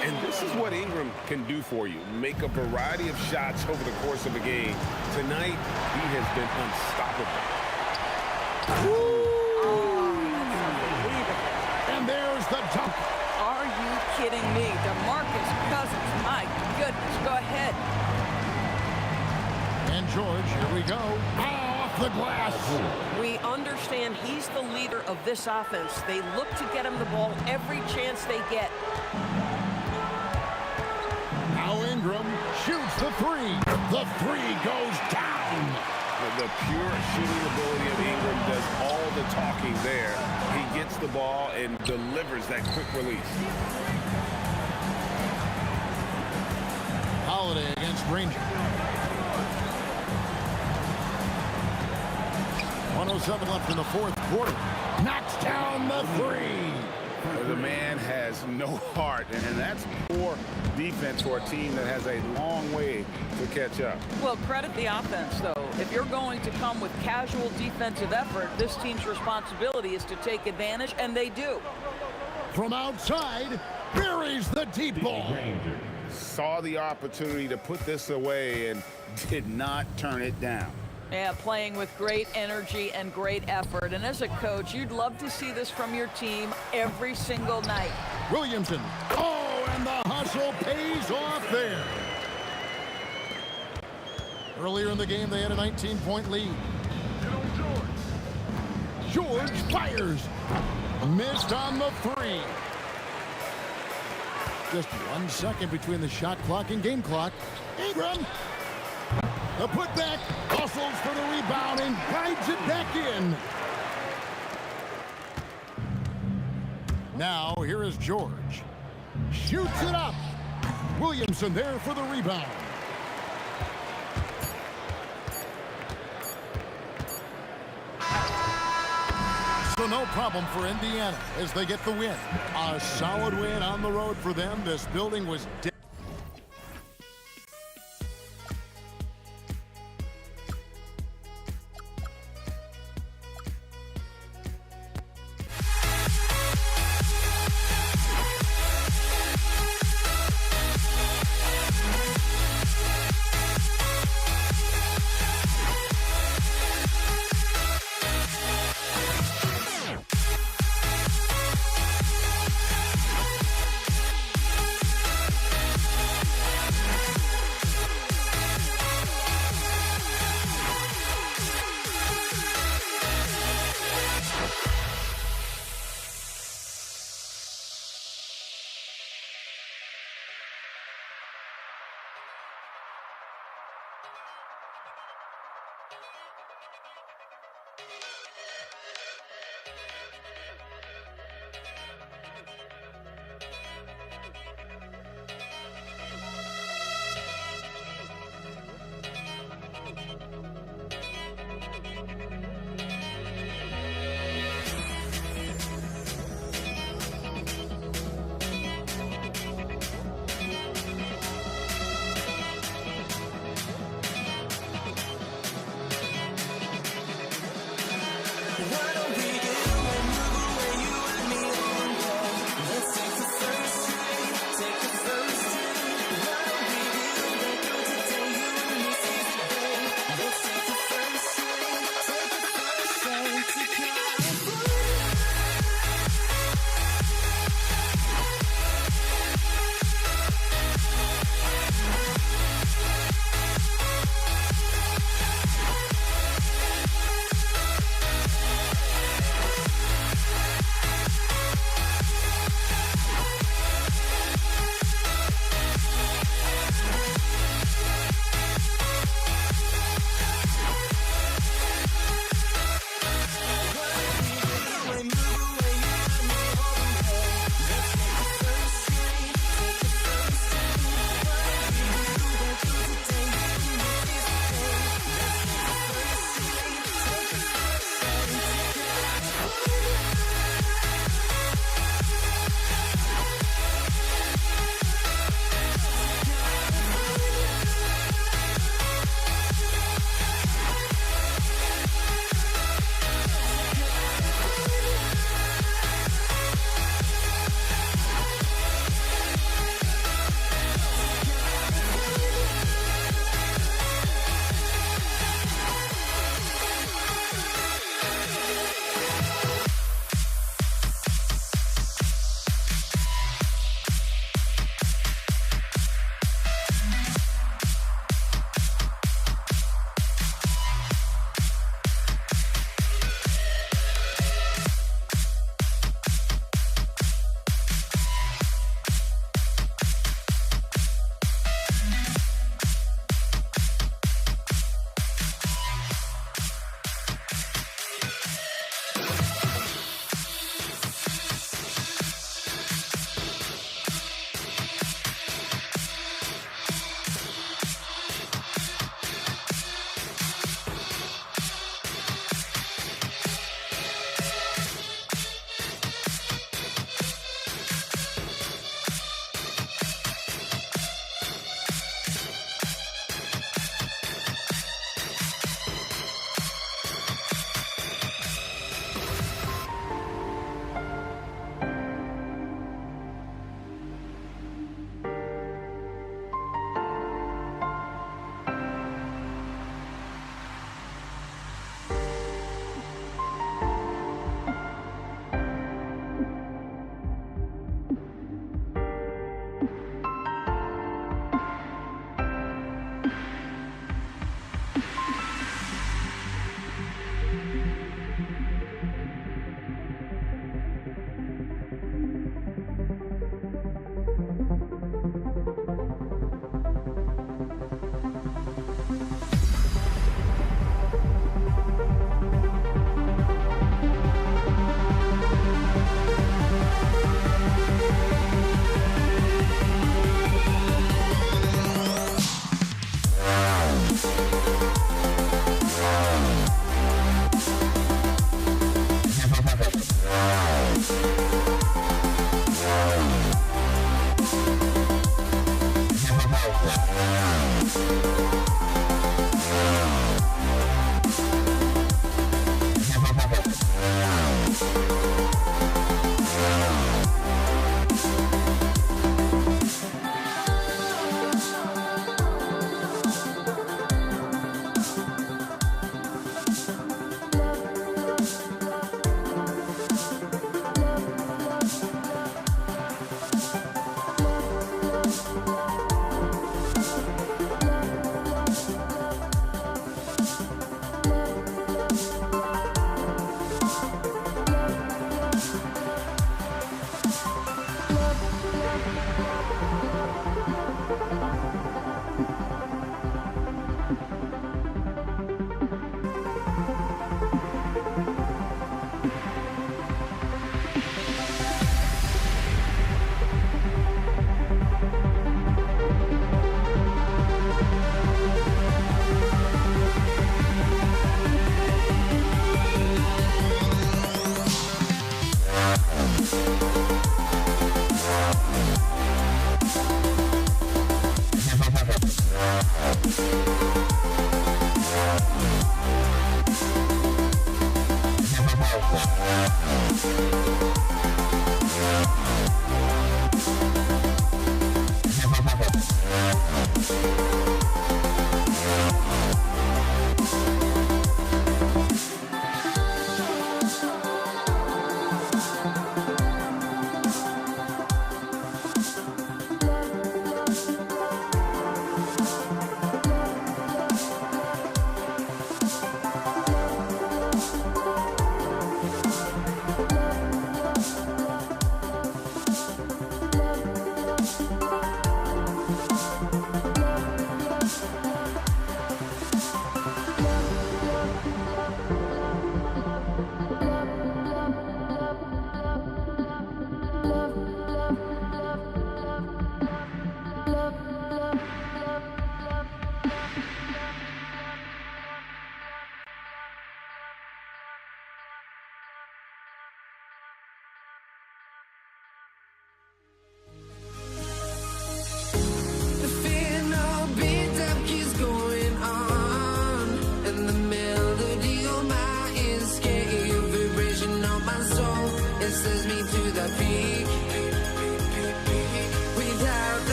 And this is what Ingram can do for you. Make a variety of shots over the course of a game. Tonight, he has been unstoppable. And there's the dunk. Are you kidding me? DeMarcus Cousins, my goodness, go ahead. And George, here we go. Off the glass. We understand he's the leader of this offense. They look to get him the ball every chance they get. Now Ingram shoots the three. The three goes down. The pure shooting ability of Ingram does all the talking there. He gets the ball and delivers that quick release. Holiday against Granger. 1:07 left in the fourth quarter. Knocks down the three. The man has no heart, and that's poor defense for a team that has a long way to catch up. Well, credit the offense, though. If you're going to come with casual defensive effort, this team's responsibility is to take advantage, and they do. From outside, buries the deep ball. Saw the opportunity to put this away and did not turn it down. Yeah, playing with great energy and great effort. And as a coach, you'd love to see this from your team every single night. Williamson. Oh, and the hustle pays off there. Earlier in the game, they had a 19-point lead. George fires. Missed on the three. Just 1 second between the shot clock and game clock. Ingram. The putback, hustles for the rebound and guides it back in. Now, here is George. Shoots it up. Williamson there for the rebound. So no problem for Indiana as they get the win. A solid win on the road for them. This building was dead.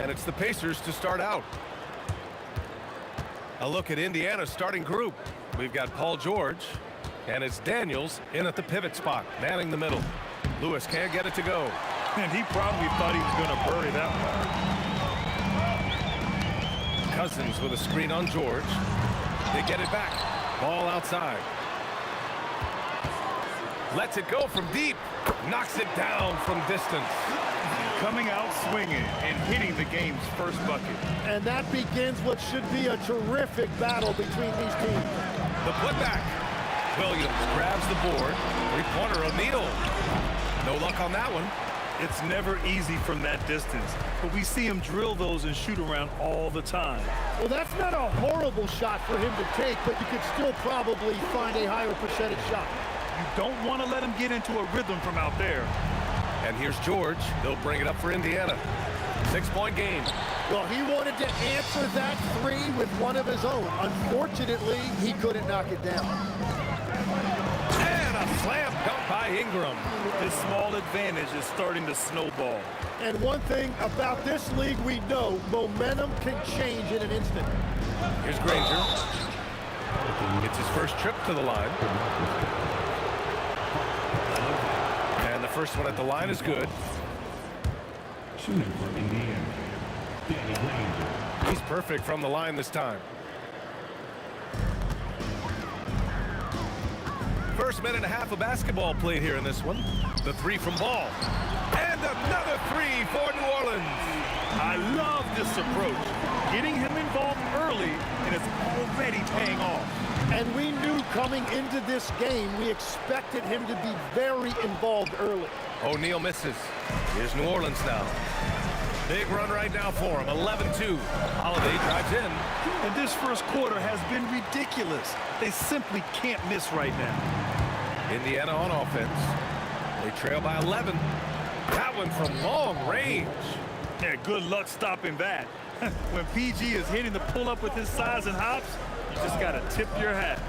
And it's the Pacers to start out. A look at Indiana's starting group. We've got Paul George, and it's Daniels in at the pivot spot, manning the middle. Lewis can't get it to go. And he probably thought he was going to bury that one. Cousins with a screen on George. They get it back. Ball outside. Lets it go from deep. Knocks it down from distance. Coming out swinging and hitting the game's first bucket. And that begins what should be a terrific battle between these teams. The putback. Williams grabs the board. Three-pointer O'Neal. No luck on that one. It's never easy from that distance, but we see him drill those and shoot around all the time. Well, that's not a horrible shot for him to take, but you could still probably find a higher percentage shot. You don't want to let him get into a rhythm from out there. And here's George. They'll bring it up for Indiana. 6-point game. Well, he wanted to answer that three with one of his own. Unfortunately, he couldn't knock it down. And a slam dunk by Ingram. This small advantage is starting to snowball. And one thing about this league we know, momentum can change in an instant. Here's Granger. It's his first trip to the line. And the first one at the line is good. Shooting for Indiana, Danny Granger. He's perfect from the line this time. First minute and a half of basketball played here in this one. The three from Ball. And another three for New Orleans. I love this approach. Getting him involved early, and it's already paying off. And we knew coming into this game, we expected him to be very involved early. O'Neal misses. Here's New Orleans now. Big run right now for him, 11-2. Holiday drives in. And this first quarter has been ridiculous. They simply can't miss right now. Indiana on offense. They trail by 11. That one from long range. Yeah, good luck stopping that. When PG is hitting the pull-up with his size and hops, you just got to tip your hat.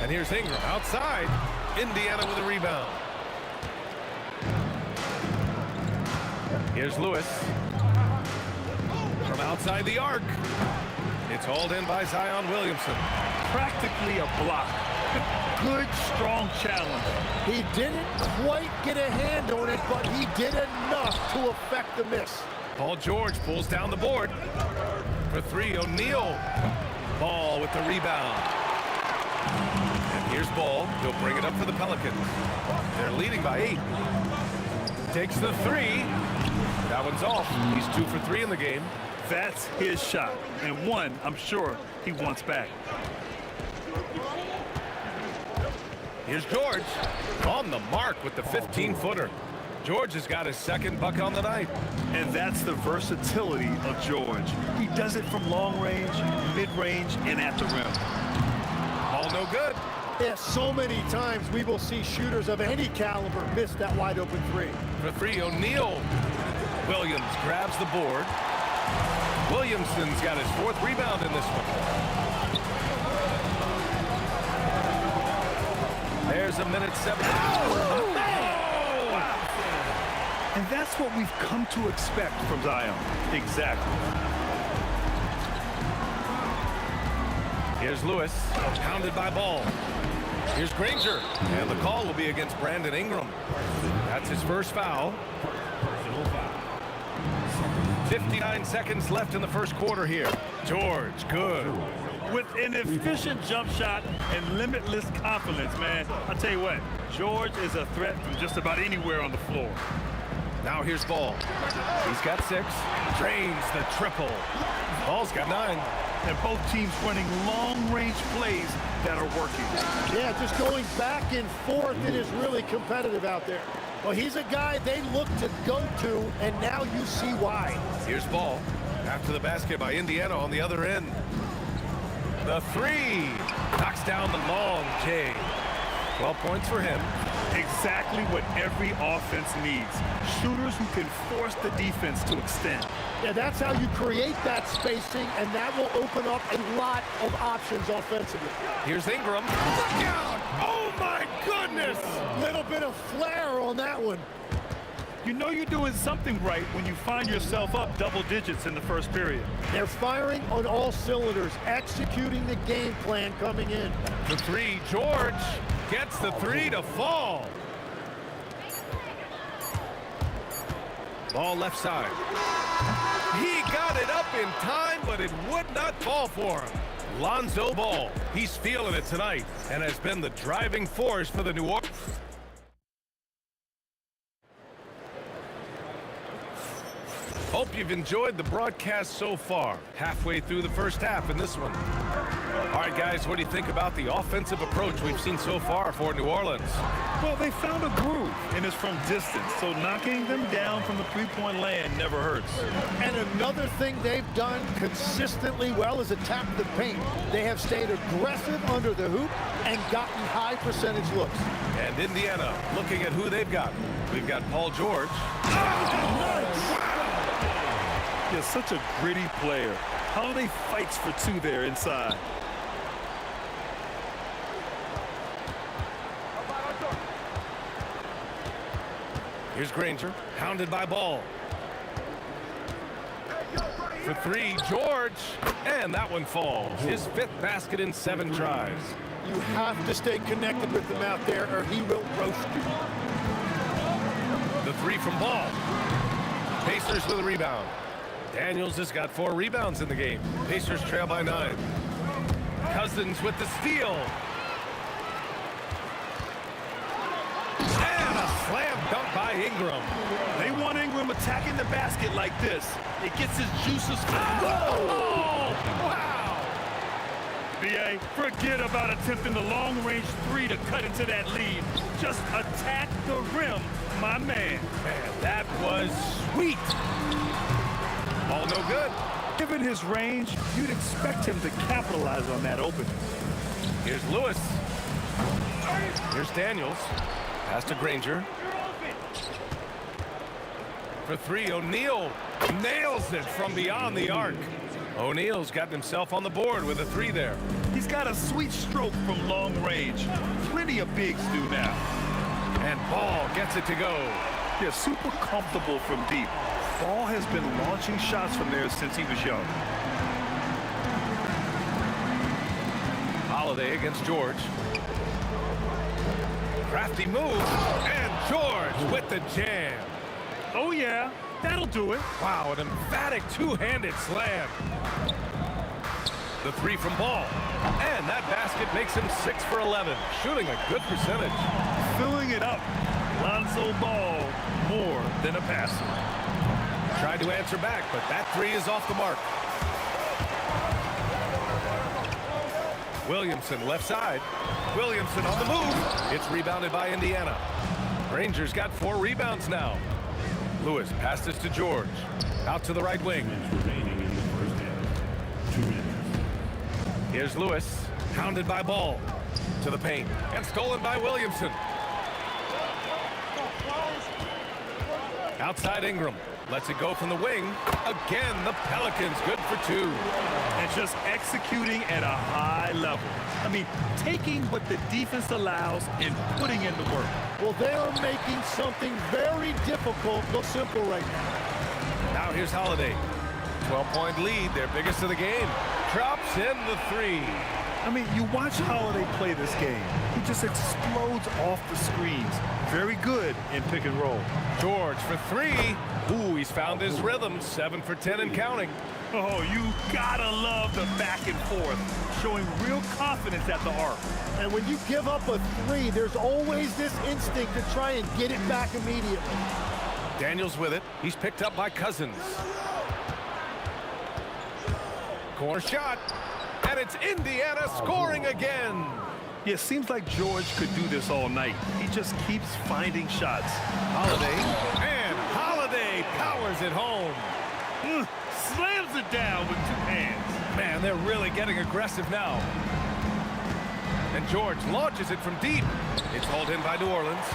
And here's Ingram outside. Indiana with a rebound. Here's Lewis. From outside the arc. It's hauled in by Zion Williamson. Practically a block. Good, strong challenge. He didn't quite get a hand on it, but he did enough to affect the miss. Paul George pulls down the board. For three, O'Neal. Ball with the rebound. And here's Ball. He'll bring it up for the Pelicans. They're leading by 8. Takes the three. That one's off. He's 2 for 3 in the game. That's his shot. And one, I'm sure, he wants back. Here's George. On the mark with the 15-footer. George has got his second bucket on the night. And that's the versatility of George. He does it from long range, mid-range, and at the rim. All no good. Yeah, so many times we will see shooters of any caliber miss that wide open three. For three, O'Neal. Williams grabs the board. Williamson's got his 4th rebound in this one. There's a minute 7. Oh, man! That's what we've come to expect from Zion. Exactly. Here's Lewis, pounded by Ball. Here's Granger, and the call will be against Brandon Ingram. That's his first foul. 59 seconds left in the first quarter here. George, good. With an efficient jump shot and limitless confidence, man. I'll tell you what, George is a threat from just about anywhere on the floor. Now here's Ball. He's got 6. Drains the triple. Ball's got 9. And both teams running long-range plays that are working. Yeah, just going back and forth, it is really competitive out there. Well, he's a guy they look to go to, and now you see why. Here's Ball. After the basket by Indiana on the other end. The 3. Knocks down the long J. 12 points for him. Exactly what every offense needs. Shooters who can force the defense to extend. Yeah, that's how you create that spacing, and that will open up a lot of options offensively. Here's Ingram. Look out! Oh, my goodness! Little bit of flair on that one. You know you're doing something right when you find yourself up double digits in the first period. They're firing on all cylinders, executing the game plan coming in. The 3, George gets the 3 to fall. Ball left side. He got it up in time, but it would not fall for him. Lonzo Ball, he's feeling it tonight and has been the driving force for the New Orleans. Hope you've enjoyed the broadcast so far. Halfway through the first half in this one. All right, guys, what do you think about the offensive approach we've seen so far for New Orleans? Well, they found a groove, and it's from distance, so knocking them down from the three-point land never hurts. And another thing they've done consistently well is attack the paint. They have stayed aggressive under the hoop and gotten high percentage looks. And Indiana looking at who they've got. We've got Paul George. He's such a gritty player. Holiday fights for 2 there inside. Here's Granger, pounded by Ball. For 3, George, and that one falls. His 5th basket in 7 tries. You have to stay connected with him out there or he will roast you. The 3 from Ball. Pacers with a rebound. Daniels has got 4 rebounds in the game. Pacers trail by 9. Cousins with the steal. And a slam dunk by Ingram. They want Ingram attacking the basket like this. It gets his juices flowing. Oh, wow. B.A., forget about attempting the long-range 3 to cut into that lead. Just attack the rim, my man. Man, that was sweet. All no good. Given his range, you'd expect him to capitalize on that opening. Here's Lewis. Here's Daniels. Pass to Granger. For 3, O'Neal nails it from beyond the arc. O'Neal's gotten himself on the board with a 3 there. He's got a sweet stroke from long range. Plenty of bigs do now. And Ball gets it to go. Yeah, super comfortable from deep. Ball has been launching shots from there since he was young. Holiday against George. Crafty move, and George with the jam. Oh yeah, that'll do it. Wow, an emphatic 2-handed slam. The 3 from Ball, and that basket makes him 6 for 11, shooting a good percentage. Filling it up. Lonzo Ball, more than a passer. Tried to answer back, but that 3 is off the mark. Williamson left side. Williamson on the move. It's rebounded by Indiana. Granger's got 4 rebounds now. Lewis passes to George. Out to the right wing. Here's Lewis, pounded by Ball. To the paint, and stolen by Williamson. Outside Ingram. Lets it go from the wing. Again, the Pelicans good for 2. And just executing at a high level. I mean, taking what the defense allows and putting in the work. Well, they are making something very difficult look simple right now. Now here's Holiday. 12-point lead, their biggest of the game. Drops in the 3. I mean, you watch Holiday play this game. He just explodes off the screens. Very good in pick and roll. George for 3. Ooh, he's found his rhythm. 7 for 10 and counting. Oh, you gotta love the back and forth, showing real confidence at the arc. And when you give up a 3, there's always this instinct to try and get it back immediately. Daniels with it. He's picked up by Cousins. Corner shot. And it's Indiana scoring again. Yeah, it seems like George could do this all night. He just keeps finding shots. Holiday. And Holiday powers it home. Slams it down with 2 hands. Man, they're really getting aggressive now. And George launches it from deep. It's hauled in by New Orleans.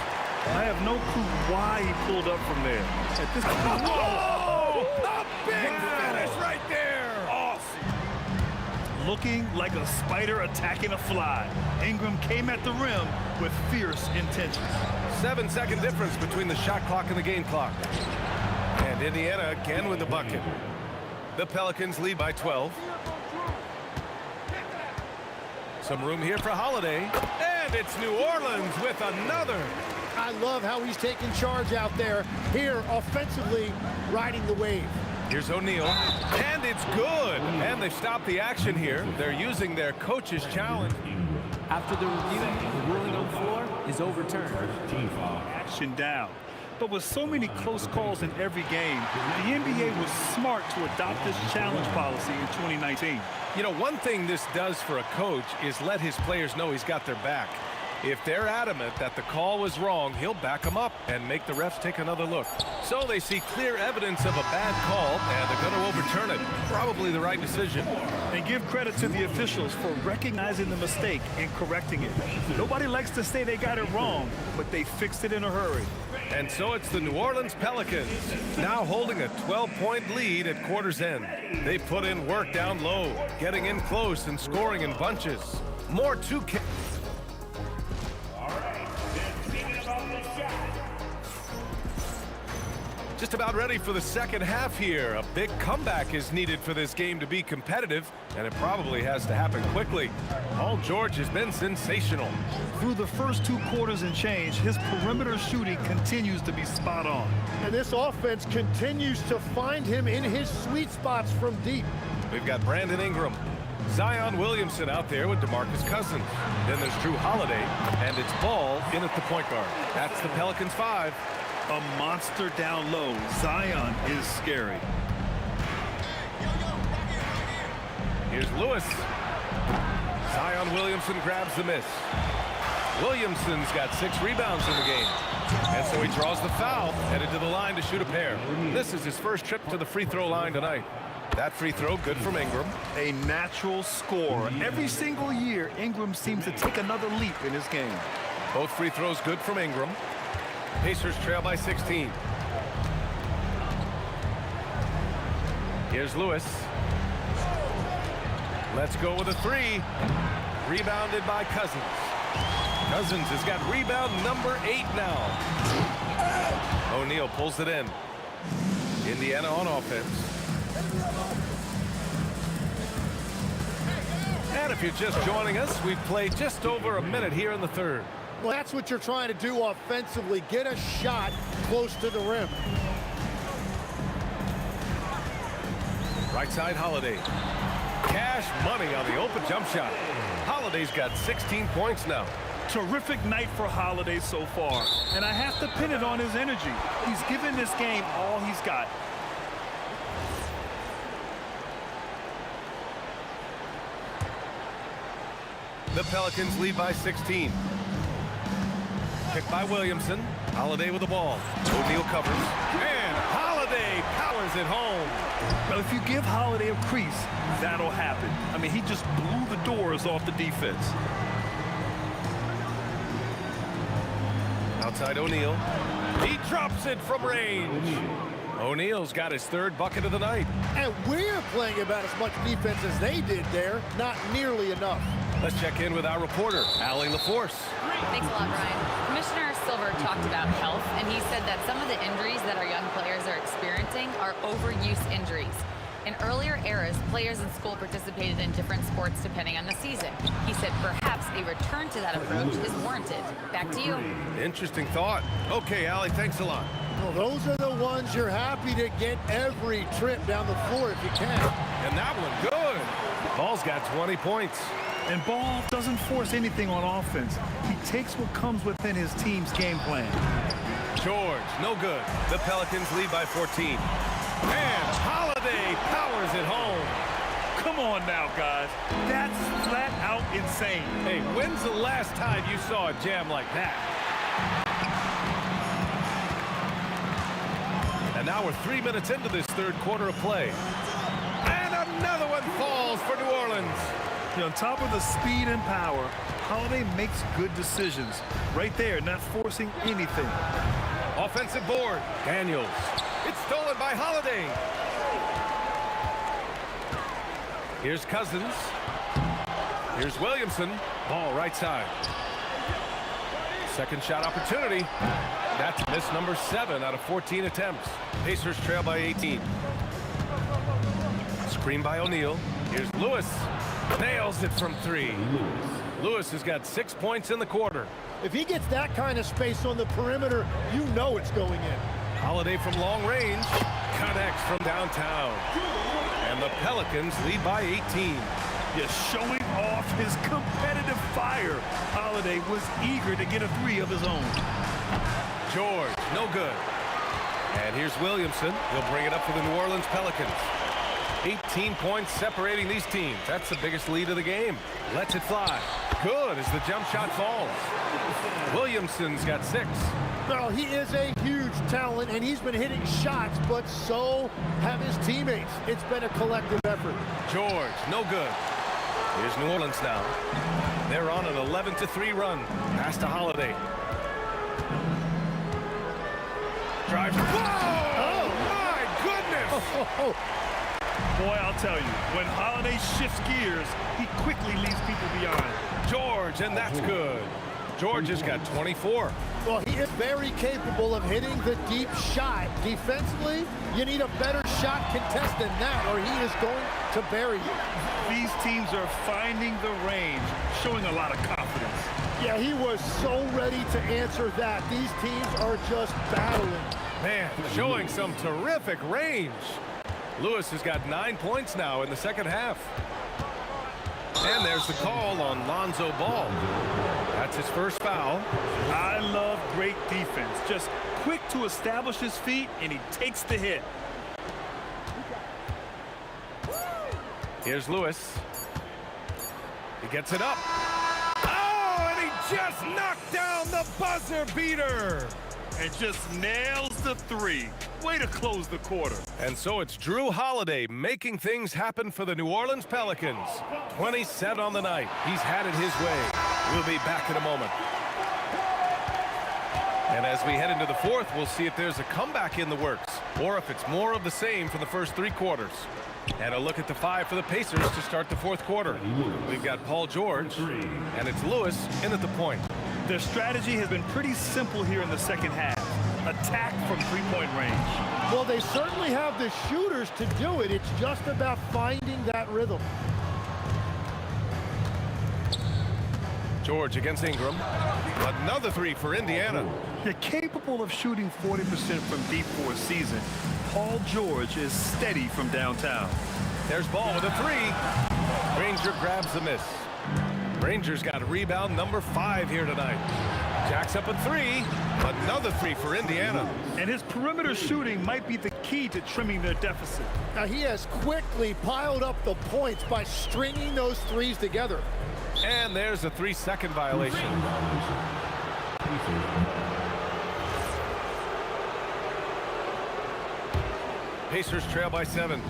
I have no clue why he pulled up from there. At this point, whoa! A big finish right there! Awesome. Looking like a spider attacking a fly. Ingram came at the rim with fierce intentions. 7-second difference between the shot clock and the game clock. And Indiana again with the bucket. The Pelicans lead by 12. Some room here for Holiday. And it's New Orleans with another. I love how he's taking charge out there. Here, offensively, riding the wave. Here's O'Neal. And it's good. And they've stopped the action here. They're using their coach's challenge. After the review, the ruling on the floor is overturned. Action down. But with so many close calls in every game, the NBA was smart to adopt this challenge policy in 2019. You know, one thing this does for a coach is let his players know he's got their back. If they're adamant that the call was wrong, he'll back them up and make the refs take another look. So they see clear evidence of a bad call, and they're going to overturn it. Probably the right decision. And give credit to the officials for recognizing the mistake and correcting it. Nobody likes to say they got it wrong, but they fixed it in a hurry. And so it's the New Orleans Pelicans, now holding a 12-point lead at quarter's end. They put in work down low, getting in close and scoring in bunches. More 2K. Just about ready for the second half here. A big comeback is needed for this game to be competitive, and it probably has to happen quickly. Paul George has been sensational. Through the first 2 quarters and change, his perimeter shooting continues to be spot on. And this offense continues to find him in his sweet spots from deep. We've got Brandon Ingram, Zion Williamson out there with DeMarcus Cousins. Then there's Drew Holiday, and it's Ball in at the point guard. That's the Pelicans 5. A monster down low. Zion is scary. Here's Lewis. Zion Williamson grabs the miss. Williamson's got 6 rebounds in the game. And so he draws the foul, headed to the line to shoot a pair. This is his first trip to the free throw line tonight. That free throw good from Ingram. A natural scorer. Every single year, Ingram seems to take another leap in his game. Both free throws good from Ingram. Pacers trail by 16. Here's Lewis. Let's go with a 3. Rebounded by Cousins. Cousins has got rebound number 8 now. O'Neal pulls it in. Indiana on offense. And if you're just joining us, we've played just over a minute here in the third. Well, that's what you're trying to do offensively. Get a shot close to the rim. Right side, Holiday. Cash money on the open jump shot. Holiday's got 16 points now. Terrific night for Holiday so far. And I have to pin it on his energy. He's given this game all he's got. The Pelicans lead by 16. Picked by Williamson. Holiday with the ball. O'Neal covers. And Holiday powers it home. Well, if you give Holiday a crease, that'll happen. I mean, he just blew the doors off the defense. Outside O'Neal. He drops it from range. O'Neal's got his third bucket of the night. And we're playing about as much defense as they did there. Not nearly enough. Let's check in with our reporter, Allie LaForce. Thanks a lot, Ryan. Commissioner Silver talked about health, and he said that some of the injuries that our young players are experiencing are overuse injuries. In earlier eras, players in school participated in different sports depending on the season. He said perhaps a return to that approach is warranted. Back to you. Interesting thought. Okay, Allie, thanks a lot. Well, those are the ones you're happy to get every trip down the floor if you can. And that one, good. Ball's got 20 points. And Ball doesn't force anything on offense. He takes what comes within his team's game plan. George, no good. The Pelicans lead by 14. And Holiday powers it home. Come on now, guys. That's flat out insane. Hey, when's the last time you saw a jam like that? And now we're 3 minutes into this third quarter of play. And another one falls for New Orleans. On top of the speed and power, Holiday makes good decisions. Right there, not forcing anything. Offensive board. Daniels. It's stolen by Holiday. Here's Cousins. Here's Williamson. Ball right side. Second shot opportunity. That's miss number 7 out of 14 attempts. Pacers trail by 18. Screen by O'Neal. Here's Lewis. Nails it from 3. Lewis has got 6 points in the quarter. If he gets that kind of space on the perimeter, you know it's going in. Holiday from long range. Connects from downtown. And the Pelicans lead by 18. Just showing off his competitive fire. Holiday was eager to get a 3 of his own. George, no good. And here's Williamson. He'll bring it up for the New Orleans Pelicans. 18 points separating these teams. That's the biggest lead of the game. Lets it fly. Good as the jump shot falls. Williamson's got 6. Well, he is a huge talent, and he's been hitting shots, but so have his teammates. It's been a collective effort. George, no good. Here's New Orleans now. They're on an 11-3 run. Pass to Holiday. Drives. Whoa! Oh, my goodness! Boy, I'll tell you, when Holiday shifts gears, he quickly leaves people behind. George, and that's good. George has got 24. Well, he is very capable of hitting the deep shot. Defensively, you need a better shot contest than that, or he is going to bury you. These teams are finding the range, showing a lot of confidence. Yeah, he was so ready to answer that. These teams are just battling. Man, showing some terrific range. Lewis has got 9 points now in the second half. And there's the call on Lonzo Ball. That's his first foul. I love great defense. Just quick to establish his feet, and he takes the hit. Here's Lewis. He gets it up. Oh, and he just knocked down the buzzer beater. And just nails the 3. Way to close the quarter. And so it's Drew Holiday making things happen for the New Orleans Pelicans. 20 set on the night. He's had it his way. We'll be back in a moment. And as we head into the fourth, we'll see if there's a comeback in the works or if it's more of the same for the first 3 quarters. And a look at the 5 for the Pacers to start the fourth quarter. We've got Paul George, and it's Lewis in at the point. Their strategy has been pretty simple here in the second half. Attack from 3-point range. Well, they certainly have the shooters to do it. It's just about finding that rhythm. George against Ingram. Another 3 for Indiana. They're capable of shooting 40% from deep for a season. Paul George is steady from downtown. There's Ball with a 3. Ranger grabs the miss. Rangers got rebound number 5 here tonight. Jacks up a 3. Another 3 for Indiana. And his perimeter shooting might be the key to trimming their deficit. Now he has quickly piled up the points by stringing those 3s together. And there's a 3-second violation. Pacers trail by 7.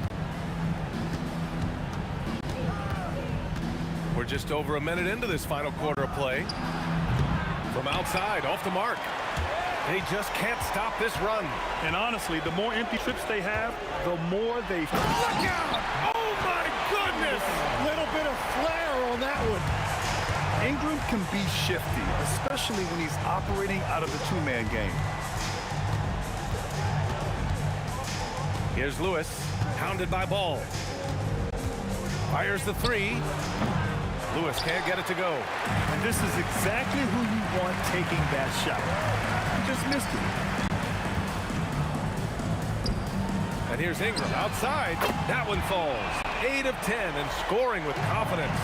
We're just over a minute into this final quarter of play. From outside, off the mark. They just can't stop this run. And honestly, the more empty trips they have, the more they... Look out! Oh, my goodness! Little bit of flair on that one. Ingram can be shifty, especially when he's operating out of the two-man game. Here's Lewis, hounded by Ball. Fires the three. Lewis can't get it to go. And this is exactly who you want taking that shot. He just missed it. And here's Ingram outside. That one falls. 8 of 10 and scoring with confidence.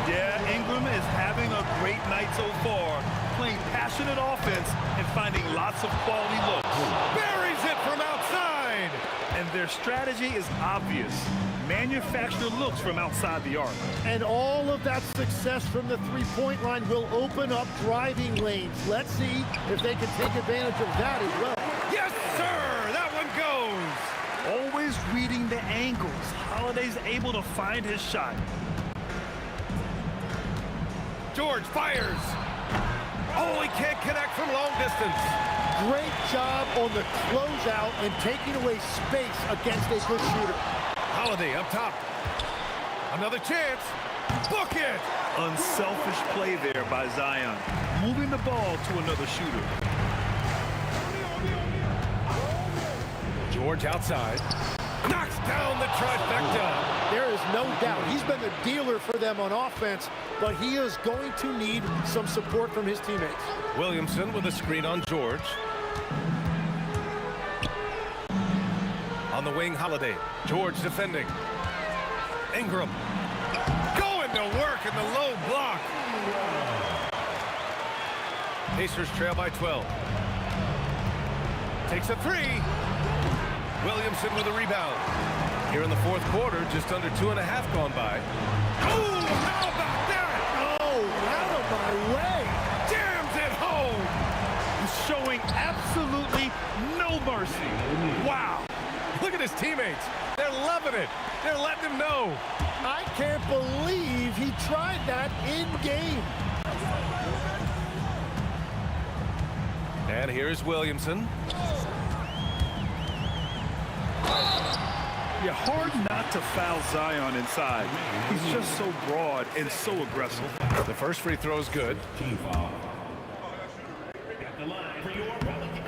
Yeah, Ingram is having a great night so far, playing passionate offense and finding lots of quality looks. Buries it from outside. And their strategy is obvious. Manufacture looks from outside the arc. And all of that success from the three-point line will open up driving lanes. Let's see if they can take advantage of that as well. Yes, sir! That one goes! Always reading the angles. Holiday's able to find his shot. George fires. Oh, he can't connect from long distance. Great job on the closeout and taking away space against a good shooter. Holiday up top. Another chance. Book it! Unselfish play there by Zion, moving the ball to another shooter. George outside. Knocks down the trifecta. There is no doubt he's been the dealer for them on offense, but he is going to need some support from his teammates. Williamson with a screen on George. On the wing, Holiday. George defending. Ingram. Going to work in the low block. Pacers trail by 12. Takes a three. Williamson with a rebound. Here in the fourth quarter, just under 2.5 gone by. Oh, how about that? Oh, out of my way. Jams it home. He's showing absolutely no mercy. Wow. Look at his teammates. They're loving it. They're letting him know. I can't believe he tried that in game. And here's Williamson. Yeah, hard not to foul Zion inside. He's just so broad and so aggressive. The first free throw is good.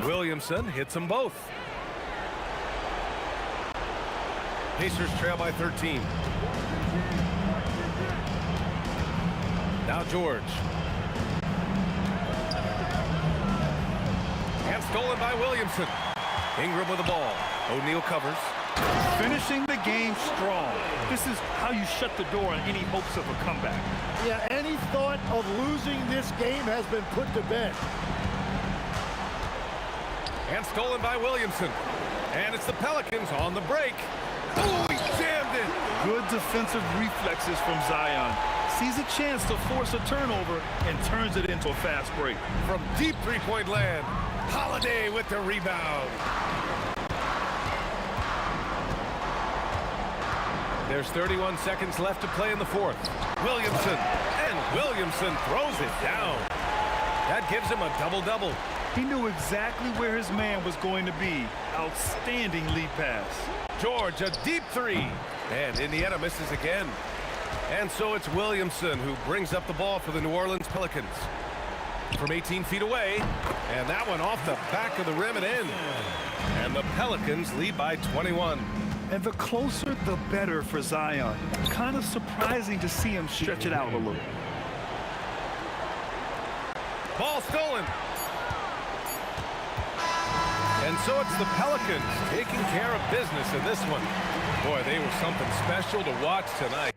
Williamson hits them both. Pacers trail by 13. Now George. And stolen by Williamson. Ingram with the ball. O'Neal covers. Finishing the game strong. This is how you shut the door on any hopes of a comeback. Yeah, any thought of losing this game has been put to bed. And stolen by Williamson. And it's the Pelicans on the break. Oh, he jammed it. Good defensive reflexes from Zion. Sees a chance to force a turnover and turns it into a fast break. From deep three-point land, Holiday with the rebound. There's 31 seconds left to play in the fourth. Williamson, and Williamson throws it down. That gives him a double-double. He knew exactly where his man was going to be. Outstanding lead pass. George, a deep three. And Indiana misses again. And so it's Williamson who brings up the ball for the New Orleans Pelicans. From 18 feet away. And that one off the back of the rim and in. And the Pelicans lead by 21. And the closer, the better for Zion. Kind of surprising to see him stretch it out a little. Ball stolen. And so it's the Pelicans taking care of business in this one. Boy, they were something special to watch tonight.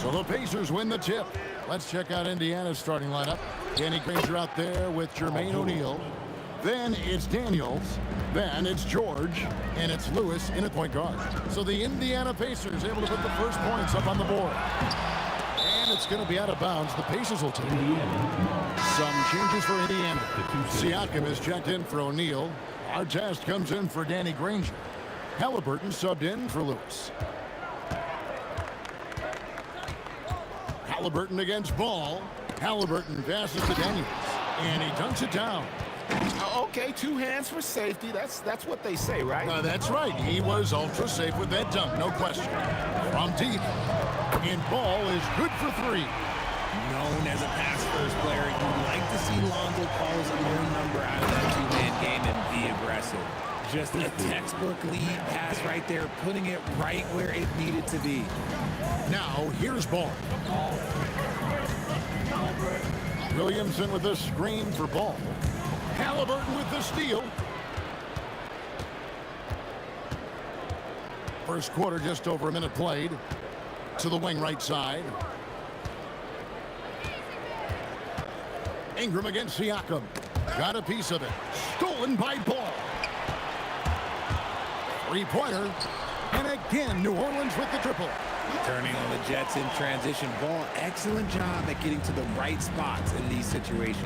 So the Pacers win the tip. Let's check out Indiana's starting lineup. Danny Granger out there with Jermaine O'Neal. Then it's Daniels. Then it's George. And it's Lewis in at point guard. So the Indiana Pacers able to put the first points up on the board. And it's going to be out of bounds. The Pacers will take it. Some changes for Indiana. Siakam is checked in for O'Neal. Artest comes in for Danny Granger. Halliburton subbed in for Lewis. Halliburton against Ball. Halliburton passes to Daniels. And he dunks it down. Okay, 2 hands for safety. That's what they say, right? That's right. He was ultra safe with that dunk, no question. From deep. And Ball is good for 3. Known as a pass-first player, you like to see Lonzo call his own number out of that 2-man game and be aggressive. Just a textbook lead pass right there, putting it right where it needed to be. Now, here's Ball. Williamson with the screen for Ball. Halliburton with the steal. First quarter, just over a minute played. To the wing right side. Ingram against Siakam. Got a piece of it. Stolen by Ball. 3-pointer. And again, New Orleans with the triple. Turning on the Jets in transition. Ball, excellent job at getting to the right spots in these situations.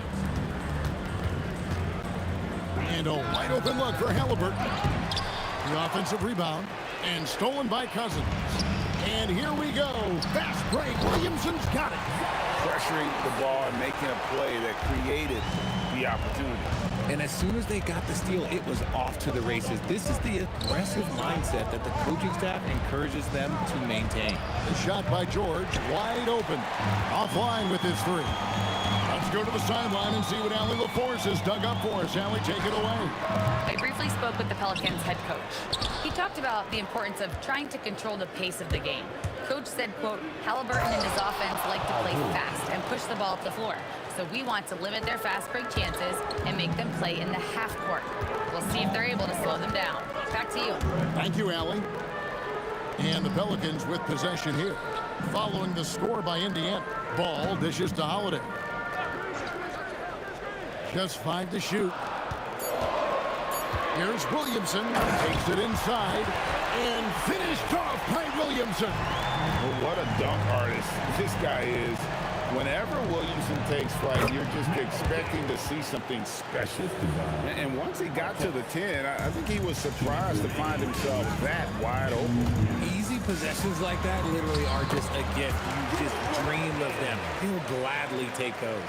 And a wide open look for Halliburton. The offensive rebound. And stolen by Cousins. And here we go. Fast break. Williamson's got it. Pressuring the ball and making a play that created the opportunity. And as soon as they got the steal, it was off to the races. This is the aggressive mindset that the coaching staff encourages them to maintain. The shot by George, wide open. Offline with his 3. Let's go to the sideline and see what Allie LaForce has dug up for us. Allie, take it away. I briefly spoke with the Pelicans head coach. He talked about the importance of trying to control the pace of the game. Coach said, quote, Halliburton and his offense like to play fast and push the ball up the floor. So we want to limit their fast break chances and make them play in the half court. We'll see if they're able to slow them down. Back to you. Thank you, Allie. And the Pelicans with possession here. Following the score by Indiana. Ball dishes to Holiday. Just 5 to shoot. Here's Williamson. Takes it inside. And finished off by Williamson. Well, what a dunk artist this guy is. Whenever Williamson takes flight, you're just expecting to see something special. And once he got to the 10, I think he was surprised to find himself that wide open. Easy possessions like that literally are just a gift. You just dream of them. He'll gladly take those.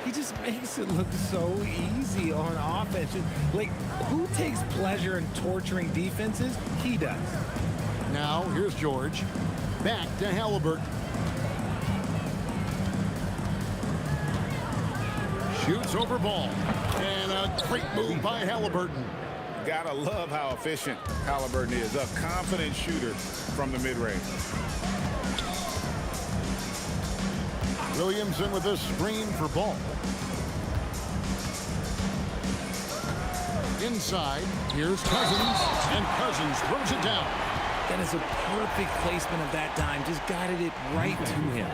He just makes it look so easy on offense. Like, who takes pleasure in torturing defenses? He does. Now, here's George. Back to Halliburton. Shoots over Ball. And a great move by Halliburton. Gotta love how efficient Halliburton is. A confident shooter from the mid-range. Williamson with a screen for Ball. Inside, here's Cousins, and Cousins throws it down. That is a perfect placement of that dime. Just guided it right to him.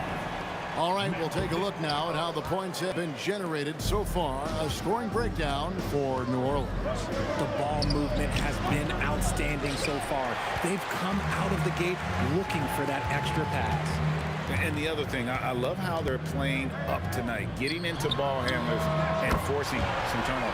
All right, we'll take a look now at how the points have been generated so far. A scoring breakdown for New Orleans. The ball movement has been outstanding so far. They've come out of the gate looking for that extra pass. And the other thing, I love how they're playing up tonight, getting into ball handlers and forcing some turnovers.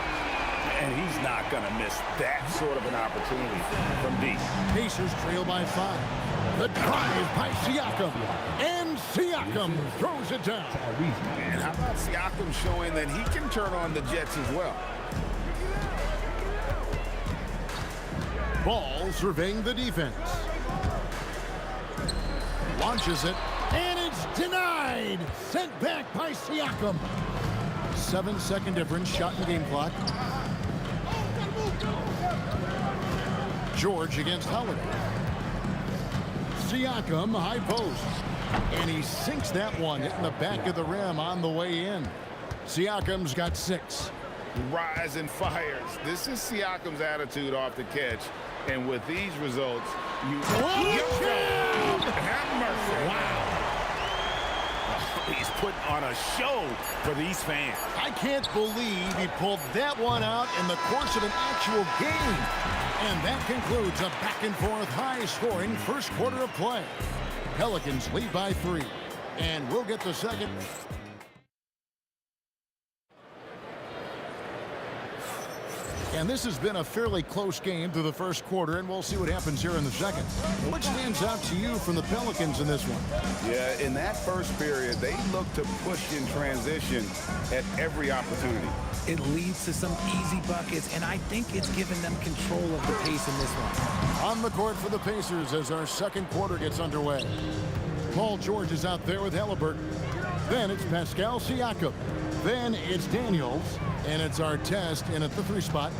And he's not going to miss that sort of an opportunity from deep. Pacers trail by 5. The drive by Siakam. And Siakam throws it down. And how about Siakam showing that he can turn on the Jets as well? Ball surveying the defense. Launches it. And it's denied. Sent back by Siakam. 7-second difference. Shot in game clock. George against Holiday. Siakam, high post. And he sinks that one, hitting the back of the rim on the way in. Siakam's got 6. Rise and fires. This is Siakam's attitude off the catch. And with these results, you have mercy. Wow. He's putting on a show for these fans. I can't believe he pulled that one out in the course of an actual game. And that concludes a back-and-forth, high-scoring first quarter of play. Pelicans lead by 3. And we'll get the second. And this has been a fairly close game through the first quarter, and we'll see what happens here in the second. What stands out to you from the Pelicans in this one? Yeah, in that first period, they looked to push in transition at every opportunity. It leads to some easy buckets, and I think it's given them control of the pace in this one. On the court for the Pacers as our second quarter gets underway. Paul George is out there with Halliburton. Then it's Pascal Siakam. Then it's Daniels, and it's Artest in at the 3 spot.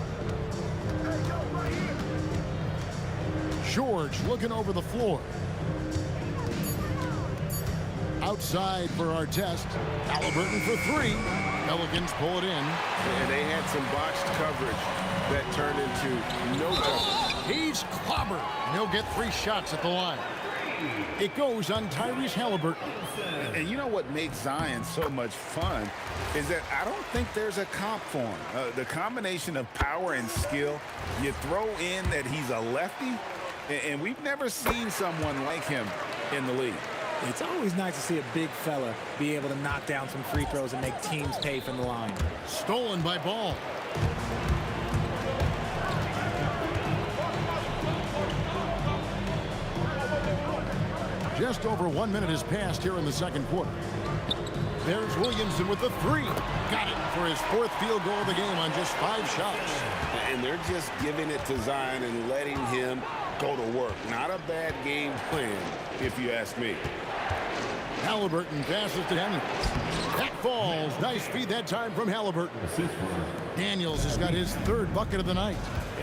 George looking over the floor. Outside for Artest. Halliburton for 3. Pelicans pull it in. And they had some botched coverage that turned into no coverage. He's clobbered. And he'll get 3 shots at the line. It goes on Tyrese Halliburton. And you know what makes Zion so much fun is that I don't think there's a comp for him. The combination of power and skill, you throw in that he's a lefty, and we've never seen someone like him in the league. It's always nice to see a big fella be able to knock down some free throws and make teams pay from the line. Stolen by Ball. Just over 1 minute has passed here in the second quarter. There's Williamson with the 3. Got it for his 4th field goal of the game on just 5 shots. And they're just giving it to Zion and letting him go to work. Not a bad game plan, if you ask me. Halliburton passes to Daniels. That falls. Nice feed that time from Halliburton. Daniels has got his 3rd bucket of the night.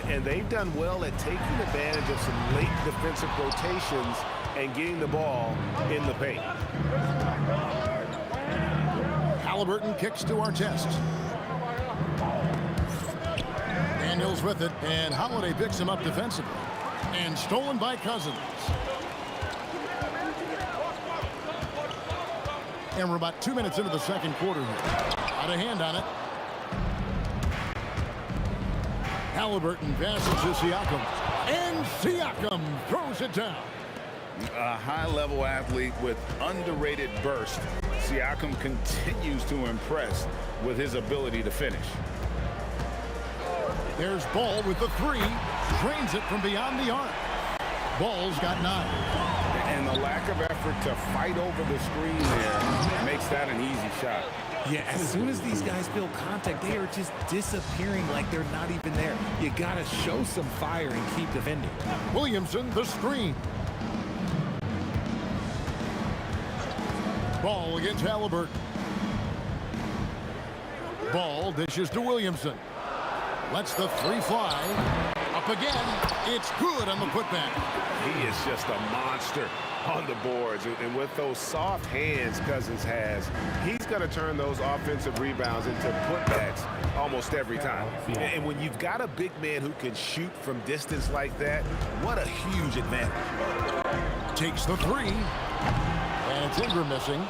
And they've done well at taking advantage of some late defensive rotations and getting the ball in the paint. Halliburton kicks to Artest. Daniels with it, and Holiday picks him up defensively. And stolen by Cousins. And we're about 2 minutes into the second quarter here. Out of hand on it. Halliburton passes to Siakam. And Siakam throws it down. A high-level athlete with underrated burst. Siakam continues to impress with his ability to finish. There's Ball with the 3. Drains it from beyond the arc. Ball's got 9. And the lack of effort to fight over the screen there makes that an easy shot. Yeah, as soon as these guys feel contact, they are just disappearing like they're not even there. You got to show some fire and keep defending. Williamson, the screen. Ball against Halliburton. Ball dishes to Williamson. Lets the 3 fly. Up again. It's good on the putback. He is just a monster on the boards. And with those soft hands Cousins has, he's going to turn those offensive rebounds into putbacks almost every time. And when you've got a big man who can shoot from distance like that, what a huge advantage. Takes the 3. And it's Ingram missing.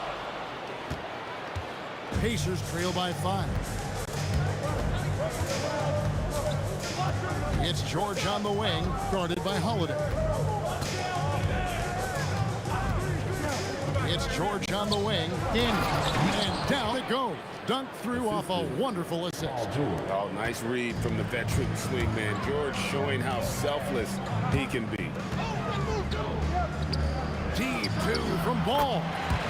Pacers trail by 5. It's George on the wing, guarded by Holiday. It's George on the wing, in, and down it goes. Dunked through off a wonderful assist. Oh, nice read from the veteran swingman. George showing how selfless he can be. Deep 2 from Ball.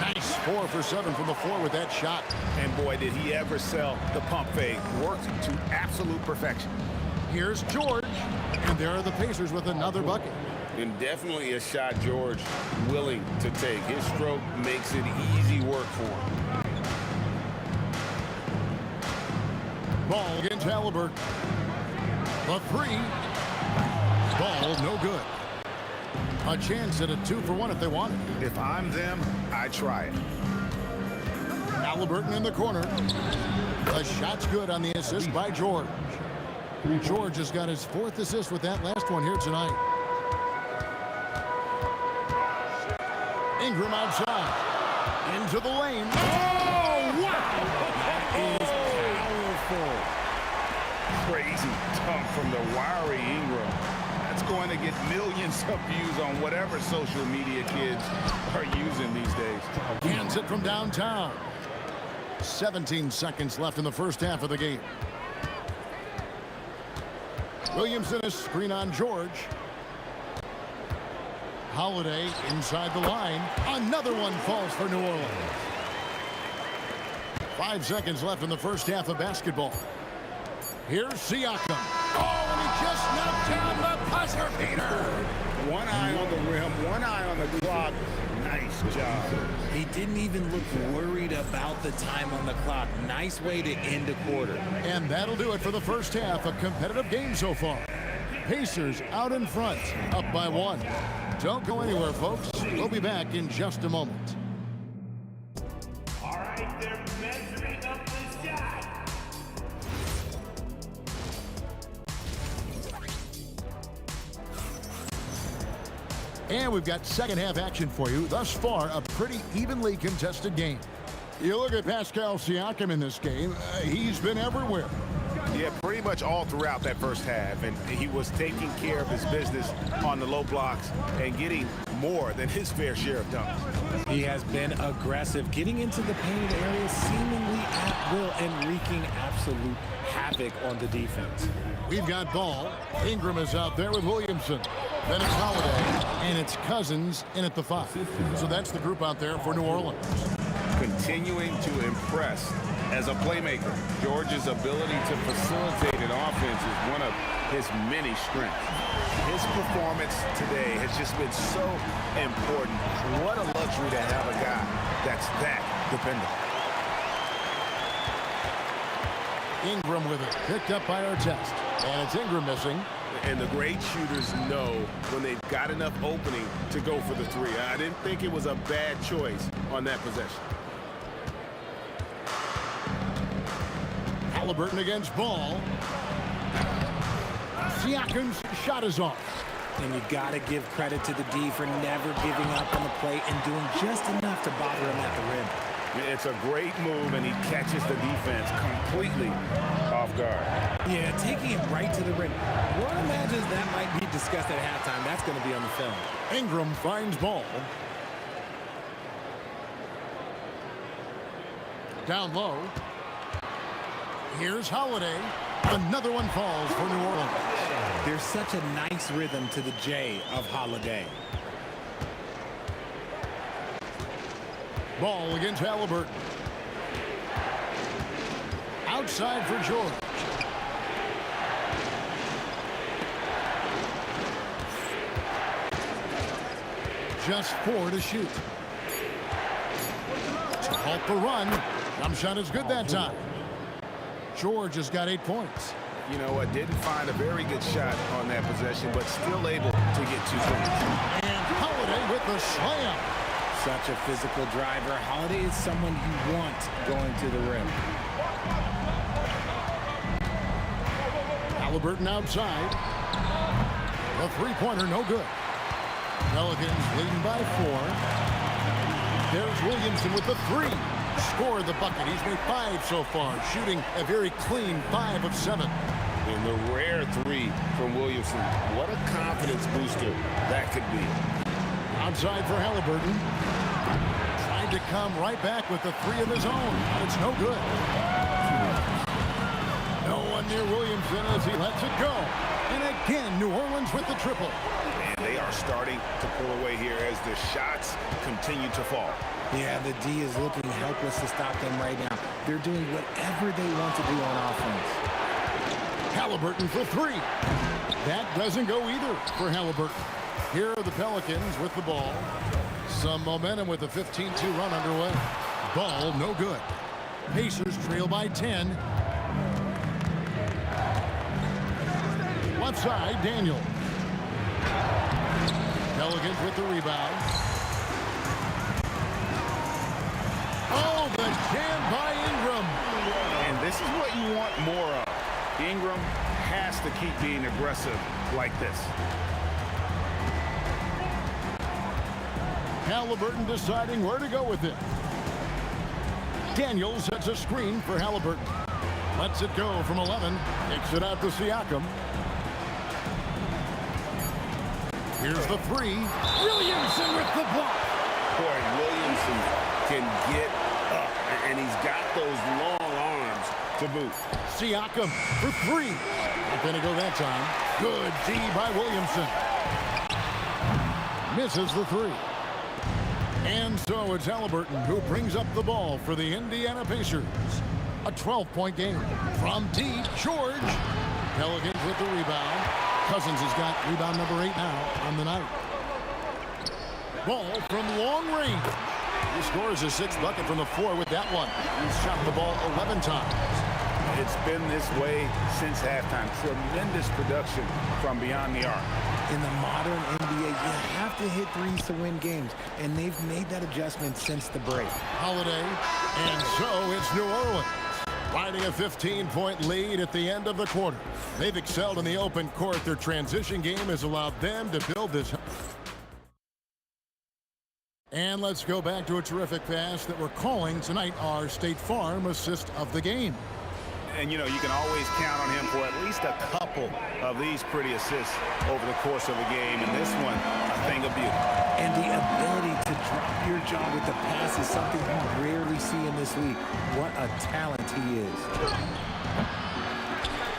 Nice 4 for 7 from the floor with that shot. And boy, did he ever sell the pump fake. Worked to absolute perfection. Here's George, and there are the Pacers with another bucket. And definitely a shot George willing to take. His stroke makes it easy work for him. Ball against Halliburton. The 3. Ball no good. A chance at a 2-for-1 if they want it. If I'm them, I try it. Halliburton in the corner. The shot's good on the assist by George. George has got his 4th assist with that last one here tonight. Ingram outside. Into the lane. Oh, wow! That is powerful. Crazy dunk from the wiry Ingram. That's going to get millions of views on whatever social media kids are using these days. Cans it from downtown. 17 seconds left in the first half of the game. Williamson a screen on George. Holiday inside the line. Another one falls for New Orleans. 5 seconds left in the first half of basketball. Here's Siakam. Oh, and he just knocked down the buzzer beater. One eye on the rim, one eye on the clock. Nice job. He didn't even look worried about the time on the clock. Nice way to end a quarter. And that'll do it for the first half. A competitive game so far. Pacers out in front, up by 1. Don't go anywhere, folks. We'll be back in just a moment. All right, they're measuring up the shot. And we've got second half action for you. Thus far, a pretty evenly contested game. You look at Pascal Siakam in this game, he's been everywhere. Yeah, pretty much all throughout that first half, and he was taking care of his business on the low blocks and getting more than his fair share of dunks. He has been aggressive, getting into the painted area seemingly at will and wreaking absolute havoc on the defense. We've got ball. Ingram is out there with Williamson. Then it's Holiday, and it's Cousins in at the 5. So that's the group out there for New Orleans. Continuing to impress as a playmaker. George's ability to facilitate an offense is one of his many strengths. His performance today has just been so important. What a luxury to have a guy that's that dependable. Ingram with it, picked up by Artest. And it's Ingram missing. And the great shooters know when they've got enough opening to go for the 3. I didn't think it was a bad choice on that possession. Halliburton against Ball. Siakam's shot is off. And you got to give credit to the D for never giving up on the play and doing just enough to bother him at the rim. It's a great move, and he catches the defense completely off guard. Yeah, taking it right to the rim. One imagines that might be discussed at halftime. That's going to be on the film. Ingram finds Ball. Down low. Here's Holiday. Another one falls for New Orleans. There's such a nice rhythm to the J of Holiday. Ball against Halliburton. Outside for George. Just 4 to shoot. To halt the run. Jump shot is good that time. George has got 8 points. You know what? Didn't find a very good shot on that possession, but still able to get 2 points. And Holiday with the slam. Such a physical driver. Holiday is someone you want going to the rim. Halliburton outside. The 3-pointer no good. Pelicans leading by 4. There's Williamson with the 3. Scored the bucket. He's made 5 so far, shooting a very clean 5 of 7. And the rare 3 from Williamson. What a confidence booster that could be. Outside for Halliburton. Tried to come right back with the 3 of his own. It's no good. No one near Williamson as he lets it go. And again, New Orleans with the triple. And they are starting to pull away here as the shots continue to fall. Yeah, the D is looking helpless to stop them right now. They're doing whatever they want to do on offense. Halliburton for 3. That doesn't go either for Halliburton. Here are the Pelicans with the ball. Some momentum with a 15-2 run underway. Ball no good. Pacers trail by 10. Left side, Daniel. Pelicans with the rebound. Oh, the jam by Ingram. And this is what you want more of. Ingram has to keep being aggressive like this. Halliburton deciding where to go with it. Daniels sets a screen for Halliburton. Lets it go from 11. Kicks it out to Siakam. Here's the three. Williamson with the block. Boy, Williamson can get up, and he's got those long arms to boot. Siakam for three. Not going to go that time. Good D by Williamson. Misses the three. And so it's Halliburton who brings up the ball for the Indiana Pacers. A 12-point game. From deep, George. Pelicans with the rebound. Cousins has got rebound number 8 now on the night. Ball from long range. He scores his 6th bucket from the floor with that one. He's shot the ball 11 times. It's been this way since halftime. Tremendous production from beyond the arc. In the modern NBA, you have to hit threes to win games, and they've made that adjustment since the break. Holiday, and so it's New Orleans, riding a 15-point lead at the end of the quarter. They've excelled in the open court. Their transition game has allowed them to build this. And let's go back to a terrific pass that we're calling tonight our State Farm assist of the game. And, you know, you can always count on him for at least a couple of these pretty assists over the course of a game. And this one, a thing of beauty. And the ability to drop your jaw with the pass is something you rarely see in this league. What a talent he is.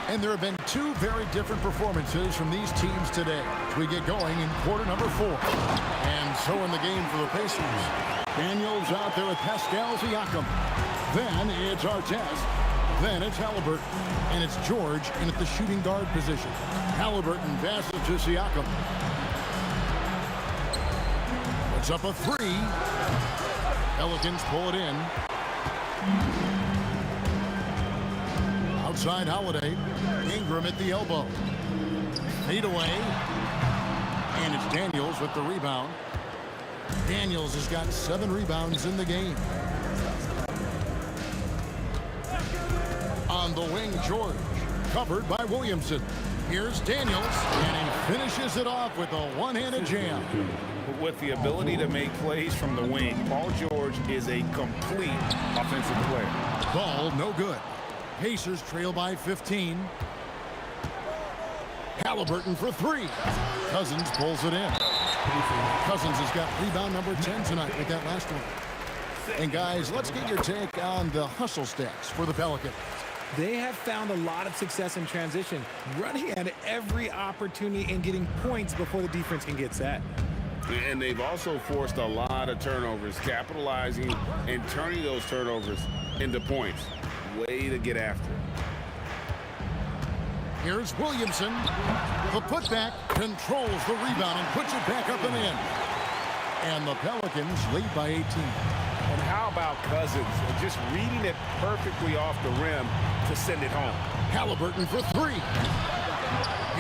And there have been 2 very different performances from these teams today as we get going in quarter number 4. And so in the game for the Pacers, Daniels out there with Pascal Siakam. Then it's Artest. Then it's Halliburton. And it's George in at the shooting guard position. Halliburton passes to Siakam. Puts up a 3. Pelicans pull it in. Outside Holiday. Ingram at the elbow. Fade away. And it's Daniels with the rebound. Daniels has got 7 rebounds in the game. On the wing, George. Covered by Williamson. Here's Daniels. And he finishes it off with a one-handed jam. With the ability to make plays from the wing, Paul George is a complete offensive player. Ball no good. Pacers trail by 15. Halliburton for 3. Cousins pulls it in. Cousins has got rebound number 10 tonight with that last one. And guys, let's get your take on the hustle stats for the Pelicans. They have found a lot of success in transition, running at every opportunity and getting points before the defense can get set. And they've also forced a lot of turnovers, capitalizing and turning those turnovers into points. Way to get after it. Here's Williamson. The putback controls the rebound and puts it back up and in. And the Pelicans lead by 18. And how about Cousins? Just reading it perfectly off the rim to send it home. Halliburton for 3.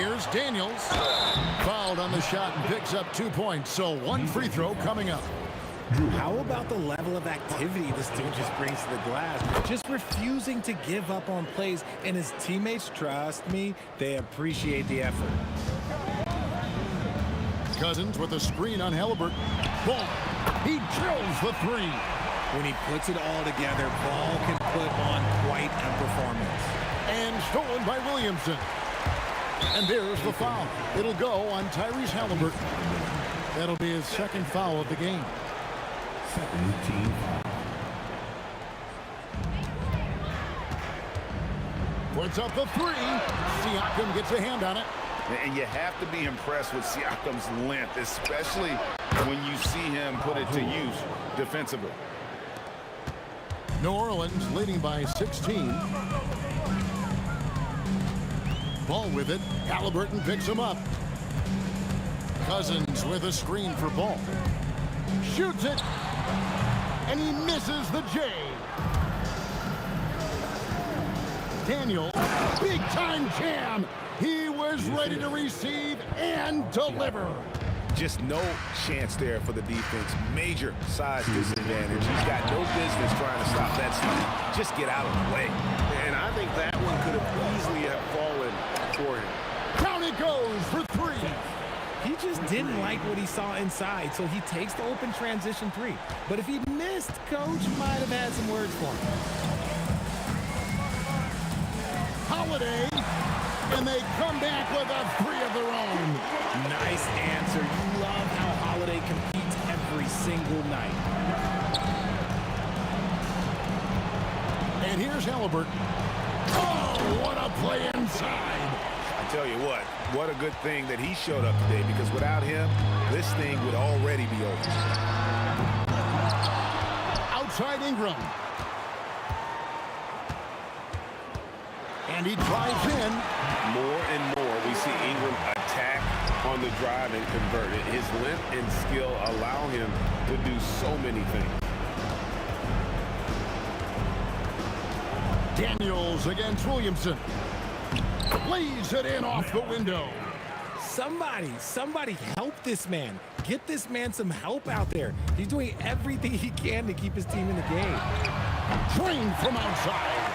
Here's Daniels. Fouled on the shot and picks up 2 points. So 1 free throw coming up. How about the level of activity this dude just brings to the glass? Just refusing to give up on plays, and his teammates, trust me, they appreciate the effort. Cousins with a screen on Halliburton. Ball. He drills the 3. When he puts it all together, Ball can put on quite a performance. And stolen by Williamson. And there's the foul. It'll go on Tyrese Halliburton. That'll be his 2nd foul of the game. Second team foul. Puts up the 3. Siakam gets a hand on it. And you have to be impressed with Siakam's length, especially when you see him put it to use defensively. New Orleans leading by 16. Ball with it. Halliburton picks him up. Cousins with a screen for Ball. Shoots it. And he misses the J. Daniel, big time jam. He was ready to receive and deliver. Just no chance there for the defense. Major size disadvantage. He's got no business trying to stop that steal. Just get out of the way. And I think that one could have easily have fallen for him. Down it goes for 3. He just didn't like what he saw inside, so he takes the open transition three. But if he'd missed, Coach might have had some words for him. Holiday, and they come back with a three of their own. Nice answer. You love how Holiday competes every single night. And here's Halliburton. Oh, what a play inside. I tell you what a good thing that he showed up today, because without him, this thing would already be over. Outside Ingram. And he drives in. More and more, we see Ingram attack on the drive and convert it. His length and skill allow him to do so many things. Daniels against Williamson. Lays it in off the window. Somebody help this man. Get this man some help out there. He's doing everything he can to keep his team in the game. Drained from outside.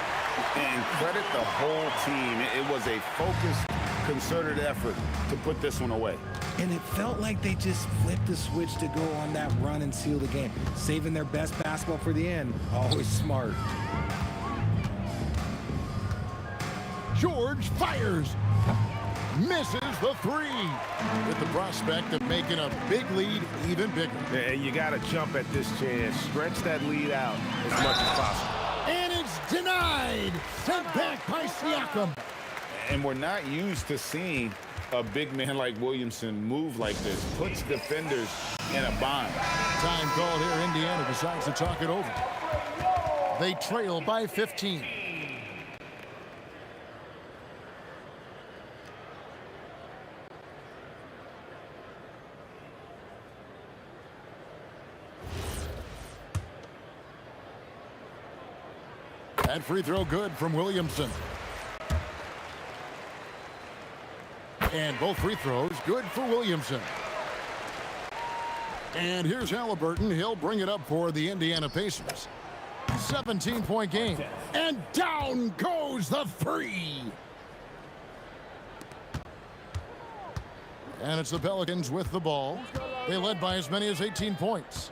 And credit the whole team. It was a focused, concerted effort to put this one away. And it felt like they just flipped the switch to go on that run and seal the game. Saving their best basketball for the end. Always smart. George fires. Misses the three. With the prospect of making a big lead even bigger. And you got to jump at this chance. Stretch that lead out as much as possible. And it's denied. Sent back by Siakam. And we're not used to seeing a big man like Williamson move like this. Puts defenders in a bind. Time called here. Indiana decides to talk it over. They trail by 15. That free throw good from Williamson. And both free throws good for Williamson. And here's Halliburton. He'll bring it up for the Indiana Pacers. 17-point game. And down goes the three. And it's the Pelicans with the ball. They led by as many as 18 points.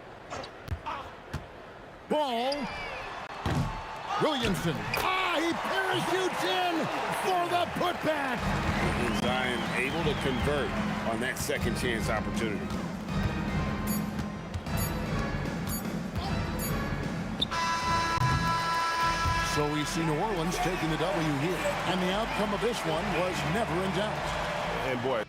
Ball. Williamson. He parachutes in for the putback. And Zion able to convert on that second chance opportunity. So we see New Orleans taking the W here. And the outcome of this one was never in doubt. And boy,